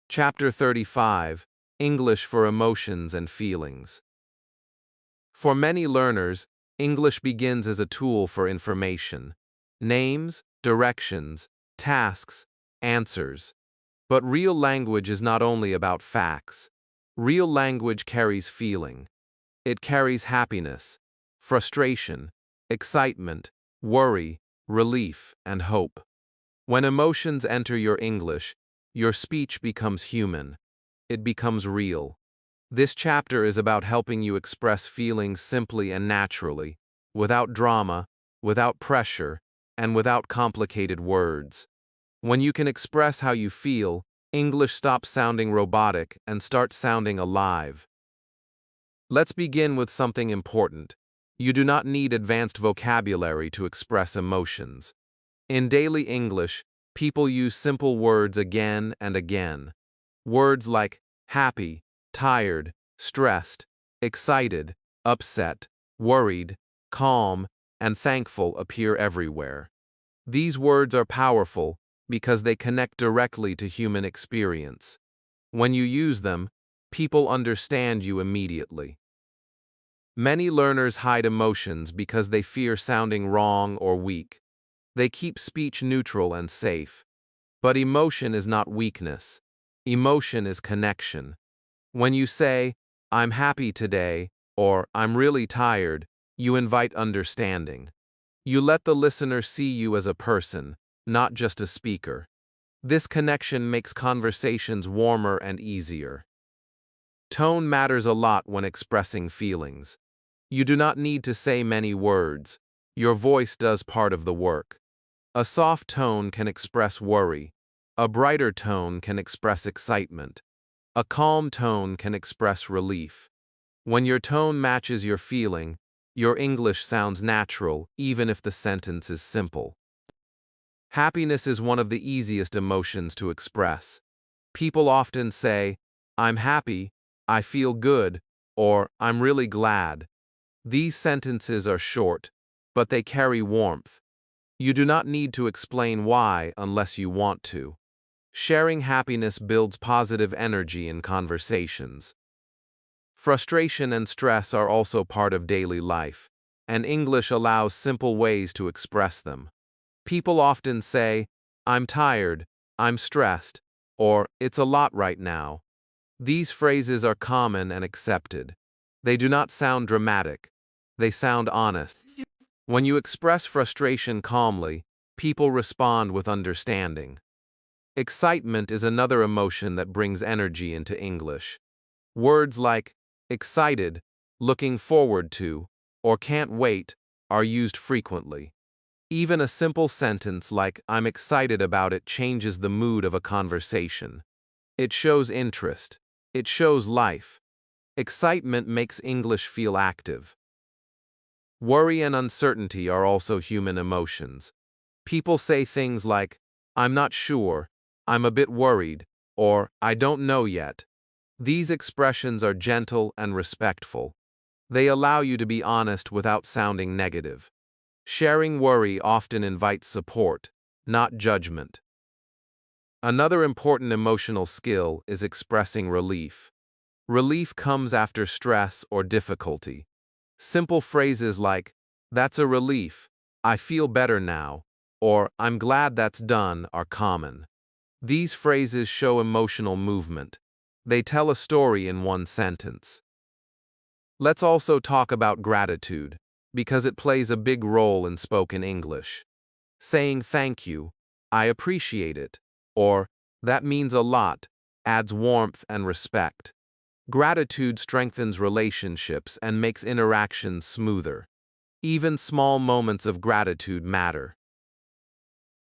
Chapter 35, English for Emotions and Feelings. For many learners, English begins as a tool for information. Names, directions, tasks, answers. But real language is not only about facts. Real language carries feeling. It carries happiness, frustration, excitement, worry, relief, and hope. When emotions enter your English, your speech becomes human. It becomes real. This chapter is about helping you express feelings simply and naturally, without drama, without pressure, and without complicated words. When you can express how you feel, English stops sounding robotic and starts sounding alive. Let's begin with something important. You do not need advanced vocabulary to express emotions. In daily English, people use simple words again and again. Words like happy, tired, stressed, excited, upset, worried, calm, and thankful appear everywhere. These words are powerful because they connect directly to human experience. When you use them, people understand you immediately. Many learners hide emotions because they fear sounding wrong or weak. They keep speech neutral and safe. But emotion is not weakness. Emotion is connection. When you say, "I'm happy today," or "I'm really tired," you invite understanding. You let the listener see you as a person, not just a speaker. This connection makes conversations warmer and easier. Tone matters a lot when expressing feelings. You do not need to say many words. Your voice does part of the work. A soft tone can express worry. A brighter tone can express excitement. A calm tone can express relief. When your tone matches your feeling, your English sounds natural, even if the sentence is simple. Happiness is one of the easiest emotions to express. People often say, "I'm happy," "I feel good," or "I'm really glad." These sentences are short, but they carry warmth. You do not need to explain why unless you want to. Sharing happiness builds positive energy in conversations. Frustration and stress are also part of daily life, and English allows simple ways to express them. People often say, "I'm tired," "I'm stressed," or "it's a lot right now." These phrases are common and accepted. They do not sound dramatic. They sound honest. When you express frustration calmly, people respond with understanding. Excitement is another emotion that brings energy into English. Words like excited, looking forward to, or can't wait are used frequently. Even a simple sentence like "I'm excited about it" changes the mood of a conversation. It shows interest. It shows life. Excitement makes English feel active. Worry and uncertainty are also human emotions. People say things like, "I'm not sure," "I'm a bit worried," or "I don't know yet." These expressions are gentle and respectful. They allow you to be honest without sounding negative. Sharing worry often invites support, not judgment. Another important emotional skill is expressing relief. Relief comes after stress or difficulty. Simple phrases like, "That's a relief," "I feel better now," or "I'm glad that's done" are common. These phrases show emotional movement. They tell a story in one sentence. Let's also talk about gratitude, because it plays a big role in spoken English. Saying "thank you," "I appreciate it," or "that means a lot" adds warmth and respect. Gratitude strengthens relationships and makes interactions smoother. Even small moments of gratitude matter.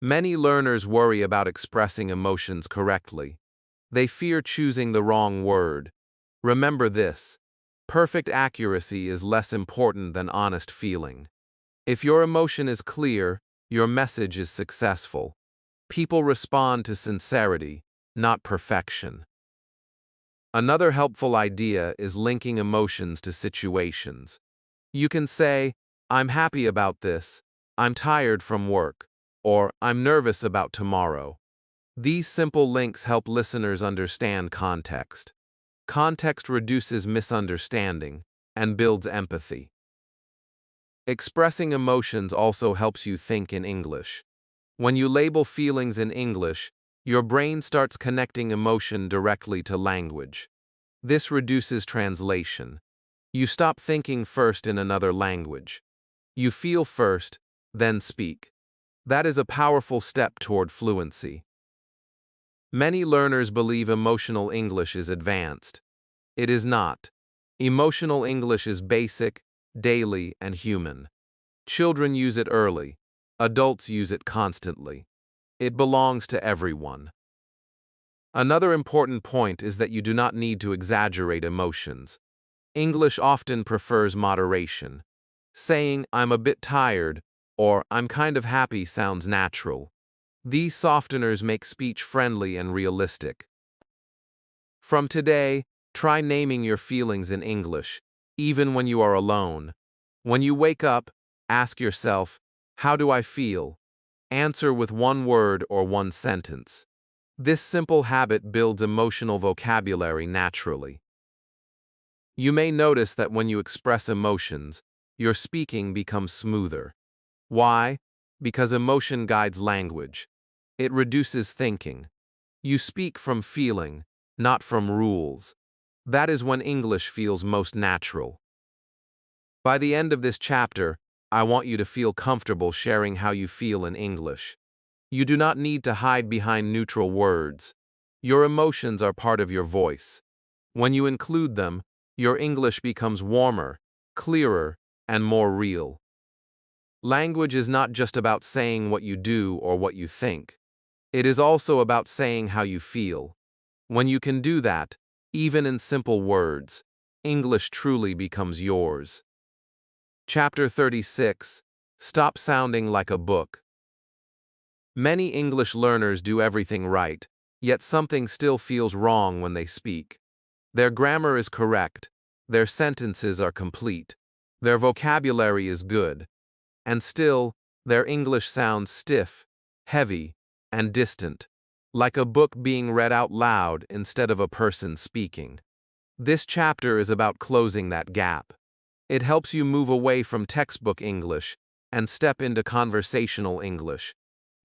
Many learners worry about expressing emotions correctly. They fear choosing the wrong word. Remember this: perfect accuracy is less important than honest feeling. If your emotion is clear, your message is successful. People respond to sincerity, not perfection. Another helpful idea is linking emotions to situations. You can say, "I'm happy about this," "I'm tired from work," or "I'm nervous about tomorrow." These simple links help listeners understand context. Context reduces misunderstanding and builds empathy. Expressing emotions also helps you think in English. When you label feelings in English, your brain starts connecting emotion directly to language. This reduces translation. You stop thinking first in another language. You feel first, then speak. That is a powerful step toward fluency. Many learners believe emotional English is advanced. It is not. Emotional English is basic, daily, and human. Children use it early. Adults use it constantly. It belongs to everyone. Another important point is that you do not need to exaggerate emotions. English often prefers moderation. Saying "I'm a bit tired" or "I'm kind of happy" sounds natural. These softeners make speech friendly and realistic. From today, Try naming your feelings in English, even when you are alone. When you wake up, ask yourself, how do I feel? Answer with one word or one sentence. This simple habit builds emotional vocabulary naturally. You may notice that when you express emotions, your speaking becomes smoother. Why? Because emotion guides language. It reduces thinking. You speak from feeling, not from rules. That is when English feels most natural. By the end of this chapter, I want you to feel comfortable sharing how you feel in English. You do not need to hide behind neutral words. Your emotions are part of your voice. When you include them, your English becomes warmer, clearer, and more real. Language is not just about saying what you do or what you think. It is also about saying how you feel. When you can do that, even in simple words, English truly becomes yours. Chapter 36. Stop sounding like a book. Many English learners do everything right, yet something still feels wrong when they speak. Their grammar is correct, their sentences are complete, their vocabulary is good, and still, their English sounds stiff, heavy, and distant, like a book being read out loud instead of a person speaking. This chapter is about closing that gap. It helps you move away from textbook English and step into conversational English,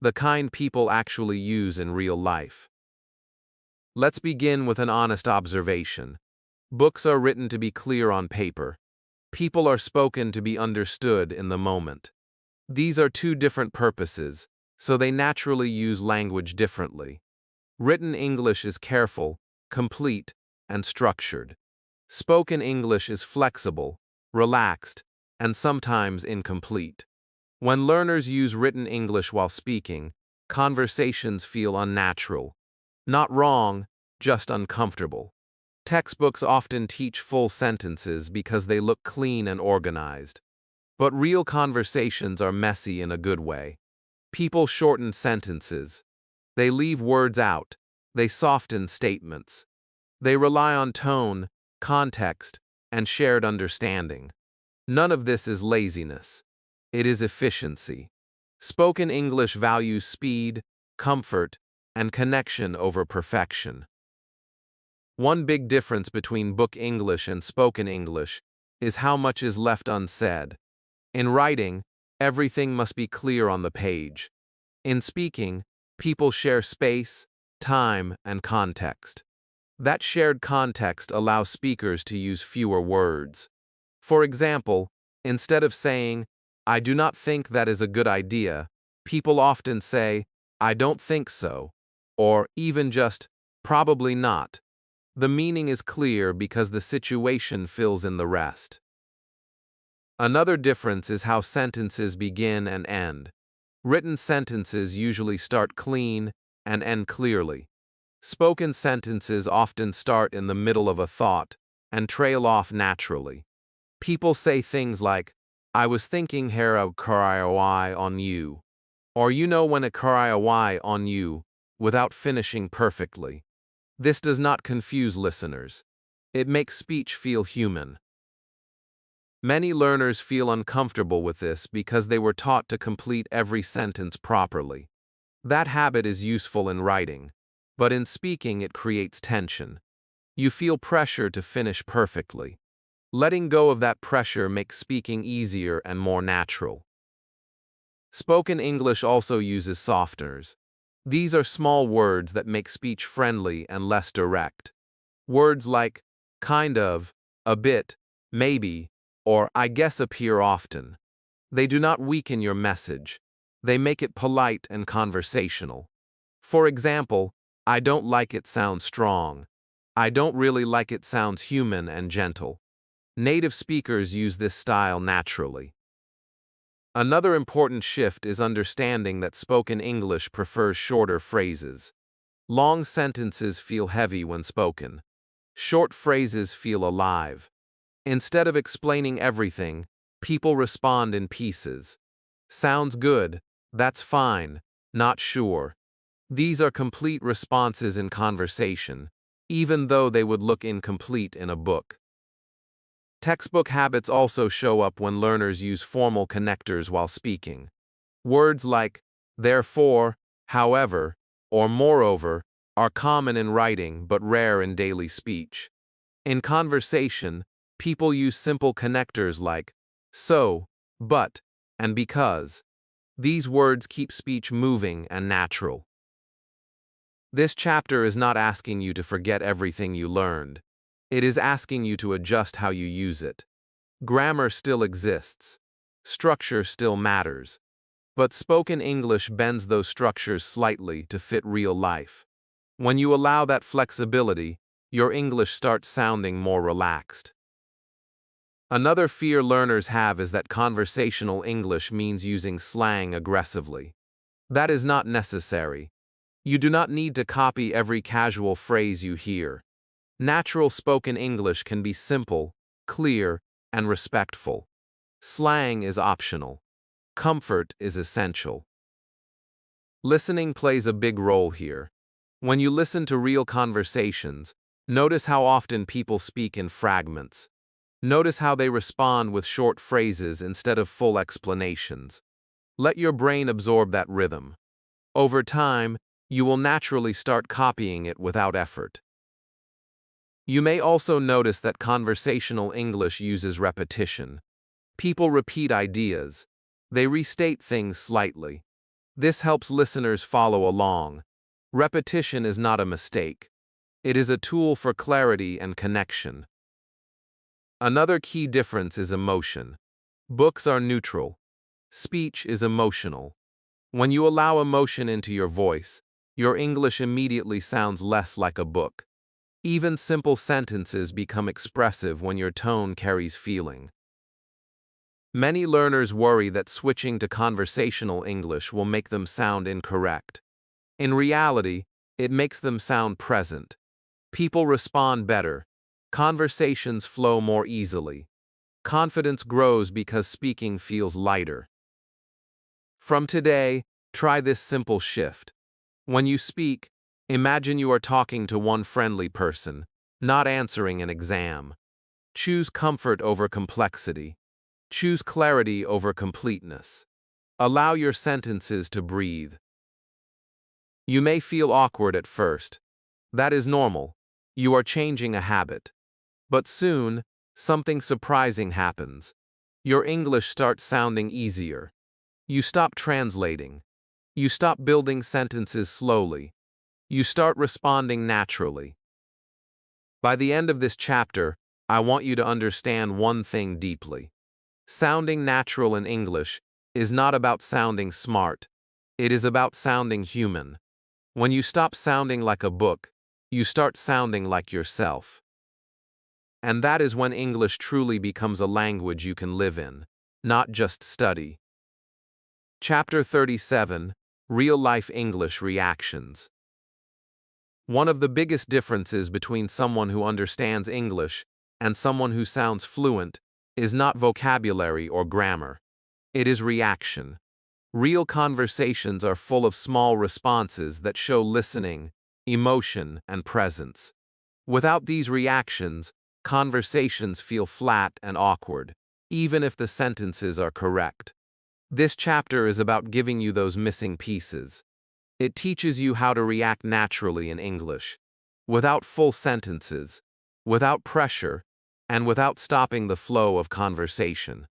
the kind people actually use in real life. Let's begin with an honest observation. Books are written to be clear on paper. People are spoken to be understood in the moment. These are two different purposes, so they naturally use language differently. Written English is careful, complete, and structured. Spoken English is flexible, relaxed, and sometimes incomplete. When learners use written English while speaking, conversations feel unnatural. Not wrong, just uncomfortable. Textbooks often teach full sentences because they look clean and organized. But real conversations are messy in a good way. People shorten sentences. They leave words out. They soften statements. They rely on tone, context, and shared understanding. None of this is laziness. It is efficiency. Spoken English values speed, comfort, and connection over perfection. One big difference between book English and spoken English is how much is left unsaid. In writing, everything must be clear on the page. In speaking, people share space, time, and context. That shared context allows speakers to use fewer words. For example, instead of saying, "I do not think that is a good idea," people often say, "I don't think so," or even just, "probably not." The meaning is clear because the situation fills in the rest. Another difference is how sentences begin and end. Written sentences usually start clean and end clearly. Spoken sentences often start in the middle of a thought and trail off naturally. People say things like, "I was thinking here of karai on you," or "you know when a karai on you," without finishing perfectly. This does not confuse listeners. It makes speech feel human. Many learners feel uncomfortable with this because they were taught to complete every sentence properly. That habit is useful in writing, but in speaking it creates tension. You feel pressure to finish perfectly. Letting go of that pressure makes speaking easier and more natural. Spoken English also uses softeners. These are small words that make speech friendly and less direct. Words like kind of, a bit, maybe, or I guess appear often. They do not weaken your message. They make it polite and conversational. For example, "I don't like it" sounds strong. "I don't really like it" sounds human and gentle. Native speakers use this style naturally. Another important shift is understanding that spoken English prefers shorter phrases. Long sentences feel heavy when spoken. Short phrases feel alive. Instead of explaining everything, people respond in pieces. "Sounds good," "That's fine," "Not sure." These are complete responses in conversation. even though they would look incomplete in a book. Textbook habits also show up when learners use formal connectors while speaking. Words like therefore, however, or moreover are common in writing but rare in daily speech. In conversation, people use simple connectors like so, but, and because. These words keep speech moving and natural. This chapter is not asking you to forget everything you learned. It is asking you to adjust how you use it. Grammar still exists. Structure still matters. But spoken English bends those structures slightly to fit real life. When you allow that flexibility, your English starts sounding more relaxed. Another fear learners have is that conversational English means using slang aggressively. That is not necessary. You do not need to copy every casual phrase you hear. Natural spoken English can be simple, clear, and respectful. Slang is optional. Comfort is essential. Listening plays a big role here. When you listen to real conversations, notice how often people speak in fragments. Notice how they respond with short phrases instead of full explanations. Let your brain absorb that rhythm. Over time, you will naturally start copying it without effort. You may also notice that conversational English uses repetition. People repeat ideas. They restate things slightly. This helps listeners follow along. Repetition is not a mistake. It is a tool for clarity and connection. Another key difference is emotion. Books are neutral. Speech is emotional. When you allow emotion into your voice, your English immediately sounds less like a book. Even simple sentences become expressive when your tone carries feeling. Many learners worry that switching to conversational English will make them sound incorrect. In reality, it makes them sound present. People respond better. Conversations flow more easily. Confidence grows because speaking feels lighter. From today, try this simple shift. When you speak, imagine you are talking to one friendly person, not answering an exam. Choose comfort over complexity. Choose clarity over completeness. Allow your sentences to breathe. You may feel awkward at first. That is normal. You are changing a habit. But soon, something surprising happens. Your English starts sounding easier. You stop translating. You stop building sentences slowly. You start responding naturally. By the end of this chapter, I want you to understand one thing deeply. Sounding natural in English is not about sounding smart. It is about sounding human. When you stop sounding like a book, you start sounding like yourself. And that is when English truly becomes a language you can live in, not just study. Chapter 37, Real-Life English Reactions. One of the biggest differences between someone who understands English and someone who sounds fluent is not vocabulary or grammar. It is reaction. Real conversations are full of small responses that show listening, emotion, and presence. Without these reactions, conversations feel flat and awkward, even if the sentences are correct. This chapter is about giving you those missing pieces. It teaches you how to react naturally in English, without full sentences, without pressure, and without stopping the flow of conversation.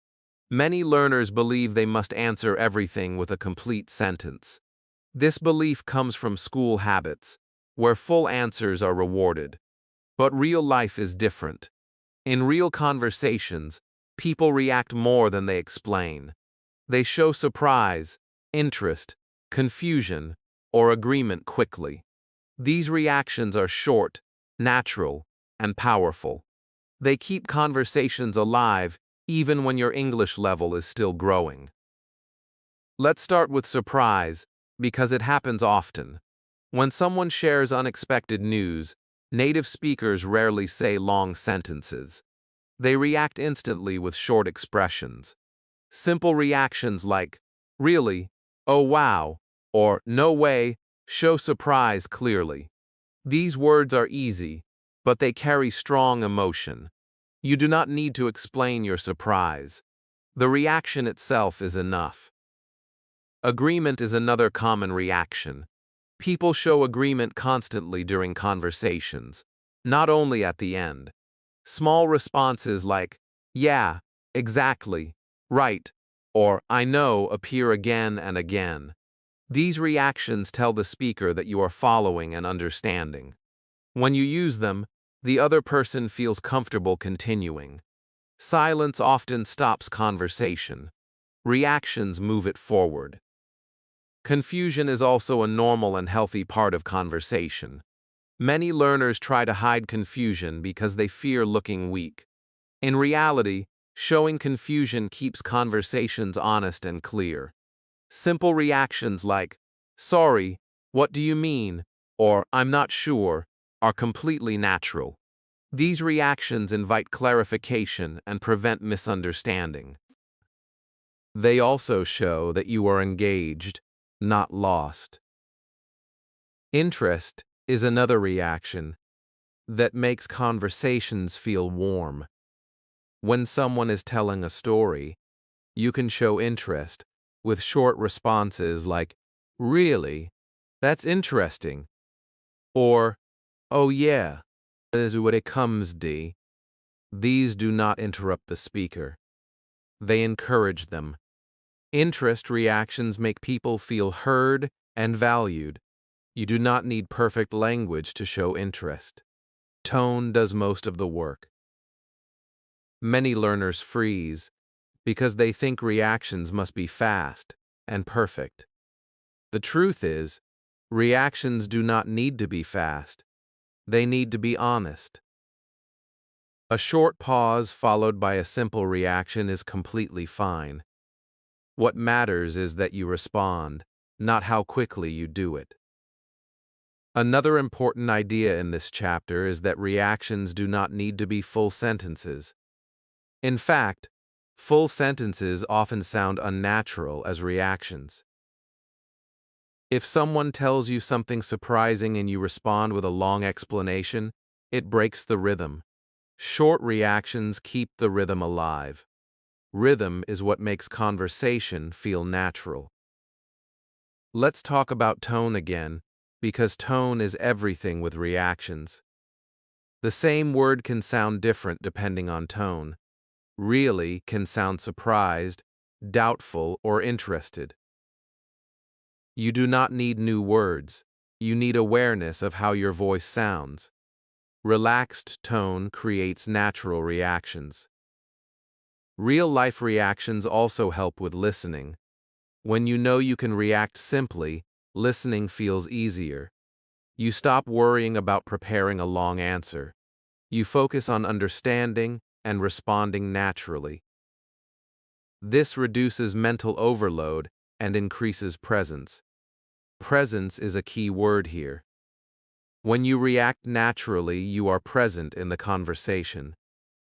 Many learners believe they must answer everything with a complete sentence. This belief comes from school habits, where full answers are rewarded. But real life is different. In real conversations, people react more than they explain. They show surprise, interest, confusion, or agreement quickly. These reactions are short, natural, and powerful. They keep conversations alive even when your English level is still growing. Let's start with surprise, because it happens often. When someone shares unexpected news, native speakers rarely say long sentences. They react instantly with short expressions. Simple reactions like, really, oh wow, or no way, show surprise clearly. These words are easy, but they carry strong emotion. You do not need to explain your surprise. The reaction itself is enough. Agreement is another common reaction. People show agreement constantly during conversations, not only at the end. Small responses like, yeah, exactly, right, or I know appear again and again. These reactions tell the speaker that you are following and understanding. When you use them, the other person feels comfortable continuing. Silence often stops conversation. Reactions move it forward. Confusion is also a normal and healthy part of conversation. Many learners try to hide confusion because they fear looking weak. In reality, showing confusion keeps conversations honest and clear. Simple reactions like, sorry, what do you mean? Or I'm not sure, are completely natural. These reactions invite clarification and prevent misunderstanding. They also show that you are engaged, not lost. Interest is another reaction that makes conversations feel warm. When someone is telling a story, you can show interest with short responses like, really? That's interesting. Or, oh yeah, is what it comes to. These do not interrupt the speaker. They encourage them. Interest reactions make people feel heard and valued. You do not need perfect language to show interest. Tone does most of the work. Many learners freeze because they think reactions must be fast and perfect. The truth is, reactions do not need to be fast. They need to be honest. A short pause followed by a simple reaction is completely fine. What matters is that you respond, not how quickly you do it. Another important idea in this chapter is that reactions do not need to be full sentences. In fact, full sentences often sound unnatural as reactions. If someone tells you something surprising and you respond with a long explanation, it breaks the rhythm. Short reactions keep the rhythm alive. Rhythm is what makes conversation feel natural. Let's talk about tone again, because tone is everything with reactions. The same word can sound different depending on tone. Really can sound surprised, doubtful, or interested. You do not need new words. You need awareness of how your voice sounds. Relaxed tone creates natural reactions. Real-life reactions also help with listening. When you know you can react simply, listening feels easier. You stop worrying about preparing a long answer. You focus on understanding and responding naturally. This reduces mental overload and increases presence. Presence is a key word here. When you react naturally, you are present in the conversation.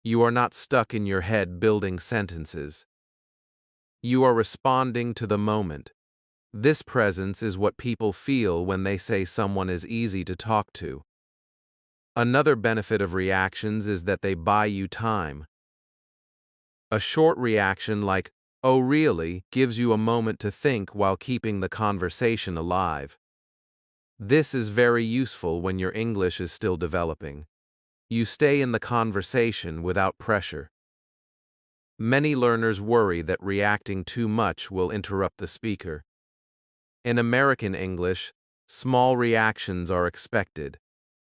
You are not stuck in your head building sentences. You are responding to the moment. This presence is what people feel when they say someone is easy to talk to. Another benefit of reactions is that they buy you time. A short reaction like, oh really, gives you a moment to think while keeping the conversation alive. This is very useful when your English is still developing. You stay in the conversation without pressure. Many learners worry that reacting too much will interrupt the speaker. In American English, small reactions are expected.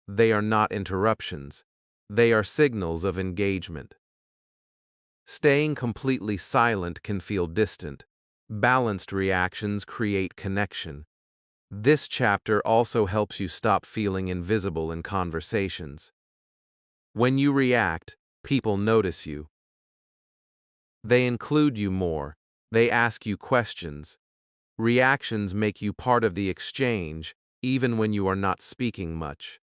They are not interruptions. They are signals of engagement. Staying completely silent can feel distant. Balanced reactions create connection. This chapter also helps you stop feeling invisible in conversations. When you react, people notice you. They include you more. They ask you questions. Reactions make you part of the exchange, even when you are not speaking much.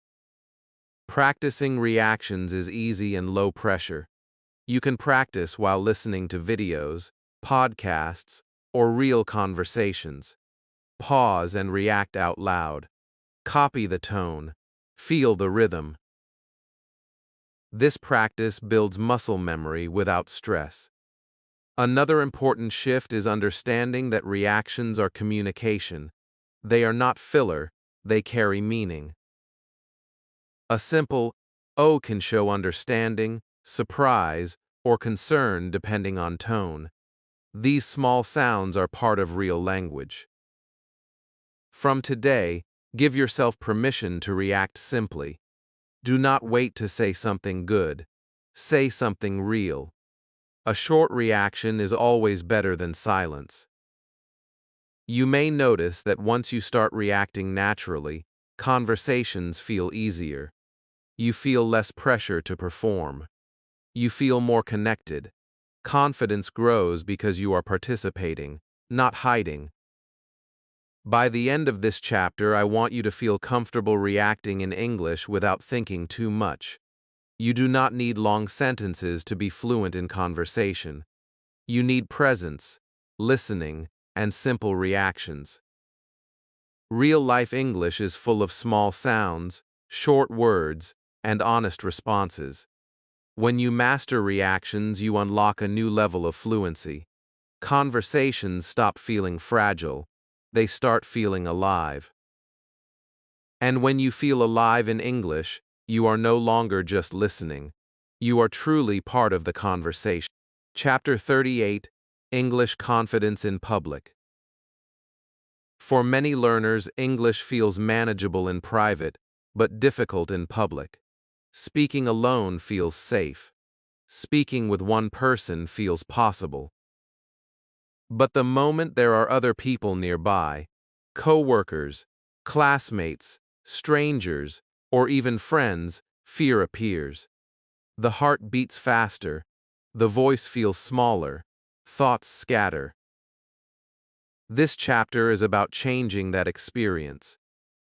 Practicing reactions is easy and low pressure. You can practice while listening to videos, podcasts, or real conversations. Pause and react out loud. Copy the tone. Feel the rhythm. This practice builds muscle memory without stress. Another important shift is understanding that reactions are communication. They are not filler, they carry meaning. A simple "oh" can show understanding, surprise, or concern depending on tone. These small sounds are part of real language. From today, give yourself permission to react simply. Do not wait to say something good. Say something real. A short reaction is always better than silence. You may notice that once you start reacting naturally, conversations feel easier. You feel less pressure to perform. You feel more connected. Confidence grows because you are participating, not hiding. By the end of this chapter, I want you to feel comfortable reacting in English without thinking too much. You do not need long sentences to be fluent in conversation. You need presence, listening, and simple reactions. Real-life English is full of small sounds, short words, and honest responses. When you master reactions, you unlock a new level of fluency. Conversations stop feeling fragile. They start feeling alive. And when you feel alive in English, you are no longer just listening. You are truly part of the conversation. Chapter 38, English Confidence in Public. For many learners, English feels manageable in private, but difficult in public. Speaking alone feels safe. Speaking with one person feels possible. But the moment there are other people nearby, co-workers, classmates, strangers, or even friends, fear appears. The heart beats faster, the voice feels smaller, thoughts scatter. This chapter is about changing that experience.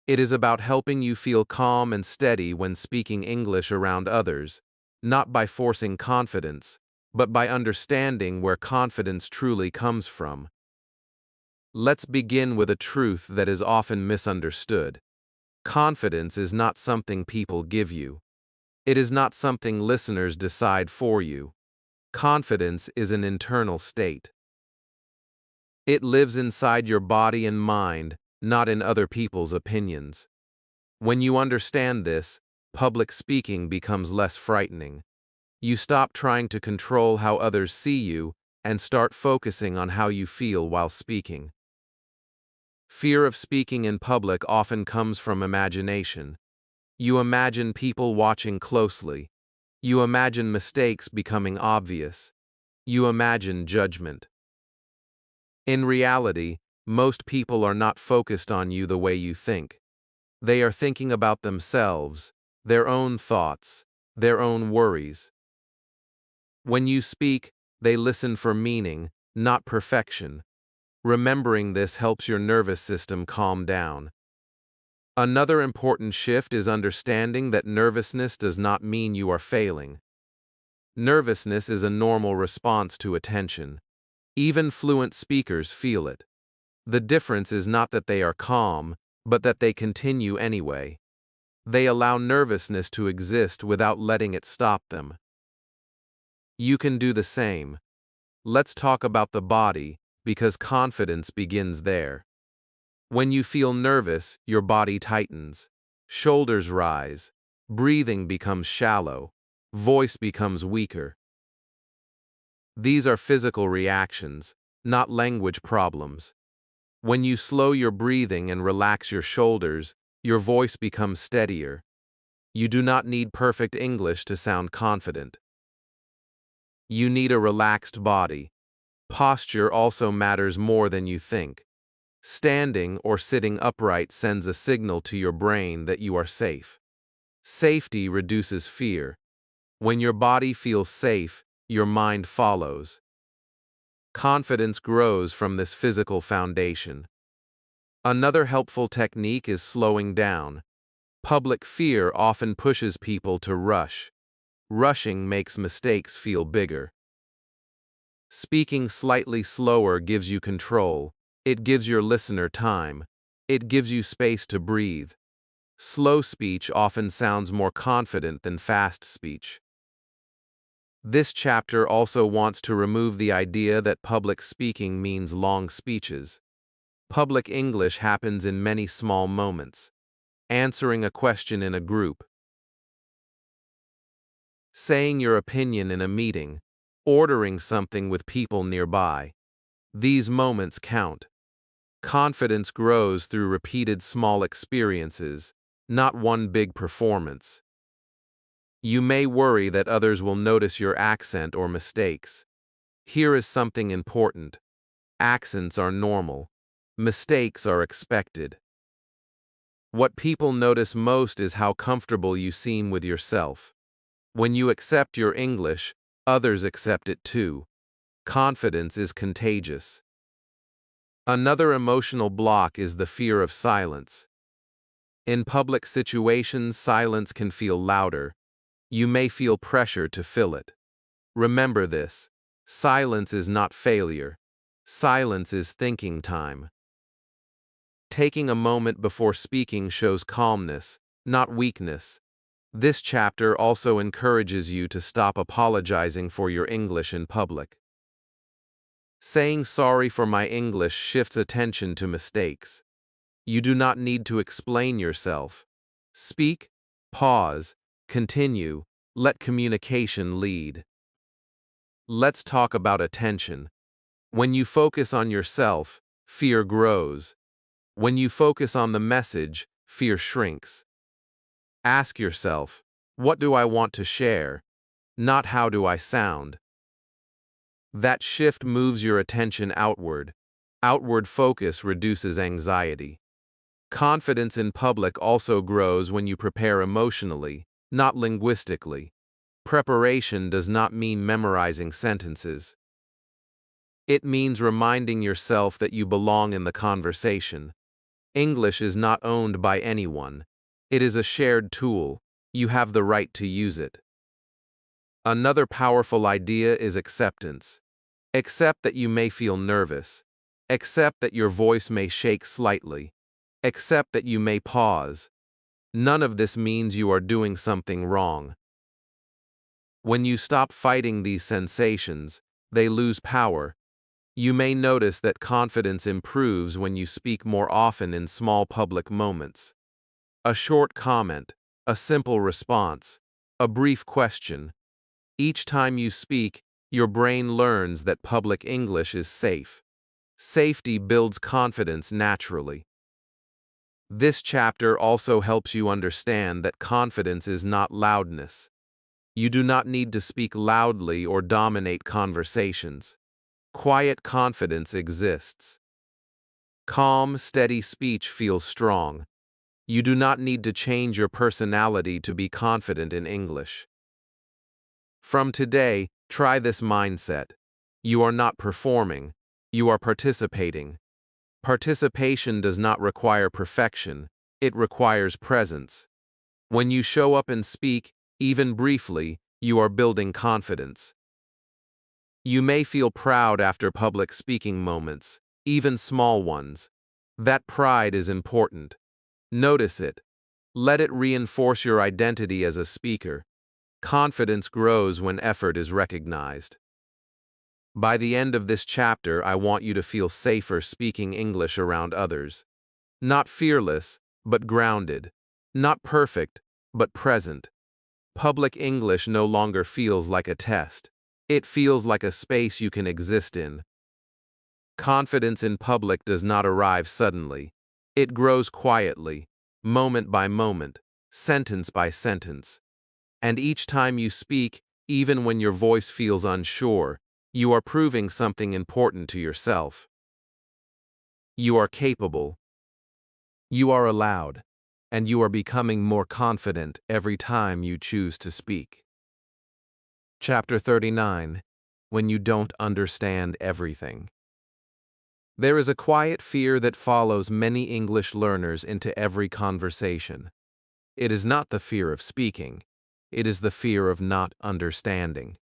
It is about helping you feel calm and steady when speaking English around others, not by forcing confidence, but by understanding where confidence truly comes from. Let's begin with a truth that is often misunderstood. Confidence is not something people give you. It is not something listeners decide for you. Confidence is an internal state. It lives inside your body and mind, not in other people's opinions. When you understand this, public speaking becomes less frightening. You stop trying to control how others see you and start focusing on how you feel while speaking. Fear of speaking in public often comes from imagination. You imagine people watching closely. You imagine mistakes becoming obvious. You imagine judgment. In reality, most people are not focused on you the way you think. They are thinking about themselves, their own thoughts, their own worries. When you speak, they listen for meaning, not perfection. Remembering this helps your nervous system calm down. Another important shift is understanding that nervousness does not mean you are failing. Nervousness is a normal response to attention. Even fluent speakers feel it. The difference is not that they are calm, but that they continue anyway. They allow nervousness to exist without letting it stop them. You can do the same. Let's talk about the body, because confidence begins there. When you feel nervous, your body tightens. Shoulders rise. Breathing becomes shallow. Voice becomes weaker. These are physical reactions, not language problems. When you slow your breathing and relax your shoulders, your voice becomes steadier. You do not need perfect English to sound confident. You need a relaxed body. Posture also matters more than you think. Standing or sitting upright sends a signal to your brain that you are safe. Safety reduces fear. When your body feels safe, your mind follows. Confidence grows from this physical foundation. Another helpful technique is slowing down. Public fear often pushes people to rush. Rushing makes mistakes feel bigger. Speaking slightly slower gives you control. It gives your listener time. It gives you space to breathe. Slow speech often sounds more confident than fast speech. This chapter also wants to remove the idea that public speaking means long speeches. Public English happens in many small moments. Answering a question in a group, saying your opinion in a meeting, ordering something with people nearby. These moments count. Confidence grows through repeated small experiences, not one big performance. You may worry that others will notice your accent or mistakes. Here is something important. Accents are normal. Mistakes are expected. What people notice most is how comfortable you seem with yourself. When you accept your English, others accept it too. Confidence is contagious. Another emotional block is the fear of silence. In public situations, silence can feel louder. You may feel pressure to fill it. Remember this: silence is not failure. Silence is thinking time. Taking a moment before speaking shows calmness, not weakness. This chapter also encourages you to stop apologizing for your English in public. Saying sorry for my English shifts attention to mistakes. You do not need to explain yourself. Speak, pause, continue, let communication lead. Let's talk about attention. When you focus on yourself, fear grows. When you focus on the message, fear shrinks. Ask yourself, what do I want to share? Not how do I sound? That shift moves your attention outward. Outward focus reduces anxiety. Confidence in public also grows when you prepare emotionally, not linguistically. Preparation does not mean memorizing sentences. It means reminding yourself that you belong in the conversation. English is not owned by anyone. It is a shared tool. You have the right to use it. Another powerful idea is acceptance. Accept that you may feel nervous. Accept that your voice may shake slightly. Accept that you may pause. None of this means you are doing something wrong. When you stop fighting these sensations, they lose power. You may notice that confidence improves when you speak more often in small public moments. A short comment, a simple response, a brief question. Each time you speak, your brain learns that public English is safe. Safety builds confidence naturally. This chapter also helps you understand that confidence is not loudness. You do not need to speak loudly or dominate conversations. Quiet confidence exists. Calm, steady speech feels strong. You do not need to change your personality to be confident in English. From today, try this mindset. You are not performing, you are participating. Participation does not require perfection, it requires presence. When you show up and speak, even briefly, you are building confidence. You may feel proud after public speaking moments, even small ones. That pride is important. Notice it. Let it reinforce your identity as a speaker. Confidence grows when effort is recognized. By the end of this chapter, I want you to feel safer speaking English around others. Not fearless, but grounded. Not perfect, but present. Public English no longer feels like a test. It feels like a space you can exist in. Confidence in public does not arrive suddenly. It grows quietly, moment by moment, sentence by sentence. And each time you speak, even when your voice feels unsure, you are proving something important to yourself. You are capable. You are allowed. And you are becoming more confident every time you choose to speak. Chapter 39. When you don't understand everything. There is a quiet fear that follows many English learners into every conversation. It is not the fear of speaking. It is the fear of not understanding.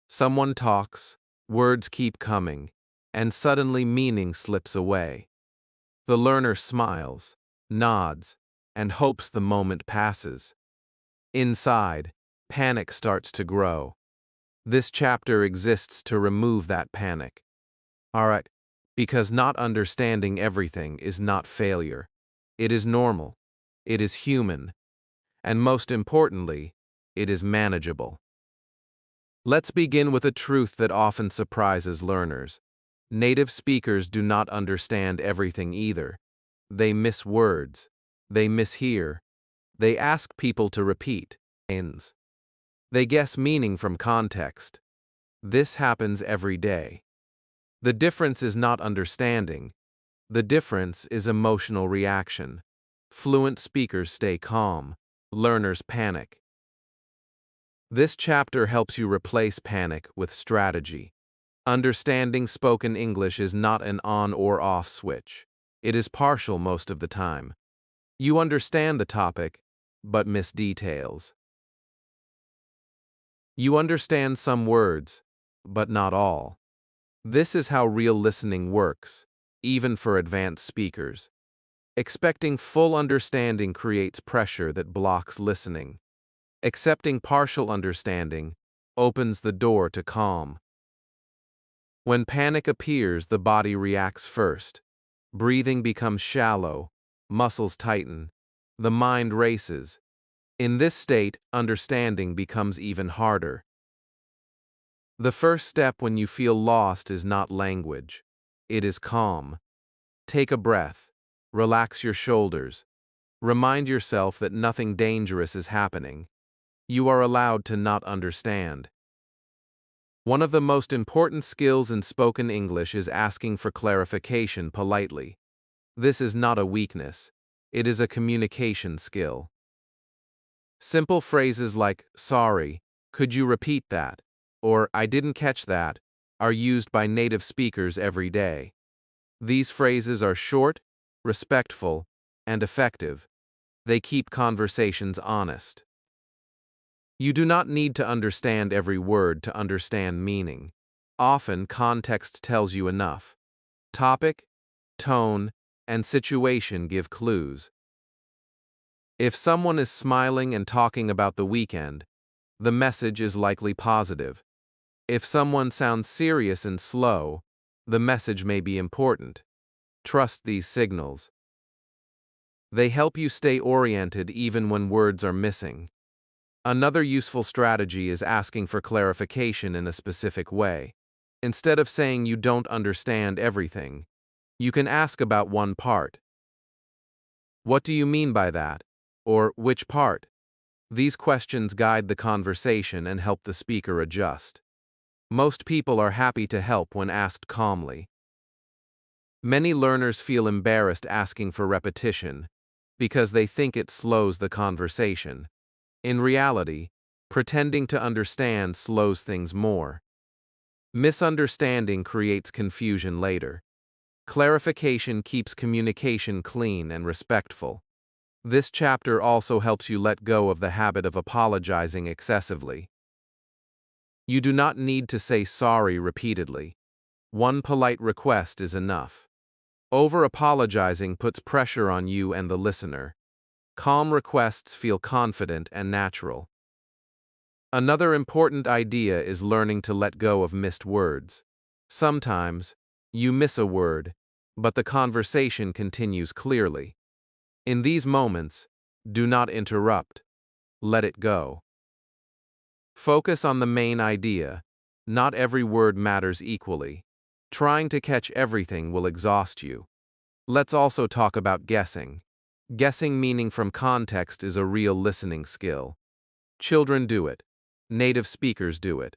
Someone talks, words keep coming, and suddenly meaning slips away. The learner smiles, nods, and hopes the moment passes. Inside, panic starts to grow. This chapter exists to remove that panic. Alright, because not understanding everything is not failure. It is normal. It is human. And most importantly, it is manageable. Let's begin with a truth that often surprises learners. Native speakers do not understand everything either. They miss words. They mishear. They ask people to repeat. They guess meaning from context. This happens every day. The difference is not understanding. The difference is emotional reaction. Fluent speakers stay calm. Learners panic. This chapter helps you replace panic with strategy. Understanding spoken English is not an on or off switch. It is partial most of the time. You understand the topic, but miss details. You understand some words, but not all. This is how real listening works, even for advanced speakers. Expecting full understanding creates pressure that blocks listening. Accepting partial understanding opens the door to calm. When panic appears, the body reacts first. Breathing becomes shallow, muscles tighten, the mind races. In this state, understanding becomes even harder. The first step when you feel lost is not language. It is calm. Take a breath. Relax your shoulders. Remind yourself that nothing dangerous is happening. You are allowed to not understand. One of the most important skills in spoken English is asking for clarification politely. This is not a weakness. It is a communication skill. Simple phrases like, "Sorry, could you repeat that?" or "I didn't catch that," are used by native speakers every day. These phrases are short, respectful, and effective. They keep conversations honest. You do not need to understand every word to understand meaning. Often, context tells you enough. Topic, tone, and situation give clues. If someone is smiling and talking about the weekend, the message is likely positive. If someone sounds serious and slow, the message may be important. Trust these signals. They help you stay oriented even when words are missing. Another useful strategy is asking for clarification in a specific way. Instead of saying you don't understand everything, you can ask about one part. What do you mean by that? Or which part? These questions guide the conversation and help the speaker adjust. Most people are happy to help when asked calmly. Many learners feel embarrassed asking for repetition because they think it slows the conversation. In reality, pretending to understand slows things more. Misunderstanding creates confusion later. Clarification keeps communication clean and respectful. This chapter also helps you let go of the habit of apologizing excessively. You do not need to say sorry repeatedly. One polite request is enough. Over-apologizing puts pressure on you and the listener. Calm requests feel confident and natural. Another important idea is learning to let go of missed words. Sometimes, you miss a word, but the conversation continues clearly. In these moments, do not interrupt. Let it go. Focus on the main idea. Not every word matters equally. Trying to catch everything will exhaust you. Let's also talk about guessing. Guessing meaning from context is a real listening skill. Children do it. Native speakers do it.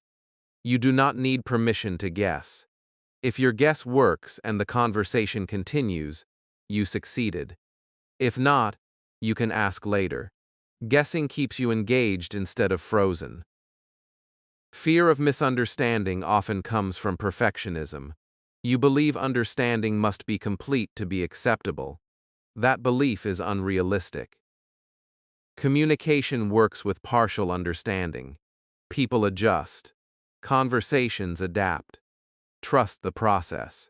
You do not need permission to guess. If your guess works and the conversation continues, you succeeded. If not, you can ask later. Guessing keeps you engaged instead of frozen. Fear of misunderstanding often comes from perfectionism. You believe understanding must be complete to be acceptable. That belief is unrealistic. Communication works with partial understanding. People adjust. Conversations adapt. Trust the process.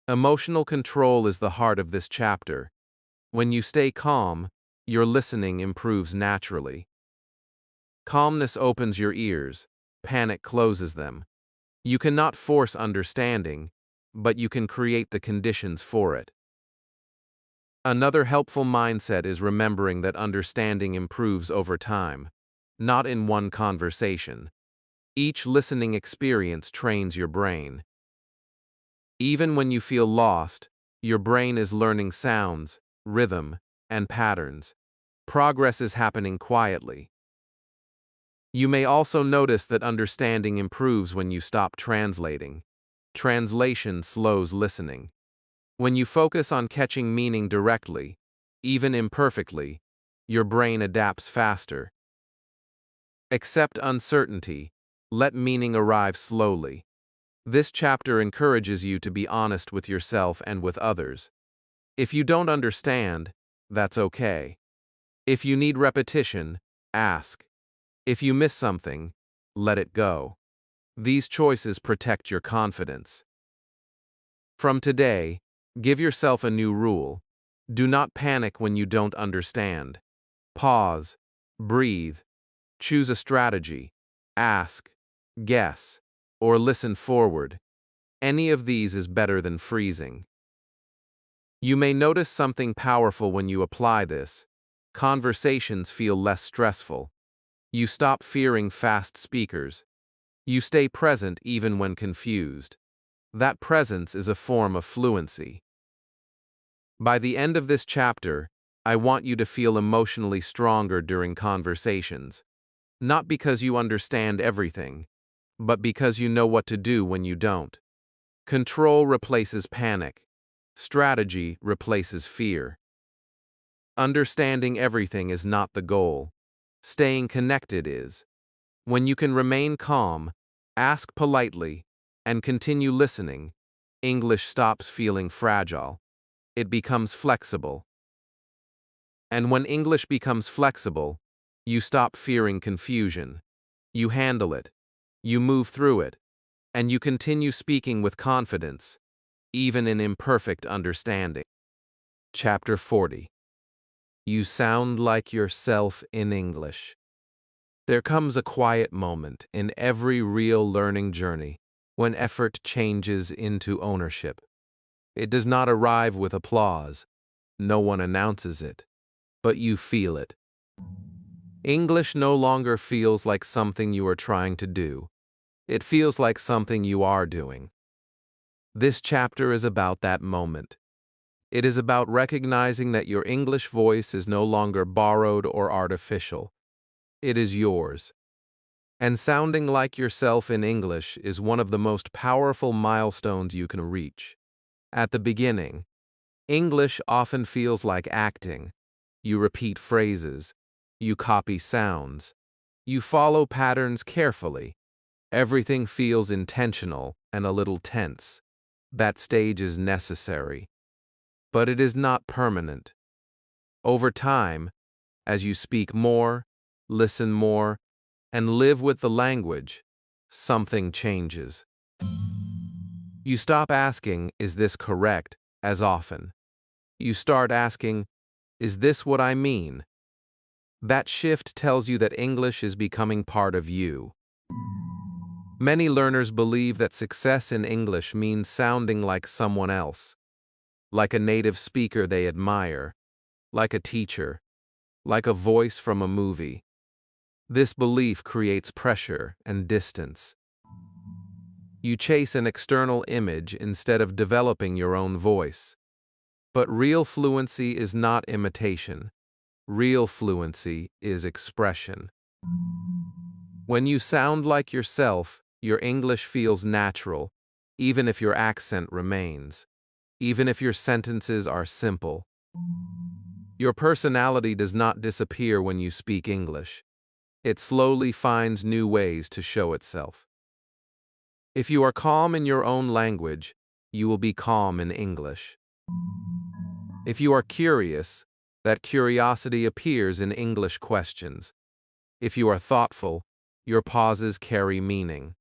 Emotional control is the heart of this chapter. When you stay calm, your listening improves naturally. Calmness opens your ears, panic closes them. You cannot force understanding, but you can create the conditions for it. Another helpful mindset is remembering that understanding improves over time, not in one conversation. Each listening experience trains your brain. Even when you feel lost, your brain is learning sounds, rhythm, and patterns. Progress is happening quietly. You may also notice that understanding improves when you stop translating. Translation slows listening. When you focus on catching meaning directly, even imperfectly, your brain adapts faster. Accept uncertainty. Let meaning arrive slowly. This chapter encourages you to be honest with yourself and with others. If you don't understand, that's okay. If you need repetition, ask. If you miss something, let it go. These choices protect your confidence. From today, give yourself a new rule. Do not panic when you don't understand. Pause, breathe, choose a strategy, ask, guess, or listen forward. Any of these is better than freezing. You may notice something powerful when you apply this. Conversations feel less stressful. You stop fearing fast speakers. You stay present even when confused. That presence is a form of fluency. By the end of this chapter, I want you to feel emotionally stronger during conversations. Not because you understand everything, but because you know what to do when you don't. Control replaces panic. Strategy replaces fear. Understanding everything is not the goal. Staying connected is. When you can remain calm, ask politely, and continue listening, English stops feeling fragile. It becomes flexible. And when English becomes flexible, you stop fearing confusion. You handle it. You move through it. And you continue speaking with confidence, even in imperfect understanding. Chapter 40. You sound like yourself in English. There comes a quiet moment in every real learning journey when effort changes into ownership. It does not arrive with applause. No one announces it, but you feel it. English no longer feels like something you are trying to do. It feels like something you are doing. This chapter is about that moment. It is about recognizing that your English voice is no longer borrowed or artificial. It is yours. And sounding like yourself in English is one of the most powerful milestones you can reach. At the beginning, English often feels like acting. You repeat phrases. You copy sounds. You follow patterns carefully. Everything feels intentional and a little tense. That stage is necessary. But it is not permanent. Over time, as you speak more, listen more, and live with the language, something changes. You stop asking, "Is this correct?" as often. You start asking, "Is this what I mean?" That shift tells you that English is becoming part of you. Many learners believe that success in English means sounding like someone else, like a native speaker they admire, like a teacher, like a voice from a movie. This belief creates pressure and distance. You chase an external image instead of developing your own voice. But real fluency is not imitation. Real fluency is expression. When you sound like yourself, your English feels natural, even if your accent remains, even if your sentences are simple. Your personality does not disappear when you speak English. It slowly finds new ways to show itself. If you are calm in your own language, you will be calm in English. If you are curious, that curiosity appears in English questions. If you are thoughtful, your pauses carry meaning.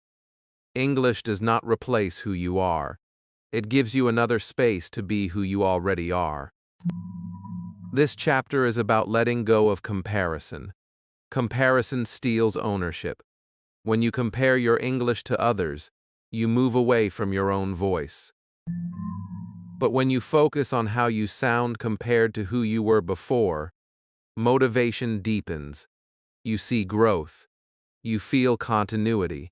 English does not replace who you are. It gives you another space to be who you already are. This chapter is about letting go of comparison. Comparison steals ownership. When you compare your English to others, you move away from your own voice. But when you focus on how you sound compared to who you were before, motivation deepens. You see growth. You feel continuity.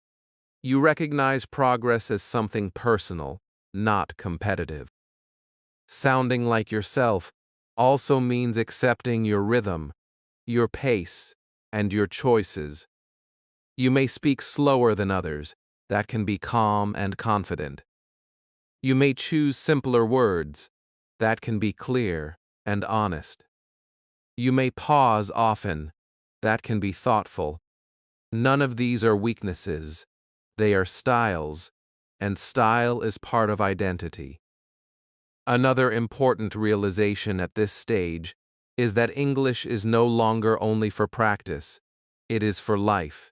You recognize progress as something personal, not competitive. Sounding like yourself also means accepting your rhythm, your pace, and your choices. You may speak slower than others. That can be calm and confident. You may choose simpler words. That can be clear and honest. You may pause often. That can be thoughtful. None of these are weaknesses. They are styles, and style is part of identity. Another important realization at this stage is that English is no longer only for practice. It is for life.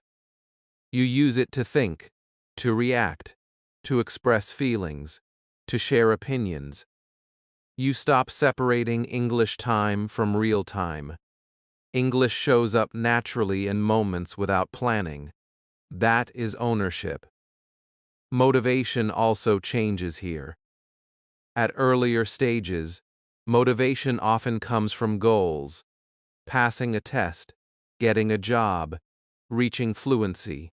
You use it to think, to react, to express feelings, to share opinions. You stop separating English time from real time. English shows up naturally in moments without planning. That is ownership. Motivation also changes here. At earlier stages, motivation often comes from goals: passing a test, getting a job, reaching fluency.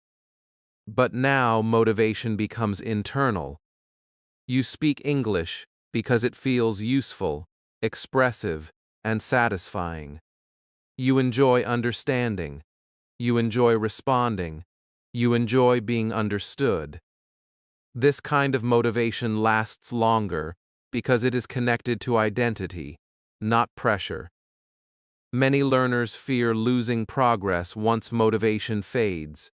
But now motivation becomes internal. You speak English because it feels useful, expressive, and satisfying. You enjoy understanding. You enjoy responding. You enjoy being understood. This kind of motivation lasts longer because it is connected to identity, not pressure. Many learners fear losing progress once motivation fades.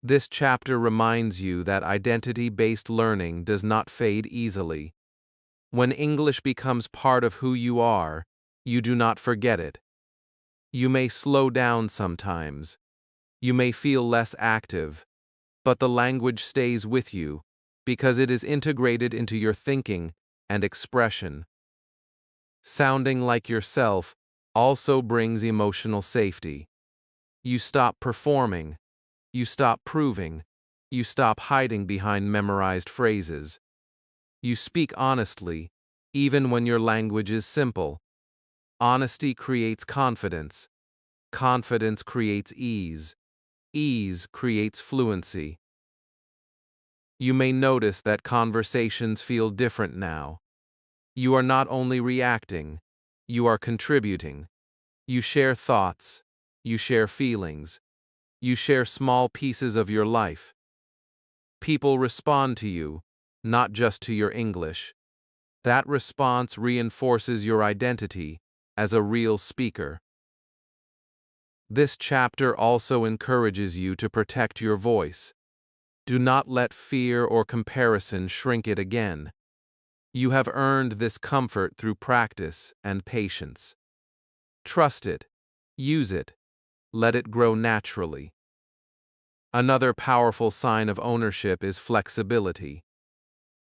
This chapter reminds you that identity-based learning does not fade easily. When English becomes part of who you are, you do not forget it. You may slow down sometimes. You may feel less active, but the language stays with you because it is integrated into your thinking and expression. Sounding like yourself also brings emotional safety. You stop performing. You stop proving. You stop hiding behind memorized phrases. You speak honestly, even when your language is simple. Honesty creates confidence. Confidence creates ease. Ease creates fluency. You may notice that conversations feel different now. You are not only reacting, you are contributing. You share thoughts. You share feelings. You share small pieces of your life. People respond to you, not just to your English. That response reinforces your identity as a real speaker. This chapter also encourages you to protect your voice. Do not let fear or comparison shrink it again. You have earned this comfort through practice and patience. Trust it. Use it. Let it grow naturally. Another powerful sign of ownership is flexibility.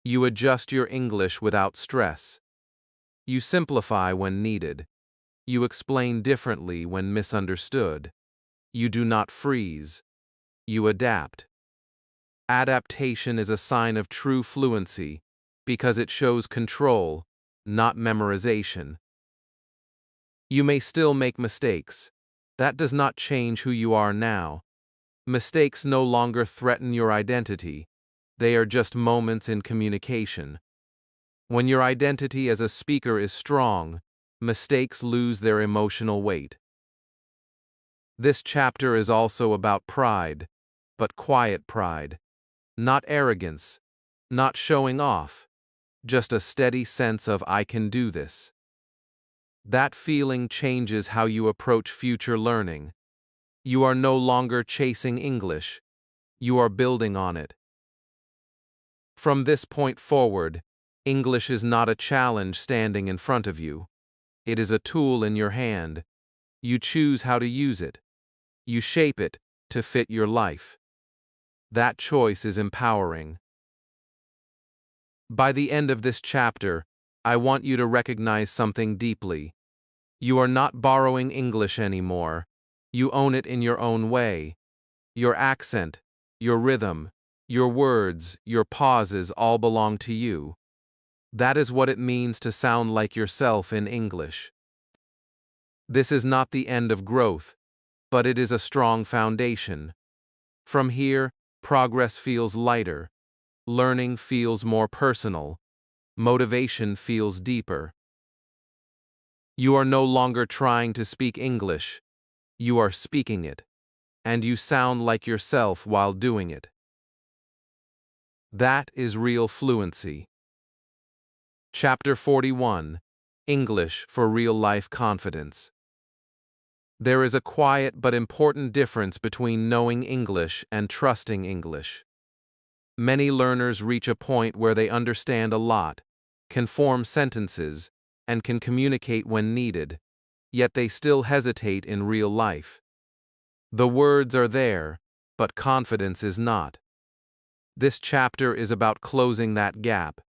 You adjust your English without stress. You simplify when needed. You explain differently when misunderstood. You do not freeze. You adapt. Adaptation is a sign of true fluency because it shows control, not memorization. You may still make mistakes. That does not change who you are now. Mistakes no longer threaten your identity. They are just moments in communication. When your identity as a speaker is strong, mistakes lose their emotional weight. This chapter is also about pride, but quiet pride. Not arrogance, not showing off, just a steady sense of "I can do this." That feeling changes how you approach future learning. You are no longer chasing English. You are building on it. From this point forward, English is not a challenge standing in front of you. It is a tool in your hand. You choose how to use it. You shape it to fit your life. That choice is empowering. By the end of this chapter, I want you to recognize something deeply. You are not borrowing English anymore. You own it in your own way. Your accent, your rhythm, your words, your pauses all belong to you. That is what it means to sound like yourself in English. This is not the end of growth, but it is a strong foundation. From here, progress feels lighter, learning feels more personal, motivation feels deeper. You are no longer trying to speak English, you are speaking it, and you sound like yourself while doing it. That is real fluency. Chapter 41: English for Real-Life Confidence. There is a quiet but important difference between knowing English and trusting English. Many learners reach a point where they understand a lot, can form sentences, and can communicate when needed, yet they still hesitate in real life. The words are there, but confidence is not. This chapter is about closing that gap.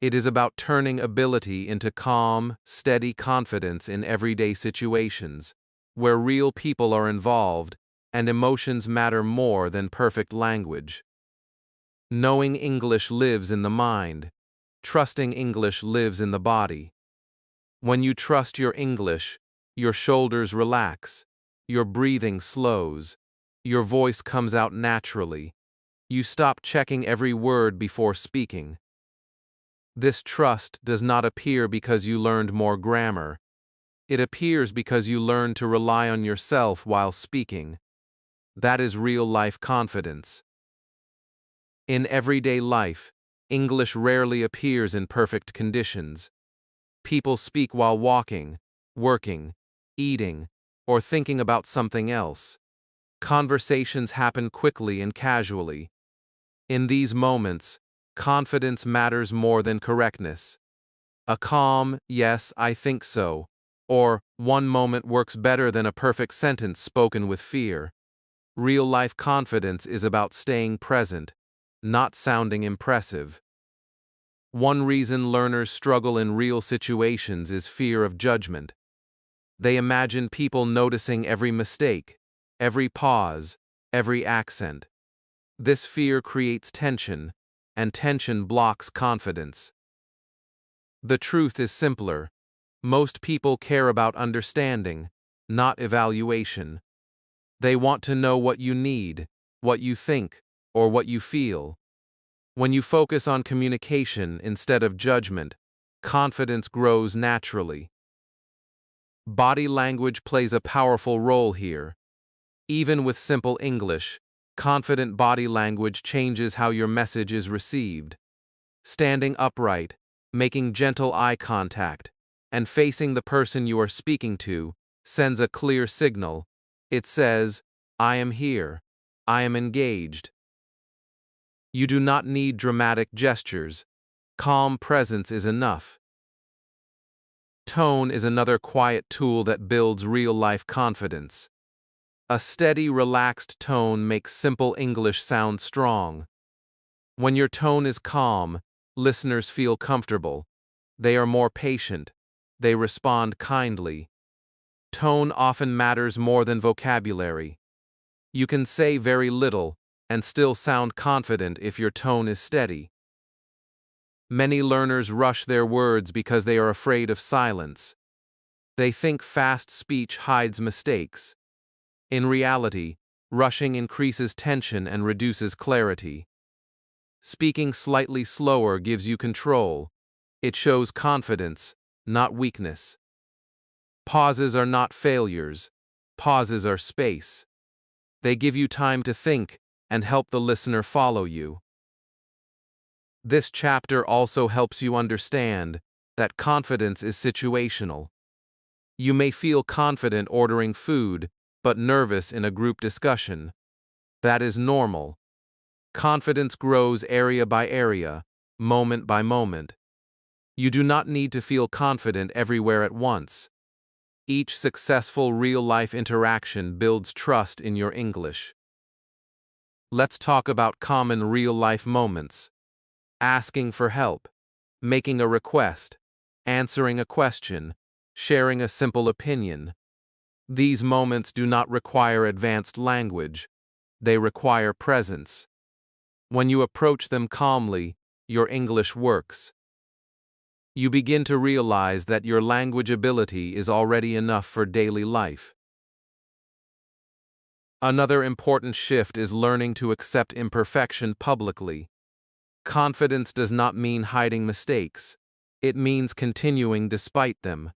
It is about turning ability into calm, steady confidence in everyday situations, where real people are involved and emotions matter more than perfect language. Knowing English lives in the mind. Trusting English lives in the body. When you trust your English, your shoulders relax, your breathing slows, your voice comes out naturally. You stop checking every word before speaking. This trust does not appear because you learned more grammar. It appears because you learned to rely on yourself while speaking. That is real-life confidence. In everyday life, English rarely appears in perfect conditions. People speak while walking, working, eating, or thinking about something else. Conversations happen quickly and casually. In these moments, confidence matters more than correctness. A calm, "Yes, I think so," or "one moment works better than a perfect sentence spoken with fear." Real-life confidence is about staying present, not sounding impressive. One reason learners struggle in real situations is fear of judgment. They imagine people noticing every mistake, every pause, every accent. This fear creates tension, and tension blocks confidence. The truth is simpler. Most people care about understanding, not evaluation. They want to know what you need, what you think, or what you feel. When you focus on communication instead of judgment, confidence grows naturally. Body language plays a powerful role here. Even with simple English, confident body language changes how your message is received. Standing upright, making gentle eye contact, and facing the person you are speaking to sends a clear signal. It says, "I am here. I am engaged." You do not need dramatic gestures. Calm presence is enough. Tone is another quiet tool that builds real-life confidence. A steady, relaxed tone makes simple English sound strong. When your tone is calm, listeners feel comfortable. They are more patient. They respond kindly. Tone often matters more than vocabulary. You can say very little and still sound confident if your tone is steady. Many learners rush their words because they are afraid of silence. They think fast speech hides mistakes. In reality, rushing increases tension and reduces clarity. Speaking slightly slower gives you control. It shows confidence, not weakness. Pauses are not failures. Pauses are space. They give you time to think and help the listener follow you. This chapter also helps you understand that confidence is situational. You may feel confident ordering food, but nervous in a group discussion. That is normal. Confidence grows area by area, moment by moment. You do not need to feel confident everywhere at once. Each successful real-life interaction builds trust in your English. Let's talk about common real-life moments. Asking for help, making a request, answering a question, sharing a simple opinion. These moments do not require advanced language. They require presence. When you approach them calmly, your English works. You begin to realize that your language ability is already enough for daily life. Another important shift is learning to accept imperfection publicly. Confidence does not mean hiding mistakes. It means continuing despite them.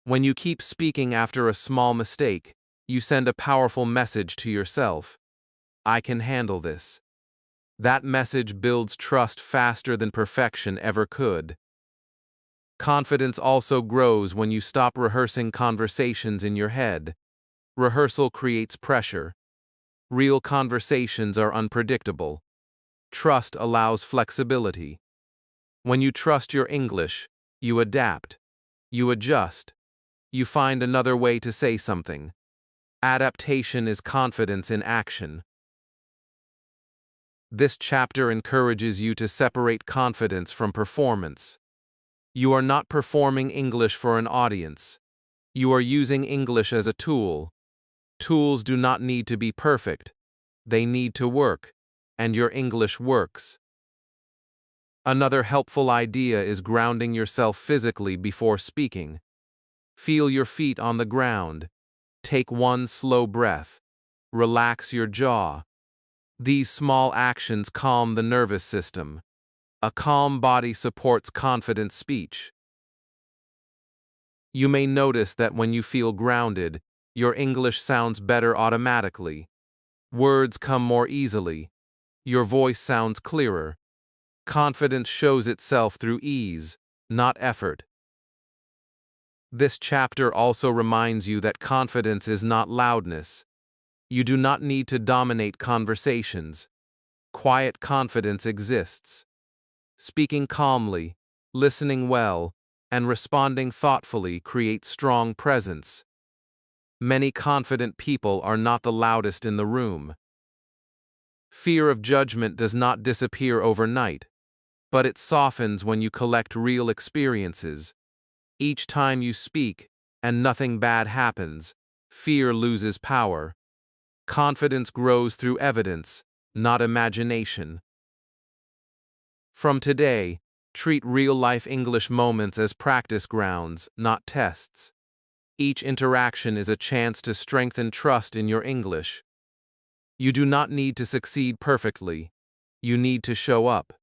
When you keep speaking after a small mistake, you send a powerful message to yourself. I can handle this. That message builds trust faster than perfection ever could. Confidence also grows when you stop rehearsing conversations in your head. Rehearsal creates pressure. Real conversations are unpredictable. Trust allows flexibility. When you trust your English, you adapt. You adjust. You find another way to say something. Adaptation is confidence in action. This chapter encourages you to separate confidence from performance. You are not performing English for an audience. You are using English as a tool. Tools do not need to be perfect. They need to work, and your English works. Another helpful idea is grounding yourself physically before speaking. Feel your feet on the ground. Take one slow breath. Relax your jaw. These small actions calm the nervous system. A calm body supports confident speech. You may notice that when you feel grounded, your English sounds better automatically. Words come more easily. Your voice sounds clearer. Confidence shows itself through ease, not effort. This chapter also reminds you that confidence is not loudness. You do not need to dominate conversations. Quiet confidence exists. Speaking calmly, listening well, and responding thoughtfully create strong presence. Many confident people are not the loudest in the room. Fear of judgment does not disappear overnight, but it softens when you collect real experiences. Each time you speak, and nothing bad happens, fear loses power. Confidence grows through evidence, not imagination. From today, treat real-life English moments as practice grounds, not tests. Each interaction is a chance to strengthen trust in your English. You do not need to succeed perfectly. You need to show up.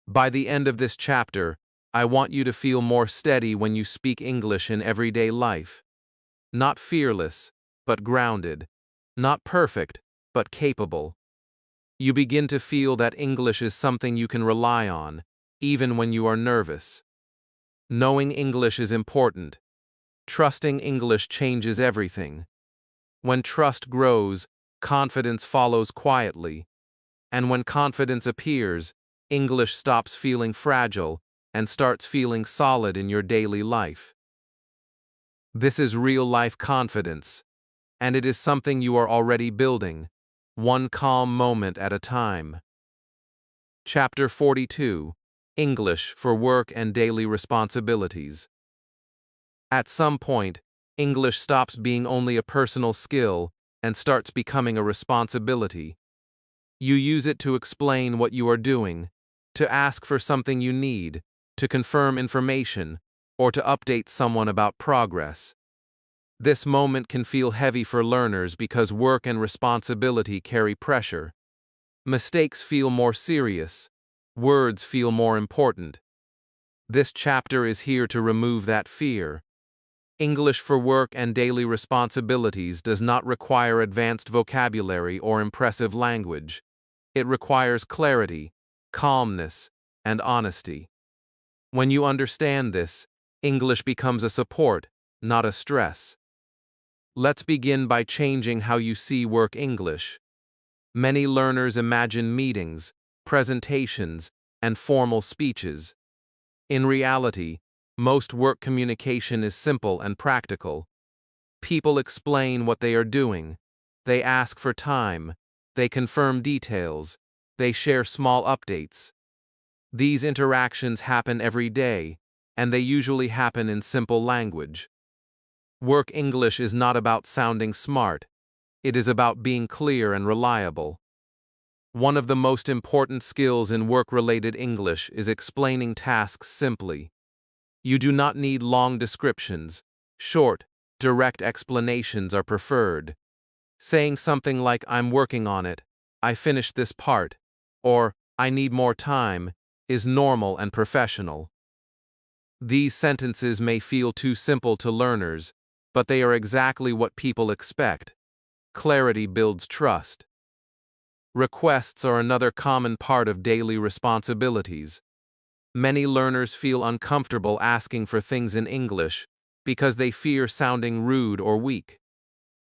By the end of this chapter, I want you to feel more steady when you speak English in everyday life. Not fearless, but grounded. Not perfect, but capable. You begin to feel that English is something you can rely on, even when you are nervous. Knowing English is important. Trusting English changes everything. When trust grows, confidence follows quietly. And when confidence appears, English stops feeling fragile and starts feeling solid in your daily life. This is real-life confidence, and it is something you are already building, one calm moment at a time. Chapter 42: English for Work and Daily Responsibilities. At some point, English stops being only a personal skill and starts becoming a responsibility. You use it to explain what you are doing, to ask for something you need, to confirm information, or to update someone about progress. This moment can feel heavy for learners because work and responsibility carry pressure. Mistakes feel more serious. Words feel more important. This chapter is here to remove that fear. English for work and daily responsibilities does not require advanced vocabulary or impressive language. It requires clarity, calmness, and honesty. When you understand this, English becomes a support, not a stress. Let's begin by changing how you see work English. Many learners imagine meetings, presentations, and formal speeches. In reality, most work communication is simple and practical. People explain what they are doing. They ask for time. They confirm details. They share small updates. These interactions happen every day, and they usually happen in simple language. Work English is not about sounding smart. It is about being clear and reliable. One of the most important skills in work-related English is explaining tasks simply. You do not need long descriptions. Short, direct explanations are preferred. Saying something like, "I'm working on it," "I finished this part," or "I need more time," is normal and professional. These sentences may feel too simple to learners, but they are exactly what people expect. Clarity builds trust. Requests are another common part of daily responsibilities. Many learners feel uncomfortable asking for things in English because they fear sounding rude or weak.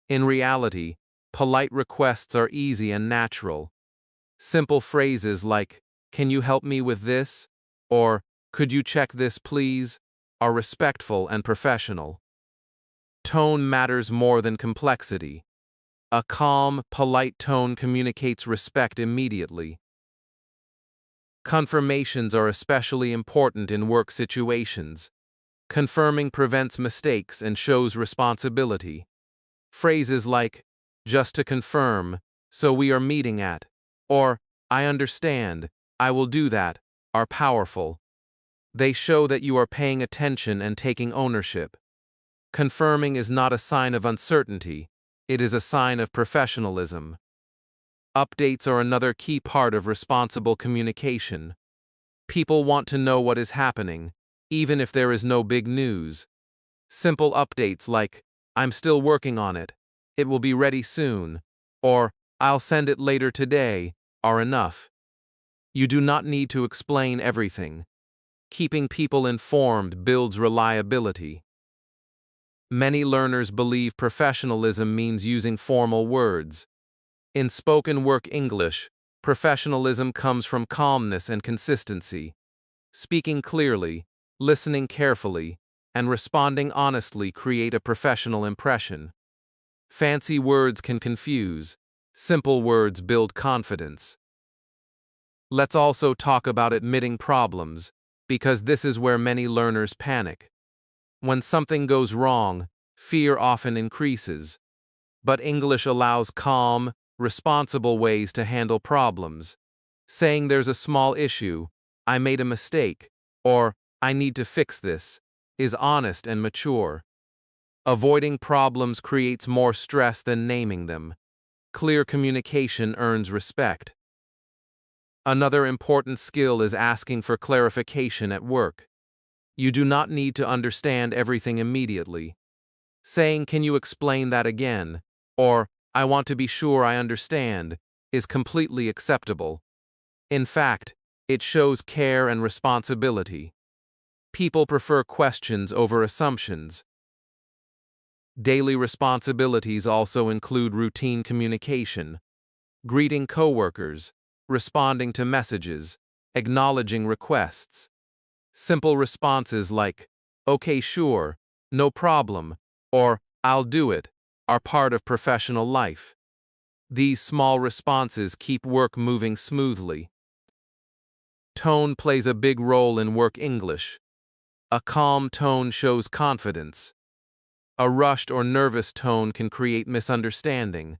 In reality, polite requests are easy and natural. Simple phrases like, "Can you help me with this?" or "Could you check this, please?" are respectful and professional. Tone matters more than complexity. A calm, polite tone communicates respect immediately. Confirmations are especially important in work situations. Confirming prevents mistakes and shows responsibility. Phrases like, "Just to confirm," "So we are meeting at," or "I understand, I will do that," are powerful. They show that you are paying attention and taking ownership. Confirming is not a sign of uncertainty, it is a sign of professionalism. Updates are another key part of responsible communication. People want to know what is happening, even if there is no big news. Simple updates like, "I'm still working on it," "It will be ready soon," or "I'll send it later today," are enough. You do not need to explain everything. Keeping people informed builds reliability. Many learners believe professionalism means using formal words. In spoken work English, professionalism comes from calmness and consistency. Speaking clearly, listening carefully, and responding honestly create a professional impression. Fancy words can confuse. Simple words build confidence. Let's also talk about admitting problems, because this is where many learners panic. When something goes wrong, fear often increases. But English allows calm, responsible ways to handle problems. Saying there's a small issue, "I made a mistake," or "I need to fix this," is honest and mature. Avoiding problems creates more stress than naming them. Clear communication earns respect. Another important skill is asking for clarification at work. You do not need to understand everything immediately. Saying, "Can you explain that again?" or "I want to be sure I understand," is completely acceptable. In fact, it shows care and responsibility. People prefer questions over assumptions. Daily responsibilities also include routine communication, greeting coworkers, responding to messages, acknowledging requests. Simple responses like, "Okay, sure," "No problem," or "I'll do it," are part of professional life. These small responses keep work moving smoothly. Tone plays a big role in work English. A calm tone shows confidence. A rushed or nervous tone can create misunderstanding.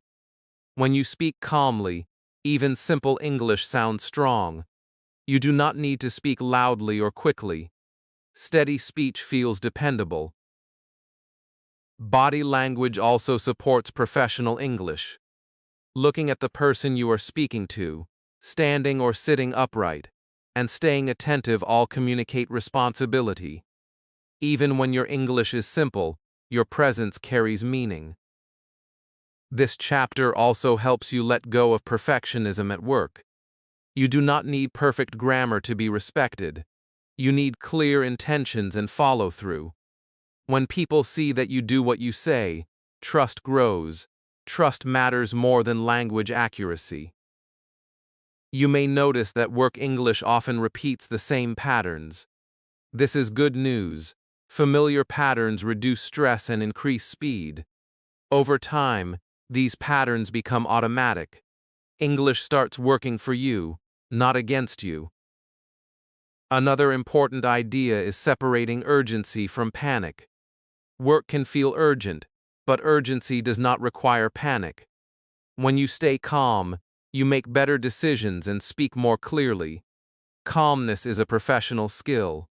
When you speak calmly, even simple English sounds strong. You do not need to speak loudly or quickly. Steady speech feels dependable. Body language also supports professional English. Looking at the person you are speaking to, standing or sitting upright, and staying attentive all communicate responsibility. Even when your English is simple, your presence carries meaning. This chapter also helps you let go of perfectionism at work. You do not need perfect grammar to be respected. You need clear intentions and follow-through. When people see that you do what you say, trust grows. Trust matters more than language accuracy. You may notice that work English often repeats the same patterns. This is good news. Familiar patterns reduce stress and increase speed. Over time, these patterns become automatic. English starts working for you, not against you. Another important idea is separating urgency from panic. Work can feel urgent, but urgency does not require panic. When you stay calm, you make better decisions and speak more clearly. Calmness is a professional skill.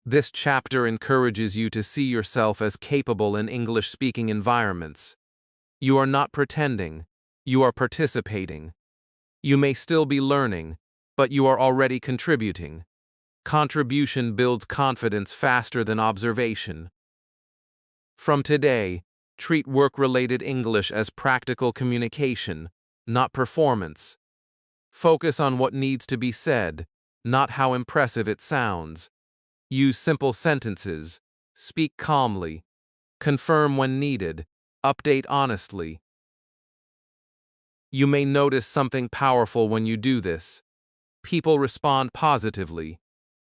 This chapter encourages you to see yourself as capable in English-speaking environments. You are not pretending, you are participating. You may still be learning, but you are already contributing. Contribution builds confidence faster than observation. From today, treat work-related English as practical communication, not performance. Focus on what needs to be said, not how impressive it sounds. Use simple sentences, speak calmly, confirm when needed, update honestly. You may notice something powerful when you do this. People respond positively.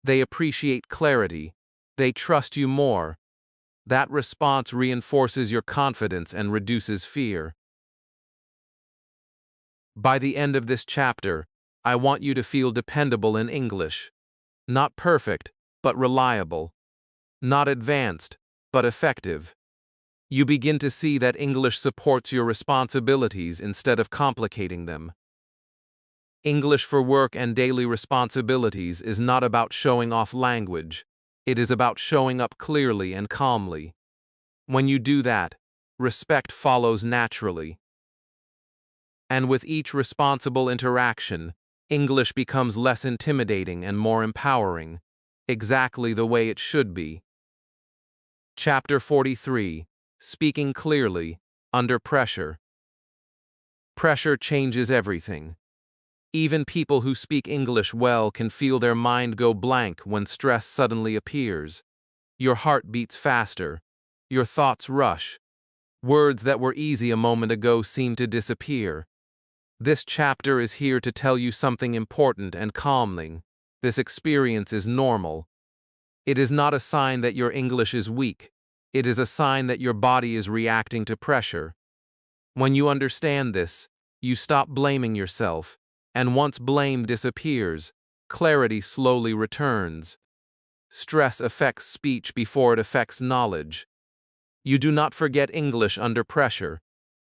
They appreciate clarity. They trust you more. That response reinforces your confidence and reduces fear. By the end of this chapter, I want you to feel dependable in English. Not perfect, but reliable. Not advanced, but effective. You begin to see that English supports your responsibilities instead of complicating them. English for work and daily responsibilities is not about showing off language. It is about showing up clearly and calmly. When you do that, respect follows naturally. And with each responsible interaction, English becomes less intimidating and more empowering, exactly the way it should be. Chapter 43. Speaking Clearly, Under Pressure. Pressure changes everything. Even people who speak English well can feel their mind go blank when stress suddenly appears. Your heart beats faster. Your thoughts rush. Words that were easy a moment ago seem to disappear. This chapter is here to tell you something important and calming. This experience is normal. It is not a sign that your English is weak. It is a sign that your body is reacting to pressure. When you understand this, you stop blaming yourself, and once blame disappears, clarity slowly returns. Stress affects speech before it affects knowledge. You do not forget English under pressure.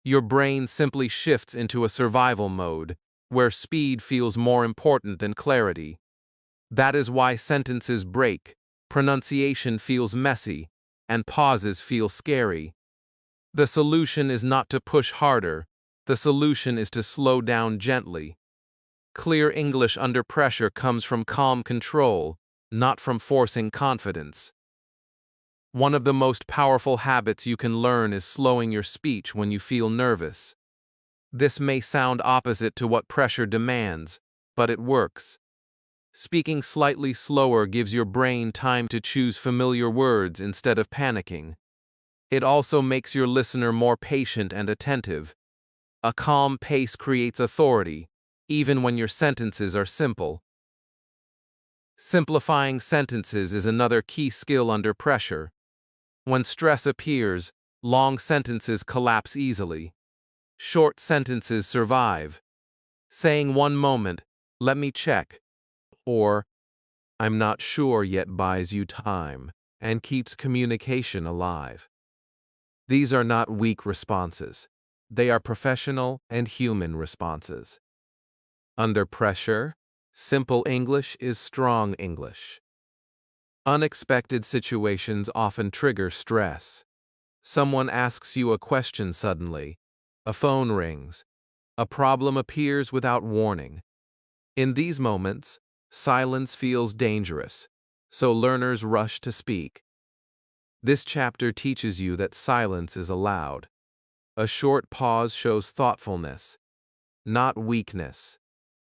Your brain simply shifts into a survival mode, where speed feels more important than clarity. That is why sentences break, pronunciation feels messy, and pauses feel scary. The solution is not to push harder. The solution is to slow down gently. Clear English under pressure comes from calm control, not from forcing confidence. One of the most powerful habits you can learn is slowing your speech when you feel nervous. This may sound opposite to what pressure demands, but it works. Speaking slightly slower gives your brain time to choose familiar words instead of panicking. It also makes your listener more patient and attentive. A calm pace creates authority, even when your sentences are simple. Simplifying sentences is another key skill under pressure. When stress appears, long sentences collapse easily. Short sentences survive. Saying one moment, "Let me check," or "I'm not sure yet" buys you time and keeps communication alive. These are not weak responses. They are professional and human responses. Under pressure, simple English is strong English. Unexpected situations often trigger stress. Someone asks you a question suddenly. A phone rings. A problem appears without warning. In these moments, silence feels dangerous, so learners rush to speak. This chapter teaches you that silence is allowed. A short pause shows thoughtfulness, not weakness.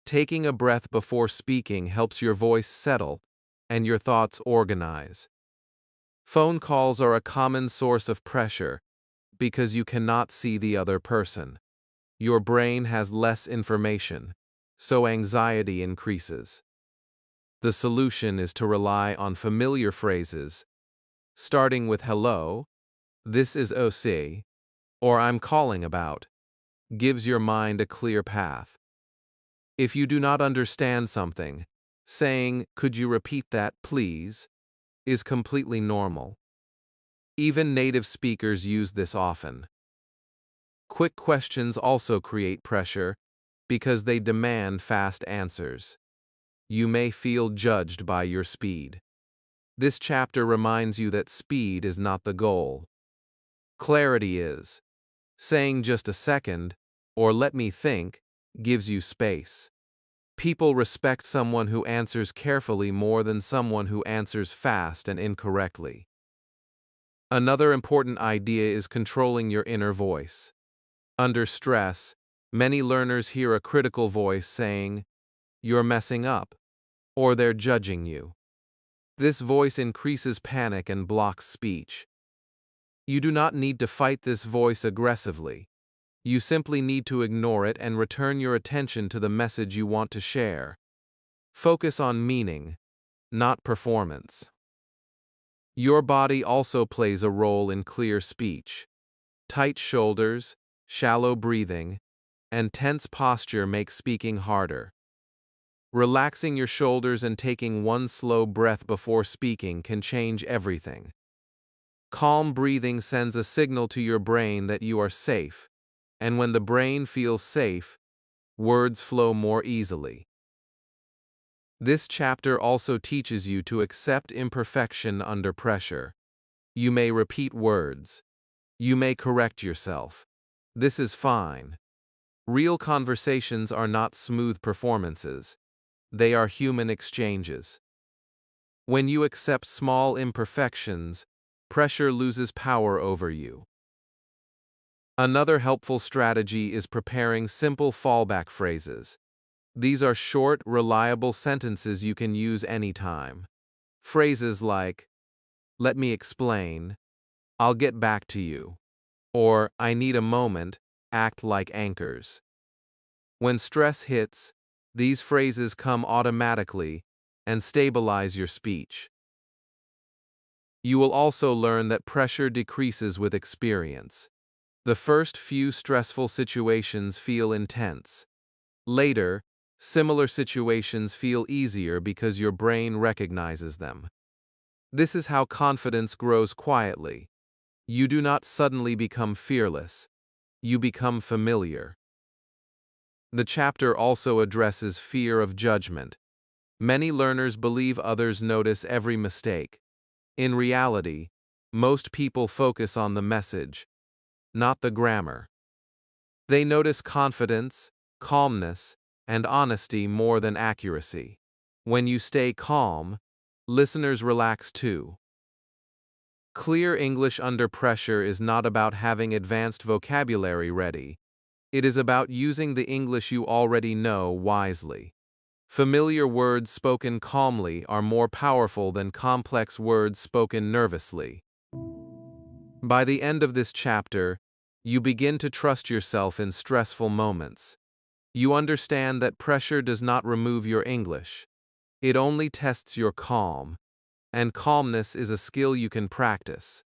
Taking a breath before speaking helps your voice settle and your thoughts organize. Phone calls are a common source of pressure because you cannot see the other person. Your brain has less information, so anxiety increases. The solution is to rely on familiar phrases, starting with "hello," "this is OC," or "I'm calling about," gives your mind a clear path. If you do not understand something, Saying, "Could you repeat that, please?" is completely normal. Even native speakers use this often. Quick questions also create pressure because they demand fast answers. You may feel judged by your speed. This chapter reminds you that speed is not the goal. Clarity is. Saying just a second, or let me think, gives you space. People respect someone who answers carefully more than someone who answers fast and incorrectly. Another important idea is controlling your inner voice. Under stress, many learners hear a critical voice saying, "You're messing up," or "They're judging you." This voice increases panic and blocks speech. You do not need to fight this voice aggressively. You simply need to ignore it and return your attention to the message you want to share. Focus on meaning, not performance. Your body also plays a role in clear speech. Tight shoulders, shallow breathing, and tense posture make speaking harder. Relaxing your shoulders and taking one slow breath before speaking can change everything. Calm breathing sends a signal to your brain that you are safe, and when the brain feels safe, words flow more easily. This chapter also teaches you to accept imperfection under pressure. You may repeat words. You may correct yourself. This is fine. Real conversations are not smooth performances. They are human exchanges. When you accept small imperfections, pressure loses power over you. Another helpful strategy is preparing simple fallback phrases. These are short, reliable sentences you can use anytime. Phrases like, "Let me explain," "I'll get back to you," or "I need a moment," act like anchors. When stress hits, these phrases come automatically and stabilize your speech. You will also learn that pressure decreases with experience. The first few stressful situations feel intense. Later, similar situations feel easier because your brain recognizes them. This is how confidence grows quietly. You do not suddenly become fearless. You become familiar. The chapter also addresses fear of judgment. Many learners believe others notice every mistake. In reality, most people focus on the message, not the grammar. They notice confidence, calmness, and honesty more than accuracy. When you stay calm, listeners relax too. Clear English under pressure is not about having advanced vocabulary ready. It is about using the English you already know wisely. Familiar words spoken calmly are more powerful than complex words spoken nervously. By the end of this chapter, you begin to trust yourself in stressful moments. You understand that pressure does not remove your English. It only tests your calm, and calmness is a skill you can practice.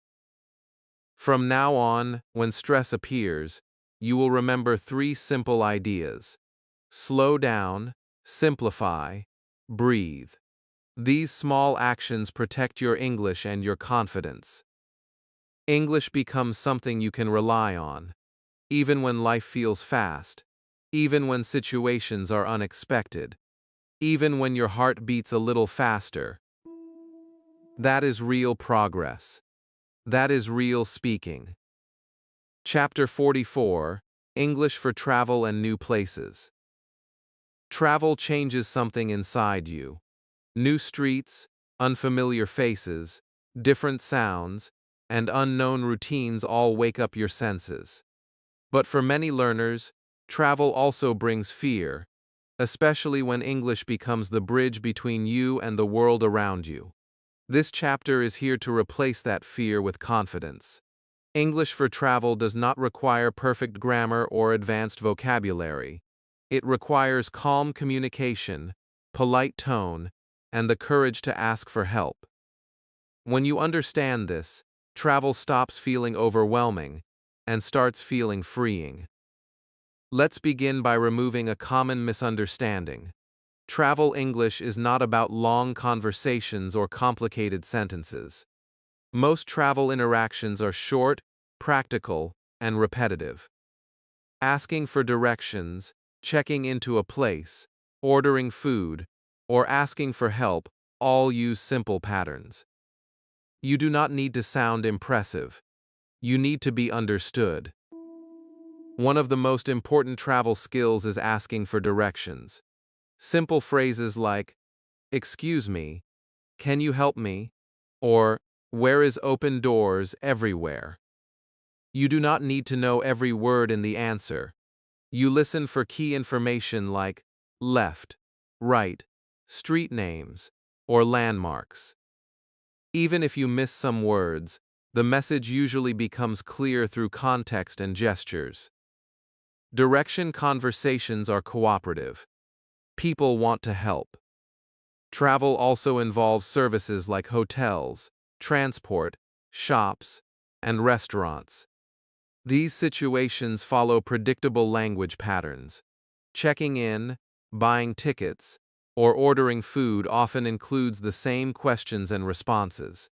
From now on, when stress appears, you will remember three simple ideas. Slow down, simplify, breathe. These small actions protect your English and your confidence. English becomes something you can rely on, even when life feels fast, even when situations are unexpected, even when your heart beats a little faster. That is real progress. That is real speaking. Chapter 44, English for Travel and New Places. Travel changes something inside you. New streets, unfamiliar faces, different sounds, and unknown routines all wake up your senses. But for many learners, travel also brings fear, especially when English becomes the bridge between you and the world around you. This chapter is here to replace that fear with confidence. English for travel does not require perfect grammar or advanced vocabulary. It requires calm communication, polite tone, and the courage to ask for help. When you understand this, travel stops feeling overwhelming and starts feeling freeing. Let's begin by removing a common misunderstanding. Travel English is not about long conversations or complicated sentences. Most travel interactions are short, practical, and repetitive. Asking for directions, checking into a place, ordering food, or asking for help all use simple patterns. You do not need to sound impressive. You need to be understood. One of the most important travel skills is asking for directions. Simple phrases like, "Excuse me, can you help me?" or "Where is open doors everywhere?" You do not need to know every word in the answer. You listen for key information like left, right, street names, or landmarks. Even if you miss some words, the message usually becomes clear through context and gestures. Direction conversations are cooperative. People want to help. Travel also involves services like hotels, transport, shops, and restaurants. These situations follow predictable language patterns. Checking in, buying tickets, or ordering food often includes the same questions and responses.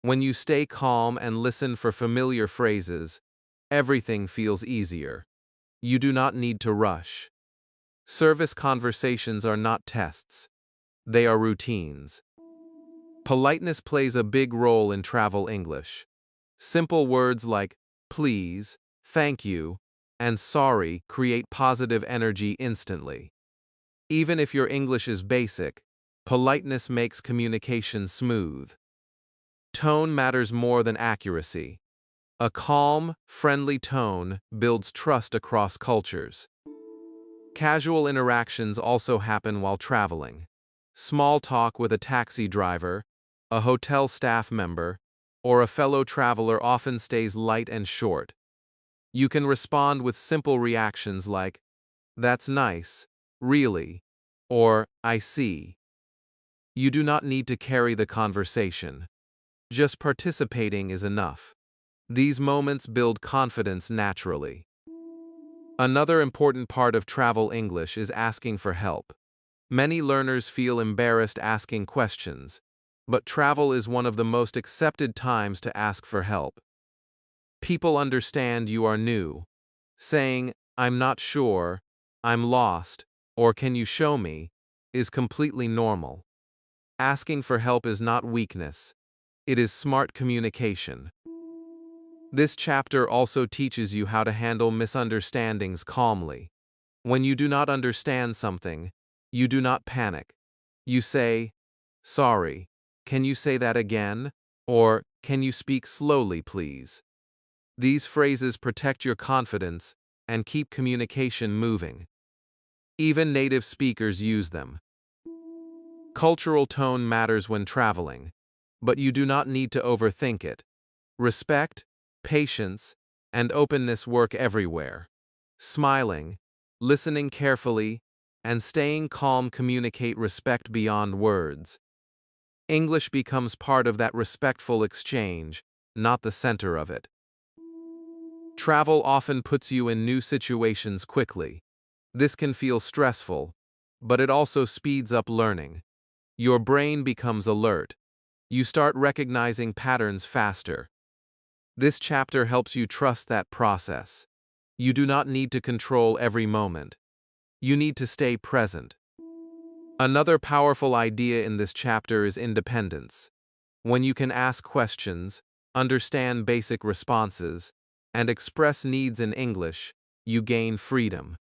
When you stay calm and listen for familiar phrases, everything feels easier. You do not need to rush. Service conversations are not tests. They are routines. Politeness plays a big role in travel English. Simple words like please, thank you, and sorry create positive energy instantly. Even if your English is basic, politeness makes communication smooth. Tone matters more than accuracy. A calm, friendly tone builds trust across cultures. Casual interactions also happen while traveling. Small talk with a taxi driver, a hotel staff member, or a fellow traveler often stays light and short. You can respond with simple reactions like, "That's nice, really," or "I see." You do not need to carry the conversation. Just participating is enough. These moments build confidence naturally. Another important part of travel English is asking for help. Many learners feel embarrassed asking questions, but travel is one of the most accepted times to ask for help. People understand you are new. Saying, "I'm not sure," "I'm lost," or "Can you show me?" is completely normal. Asking for help is not weakness. It is smart communication. This chapter also teaches you how to handle misunderstandings calmly. When you do not understand something, you do not panic. You say, "Sorry, can you say that again?" or "Can you speak slowly, please?" These phrases protect your confidence and keep communication moving. Even native speakers use them. Cultural tone matters when traveling, but you do not need to overthink it. Respect, patience, and openness work everywhere. Smiling, listening carefully, and staying calm communicate respect beyond words. English becomes part of that respectful exchange, not the center of it. Travel often puts you in new situations quickly. This can feel stressful, but it also speeds up learning. Your brain becomes alert. You start recognizing patterns faster. This chapter helps you trust that process. You do not need to control every moment. You need to stay present. Another powerful idea in this chapter is independence. When you can ask questions, understand basic responses, and express needs in English, you gain freedom.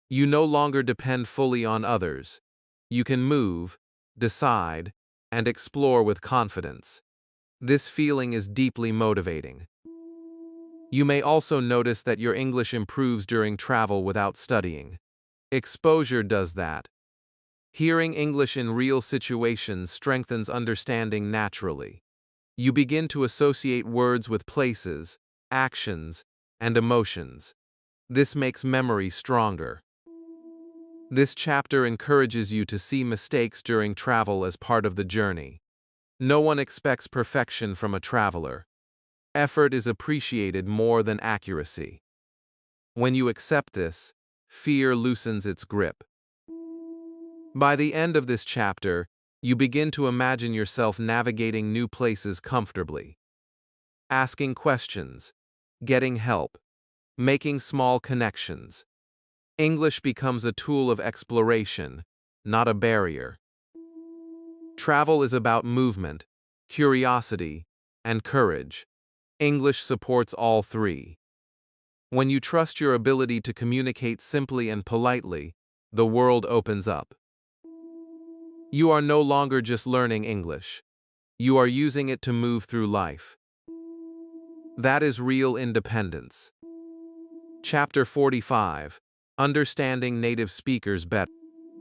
You no longer depend fully on others. You can move, decide, and explore with confidence. This feeling is deeply motivating. You may also notice that your English improves during travel without studying. Exposure does that. Hearing English in real situations strengthens understanding naturally. You begin to associate words with places, actions, and emotions. This makes memory stronger. This chapter encourages you to see mistakes during travel as part of the journey. No one expects perfection from a traveler. Effort is appreciated more than accuracy. When you accept this, fear loosens its grip. By the end of this chapter, you begin to imagine yourself navigating new places comfortably, asking questions, getting help, making small connections. English becomes a tool of exploration, not a barrier. Travel is about movement, curiosity, and courage. English supports all three. When you trust your ability to communicate simply and politely, the world opens up. You are no longer just learning English. You are using it to move through life. That is real independence. Chapter 45. Understanding Native Speakers Better.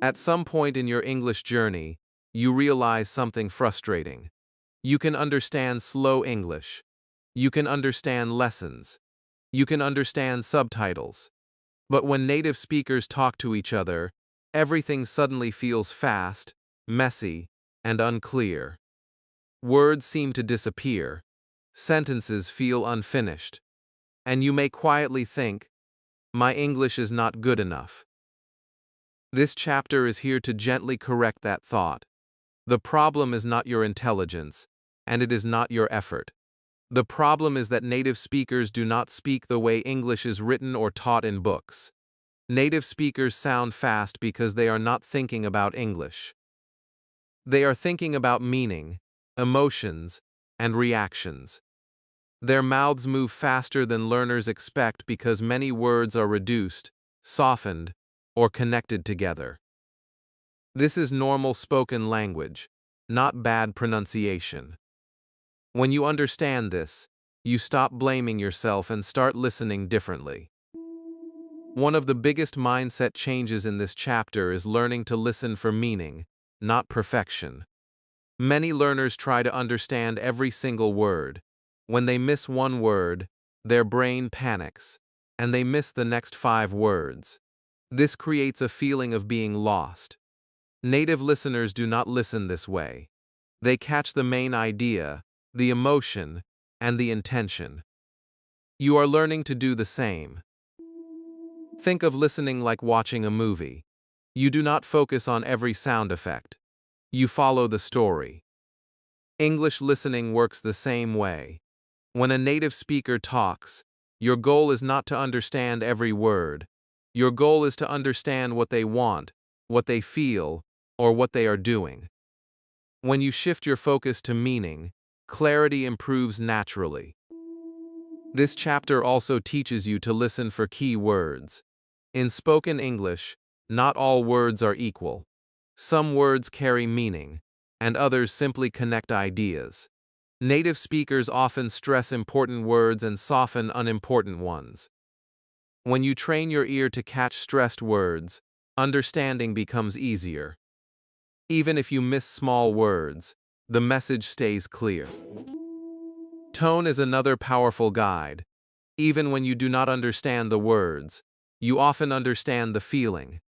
At some point in your English journey, you realize something frustrating. You can understand slow English. You can understand lessons. You can understand subtitles. But when native speakers talk to each other, everything suddenly feels fast, messy, and unclear. Words seem to disappear. Sentences feel unfinished. And you may quietly think, my English is not good enough. This chapter is here to gently correct that thought. The problem is not your intelligence, and it is not your effort. The problem is that native speakers do not speak the way English is written or taught in books. Native speakers sound fast because they are not thinking about English. They are thinking about meaning, emotions, and reactions. Their mouths move faster than learners expect because many words are reduced, softened, or connected together. This is normal spoken language, not bad pronunciation. When you understand this, you stop blaming yourself and start listening differently. One of the biggest mindset changes in this chapter is learning to listen for meaning, not perfection. Many learners try to understand every single word. When they miss one word, their brain panics, and they miss the next 5 words. This creates a feeling of being lost. Native listeners do not listen this way. They catch the main idea, the emotion, and the intention. You are learning to do the same. Think of listening like watching a movie. You do not focus on every sound effect. You follow the story. English listening works the same way. When a native speaker talks, your goal is not to understand every word. Your goal is to understand what they want, what they feel, or what they are doing. When you shift your focus to meaning, clarity improves naturally. This chapter also teaches you to listen for key words. In spoken English, not all words are equal. Some words carry meaning, and others simply connect ideas. Native speakers often stress important words and soften unimportant ones. When you train your ear to catch stressed words, understanding becomes easier. Even if you miss small words, the message stays clear. Tone is another powerful guide. Even when you do not understand the words, you often understand the feeling.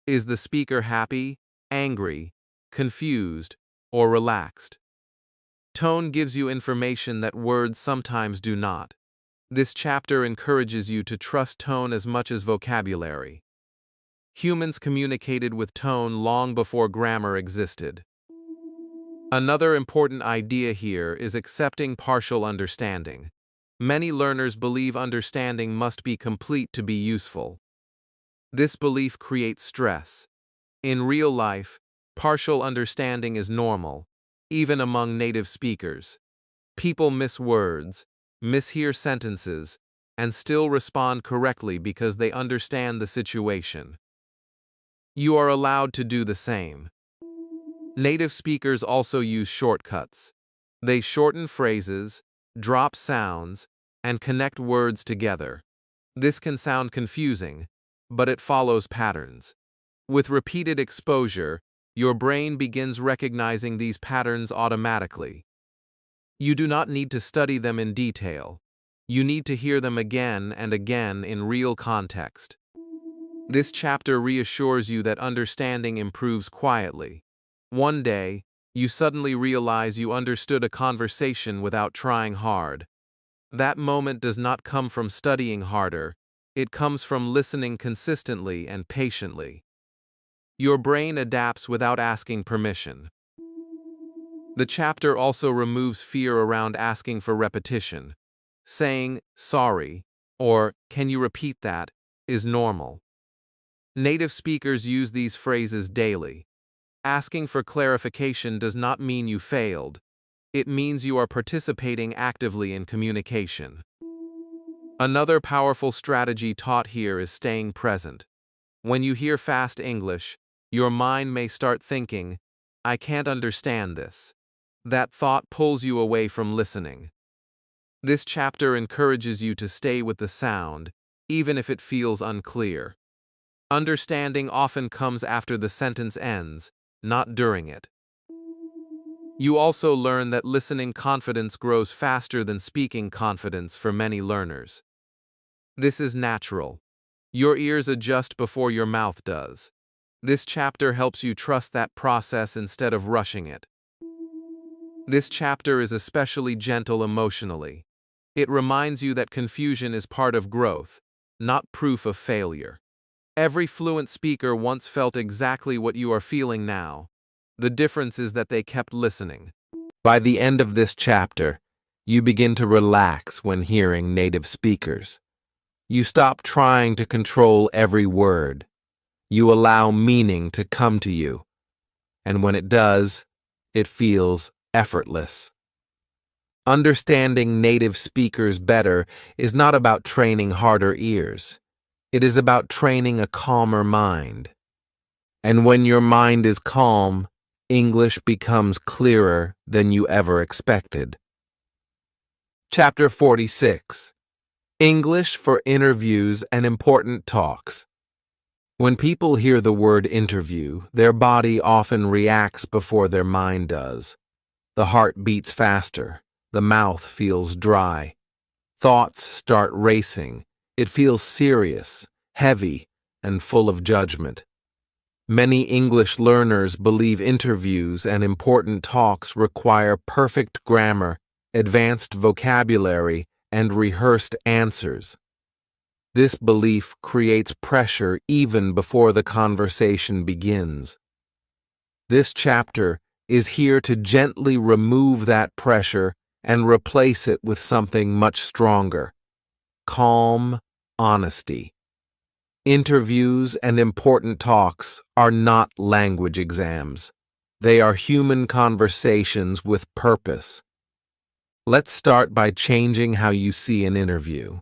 Is the speaker happy, angry, confused, or relaxed? Tone gives you information that words sometimes do not. This chapter encourages you to trust tone as much as vocabulary. Humans communicated with tone long before grammar existed. Another important idea here is accepting partial understanding. Many learners believe understanding must be complete to be useful. This belief creates stress. In real life, partial understanding is normal, even among native speakers. People miss words, mishear sentences, and still respond correctly because they understand the situation. You are allowed to do the same. Native speakers also use shortcuts. They shorten phrases, drop sounds, and connect words together. This can sound confusing, but it follows patterns. With repeated exposure, your brain begins recognizing these patterns automatically. You do not need to study them in detail. You need to hear them again and again in real context. This chapter reassures you that understanding improves quietly. One day, you suddenly realize you understood a conversation without trying hard. That moment does not come from studying harder, it comes from listening consistently and patiently. Your brain adapts without asking permission. The chapter also removes fear around asking for repetition. Saying, "sorry," or "can you repeat that," is normal. Native speakers use these phrases daily. Asking for clarification does not mean you failed. It means you are participating actively in communication. Another powerful strategy taught here is staying present. When you hear fast English, your mind may start thinking, "I can't understand this." That thought pulls you away from listening. This chapter encourages you to stay with the sound, even if it feels unclear. Understanding often comes after the sentence ends, not during it. You also learn that listening confidence grows faster than speaking confidence for many learners. This is natural. Your ears adjust before your mouth does. This chapter helps you trust that process instead of rushing it. This chapter is especially gentle emotionally. It reminds you that confusion is part of growth, not proof of failure. Every fluent speaker once felt exactly what you are feeling now. The difference is that they kept listening. By the end of this chapter, you begin to relax when hearing native speakers. You stop trying to control every word. You allow meaning to come to you. And when it does, it feels effortless. Understanding native speakers better is not about training harder ears. It is about training a calmer mind. And when your mind is calm, English becomes clearer than you ever expected. Chapter 46. English for Interviews and Important Talks. When people hear the word interview, their body often reacts before their mind does. The heart beats faster. The mouth feels dry. Thoughts start racing. It feels serious, heavy, and full of judgment. Many English learners believe interviews and important talks require perfect grammar, advanced vocabulary, and rehearsed answers. This belief creates pressure even before the conversation begins. This chapter is here to gently remove that pressure and replace it with something much stronger: calm honesty. Interviews and important talks are not language exams. They are human conversations with purpose. Let's start by changing how you see an interview.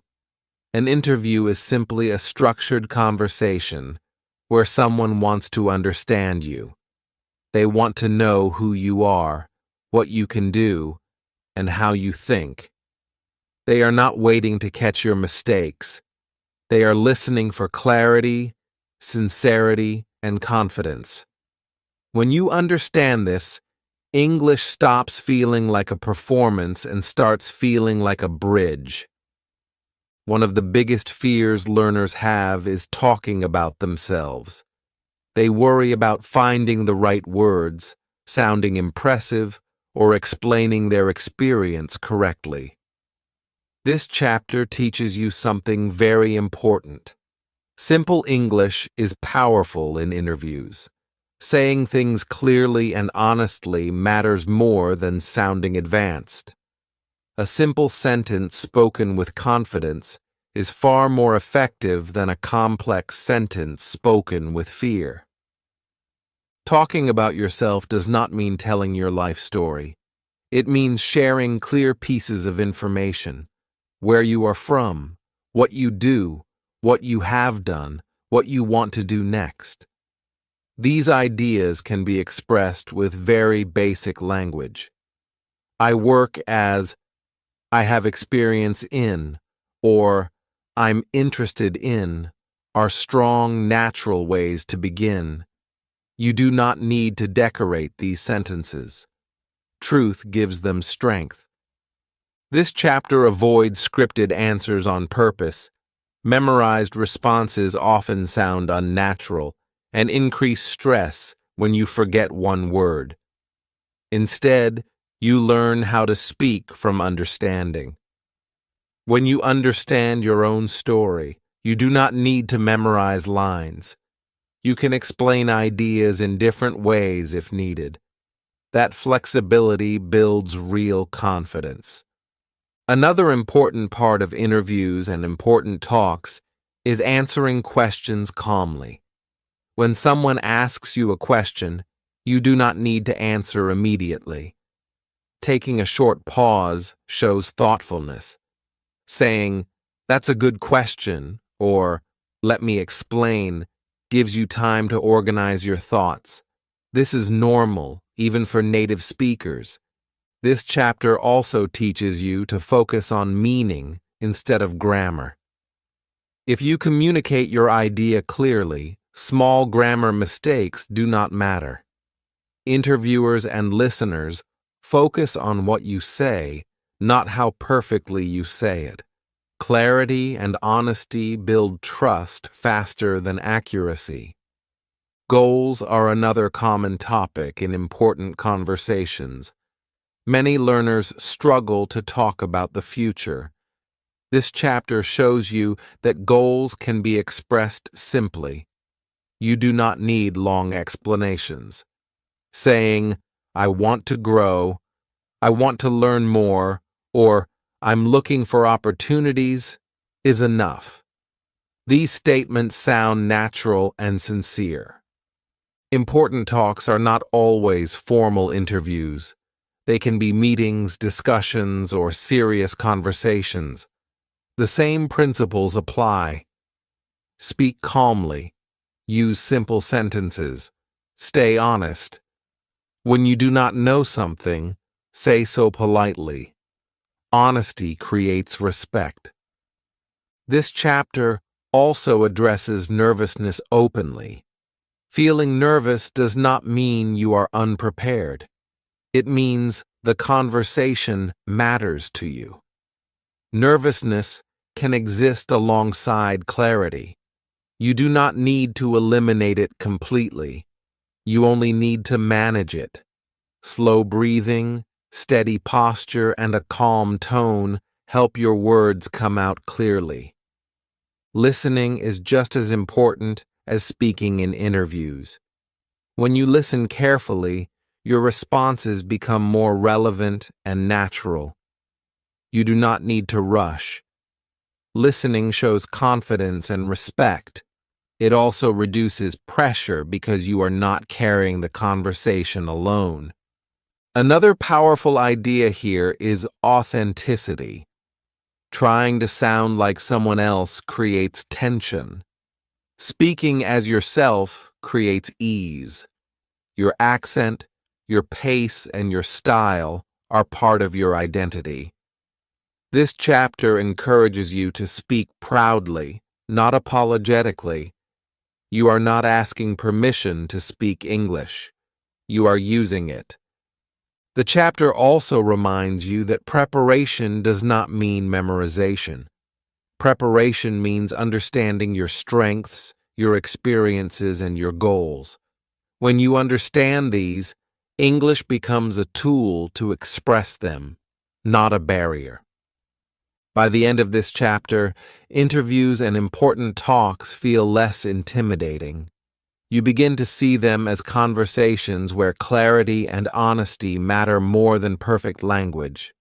An interview is simply a structured conversation where someone wants to understand you. They want to know who you are, what you can do, and how you think. They are not waiting to catch your mistakes. They are listening for clarity, sincerity, and confidence. When you understand this, English stops feeling like a performance and starts feeling like a bridge. One of the biggest fears learners have is talking about themselves. They worry about finding the right words, sounding impressive, or explaining their experience correctly. This chapter teaches you something very important. Simple English is powerful in interviews. Saying things clearly and honestly matters more than sounding advanced. A simple sentence spoken with confidence is far more effective than a complex sentence spoken with fear. Talking about yourself does not mean telling your life story. It means sharing clear pieces of information: where you are from, what you do, what you have done, what you want to do next. These ideas can be expressed with very basic language. I work as, I have experience in, or I'm interested in, are strong, natural ways to begin. You do not need to decorate these sentences. Truth gives them strength. This chapter avoids scripted answers on purpose. Memorized responses often sound unnatural and increase stress when you forget one word. Instead, you learn how to speak from understanding. When you understand your own story, you do not need to memorize lines. You can explain ideas in different ways if needed. That flexibility builds real confidence. Another important part of interviews and important talks is answering questions calmly. When someone asks you a question, you do not need to answer immediately. Taking a short pause shows thoughtfulness. Saying, "That's a good question," or "Let me explain," gives you time to organize your thoughts. This is normal, even for native speakers. This chapter also teaches you to focus on meaning instead of grammar. If you communicate your idea clearly, small grammar mistakes do not matter. Interviewers and listeners focus on what you say, not how perfectly you say it. Clarity and honesty build trust faster than accuracy. Goals are another common topic in important conversations. Many learners struggle to talk about the future. This chapter shows you that goals can be expressed simply. You do not need long explanations. Saying, "I want to grow," "I want to learn more," or "I'm looking for opportunities," is enough. These statements sound natural and sincere. Important talks are not always formal interviews. They can be meetings, discussions, or serious conversations. The same principles apply. Speak calmly. Use simple sentences. Stay honest. When you do not know something, say so politely. Honesty creates respect. This chapter also addresses nervousness openly. Feeling nervous does not mean you are unprepared. It means the conversation matters to you. Nervousness can exist alongside clarity. You do not need to eliminate it completely. You only need to manage it. Slow breathing, steady posture, and a calm tone help your words come out clearly. Listening is just as important as speaking in interviews. When you listen carefully, your responses become more relevant and natural. You do not need to rush. Listening shows confidence and respect. It also reduces pressure because you are not carrying the conversation alone. Another powerful idea here is authenticity. Trying to sound like someone else creates tension. Speaking as yourself creates ease. Your accent, your pace, and your style are part of your identity. This chapter encourages you to speak proudly, not apologetically. You are not asking permission to speak English. You are using it. The chapter also reminds you that preparation does not mean memorization. Preparation means understanding your strengths, your experiences, and your goals. When you understand these, English becomes a tool to express them, not a barrier. By the end of this chapter, interviews and important talks feel less intimidating. You begin to see them as conversations where clarity and honesty matter more than perfect language.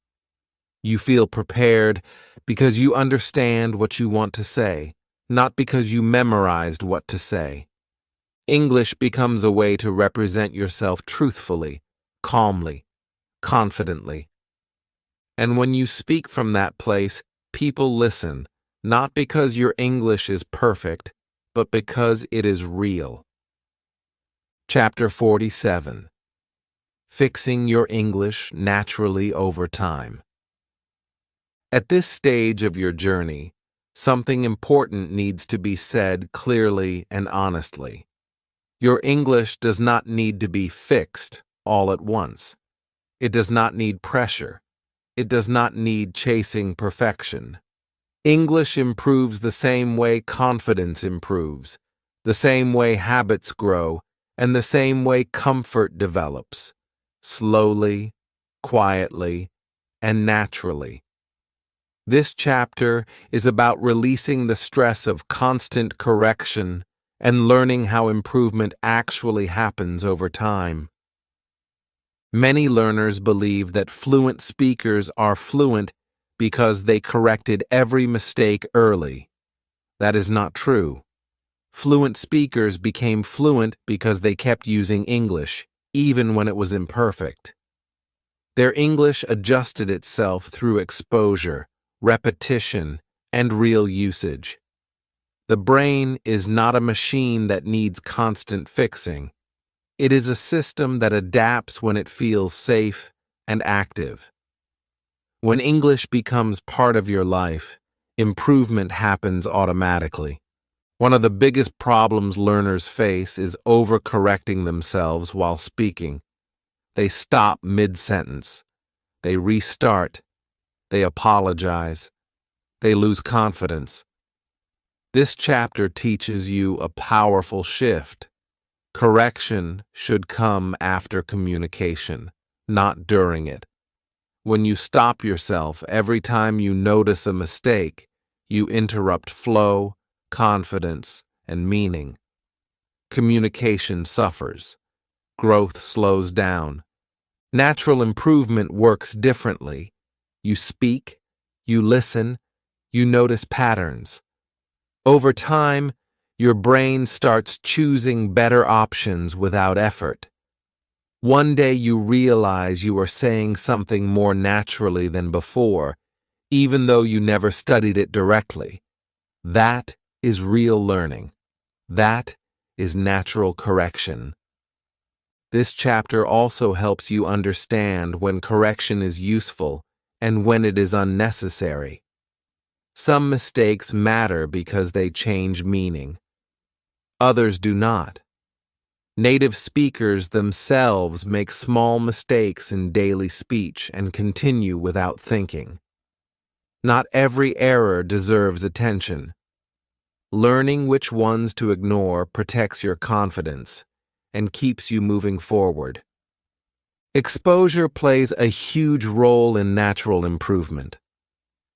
You feel prepared because you understand what you want to say, not because you memorized what to say. English becomes a way to represent yourself truthfully, calmly, confidently. And when you speak from that place, people listen, not because your English is perfect, but because it is real. Chapter 47. Fixing your English naturally over time. At this stage of your journey, something important needs to be said clearly and honestly. Your English does not need to be fixed all at once. It does not need pressure. It does not need chasing perfection. English improves the same way confidence improves, the same way habits grow, and the same way comfort develops, slowly, quietly, and naturally. This chapter is about releasing the stress of constant correction and learning how improvement actually happens over time. Many learners believe that fluent speakers are fluent because they corrected every mistake early. That is not true. Fluent speakers became fluent because they kept using English, even when it was imperfect. Their English adjusted itself through exposure, repetition, and real usage. The brain is not a machine that needs constant fixing. It is a system that adapts when it feels safe and active. When English becomes part of your life, improvement happens automatically. One of the biggest problems learners face is overcorrecting themselves while speaking. They stop mid-sentence. They restart. They apologize. They lose confidence. This chapter teaches you a powerful shift. Correction should come after communication, not during it. When you stop yourself every time you notice a mistake, you interrupt flow, confidence, and meaning. Communication suffers. Growth slows down. Natural improvement works differently. You speak, you listen, you notice patterns. Over time, your brain starts choosing better options without effort. One day you realize you are saying something more naturally than before, even though you never studied it directly. That is real learning. That is natural correction. This chapter also helps you understand when correction is useful and when it is unnecessary. Some mistakes matter because they change meaning. Others do not. Native speakers themselves make small mistakes in daily speech and continue without thinking. Not every error deserves attention. Learning which ones to ignore protects your confidence and keeps you moving forward. Exposure plays a huge role in natural improvement.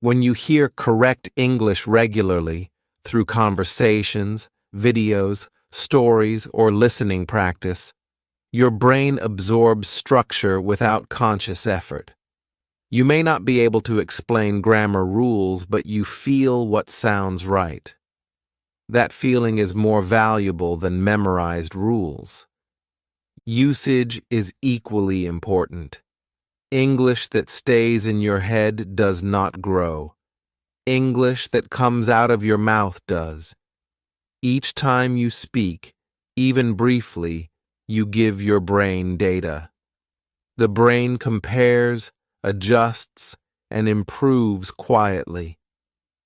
When you hear correct English regularly, through conversations, videos, stories, or listening practice, your brain absorbs structure without conscious effort. You may not be able to explain grammar rules, but you feel what sounds right. That feeling is more valuable than memorized rules. Usage is equally important. English that stays in your head does not grow. English that comes out of your mouth does. Each time you speak, even briefly, you give your brain data. The brain compares, adjusts, and improves quietly.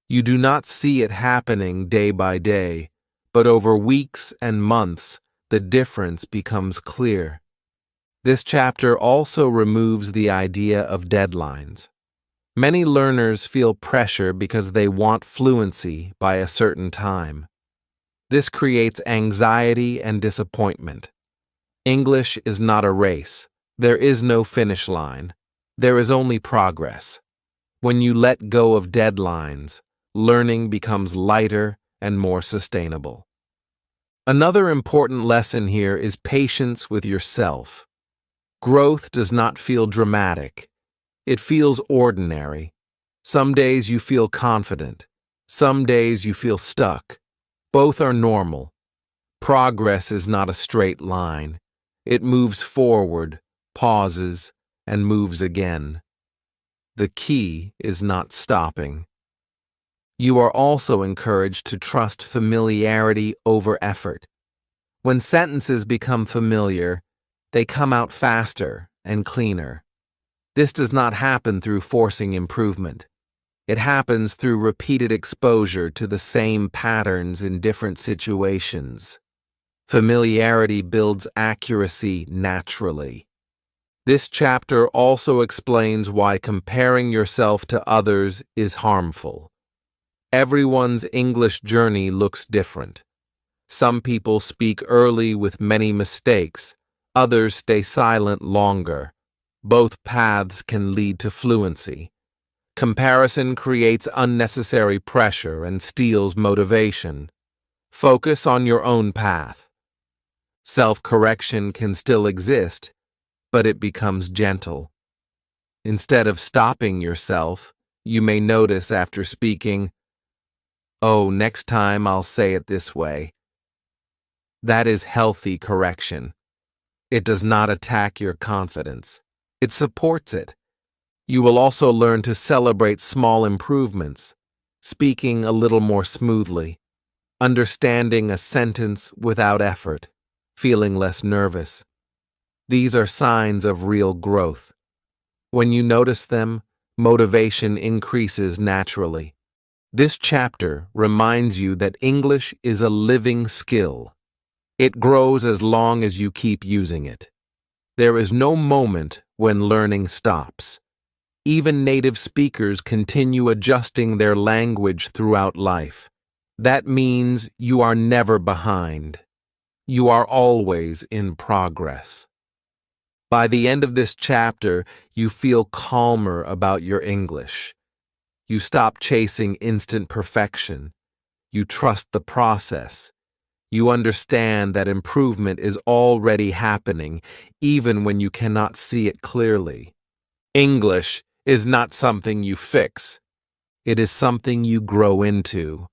You do not see it happening day by day, but over weeks and months, the difference becomes clear. This chapter also removes the idea of deadlines. Many learners feel pressure because they want fluency by a certain time. This creates anxiety and disappointment. English is not a race. There is no finish line. There is only progress. When you let go of deadlines, learning becomes lighter and more sustainable. Another important lesson here is patience with yourself. Growth does not feel dramatic. It feels ordinary. Some days you feel confident. Some days you feel stuck. Both are normal. Progress is not a straight line. It moves forward, pauses, and moves again. The key is not stopping. You are also encouraged to trust familiarity over effort. When sentences become familiar, they come out faster and cleaner. This does not happen through forcing improvement. It happens through repeated exposure to the same patterns in different situations. Familiarity builds accuracy naturally. This chapter also explains why comparing yourself to others is harmful. Everyone's English journey looks different. Some people speak early with many mistakes. Others stay silent longer. Both paths can lead to fluency. Comparison creates unnecessary pressure and steals motivation. Focus on your own path. Self-correction can still exist, but it becomes gentle. Instead of stopping yourself, you may notice after speaking, "Oh, next time I'll say it this way." That is healthy correction. It does not attack your confidence. It supports it. You will also learn to celebrate small improvements, speaking a little more smoothly, understanding a sentence without effort, feeling less nervous. These are signs of real growth. When you notice them, motivation increases naturally. This chapter reminds you that English is a living skill. It grows as long as you keep using it. There is no moment when learning stops. Even native speakers continue adjusting their language throughout life. That means you are never behind. You are always in progress. By the end of this chapter, you feel calmer about your English. You stop chasing instant perfection. You trust the process. You understand that improvement is already happening, even when you cannot see it clearly. English is not something you fix. It is something you grow into.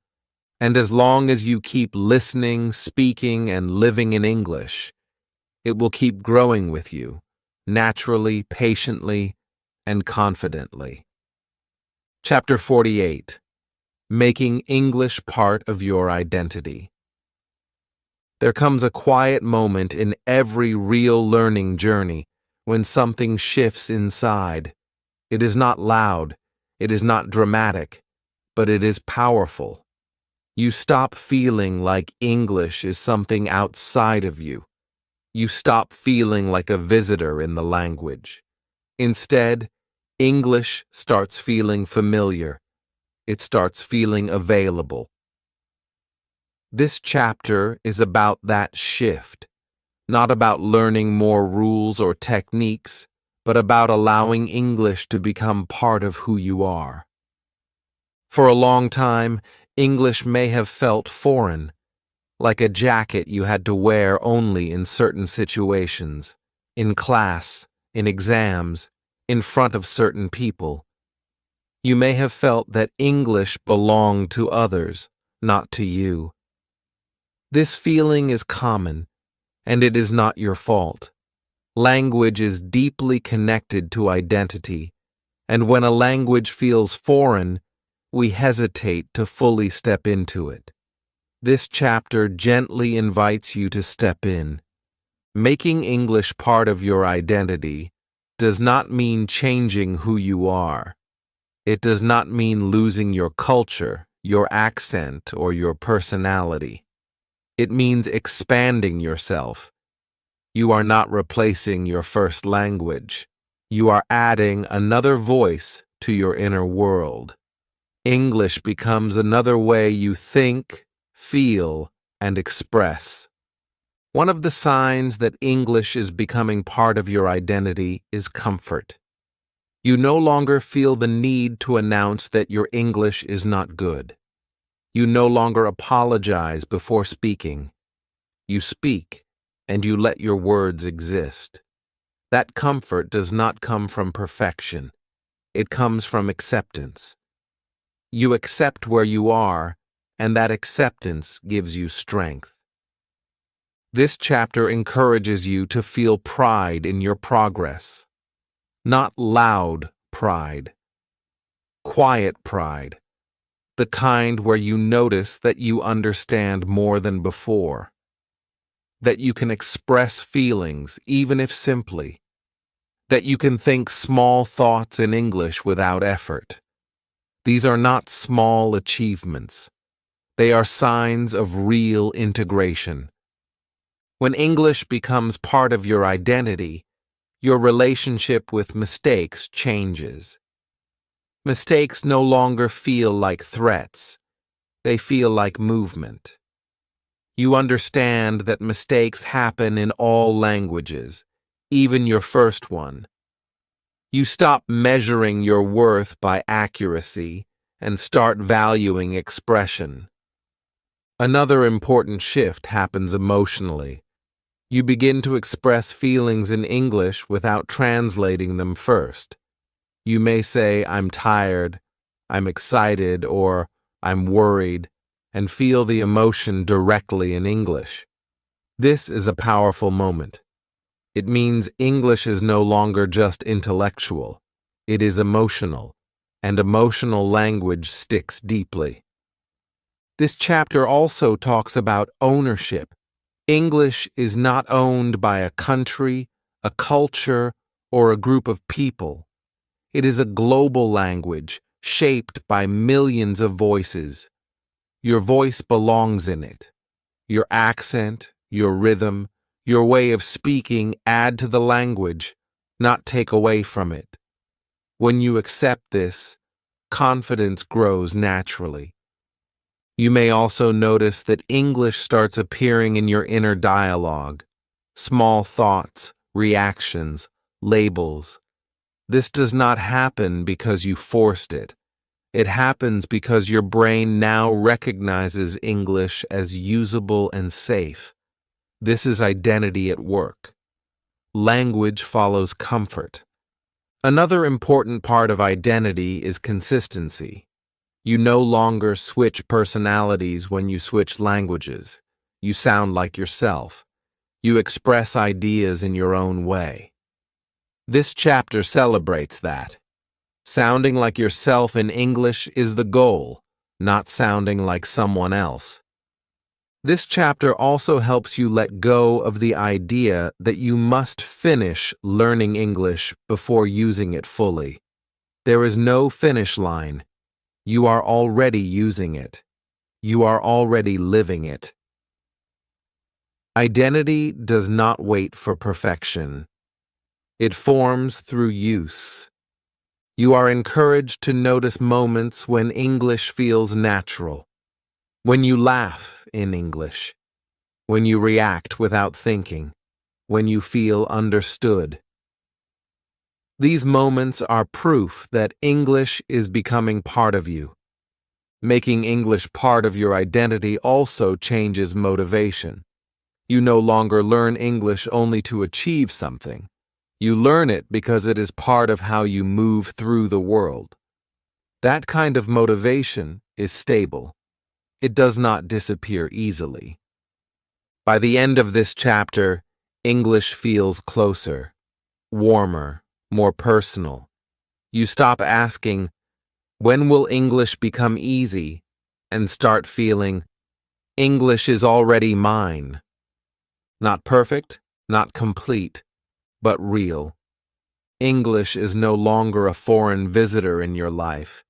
And as long as you keep listening, speaking, and living in English, it will keep growing with you, naturally, patiently, and confidently. Chapter 48. Making English part of your identity. There comes a quiet moment in every real learning journey when something shifts inside. It is not loud, it is not dramatic, but it is powerful. You stop feeling like English is something outside of you. You stop feeling like a visitor in the language. Instead, English starts feeling familiar. It starts feeling available. This chapter is about that shift, not about learning more rules or techniques, but about allowing English to become part of who you are. For a long time, English may have felt foreign, like a jacket you had to wear only in certain situations, in class, in exams, in front of certain people. You may have felt that English belonged to others, not to you. This feeling is common, and it is not your fault. Language is deeply connected to identity, and when a language feels foreign, we hesitate to fully step into it. This chapter gently invites you to step in. Making English part of your identity does not mean changing who you are. It does not mean losing your culture, your accent, or your personality. It means expanding yourself. You are not replacing your first language. You are adding another voice to your inner world. English becomes another way you think, feel, and express. One of the signs that English is becoming part of your identity is comfort. You no longer feel the need to announce that your English is not good. You no longer apologize before speaking. You speak, and you let your words exist. That comfort does not come from perfection. It comes from acceptance. You accept where you are, and that acceptance gives you strength. This chapter encourages you to feel pride in your progress. Not loud pride. Quiet pride. The kind where you notice that you understand more than before. That you can express feelings, even if simply. That you can think small thoughts in English without effort. These are not small achievements. They are signs of real integration. When English becomes part of your identity, your relationship with mistakes changes. Mistakes no longer feel like threats. They feel like movement. You understand that mistakes happen in all languages, even your first one. You stop measuring your worth by accuracy and start valuing expression. Another important shift happens emotionally. You begin to express feelings in English without translating them first. You may say, "I'm tired," "I'm excited," or "I'm worried," and feel the emotion directly in English. This is a powerful moment. It means English is no longer just intellectual. It is emotional, and emotional language sticks deeply. This chapter also talks about ownership. English is not owned by a country, a culture, or a group of people. It is a global language shaped by millions of voices. Your voice belongs in it. Your accent, your rhythm, your way of speaking add to the language, not take away from it. When you accept this, confidence grows naturally. You may also notice that English starts appearing in your inner dialogue. Small thoughts, reactions, labels. This does not happen because you forced it. It happens because your brain now recognizes English as usable and safe. This is identity at work. Language follows comfort. Another important part of identity is consistency. You no longer switch personalities when you switch languages. You sound like yourself. You express ideas in your own way. This chapter celebrates that. Sounding like yourself in English is the goal, not sounding like someone else. This chapter also helps you let go of the idea that you must finish learning English before using it fully. There is no finish line. You are already using it. You are already living it. Identity does not wait for perfection. It forms through use. You are encouraged to notice moments when English feels natural. When you laugh in English. When you react without thinking. When you feel understood. These moments are proof that English is becoming part of you. Making English part of your identity also changes motivation. You no longer learn English only to achieve something. You learn it because it is part of how you move through the world. That kind of motivation is stable. It does not disappear easily. By the end of this chapter, English feels closer, warmer, more personal. You stop asking, "When will English become easy?" and start feeling, "English is already mine." Not perfect, not complete, but real. English is no longer a foreign visitor in your life.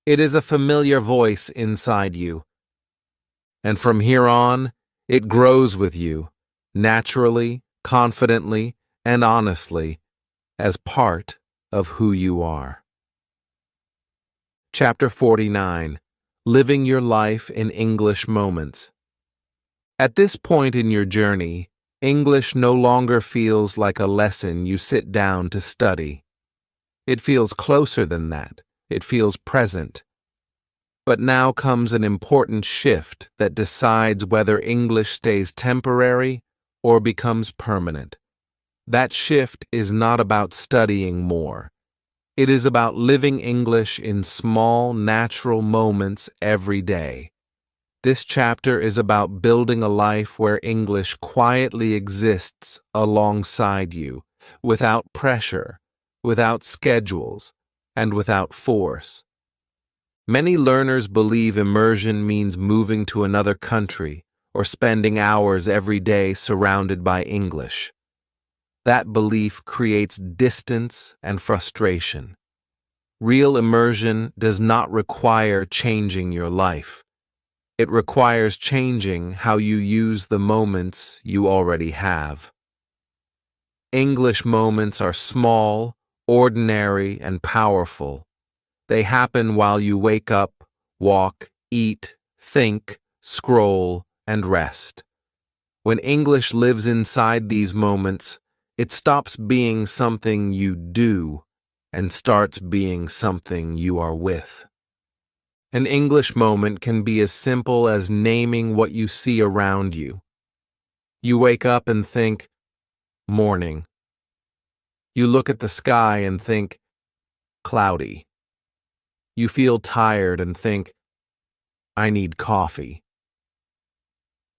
It is a familiar voice inside you. And from here on, it grows with you, naturally, confidently, and honestly, as part of who you are. Chapter 49. Living Your Life in English Moments. At this point in your journey, English no longer feels like a lesson you sit down to study. It feels closer than that. It feels present. But now comes an important shift that decides whether English stays temporary or becomes permanent. That shift is not about studying more. It is about living English in small, natural moments every day. This chapter is about building a life where English quietly exists alongside you, without pressure, without schedules, and without force. Many learners believe immersion means moving to another country or spending hours every day surrounded by English. That belief creates distance and frustration. Real immersion does not require changing your life. It requires changing how you use the moments you already have. English moments are small, ordinary, and powerful. They happen while you wake up, walk, eat, think, scroll, and rest. When English lives inside these moments, it stops being something you do and starts being something you are with. An English moment can be as simple as naming what you see around you. You wake up and think, morning. You look at the sky and think, cloudy. You feel tired and think, I need coffee.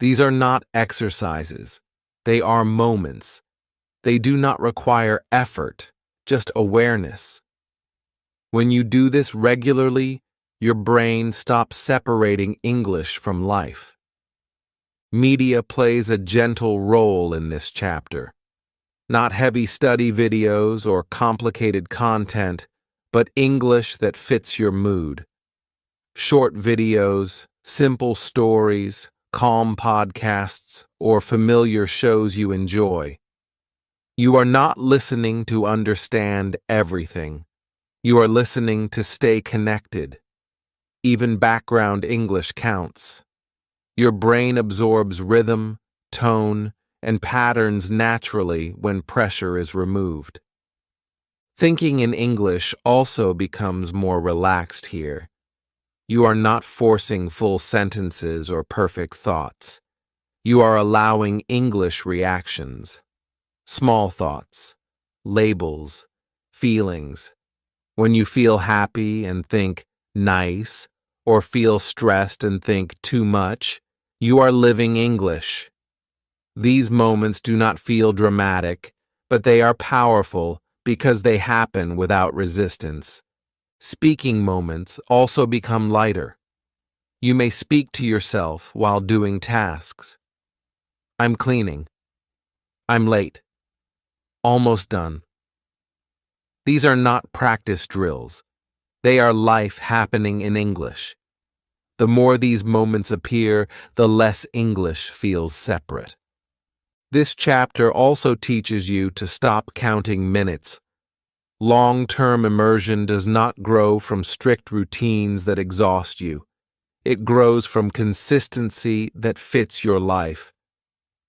These are not exercises. They are moments. They do not require effort, just awareness. When you do this regularly, your brain stops separating English from life. Media plays a gentle role in this chapter. Not heavy study videos or complicated content, but English that fits your mood. Short videos, simple stories, calm podcasts, or familiar shows you enjoy. You are not listening to understand everything. You are listening to stay connected. Even background English counts. Your brain absorbs rhythm, tone, and patterns naturally when pressure is removed. Thinking in English also becomes more relaxed here. You are not forcing full sentences or perfect thoughts. You are allowing English reactions, small thoughts, labels, feelings. When you feel happy and think nice, or feel stressed and think too much, you are living English. These moments do not feel dramatic, but they are powerful because they happen without resistance. Speaking moments also become lighter. You may speak to yourself while doing tasks. I'm cleaning. I'm late. Almost done. These are not practice drills. They are life happening in English. The more these moments appear, the less English feels separate. This chapter also teaches you to stop counting minutes. Long-term immersion does not grow from strict routines that exhaust you. It grows from consistency that fits your life.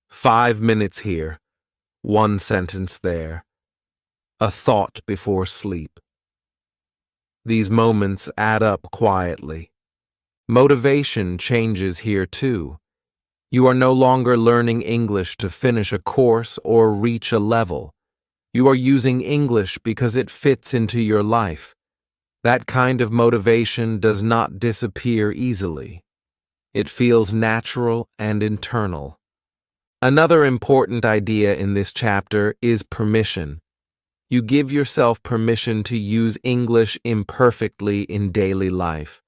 5 minutes here, 1 sentence there, a thought before sleep. These moments add up quietly. Motivation changes here too. You are no longer learning English to finish a course or reach a level. You are using English because it fits into your life. That kind of motivation does not disappear easily. It feels natural and internal. Another important idea in this chapter is permission. You give yourself permission to use English imperfectly in daily life.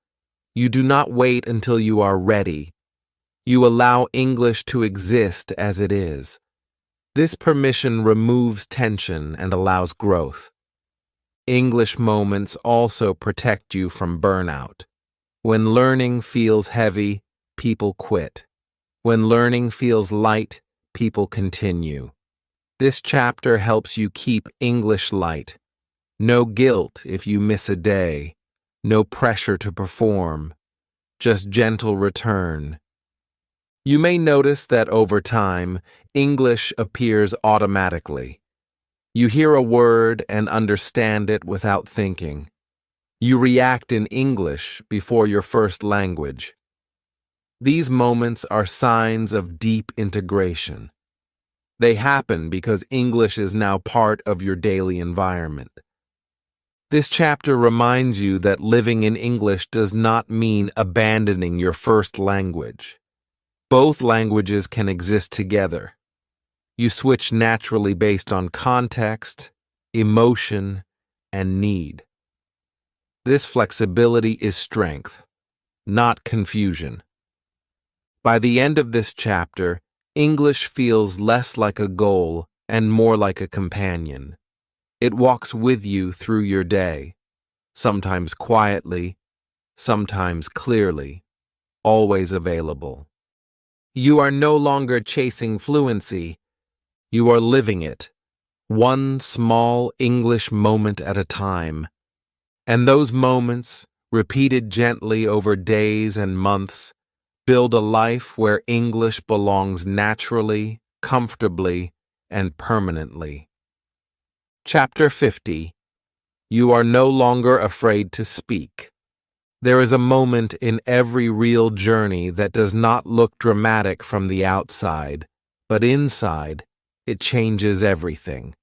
You do not wait until you are ready. You allow English to exist as it is. This permission removes tension and allows growth. English moments also protect you from burnout. When learning feels heavy, people quit. When learning feels light, people continue. This chapter helps you keep English light. No guilt if you miss a day. No pressure to perform. Just gentle return. You may notice that over time, English appears automatically. You hear a word and understand it without thinking. You react in English before your first language. These moments are signs of deep integration. They happen because English is now part of your daily environment. This chapter reminds you that living in English does not mean abandoning your first language. Both languages can exist together. You switch naturally based on context, emotion, and need. This flexibility is strength, not confusion. By the end of this chapter, English feels less like a goal and more like a companion. It walks with you through your day, sometimes quietly, sometimes clearly, always available. You are no longer chasing fluency. You are living it, one small English moment at a time. And those moments, repeated gently over days and months, build a life where English belongs naturally, comfortably, and permanently. Chapter 50. You are no longer afraid to speak. There is a moment in every real journey that does not look dramatic from the outside, but inside, it changes everything.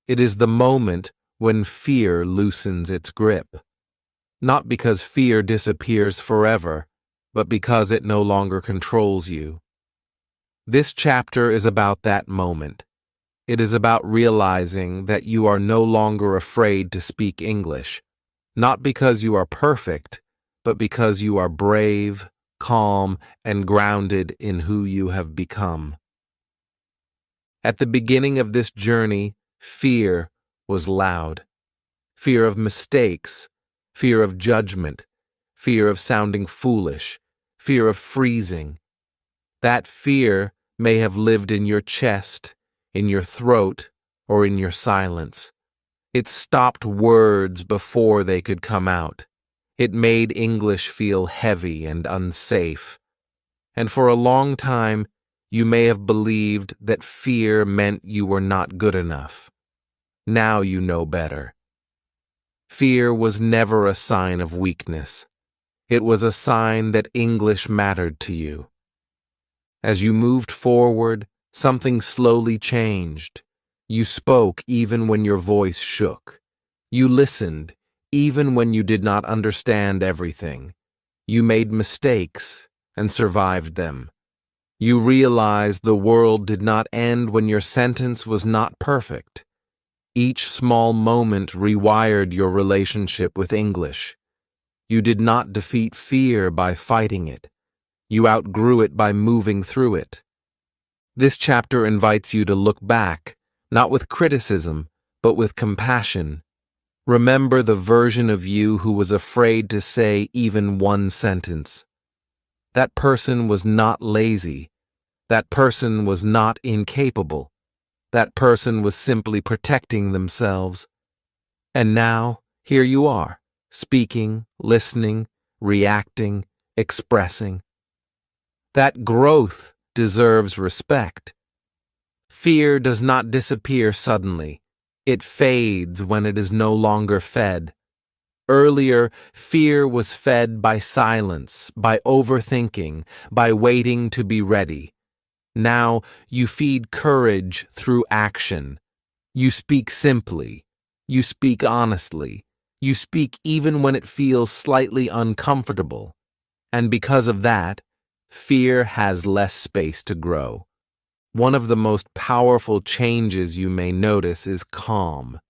It is the moment when fear loosens its grip. Not because fear disappears forever, but because it no longer controls you. This chapter is about that moment. It is about realizing that you are no longer afraid to speak English, not because you are perfect, but because you are brave, calm, and grounded in who you have become. At the beginning of this journey, fear was loud. Fear of mistakes, fear of judgment, fear of sounding foolish, fear of freezing. That fear may have lived in your chest, in your throat, or in your silence. It stopped words before they could come out. It made English feel heavy and unsafe. And for a long time, you may have believed that fear meant you were not good enough. Now you know better. Fear was never a sign of weakness. It was a sign that English mattered to you. As you moved forward, something slowly changed. You spoke even when your voice shook. You listened even when you did not understand everything. You made mistakes and survived them. You realized the world did not end when your sentence was not perfect. Each small moment rewired your relationship with English. You did not defeat fear by fighting it. You outgrew it by moving through it. This chapter invites you to look back, not with criticism, but with compassion. Remember the version of you who was afraid to say even one sentence. That person was not lazy. That person was not incapable. That person was simply protecting themselves. And now, here you are, speaking, listening, reacting, expressing. That growth deserves respect. Fear does not disappear suddenly. It fades when it is no longer fed. Earlier, fear was fed by silence, by overthinking, by waiting to be ready. Now, you feed courage through action. You speak simply. You speak honestly. You speak even when it feels slightly uncomfortable. And because of that, fear has less space to grow. One of the most powerful changes you may notice is calm.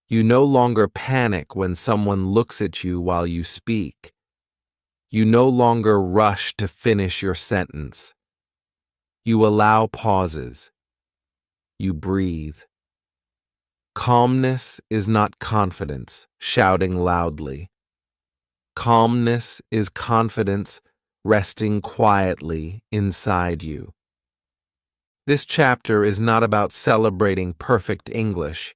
You no longer panic when someone looks at you while you speak. You no longer rush to finish your sentence. You allow pauses. You breathe. Calmness is not confidence, shouting loudly. Calmness is confidence resting quietly inside you. This chapter is not about celebrating perfect English.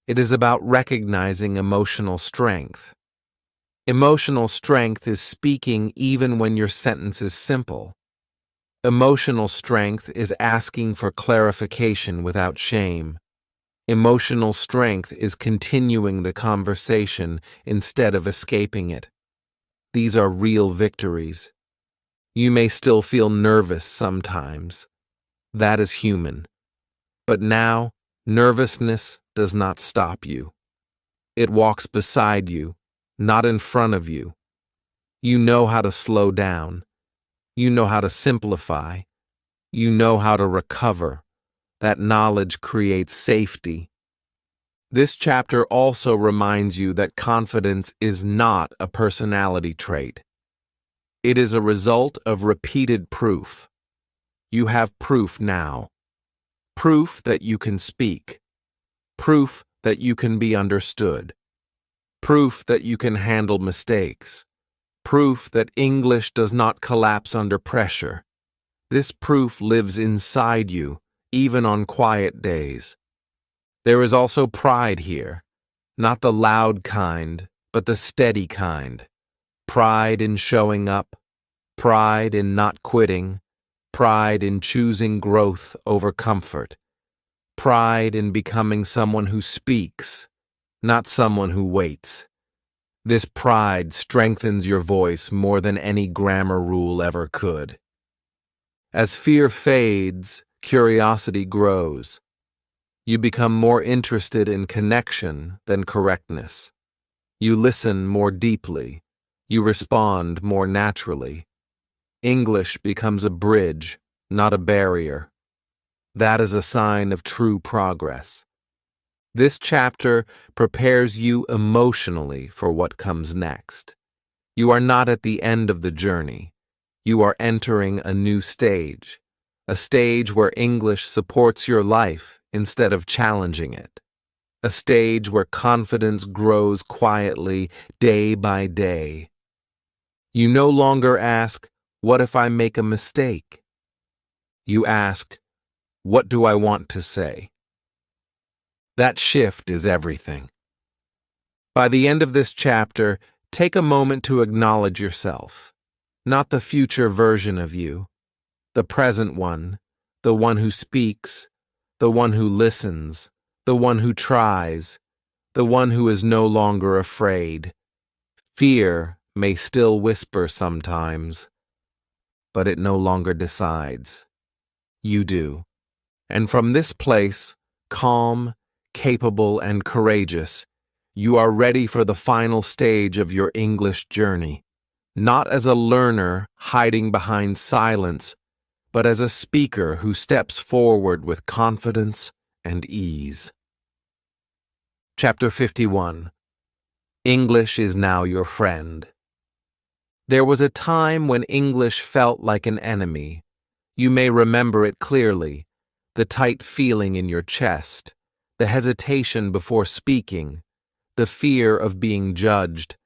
It is about recognizing emotional strength. Emotional strength is speaking even when your sentence is simple. Emotional strength is asking for clarification without shame. Emotional strength is continuing the conversation instead of escaping it. These are real victories. You may still feel nervous sometimes. That is human. But now, nervousness does not stop you. It walks beside you, not in front of you. You know how to slow down. You know how to simplify. You know how to recover. That knowledge creates safety. This chapter also reminds you that confidence is not a personality trait. It is a result of repeated proof. You have proof now. Proof that you can speak. Proof that you can be understood. Proof that you can handle mistakes. Proof that English does not collapse under pressure. This proof lives inside you, even on quiet days. There is also pride here, not the loud kind, but the steady kind. Pride in showing up, pride in not quitting, pride in choosing growth over comfort, pride in becoming someone who speaks, not someone who waits. This pride strengthens your voice more than any grammar rule ever could. As fear fades, curiosity grows. You become more interested in connection than correctness. You listen more deeply. You respond more naturally. English becomes a bridge, not a barrier. That is a sign of true progress. This chapter prepares you emotionally for what comes next. You are not at the end of the journey. You are entering a new stage, a stage where English supports your life instead of challenging it, a stage where confidence grows quietly day by day. You no longer ask, "What if I make a mistake?" You ask, "What do I want to say?" That shift is everything. By the end of this chapter, take a moment to acknowledge yourself, not the future version of you, the present one, the one who speaks, the one who listens, the one who tries, the one who is no longer afraid. Fear may still whisper sometimes, but it no longer decides. You do. And from this place, calm, capable, and courageous, you are ready for the final stage of your English journey, not as a learner hiding behind silence, but as a speaker who steps forward with confidence and ease. Chapter 51. English is now your friend. There was a time when English felt like an enemy. You may remember it clearly, the tight feeling in your chest, the hesitation before speaking, the fear of being judged,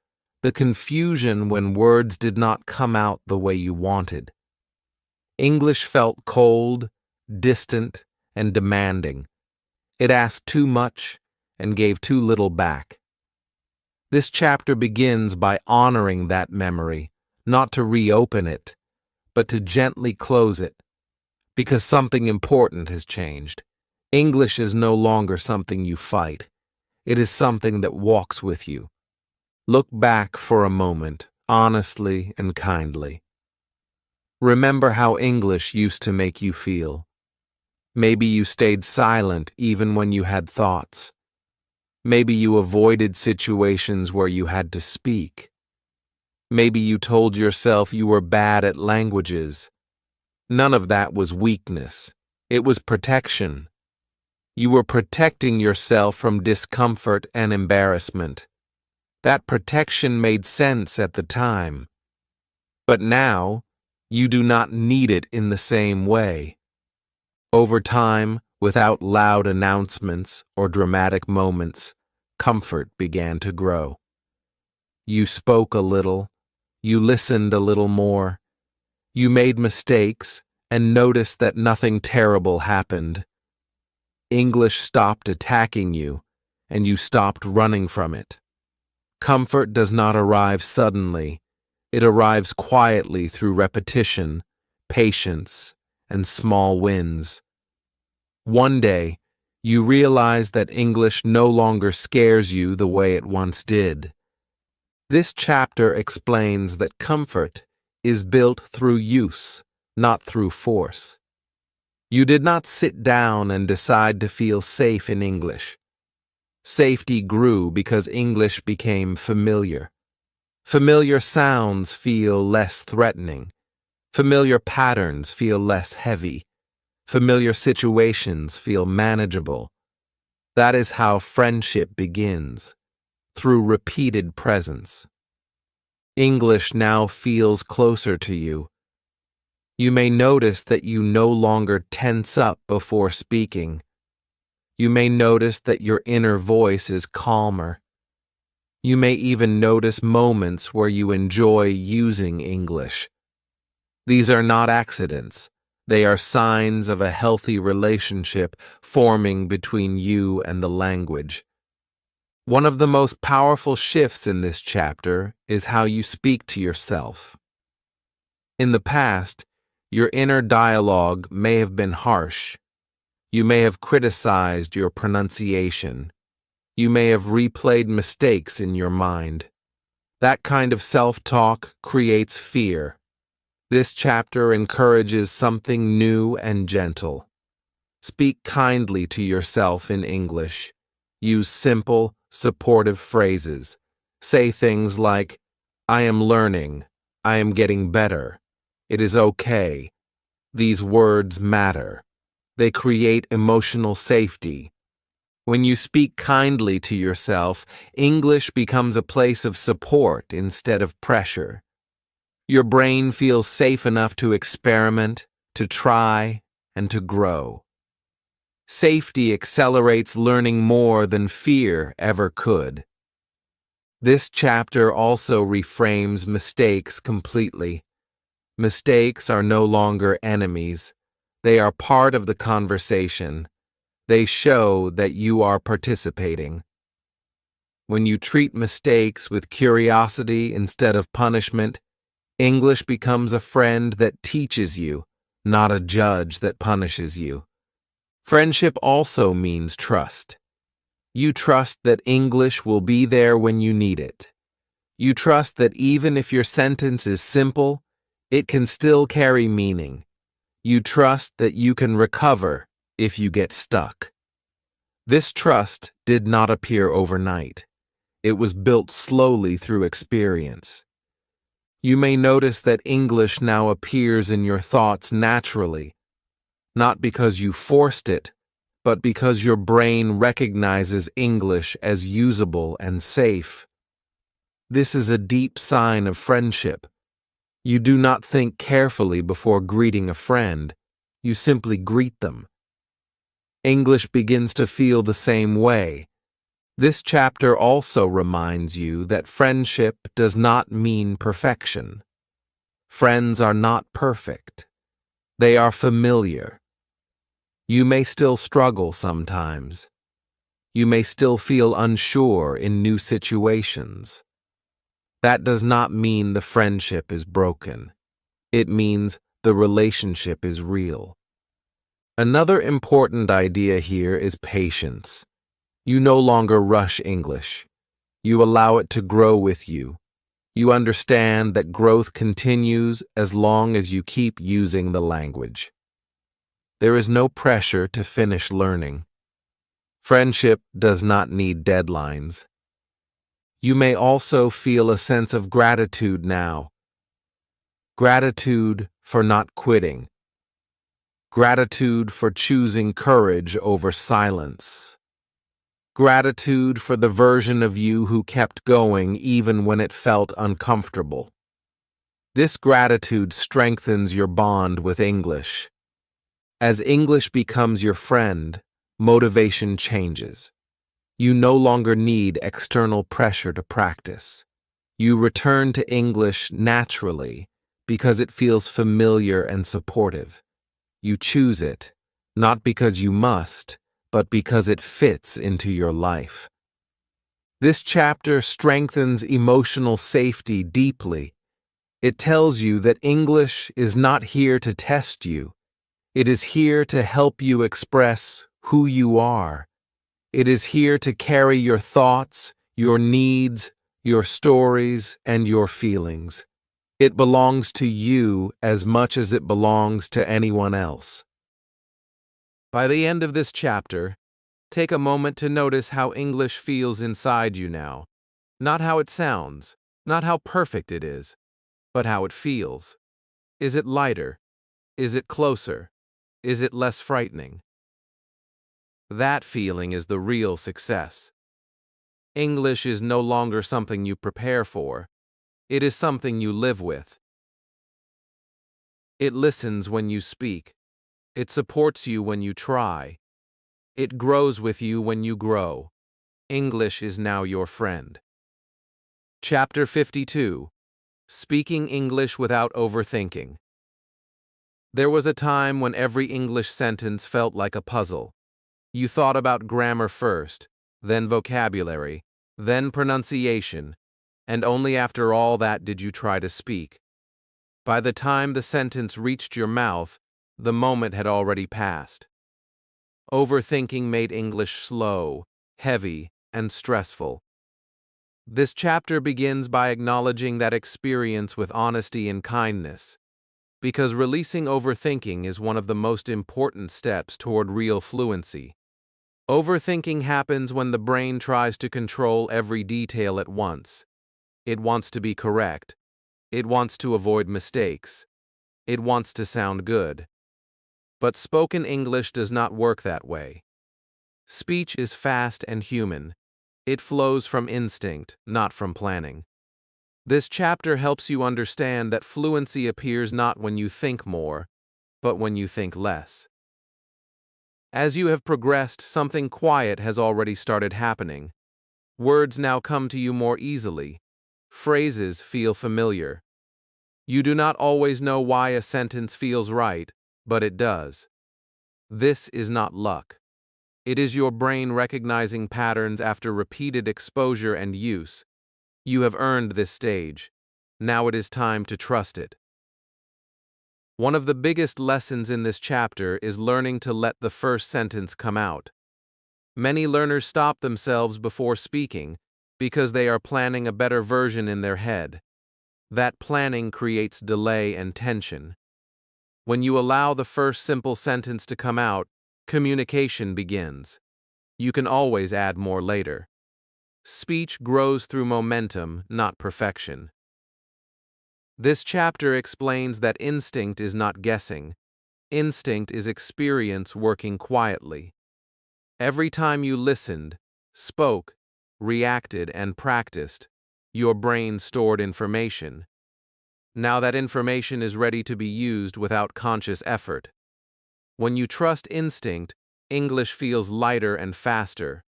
the confusion when words did not come out the way you wanted. English felt cold, distant, and demanding. It asked too much and gave too little back. This chapter begins by honoring that memory, not to reopen it, but to gently close it, because something important has changed. English is no longer something you fight. It is something that walks with you. Look back for a moment, honestly and kindly. Remember how English used to make you feel. Maybe you stayed silent even when you had thoughts. Maybe you avoided situations where you had to speak. Maybe you told yourself you were bad at languages. None of that was weakness. It was protection. You were protecting yourself from discomfort and embarrassment. That protection made sense at the time. But now, you do not need it in the same way. Over time, without loud announcements or dramatic moments, comfort began to grow. You spoke a little. You listened a little more. You made mistakes and noticed that nothing terrible happened. English stopped attacking you, and you stopped running from it. Comfort does not arrive suddenly. It arrives quietly through repetition, patience, and small wins. One day, you realize that English no longer scares you the way it once did. This chapter explains that comfort is built through use, not through force. You did not sit down and decide to feel safe in English. Safety grew because English became familiar. Familiar sounds feel less threatening. Familiar patterns feel less heavy. Familiar situations feel manageable. That is how friendship begins, through repeated presence. English now feels closer to you. You may notice that you no longer tense up before speaking. You may notice that your inner voice is calmer. You may even notice moments where you enjoy using English. These are not accidents. They are signs of a healthy relationship forming between you and the language. One of the most powerful shifts in this chapter is how you speak to yourself. In the past, your inner dialogue may have been harsh. You may have criticized your pronunciation. You may have replayed mistakes in your mind. That kind of self-talk creates fear. This chapter encourages something new and gentle. Speak kindly to yourself in English. Use simple, supportive phrases. Say things like, I am learning. I am getting better. It is okay. These words matter. They create emotional safety. When you speak kindly to yourself, English becomes a place of support instead of pressure. Your brain feels safe enough to experiment, to try, and to grow. Safety accelerates learning more than fear ever could. This chapter also reframes mistakes completely. Mistakes are no longer enemies. They are part of the conversation. They show that you are participating. When you treat mistakes with curiosity instead of punishment, English becomes a friend that teaches you, not a judge that punishes you. Friendship also means trust. You trust that English will be there when you need it. You trust that even if your sentence is simple, it can still carry meaning. You trust that you can recover if you get stuck. This trust did not appear overnight. It was built slowly through experience. You may notice that English now appears in your thoughts naturally, not because you forced it, but because your brain recognizes English as usable and safe. This is a deep sign of friendship. You do not think carefully before greeting a friend. You simply greet them. English begins to feel the same way. This chapter also reminds you that friendship does not mean perfection. Friends are not perfect. They are familiar. You may still struggle sometimes. You may still feel unsure in new situations. That does not mean the friendship is broken. It means the relationship is real. Another important idea here is patience. You no longer rush English. You allow it to grow with you. You understand that growth continues as long as you keep using the language. There is no pressure to finish learning. Friendship does not need deadlines. You may also feel a sense of gratitude now. Gratitude for not quitting. Gratitude for choosing courage over silence. Gratitude for the version of you who kept going even when it felt uncomfortable. This gratitude strengthens your bond with English. As English becomes your friend, motivation changes. You no longer need external pressure to practice. You return to English naturally because it feels familiar and supportive. You choose it, not because you must, but because it fits into your life. This chapter strengthens emotional safety deeply. It tells you that English is not here to test you. It is here to help you express who you are. It is here to carry your thoughts, your needs, your stories, and your feelings. It belongs to you as much as it belongs to anyone else. By the end of this chapter, take a moment to notice how English feels inside you now. Not how it sounds, not how perfect it is, but how it feels. Is it lighter? Is it closer? Is it less frightening? That feeling is the real success. English is no longer something you prepare for. It is something you live with. It listens when you speak. It supports you when you try. It grows with you when you grow. English is now your friend. Chapter 52. Speaking English without overthinking. There was a time when every English sentence felt like a puzzle. You thought about grammar first, then vocabulary, then pronunciation, and only after all that did you try to speak. By the time the sentence reached your mouth, the moment had already passed. Overthinking made English slow, heavy, and stressful. This chapter begins by acknowledging that experience with honesty and kindness, because releasing overthinking is one of the most important steps toward real fluency. Overthinking happens when the brain tries to control every detail at once. It wants to be correct. It wants to avoid mistakes. It wants to sound good. But spoken English does not work that way. Speech is fast and human. It flows from instinct, not from planning. This chapter helps you understand that fluency appears not when you think more, but when you think less. As you have progressed, something quiet has already started happening. Words now come to you more easily. Phrases feel familiar. You do not always know why a sentence feels right, but it does. This is not luck. It is your brain recognizing patterns after repeated exposure and use. You have earned this stage. Now it is time to trust it. One of the biggest lessons in this chapter is learning to let the first sentence come out. Many learners stop themselves before speaking because they are planning a better version in their head. That planning creates delay and tension. When you allow the first simple sentence to come out, communication begins. You can always add more later. Speech grows through momentum, not perfection. This chapter explains that instinct is not guessing. Instinct is experience working quietly. Every time you listened, spoke, reacted, and practiced, your brain stored information. Now that information is ready to be used without conscious effort. When you trust instinct, English feels lighter and faster.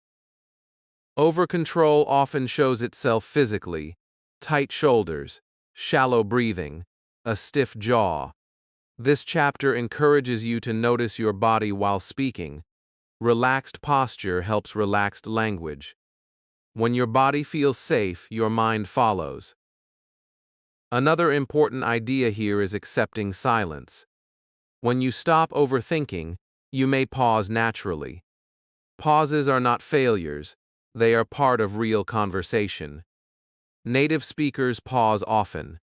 Over-control often shows itself physically: tight shoulders, shallow breathing, a stiff jaw. This chapter encourages you to notice your body while speaking. Relaxed posture helps relaxed language. When your body feels safe, your mind follows. Another important idea here is accepting silence. When you stop overthinking, you may pause naturally. Pauses are not failures, they are part of real conversation. Native speakers pause often.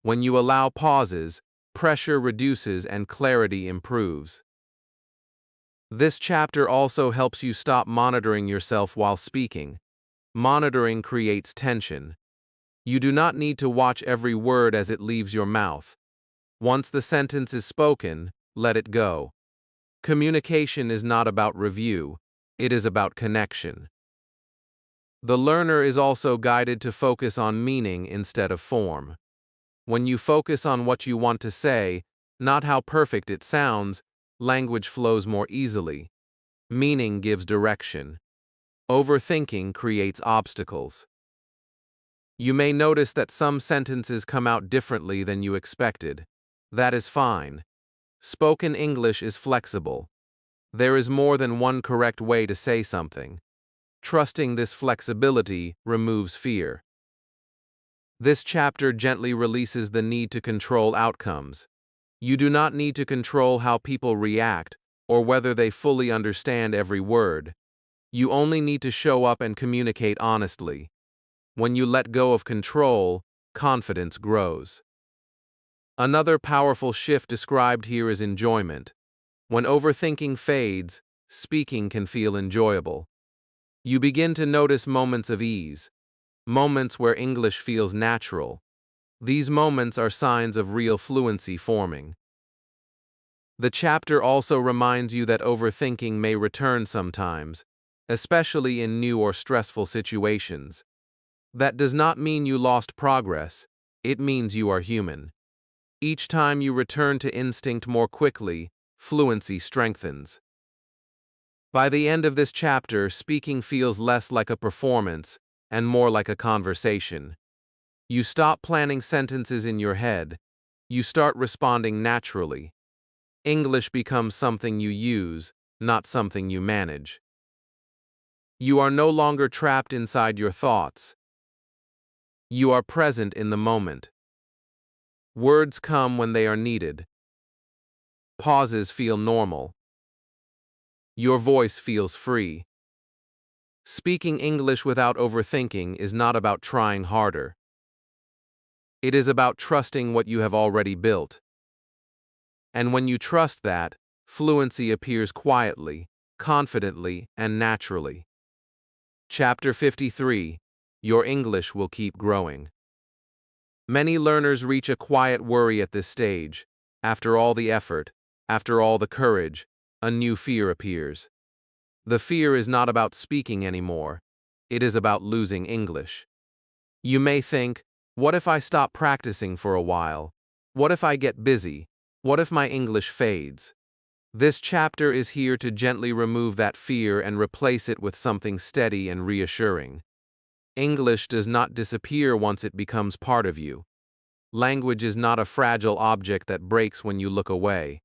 When you allow pauses, pressure reduces and clarity improves. This chapter also helps you stop monitoring yourself while speaking. Monitoring creates tension. You do not need to watch every word as it leaves your mouth. Once the sentence is spoken, let it go. Communication is not about review, it is about connection. The learner is also guided to focus on meaning instead of form. When you focus on what you want to say, not how perfect it sounds, language flows more easily. Meaning gives direction. Overthinking creates obstacles. You may notice that some sentences come out differently than you expected. That is fine. Spoken English is flexible. There is more than one correct way to say something. Trusting this flexibility removes fear. This chapter gently releases the need to control outcomes. You do not need to control how people react or whether they fully understand every word. You only need to show up and communicate honestly. When you let go of control, confidence grows. Another powerful shift described here is enjoyment. When overthinking fades, speaking can feel enjoyable. You begin to notice moments of ease, moments where English feels natural. These moments are signs of real fluency forming. The chapter also reminds you that overthinking may return sometimes, especially in new or stressful situations. That does not mean you lost progress, it means you are human. Each time you return to instinct more quickly, fluency strengthens. By the end of this chapter, speaking feels less like a performance and more like a conversation. You stop planning sentences in your head. You start responding naturally. English becomes something you use, not something you manage. You are no longer trapped inside your thoughts. You are present in the moment. Words come when they are needed. Pauses feel normal. Your voice feels free. Speaking English without overthinking is not about trying harder. It is about trusting what you have already built. And when you trust that, fluency appears quietly, confidently, and naturally. Chapter 53. Your English will keep growing. Many learners reach a quiet worry at this stage. After all the effort, after all the courage, a new fear appears. The fear is not about speaking anymore. It is about losing English. You may think, what if I stop practicing for a while? What if I get busy? What if my English fades? This chapter is here to gently remove that fear and replace it with something steady and reassuring. English does not disappear once it becomes part of you. Language is not a fragile object that breaks when you look away.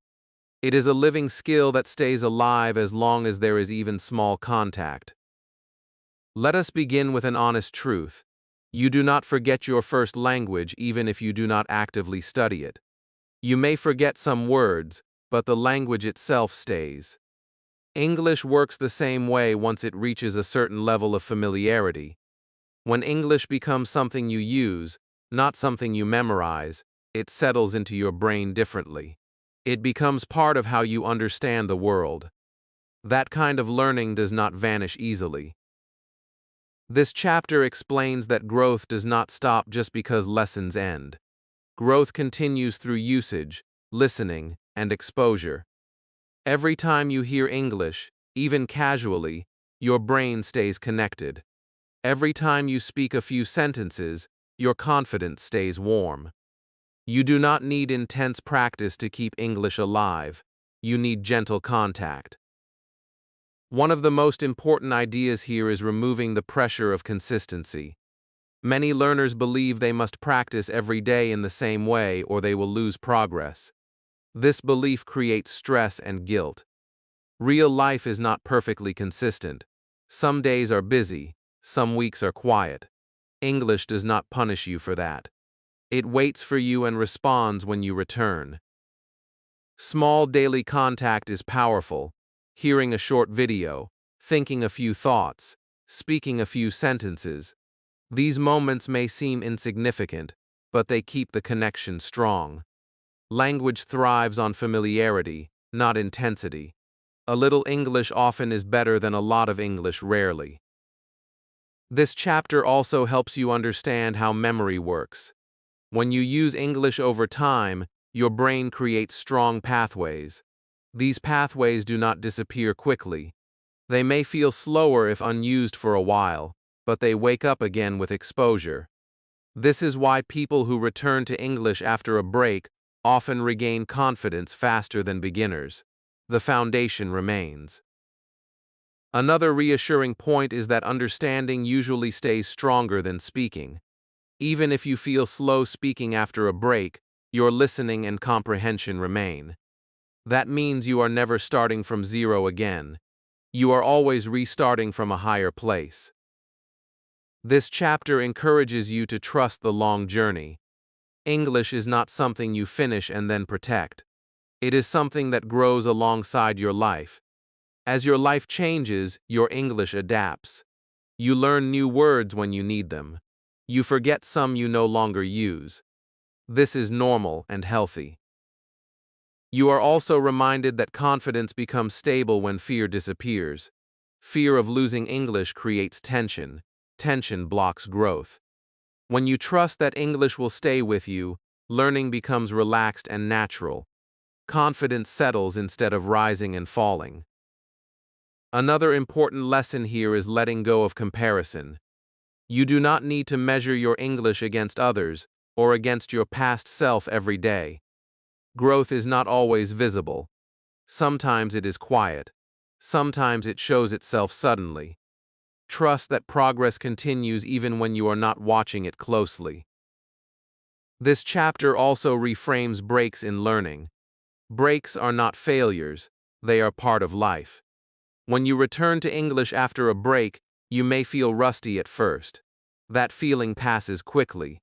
It is a living skill that stays alive as long as there is even small contact. Let us begin with an honest truth. You do not forget your first language even if you do not actively study it. You may forget some words, but the language itself stays. English works the same way once it reaches a certain level of familiarity. When English becomes something you use, not something you memorize, it settles into your brain differently. It becomes part of how you understand the world. That kind of learning does not vanish easily. This chapter explains that growth does not stop just because lessons end. Growth continues through usage, listening, and exposure. Every time you hear English, even casually, your brain stays connected. Every time you speak a few sentences, your confidence stays warm. You do not need intense practice to keep English alive. You need gentle contact. One of the most important ideas here is removing the pressure of consistency. Many learners believe they must practice every day in the same way or they will lose progress. This belief creates stress and guilt. Real life is not perfectly consistent. Some days are busy, some weeks are quiet. English does not punish you for that. It waits for you and responds when you return. Small daily contact is powerful. Hearing a short video, thinking a few thoughts, speaking a few sentences. These moments may seem insignificant, but they keep the connection strong. Language thrives on familiarity, not intensity. A little English often is better than a lot of English rarely. This chapter also helps you understand how memory works. When you use English over time, your brain creates strong pathways. These pathways do not disappear quickly. They may feel slower if unused for a while, but they wake up again with exposure. This is why people who return to English after a break often regain confidence faster than beginners. The foundation remains. Another reassuring point is that understanding usually stays stronger than speaking. Even if you feel slow speaking after a break, your listening and comprehension remain. That means you are never starting from zero again. You are always restarting from a higher place. This chapter encourages you to trust the long journey. English is not something you finish and then protect. It is something that grows alongside your life. As your life changes, your English adapts. You learn new words when you need them. You forget some you no longer use. This is normal and healthy. You are also reminded that confidence becomes stable when fear disappears. Fear of losing English creates tension. Tension blocks growth. When you trust that English will stay with you, learning becomes relaxed and natural. Confidence settles instead of rising and falling. Another important lesson here is letting go of comparison. You do not need to measure your English against others or against your past self every day. Growth is not always visible. Sometimes it is quiet. Sometimes it shows itself suddenly. Trust that progress continues even when you are not watching it closely. This chapter also reframes breaks in learning. Breaks are not failures, they are part of life. When you return to English after a break, you may feel rusty at first. That feeling passes quickly.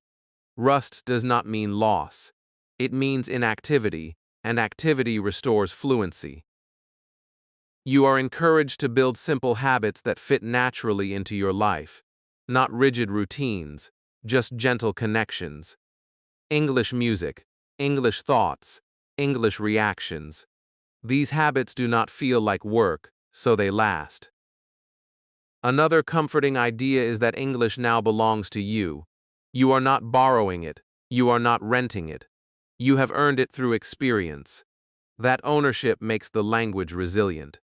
Rust does not mean loss. It means inactivity, and activity restores fluency. You are encouraged to build simple habits that fit naturally into your life, not rigid routines, just gentle connections. English music, English thoughts, English reactions. These habits do not feel like work, so they last. Another comforting idea is that English now belongs to you. You are not borrowing it, you are not renting it. You have earned it through experience. That ownership makes the language resilient.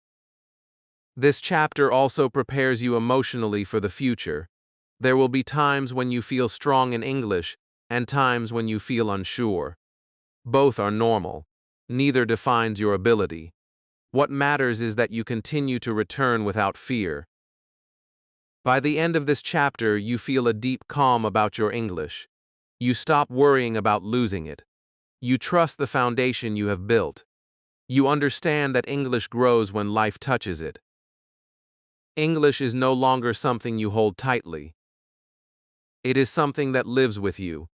This chapter also prepares you emotionally for the future. There will be times when you feel strong in English and times when you feel unsure. Both are normal. Neither defines your ability. What matters is that you continue to return without fear. By the end of this chapter, you feel a deep calm about your English. You stop worrying about losing it. You trust the foundation you have built. You understand that English grows when life touches it. English is no longer something you hold tightly. It is something that lives with you.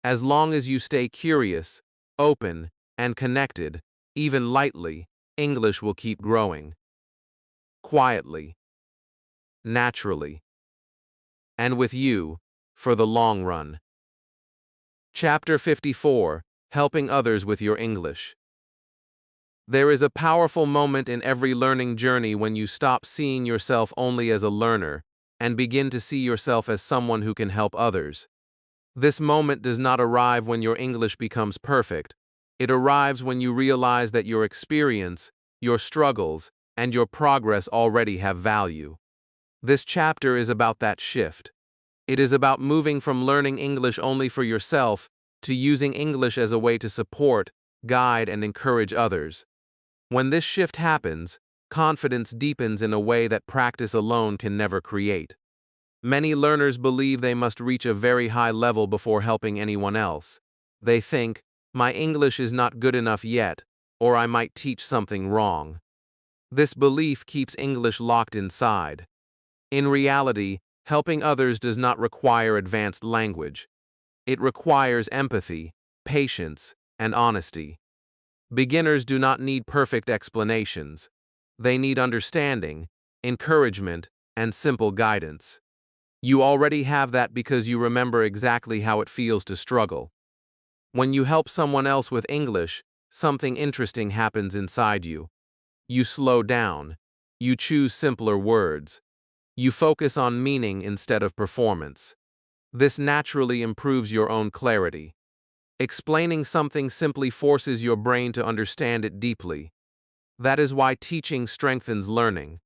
As long as you stay curious, open, and connected, even lightly, English will keep growing. Quietly, naturally, and with you, for the long run. Chapter 54, Helping Others with Your English. There is a powerful moment in every learning journey when you stop seeing yourself only as a learner and begin to see yourself as someone who can help others. This moment does not arrive when your English becomes perfect. It arrives when you realize that your experience, your struggles, and your progress already have value. This chapter is about that shift. It is about moving from learning English only for yourself to using English as a way to support, guide, and encourage others. When this shift happens, confidence deepens in a way that practice alone can never create. Many learners believe they must reach a very high level before helping anyone else. They think, my English is not good enough yet, or I might teach something wrong. This belief keeps English locked inside. In reality, helping others does not require advanced language. It requires empathy, patience, and honesty. Beginners do not need perfect explanations. They need understanding, encouragement, and simple guidance. You already have that because you remember exactly how it feels to struggle. When you help someone else with English, something interesting happens inside you. You slow down. You choose simpler words. You focus on meaning instead of performance. This naturally improves your own clarity. Explaining something simply forces your brain to understand it deeply. That is why teaching strengthens learning.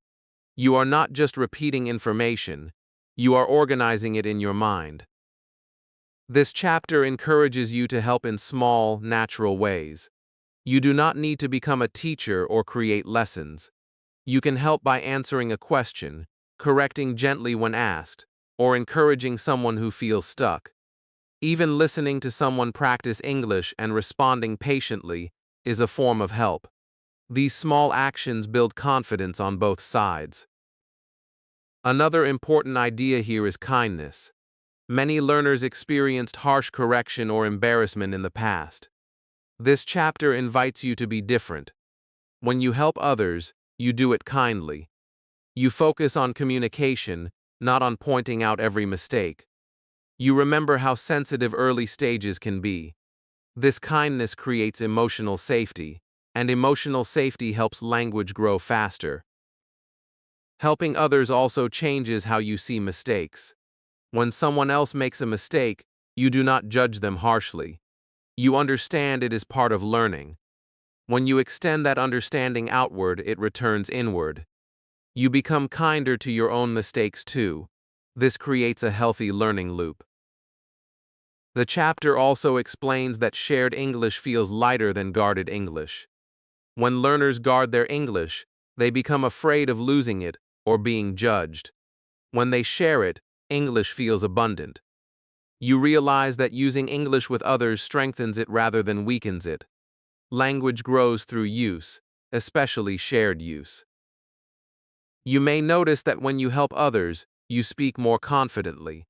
You are not just repeating information, you are organizing it in your mind. This chapter encourages you to help in small, natural ways. You do not need to become a teacher or create lessons. You can help by answering a question, correcting gently when asked, or encouraging someone who feels stuck. Even listening to someone practice English and responding patiently is a form of help. These small actions build confidence on both sides. Another important idea here is kindness. Many learners experienced harsh correction or embarrassment in the past. This chapter invites you to be different. When you help others, you do it kindly. You focus on communication, not on pointing out every mistake. You remember how sensitive early stages can be. This kindness creates emotional safety, and emotional safety helps language grow faster. Helping others also changes how you see mistakes. When someone else makes a mistake, you do not judge them harshly. You understand it is part of learning. When you extend that understanding outward, it returns inward. You become kinder to your own mistakes too. This creates a healthy learning loop. The chapter also explains that shared English feels lighter than guarded English. When learners guard their English, they become afraid of losing it or being judged. When they share it, English feels abundant. You realize that using English with others strengthens it rather than weakens it. Language grows through use, especially shared use. You may notice that when you help others, you speak more confidently.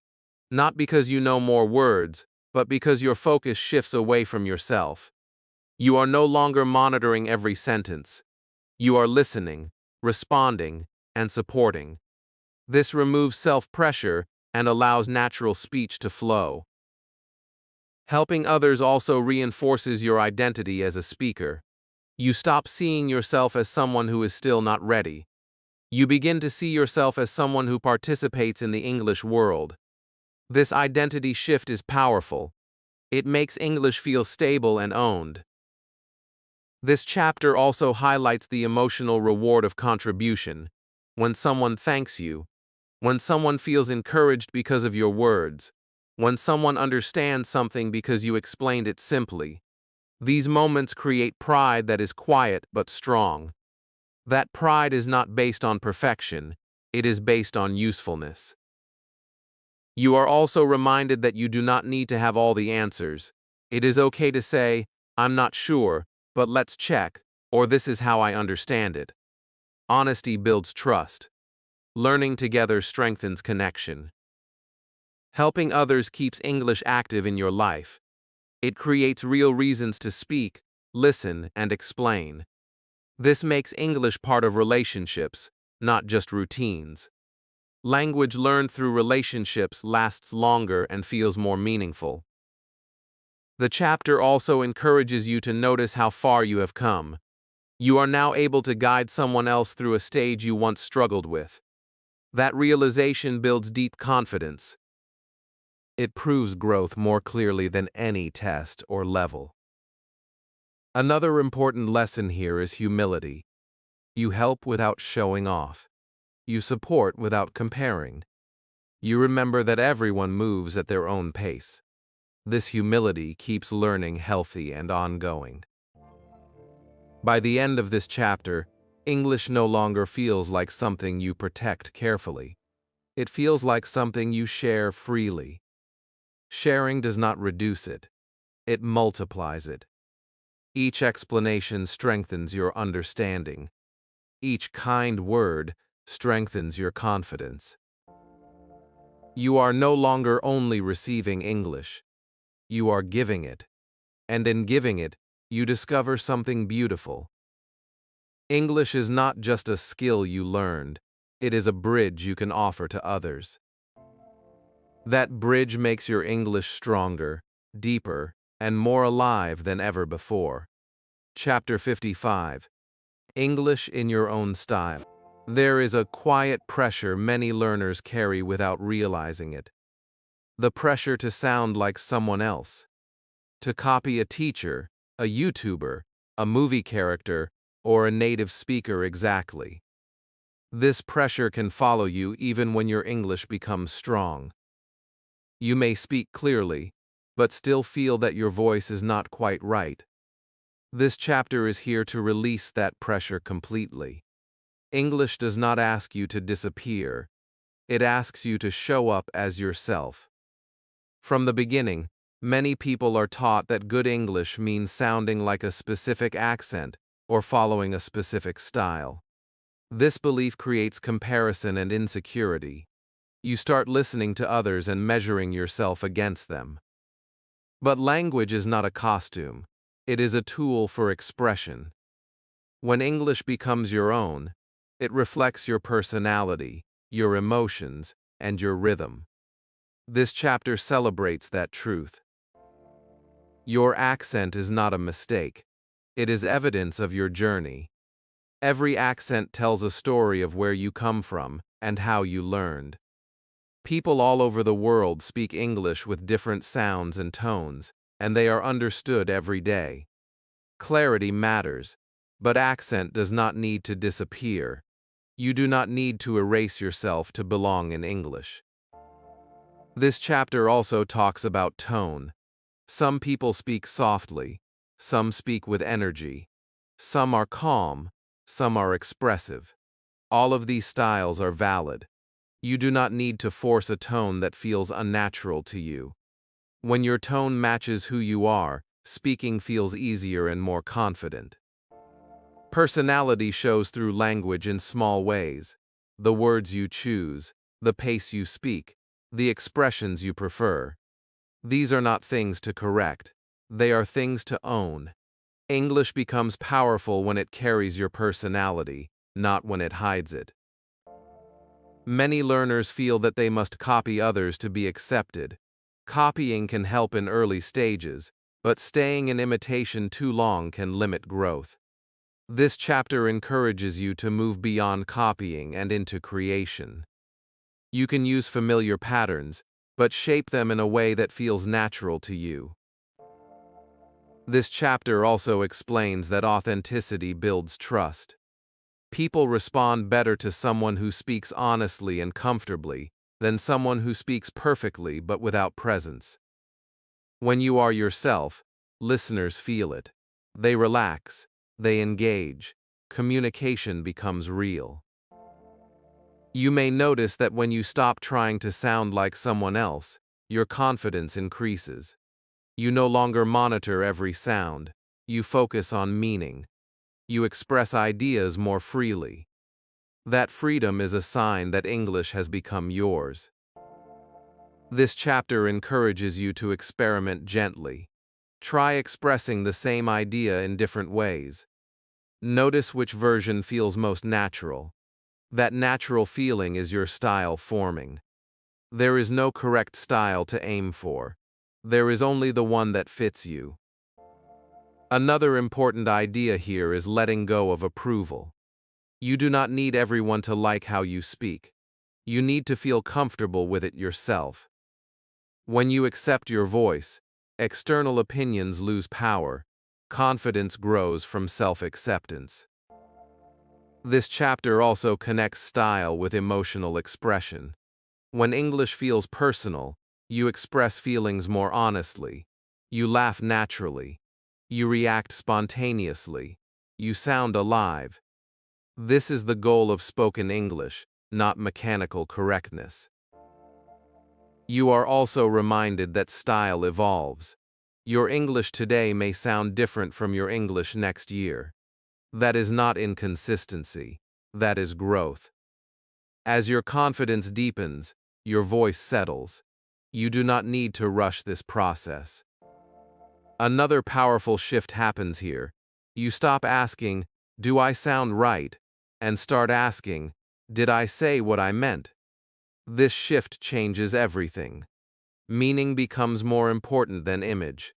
Not because you know more words, but because your focus shifts away from yourself. You are no longer monitoring every sentence. You are listening, responding, and supporting. This removes self-pressure and allows natural speech to flow. Helping others also reinforces your identity as a speaker. You stop seeing yourself as someone who is still not ready. You begin to see yourself as someone who participates in the English world. This identity shift is powerful. It makes English feel stable and owned. This chapter also highlights the emotional reward of contribution. When someone thanks you, when someone feels encouraged because of your words, when someone understands something because you explained it simply, these moments create pride that is quiet but strong. That pride is not based on perfection, it is based on usefulness. You are also reminded that you do not need to have all the answers. It is okay to say, "I'm not sure, but let's check," or "this is how I understand it." Honesty builds trust. Learning together strengthens connection. Helping others keeps English active in your life. It creates real reasons to speak, listen, and explain. This makes English part of relationships, not just routines. Language learned through relationships lasts longer and feels more meaningful. The chapter also encourages you to notice how far you have come. You are now able to guide someone else through a stage you once struggled with. That realization builds deep confidence. It proves growth more clearly than any test or level. Another important lesson here is humility. You help without showing off. You support without comparing. You remember that everyone moves at their own pace. This humility keeps learning healthy and ongoing. By the end of this chapter, English no longer feels like something you protect carefully. It feels like something you share freely. Sharing does not reduce it. It multiplies it. Each explanation strengthens your understanding. Each kind word strengthens your confidence. You are no longer only receiving English. You are giving it. And in giving it, you discover something beautiful. English is not just a skill you learned. It is a bridge you can offer to others. That bridge makes your English stronger, deeper, and more alive than ever before. Chapter 55. English in your own style. There is a quiet pressure many learners carry without realizing it. The pressure to sound like someone else. To copy a teacher, a YouTuber, a movie character, or a native speaker exactly. This pressure can follow you even when your English becomes strong. You may speak clearly, but still feel that your voice is not quite right. This chapter is here to release that pressure completely. English does not ask you to disappear. It asks you to show up as yourself. From the beginning, many people are taught that good English means sounding like a specific accent or following a specific style. This belief creates comparison and insecurity. You start listening to others and measuring yourself against them. But language is not a costume. It is a tool for expression. When English becomes your own, it reflects your personality, your emotions, and your rhythm. This chapter celebrates that truth. Your accent is not a mistake. It is evidence of your journey. Every accent tells a story of where you come from and how you learned. People all over the world speak English with different sounds and tones, and they are understood every day. Clarity matters, but accent does not need to disappear. You do not need to erase yourself to belong in English. This chapter also talks about tone. Some people speak softly, some speak with energy, some are calm, some are expressive. All of these styles are valid. You do not need to force a tone that feels unnatural to you. When your tone matches who you are, speaking feels easier and more confident. Personality shows through language in small ways. The words you choose, the pace you speak, the expressions you prefer. These are not things to correct. They are things to own. English becomes powerful when it carries your personality, not when it hides it. Many learners feel that they must copy others to be accepted. Copying can help in early stages, but staying in imitation too long can limit growth. This chapter encourages you to move beyond copying and into creation. You can use familiar patterns, but shape them in a way that feels natural to you. This chapter also explains that authenticity builds trust. People respond better to someone who speaks honestly and comfortably than someone who speaks perfectly but without presence. When you are yourself, listeners feel it. They relax, they engage, communication becomes real. You may notice that when you stop trying to sound like someone else, your confidence increases. You no longer monitor every sound, you focus on meaning. You express ideas more freely. That freedom is a sign that English has become yours. This chapter encourages you to experiment gently. Try expressing the same idea in different ways. Notice which version feels most natural. That natural feeling is your style forming. There is no correct style to aim for. There is only the one that fits you. Another important idea here is letting go of approval. You do not need everyone to like how you speak. You need to feel comfortable with it yourself. When you accept your voice, external opinions lose power. Confidence grows from self-acceptance. This chapter also connects style with emotional expression. When English feels personal, you express feelings more honestly. You laugh naturally. You react spontaneously. You sound alive. This is the goal of spoken English, not mechanical correctness. You are also reminded that style evolves. Your English today may sound different from your English next year. That is not inconsistency. That is growth. As your confidence deepens, your voice settles. You do not need to rush this process. Another powerful shift happens here. You stop asking, "Do I sound right?" and start asking, "Did I say what I meant?" This shift changes everything. Meaning becomes more important than image.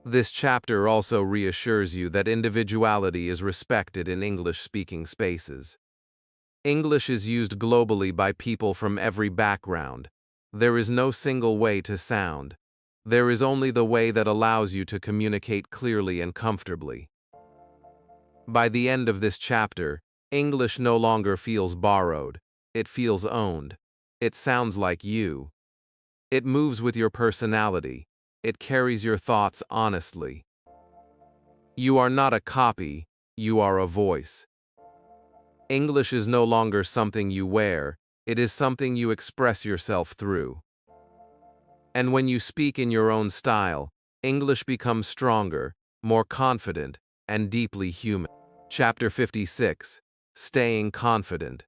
This chapter also reassures you that individuality is respected in English-speaking spaces. English is used globally by people from every background. There is no single way to sound. There is only the way that allows you to communicate clearly and comfortably. By the end of this chapter, English no longer feels borrowed. It feels owned. It sounds like you. It moves with your personality. It carries your thoughts honestly. You are not a copy, you are a voice. English is no longer something you wear, it is something you express yourself through. And when you speak in your own style, English becomes stronger, more confident, and deeply human. Chapter 56. Staying Confident.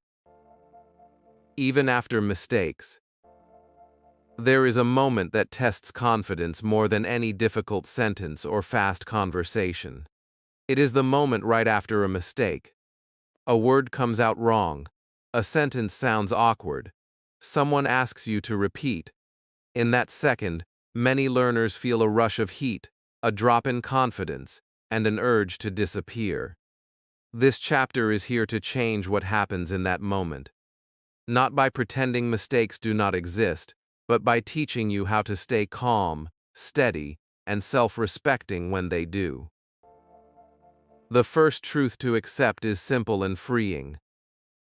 Even after mistakes. There is a moment that tests confidence more than any difficult sentence or fast conversation. It is the moment right after a mistake. A word comes out wrong. A sentence sounds awkward. Someone asks you to repeat. In that second, many learners feel a rush of heat, a drop in confidence, and an urge to disappear. This chapter is here to change what happens in that moment. Not by pretending mistakes do not exist, but by teaching you how to stay calm, steady, and self-respecting when they do. The first truth to accept is simple and freeing.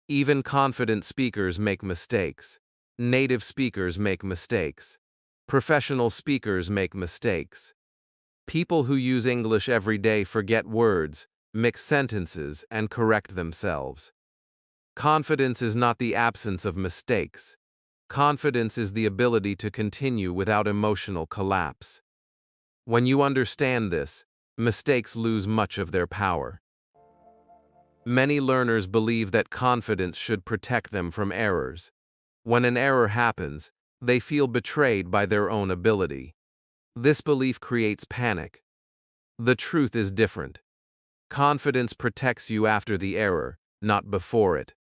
Even confident speakers make mistakes. Native speakers make mistakes. Professional speakers make mistakes. People who use English every day forget words, mix sentences, and correct themselves. Confidence is not the absence of mistakes. Confidence is the ability to continue without emotional collapse. When you understand this, mistakes lose much of their power. Many learners believe that confidence should protect them from errors. When an error happens, they feel betrayed by their own ability. This belief creates panic. The truth is different. Confidence protects you after the error, not before it.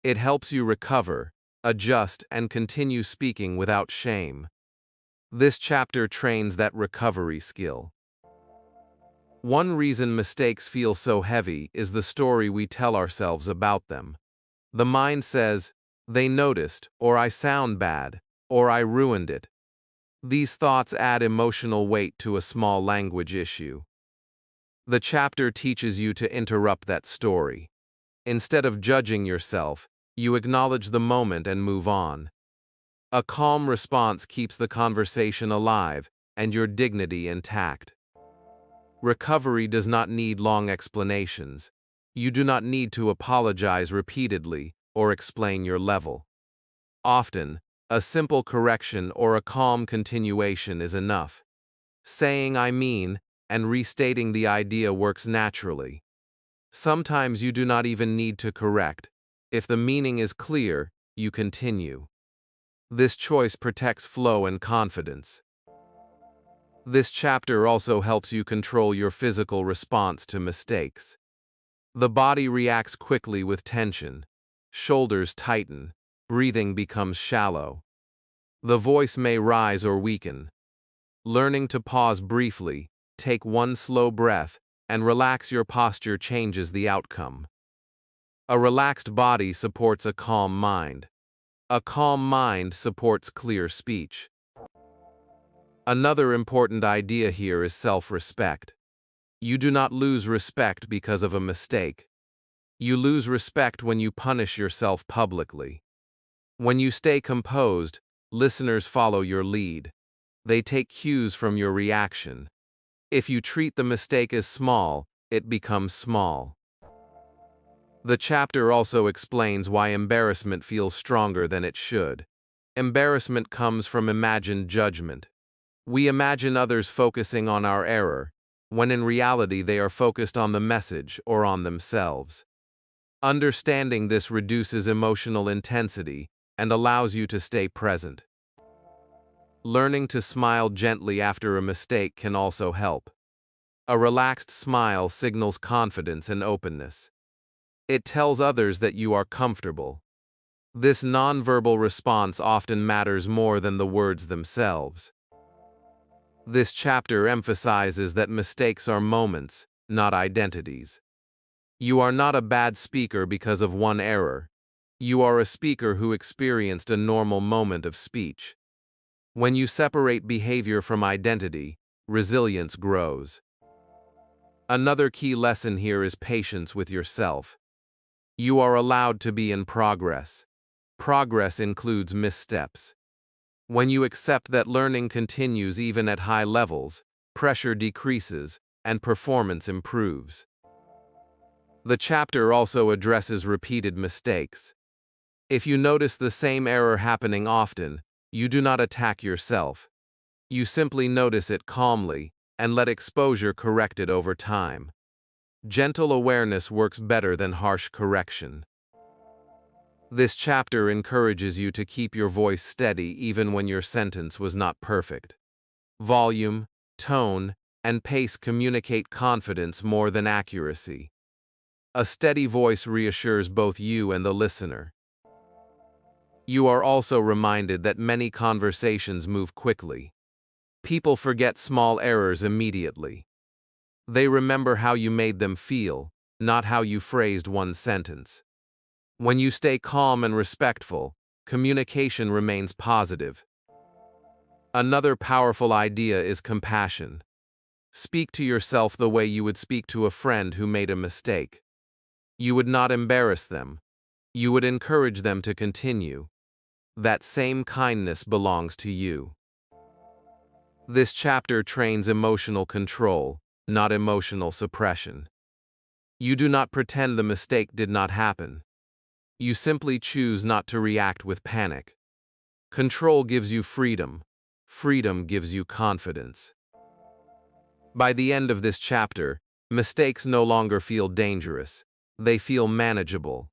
It helps you recover, adjust, and continue speaking without shame. This chapter trains that recovery skill. One reason mistakes feel so heavy is the story we tell ourselves about them. The mind says, "They noticed," or "I sound bad," or "I ruined it." These thoughts add emotional weight to a small language issue. The chapter teaches you to interrupt that story. Instead of judging yourself, you acknowledge the moment and move on. A calm response keeps the conversation alive and your dignity intact. Recovery does not need long explanations. You do not need to apologize repeatedly or explain your level. Often, a simple correction or a calm continuation is enough. Saying "I mean" and restating the idea works naturally. Sometimes you do not even need to correct. If the meaning is clear, you continue. This choice protects flow and confidence. This chapter also helps you control your physical response to mistakes. The body reacts quickly with tension. Shoulders tighten. Breathing becomes shallow. The voice may rise or weaken. Learning to pause briefly, take one slow breath, and relax your posture changes the outcome. A relaxed body supports a calm mind. A calm mind supports clear speech. Another important idea here is self-respect. You do not lose respect because of a mistake. You lose respect when you punish yourself publicly. When you stay composed, listeners follow your lead. They take cues from your reaction. If you treat the mistake as small, it becomes small. The chapter also explains why embarrassment feels stronger than it should. Embarrassment comes from imagined judgment. We imagine others focusing on our error, when in reality they are focused on the message or on themselves. Understanding this reduces emotional intensity and allows you to stay present. Learning to smile gently after a mistake can also help. A relaxed smile signals confidence and openness. It tells others that you are comfortable. This nonverbal response often matters more than the words themselves. This chapter emphasizes that mistakes are moments, not identities. You are not a bad speaker because of one error. You are a speaker who experienced a normal moment of speech. When you separate behavior from identity, resilience grows. Another key lesson here is patience with yourself. You are allowed to be in progress. Progress includes missteps. When you accept that learning continues even at high levels, pressure decreases and performance improves. The chapter also addresses repeated mistakes. If you notice the same error happening often, you do not attack yourself. You simply notice it calmly and let exposure correct it over time. Gentle awareness works better than harsh correction. This chapter encourages you to keep your voice steady even when your sentence was not perfect. Volume, tone, and pace communicate confidence more than accuracy. A steady voice reassures both you and the listener. You are also reminded that many conversations move quickly. People forget small errors immediately. They remember how you made them feel, not how you phrased one sentence. When you stay calm and respectful, communication remains positive. Another powerful idea is compassion. Speak to yourself the way you would speak to a friend who made a mistake. You would not embarrass them. You would encourage them to continue. That same kindness belongs to you. This chapter trains emotional control, not emotional suppression. You do not pretend the mistake did not happen. You simply choose not to react with panic. Control gives you freedom. Freedom gives you confidence. By the end of this chapter, mistakes no longer feel dangerous. They feel manageable.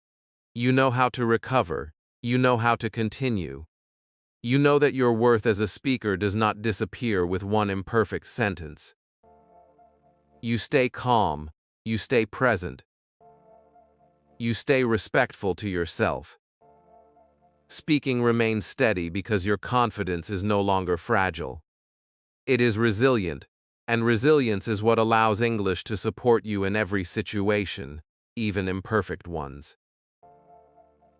You know how to recover. You know how to continue. You know that your worth as a speaker does not disappear with one imperfect sentence. You stay calm, you stay present, you stay respectful to yourself. Speaking remains steady because your confidence is no longer fragile. It is resilient, and resilience is what allows English to support you in every situation, even imperfect ones.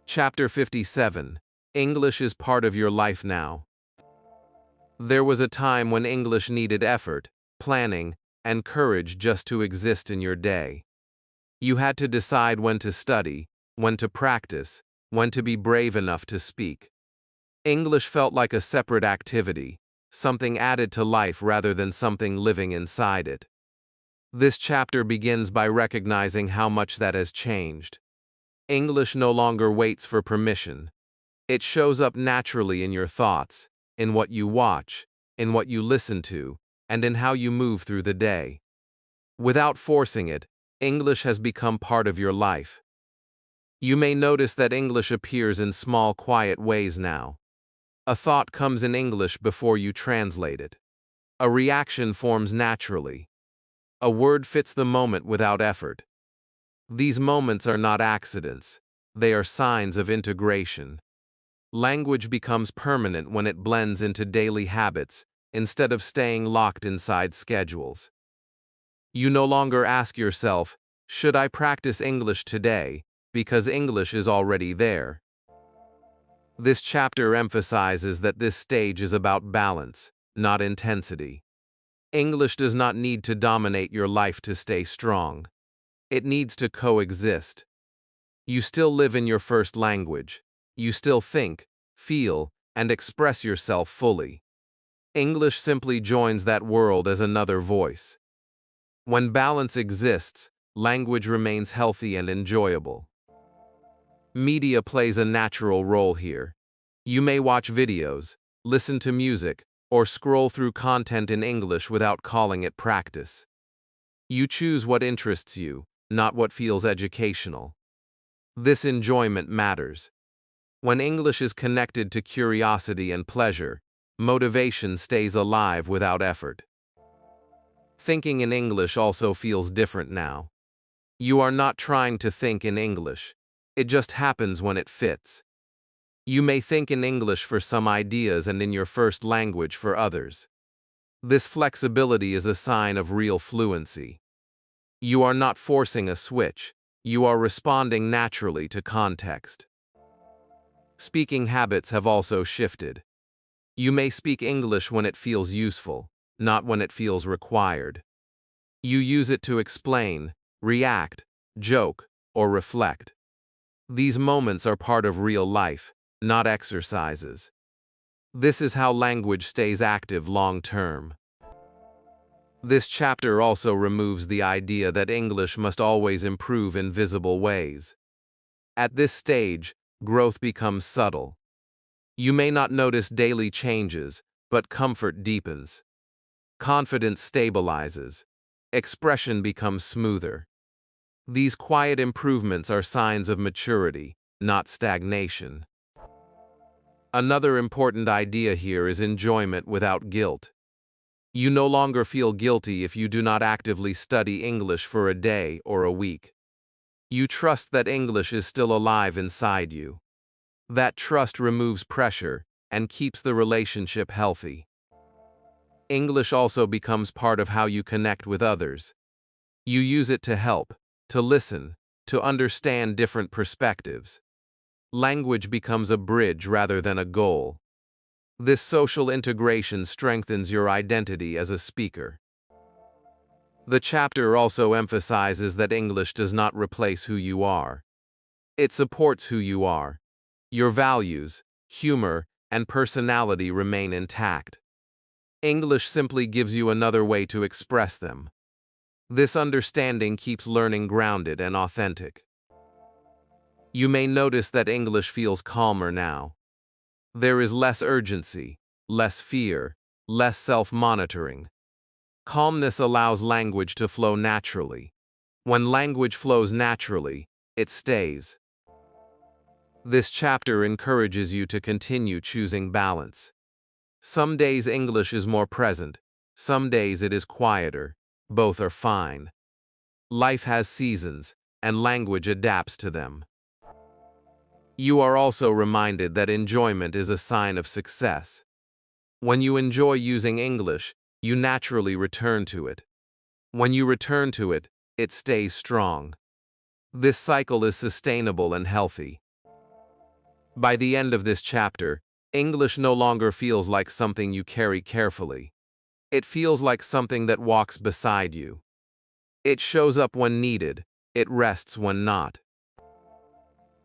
Chapter 57. English is part of your life now. There was a time when English needed effort, planning, and courage just to exist in your day. You had to decide when to study, when to practice, when to be brave enough to speak. English felt like a separate activity, something added to life rather than something living inside it. This chapter begins by recognizing how much that has changed. English no longer waits for permission. It shows up naturally in your thoughts, in what you watch, in what you listen to, and in how you move through the day. Without forcing it, English has become part of your life. You may notice that English appears in small, quiet ways now. A thought comes in English before you translate it. A reaction forms naturally. A word fits the moment without effort. These moments are not accidents. They are signs of integration. Language becomes permanent when it blends into daily habits instead of staying locked inside schedules. You no longer ask yourself, should I practice English today, because English is already there. This chapter emphasizes that this stage is about balance, not intensity. English does not need to dominate your life to stay strong. It needs to coexist. You still live in your first language. You still think, feel, and express yourself fully. English simply joins that world as another voice. When balance exists, language remains healthy and enjoyable. Media plays a natural role here. You may watch videos, listen to music, or scroll through content in English without calling it practice. You choose what interests you, not what feels educational. This enjoyment matters. When English is connected to curiosity and pleasure, motivation stays alive without effort. Thinking in English also feels different now. You are not trying to think in English. It just happens when it fits. You may think in English for some ideas and in your first language for others. This flexibility is a sign of real fluency. You are not forcing a switch. You are responding naturally to context. Speaking habits have also shifted. You may speak English when it feels useful, not when it feels required. You use it to explain, react, joke, or reflect. These moments are part of real life, not exercises. This is how language stays active long-term. This chapter also removes the idea that English must always improve in visible ways. At this stage, growth becomes subtle. You may not notice daily changes, but comfort deepens. Confidence stabilizes. Expression becomes smoother. These quiet improvements are signs of maturity, not stagnation. Another important idea here is enjoyment without guilt. You no longer feel guilty if you do not actively study English for a day or a week. You trust that English is still alive inside you. That trust removes pressure and keeps the relationship healthy. English also becomes part of how you connect with others. You use it to help, to listen, to understand different perspectives. Language becomes a bridge rather than a goal. This social integration strengthens your identity as a speaker. The chapter also emphasizes that English does not replace who you are. It supports who you are. Your values, humor, and personality remain intact. English simply gives you another way to express them. This understanding keeps learning grounded and authentic. You may notice that English feels calmer now. There is less urgency, less fear, less self-monitoring. Calmness allows language to flow naturally. When language flows naturally, it stays. This chapter encourages you to continue choosing balance. Some days English is more present, some days it is quieter, Both are fine. Life has seasons, and language adapts to them. You are also reminded that enjoyment is a sign of success. When you enjoy using English, you naturally return to it. When you return to it, it stays strong. This cycle is sustainable and healthy. By the end of this chapter, English no longer feels like something you carry carefully. It feels like something that walks beside you. It shows up when needed, it rests when not.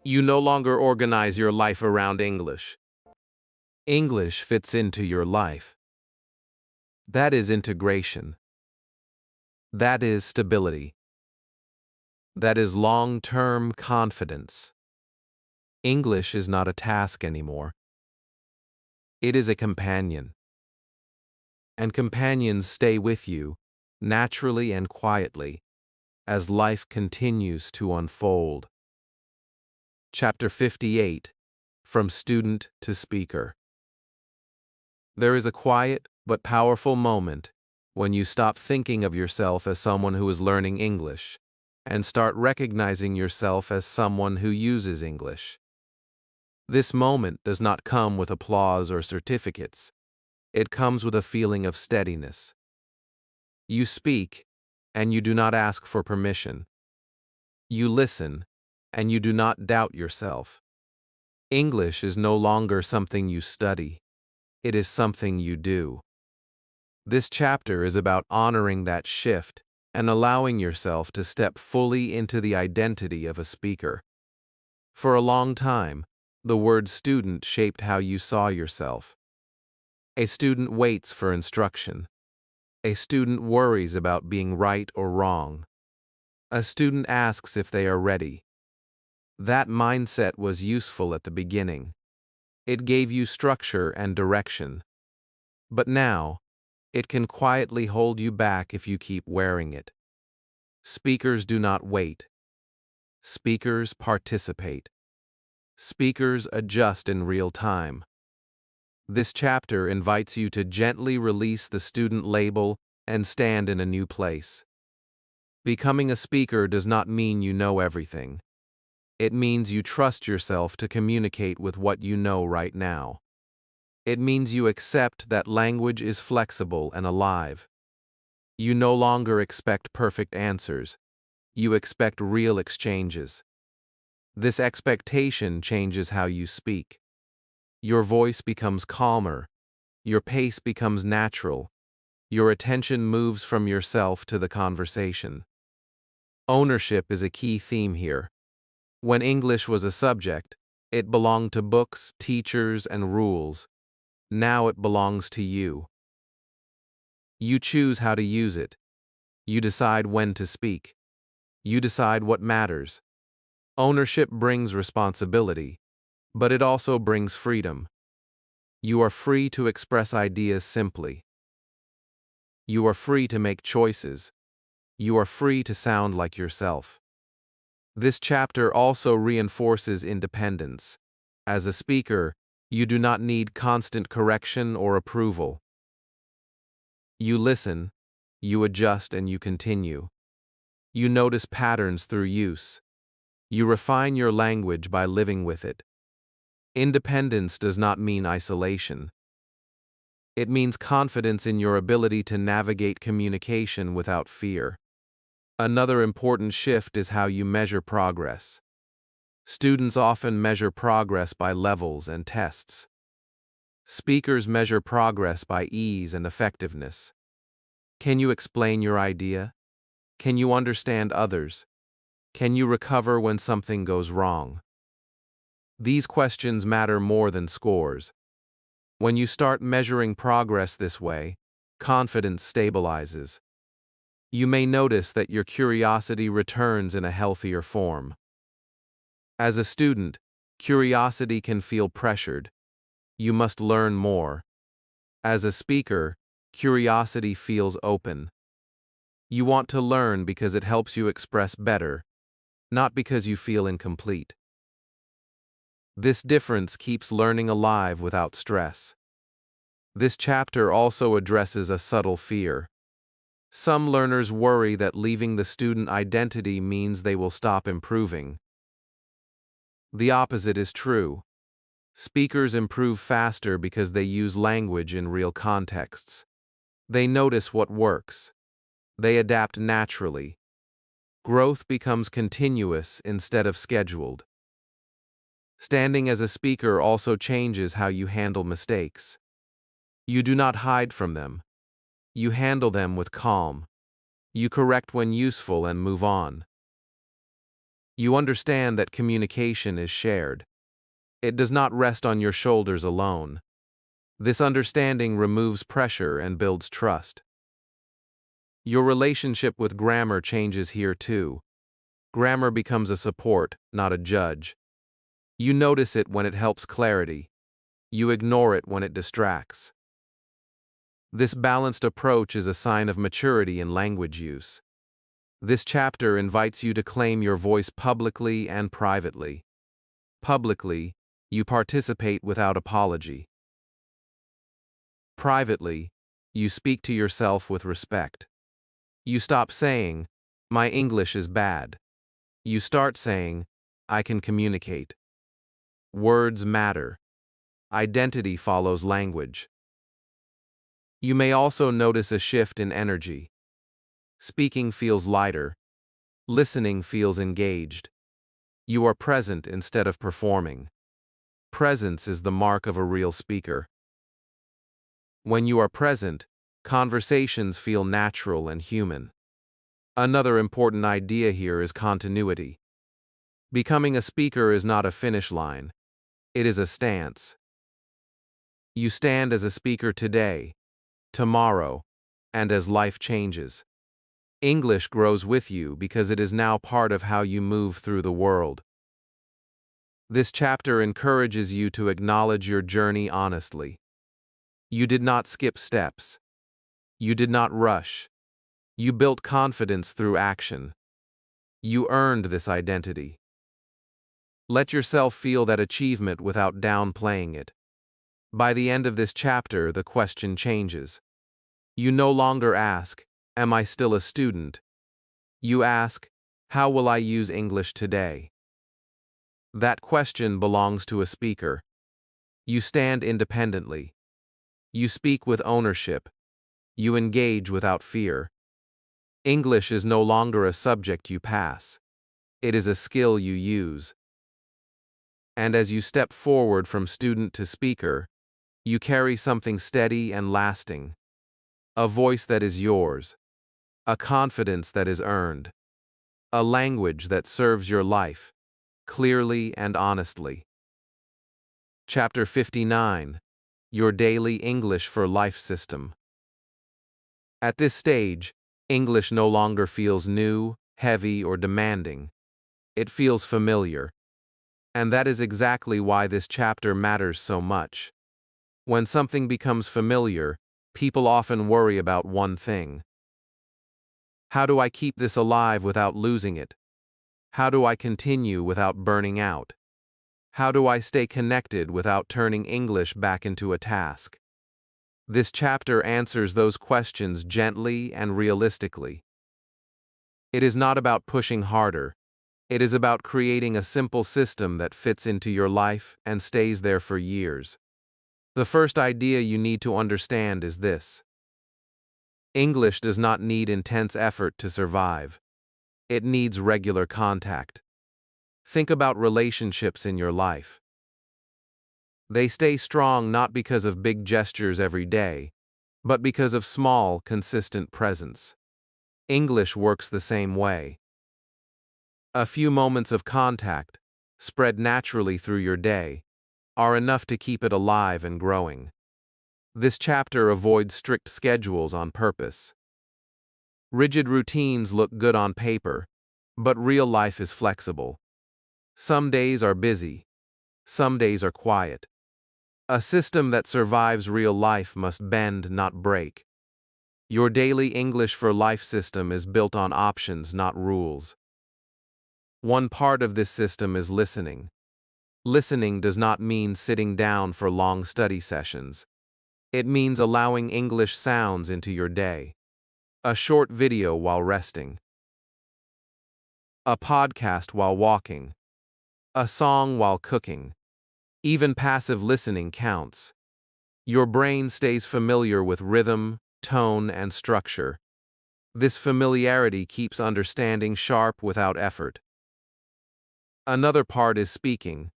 You no longer organize your life around English. English fits into your life. That is integration. That is stability. That is long-term confidence. English is not a task anymore. It is a companion. And companions stay with you, naturally and quietly, as life continues to unfold. Chapter 58, From Student to Speaker. There is a quiet but powerful moment when you stop thinking of yourself as someone who is learning English and start recognizing yourself as someone who uses English. This moment does not come with applause or certificates. It comes with a feeling of steadiness. You speak, and you do not ask for permission. You listen, and you do not doubt yourself. English is no longer something you study. It is something you do. This chapter is about honoring that shift and allowing yourself to step fully into the identity of a speaker. For a long time, the word student shaped how you saw yourself. A student waits for instruction. A student worries about being right or wrong. A student asks if they are ready. That mindset was useful at the beginning. It gave you structure and direction. But now, it can quietly hold you back if you keep wearing it. Speakers do not wait. Speakers participate. Speakers adjust in real time. This chapter invites you to gently release the student label and stand in a new place. Becoming a speaker does not mean you know everything. It means you trust yourself to communicate with what you know right now. It means you accept that language is flexible and alive. You no longer expect perfect answers. You expect real exchanges. This expectation changes how you speak. Your voice becomes calmer. Your pace becomes natural. Your attention moves from yourself to the conversation. Ownership is a key theme here. When English was a subject, it belonged to books, teachers, and rules. Now it belongs to you. You choose how to use it. You decide when to speak. You decide what matters. Ownership brings responsibility, but it also brings freedom. You are free to express ideas simply. You are free to make choices. You are free to sound like yourself. This chapter also reinforces independence. As a speaker, you do not need constant correction or approval. You listen, you adjust, and you continue. You notice patterns through use. You refine your language by living with it. Independence does not mean isolation. It means confidence in your ability to navigate communication without fear. Another important shift is how you measure progress. Students often measure progress by levels and tests. Speakers measure progress by ease and effectiveness. Can you explain your idea? Can you understand others? Can you recover when something goes wrong? These questions matter more than scores. When you start measuring progress this way, confidence stabilizes. You may notice that your curiosity returns in a healthier form. As a student, curiosity can feel pressured. You must learn more. As a speaker, curiosity feels open. You want to learn because it helps you express better, not because you feel incomplete. This difference keeps learning alive without stress. This chapter also addresses a subtle fear. Some learners worry that leaving the student identity means they will stop improving. The opposite is true. Speakers improve faster because they use language in real contexts. They notice what works. They adapt naturally. Growth becomes continuous instead of scheduled. Standing as a speaker also changes how you handle mistakes. You do not hide from them. You handle them with calm. You correct when useful and move on. You understand that communication is shared. It does not rest on your shoulders alone. This understanding removes pressure and builds trust. Your relationship with grammar changes here too. Grammar becomes a support, not a judge. You notice it when it helps clarity. You ignore it when it distracts. This balanced approach is a sign of maturity in language use. This chapter invites you to claim your voice publicly and privately. Publicly, you participate without apology. Privately, you speak to yourself with respect. You stop saying, "My English is bad." You start saying, "I can communicate." Words matter. Identity follows language. You may also notice a shift in energy. Speaking feels lighter. Listening feels engaged. You are present instead of performing. Presence is the mark of a real speaker. When you are present, conversations feel natural and human. Another important idea here is continuity. Becoming a speaker is not a finish line. It is a stance. You stand as a speaker today, tomorrow, and as life changes. English grows with you because it is now part of how you move through the world. This chapter encourages you to acknowledge your journey honestly. You did not skip steps. You did not rush. You built confidence through action. You earned this identity. Let yourself feel that achievement without downplaying it. By the end of this chapter, the question changes. You no longer ask, "Am I still a student?" You ask, "How will I use English today?" That question belongs to a speaker. You stand independently. You speak with ownership. You engage without fear. English is no longer a subject you pass. It is a skill you use. And as you step forward from student to speaker, you carry something steady and lasting. A voice that is yours. A confidence that is earned. A language that serves your life, clearly and honestly. Chapter 59. Your Daily English for Life System. At this stage, English no longer feels new, heavy, or demanding. It feels familiar. And that is exactly why this chapter matters so much. When something becomes familiar, people often worry about one thing. How do I keep this alive without losing it? How do I continue without burning out? How do I stay connected without turning English back into a task? This chapter answers those questions gently and realistically. It is not about pushing harder. It is about creating a simple system that fits into your life and stays there for years. The first idea you need to understand is this. English does not need intense effort to survive. It needs regular contact. Think about relationships in your life. They stay strong not because of big gestures every day, but because of small, consistent presence. English works the same way. A few moments of contact, spread naturally through your day, are enough to keep it alive and growing. This chapter avoids strict schedules on purpose. Rigid routines look good on paper, but real life is flexible. Some days are busy. Some days are quiet. A system that survives real life must bend, not break. Your daily English for life system is built on options, not rules. One part of this system is listening. Listening does not mean sitting down for long study sessions. It means allowing English sounds into your day. a short video while resting, a podcast while walking, a song while cooking. Even passive listening counts. Your brain stays familiar with rhythm, tone, and structure. This familiarity keeps understanding sharp without effort. Another part is speaking,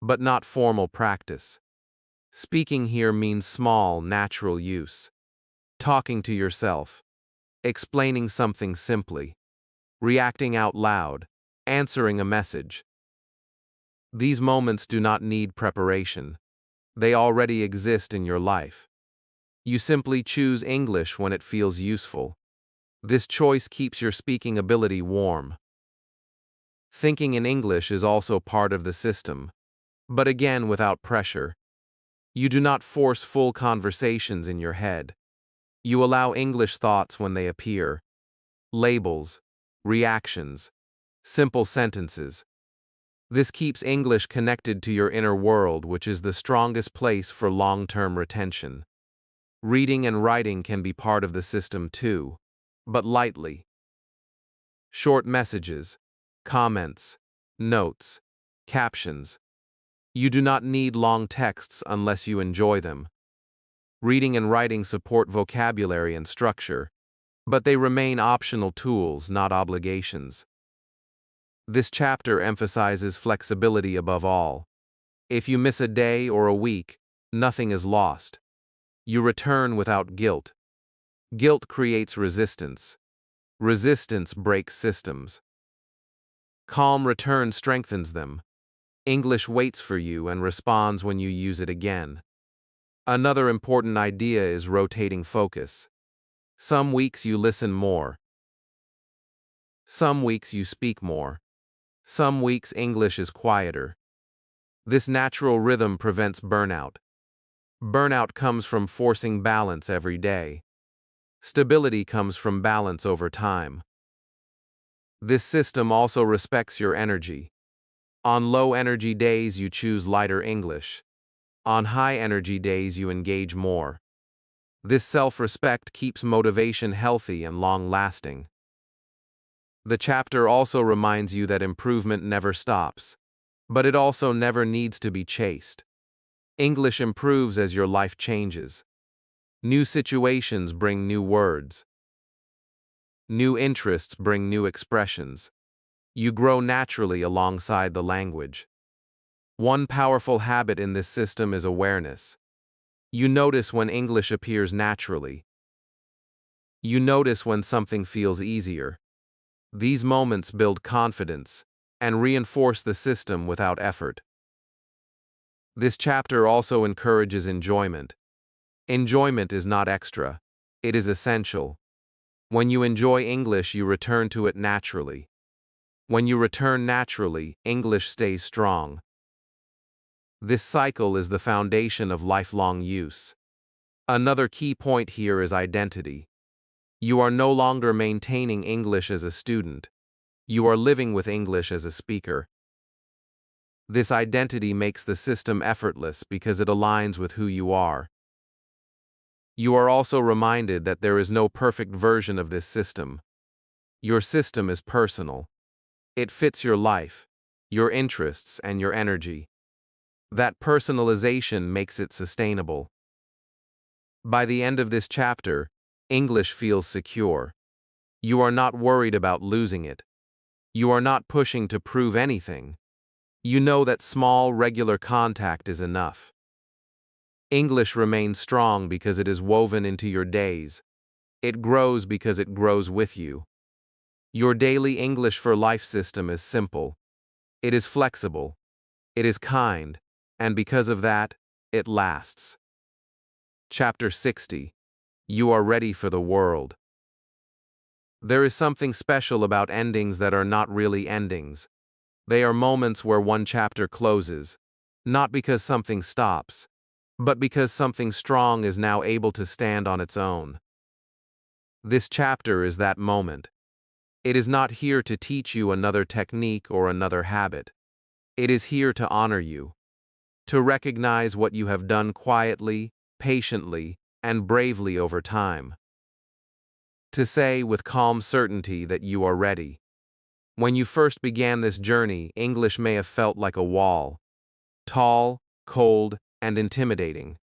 but not formal practice. Speaking here means small, natural use. Talking to yourself, explaining something simply, reacting out loud, answering a message. These moments do not need preparation. They already exist in your life. You simply choose English when it feels useful. This choice keeps your speaking ability warm. Thinking in English is also part of the system, but again without pressure. You do not force full conversations in your head. You allow English thoughts when they appear. Labels, reactions, simple sentences. This keeps English connected to your inner world, which is the strongest place for long-term retention. Reading and writing can be part of the system too, but lightly. Short messages, comments, notes, captions. You do not need long texts unless you enjoy them. Reading and writing support vocabulary and structure, but they remain optional tools, not obligations. This chapter emphasizes flexibility above all. If you miss a day or a week, nothing is lost. You return without guilt. Guilt creates resistance. Resistance breaks systems. Calm return strengthens them. English waits for you and responds when you use it again. Another important idea is rotating focus. Some weeks you listen more. Some weeks you speak more. Some weeks English is quieter. This natural rhythm prevents burnout. Burnout comes from forcing balance every day. Stability comes from balance over time. This system also respects your energy. On low-energy days you choose lighter English. On high-energy days you engage more. This self-respect keeps motivation healthy and long-lasting. The chapter also reminds you that improvement never stops, but it also never needs to be chased. English improves as your life changes. New situations bring new words. New interests bring new expressions. You grow naturally alongside the language. One powerful habit in this system is awareness. You notice when English appears naturally. You notice when something feels easier. These moments build confidence and reinforce the system without effort. This chapter also encourages enjoyment. Enjoyment is not extra, it is essential. When you enjoy English, you return to it naturally. When you return naturally, English stays strong. This cycle is the foundation of lifelong use. Another key point here is identity. You are no longer maintaining English as a student. You are living with English as a speaker. This identity makes the system effortless because it aligns with who you are. You are also reminded that there is no perfect version of this system. Your system is personal. It fits your life, your interests, and your energy. That personalization makes it sustainable. By the end of this chapter, English feels secure. You are not worried about losing it. You are not pushing to prove anything. You know that small, regular contact is enough. English remains strong because it is woven into your days. It grows because it grows with you. Your daily English for life system is simple. It is flexible. It is kind. And because of that, it lasts. Chapter 60. You are ready for the world. There is something special about endings that are not really endings. They are moments where one chapter closes, not because something stops, but because something strong is now able to stand on its own. This chapter is that moment. It is not here to teach you another technique or another habit. It is here to honor you, to recognize what you have done quietly, patiently, and bravely over time. to say with calm certainty that you are ready. When you first began this journey, English may have felt like a wall, tall, cold, and intimidating.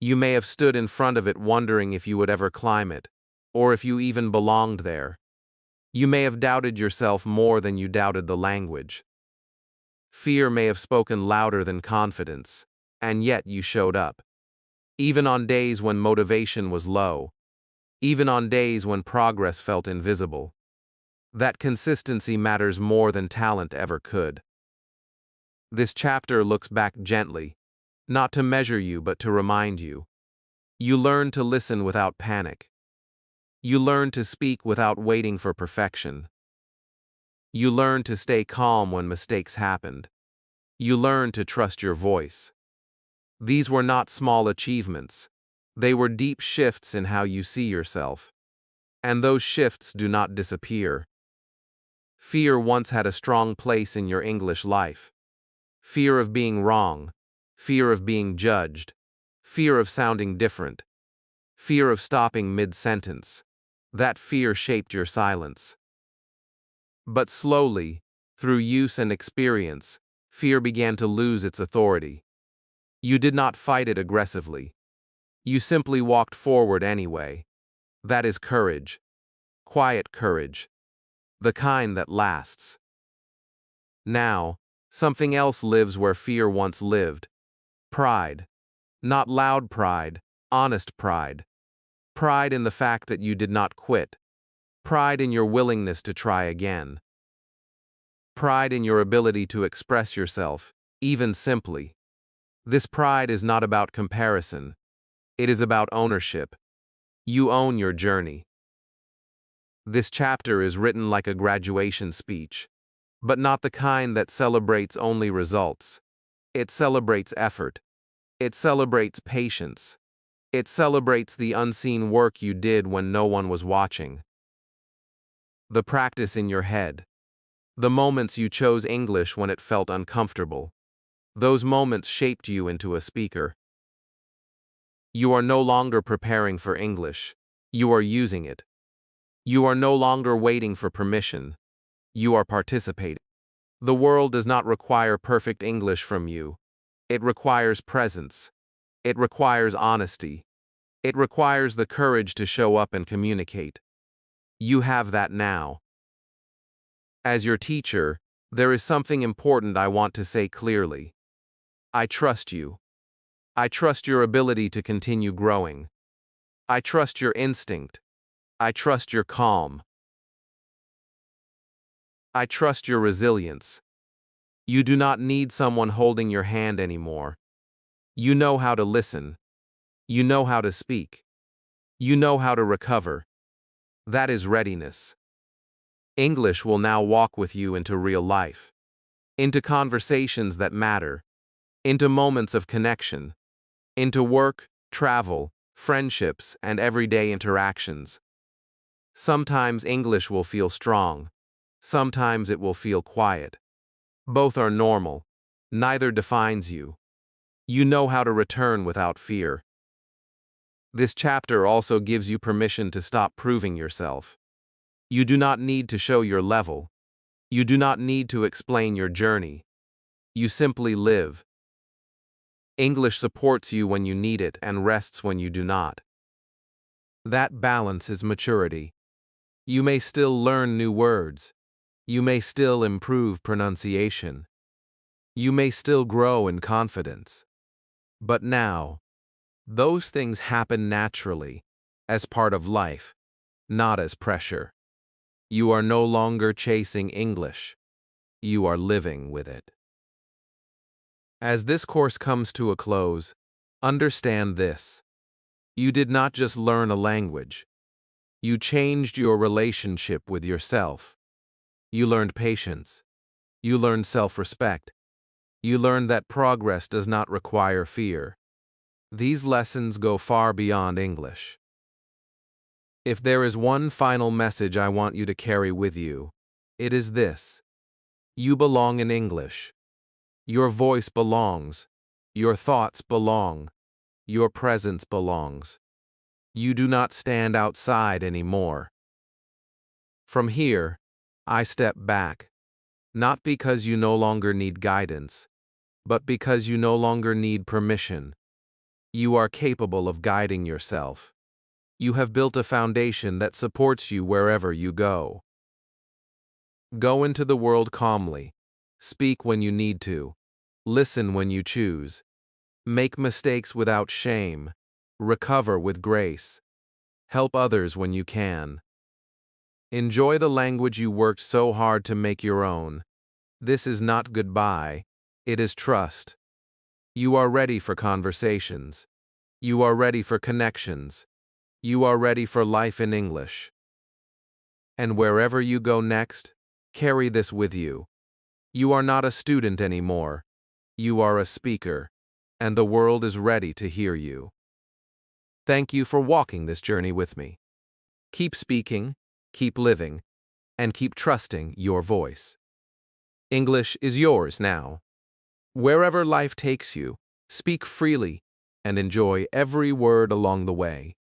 You may have stood in front of it wondering if you would ever climb it, or if you even belonged there. You may have doubted yourself more than you doubted the language. Fear may have spoken louder than confidence, and yet you showed up. Even on days when motivation was low, even on days when progress felt invisible. That consistency matters more than talent ever could. This chapter looks back gently, not to measure you but to remind you. You learn to listen without panic. You learn to speak without waiting for perfection. You learn to stay calm when mistakes happened. You learn to trust your voice. These were not small achievements. They were deep shifts in how you see yourself. And those shifts do not disappear. Fear once had a strong place in your English life. Fear of being wrong, fear of being judged, fear of sounding different, fear of stopping mid-sentence. That fear shaped your silence. But slowly, through use and experience, fear began to lose its authority. You did not fight it aggressively. You simply walked forward anyway. That is courage. Quiet courage. The kind that lasts. Now, something else lives where fear once lived. Pride. Not loud pride, honest pride. Pride in the fact that you did not quit. Pride in your willingness to try again. Pride in your ability to express yourself, even simply. This pride is not about comparison. It is about ownership. You own your journey. This chapter is written like a graduation speech, but not the kind that celebrates only results. It celebrates effort. It celebrates patience. It celebrates the unseen work you did when no one was watching. The practice in your head. The moments you chose English when it felt uncomfortable. Those moments shaped you into a speaker. You are no longer preparing for English. You are using it. You are no longer waiting for permission. You are participating. The world does not require perfect English from you. It requires presence. It requires honesty. It requires the courage to show up and communicate. You have that now. As your teacher, there is something important I want to say clearly. I trust you. I trust your ability to continue growing. I trust your instinct. I trust your calm. I trust your resilience. You do not need someone holding your hand anymore. You know how to listen. You know how to speak. You know how to recover. That is readiness. English will now walk with you into real life, into conversations that matter, into moments of connection, into work, travel, friendships, and everyday interactions. Sometimes English will feel strong. Sometimes it will feel quiet. Both are normal. Neither defines you. You know how to return without fear. This chapter also gives you permission to stop proving yourself. You do not need to show your level. You do not need to explain your journey. You simply live. English supports you when you need it and rests when you do not. That balance is maturity. You may still learn new words. You may still improve pronunciation. You may still grow in confidence. But now, those things happen naturally, as part of life, not as pressure. You are no longer chasing English. You are living with it. As this course comes to a close, understand this. You did not just learn a language. You changed your relationship with yourself. You learned patience. You learned self-respect. You learned that progress does not require fear. These lessons go far beyond English. If there is one final message I want you to carry with you, it is this. You belong in English. Your voice belongs. Your thoughts belong. Your presence belongs. You do not stand outside anymore. From here, I step back, not because you no longer need guidance, but because you no longer need permission. You are capable of guiding yourself. You have built a foundation that supports you wherever you go. Go into the world calmly. Speak when you need to. Listen when you choose. Make mistakes without shame. Recover with grace. Help others when you can. Enjoy the language you worked so hard to make your own. This is not goodbye. It is trust. You are ready for conversations. You are ready for connections. You are ready for life in English. And wherever you go next, carry this with you. You are not a student anymore. You are a speaker, and the world is ready to hear you. Thank you for walking this journey with me. Keep speaking, keep living, and keep trusting your voice. English is yours now. Wherever life takes you, speak freely and enjoy every word along the way.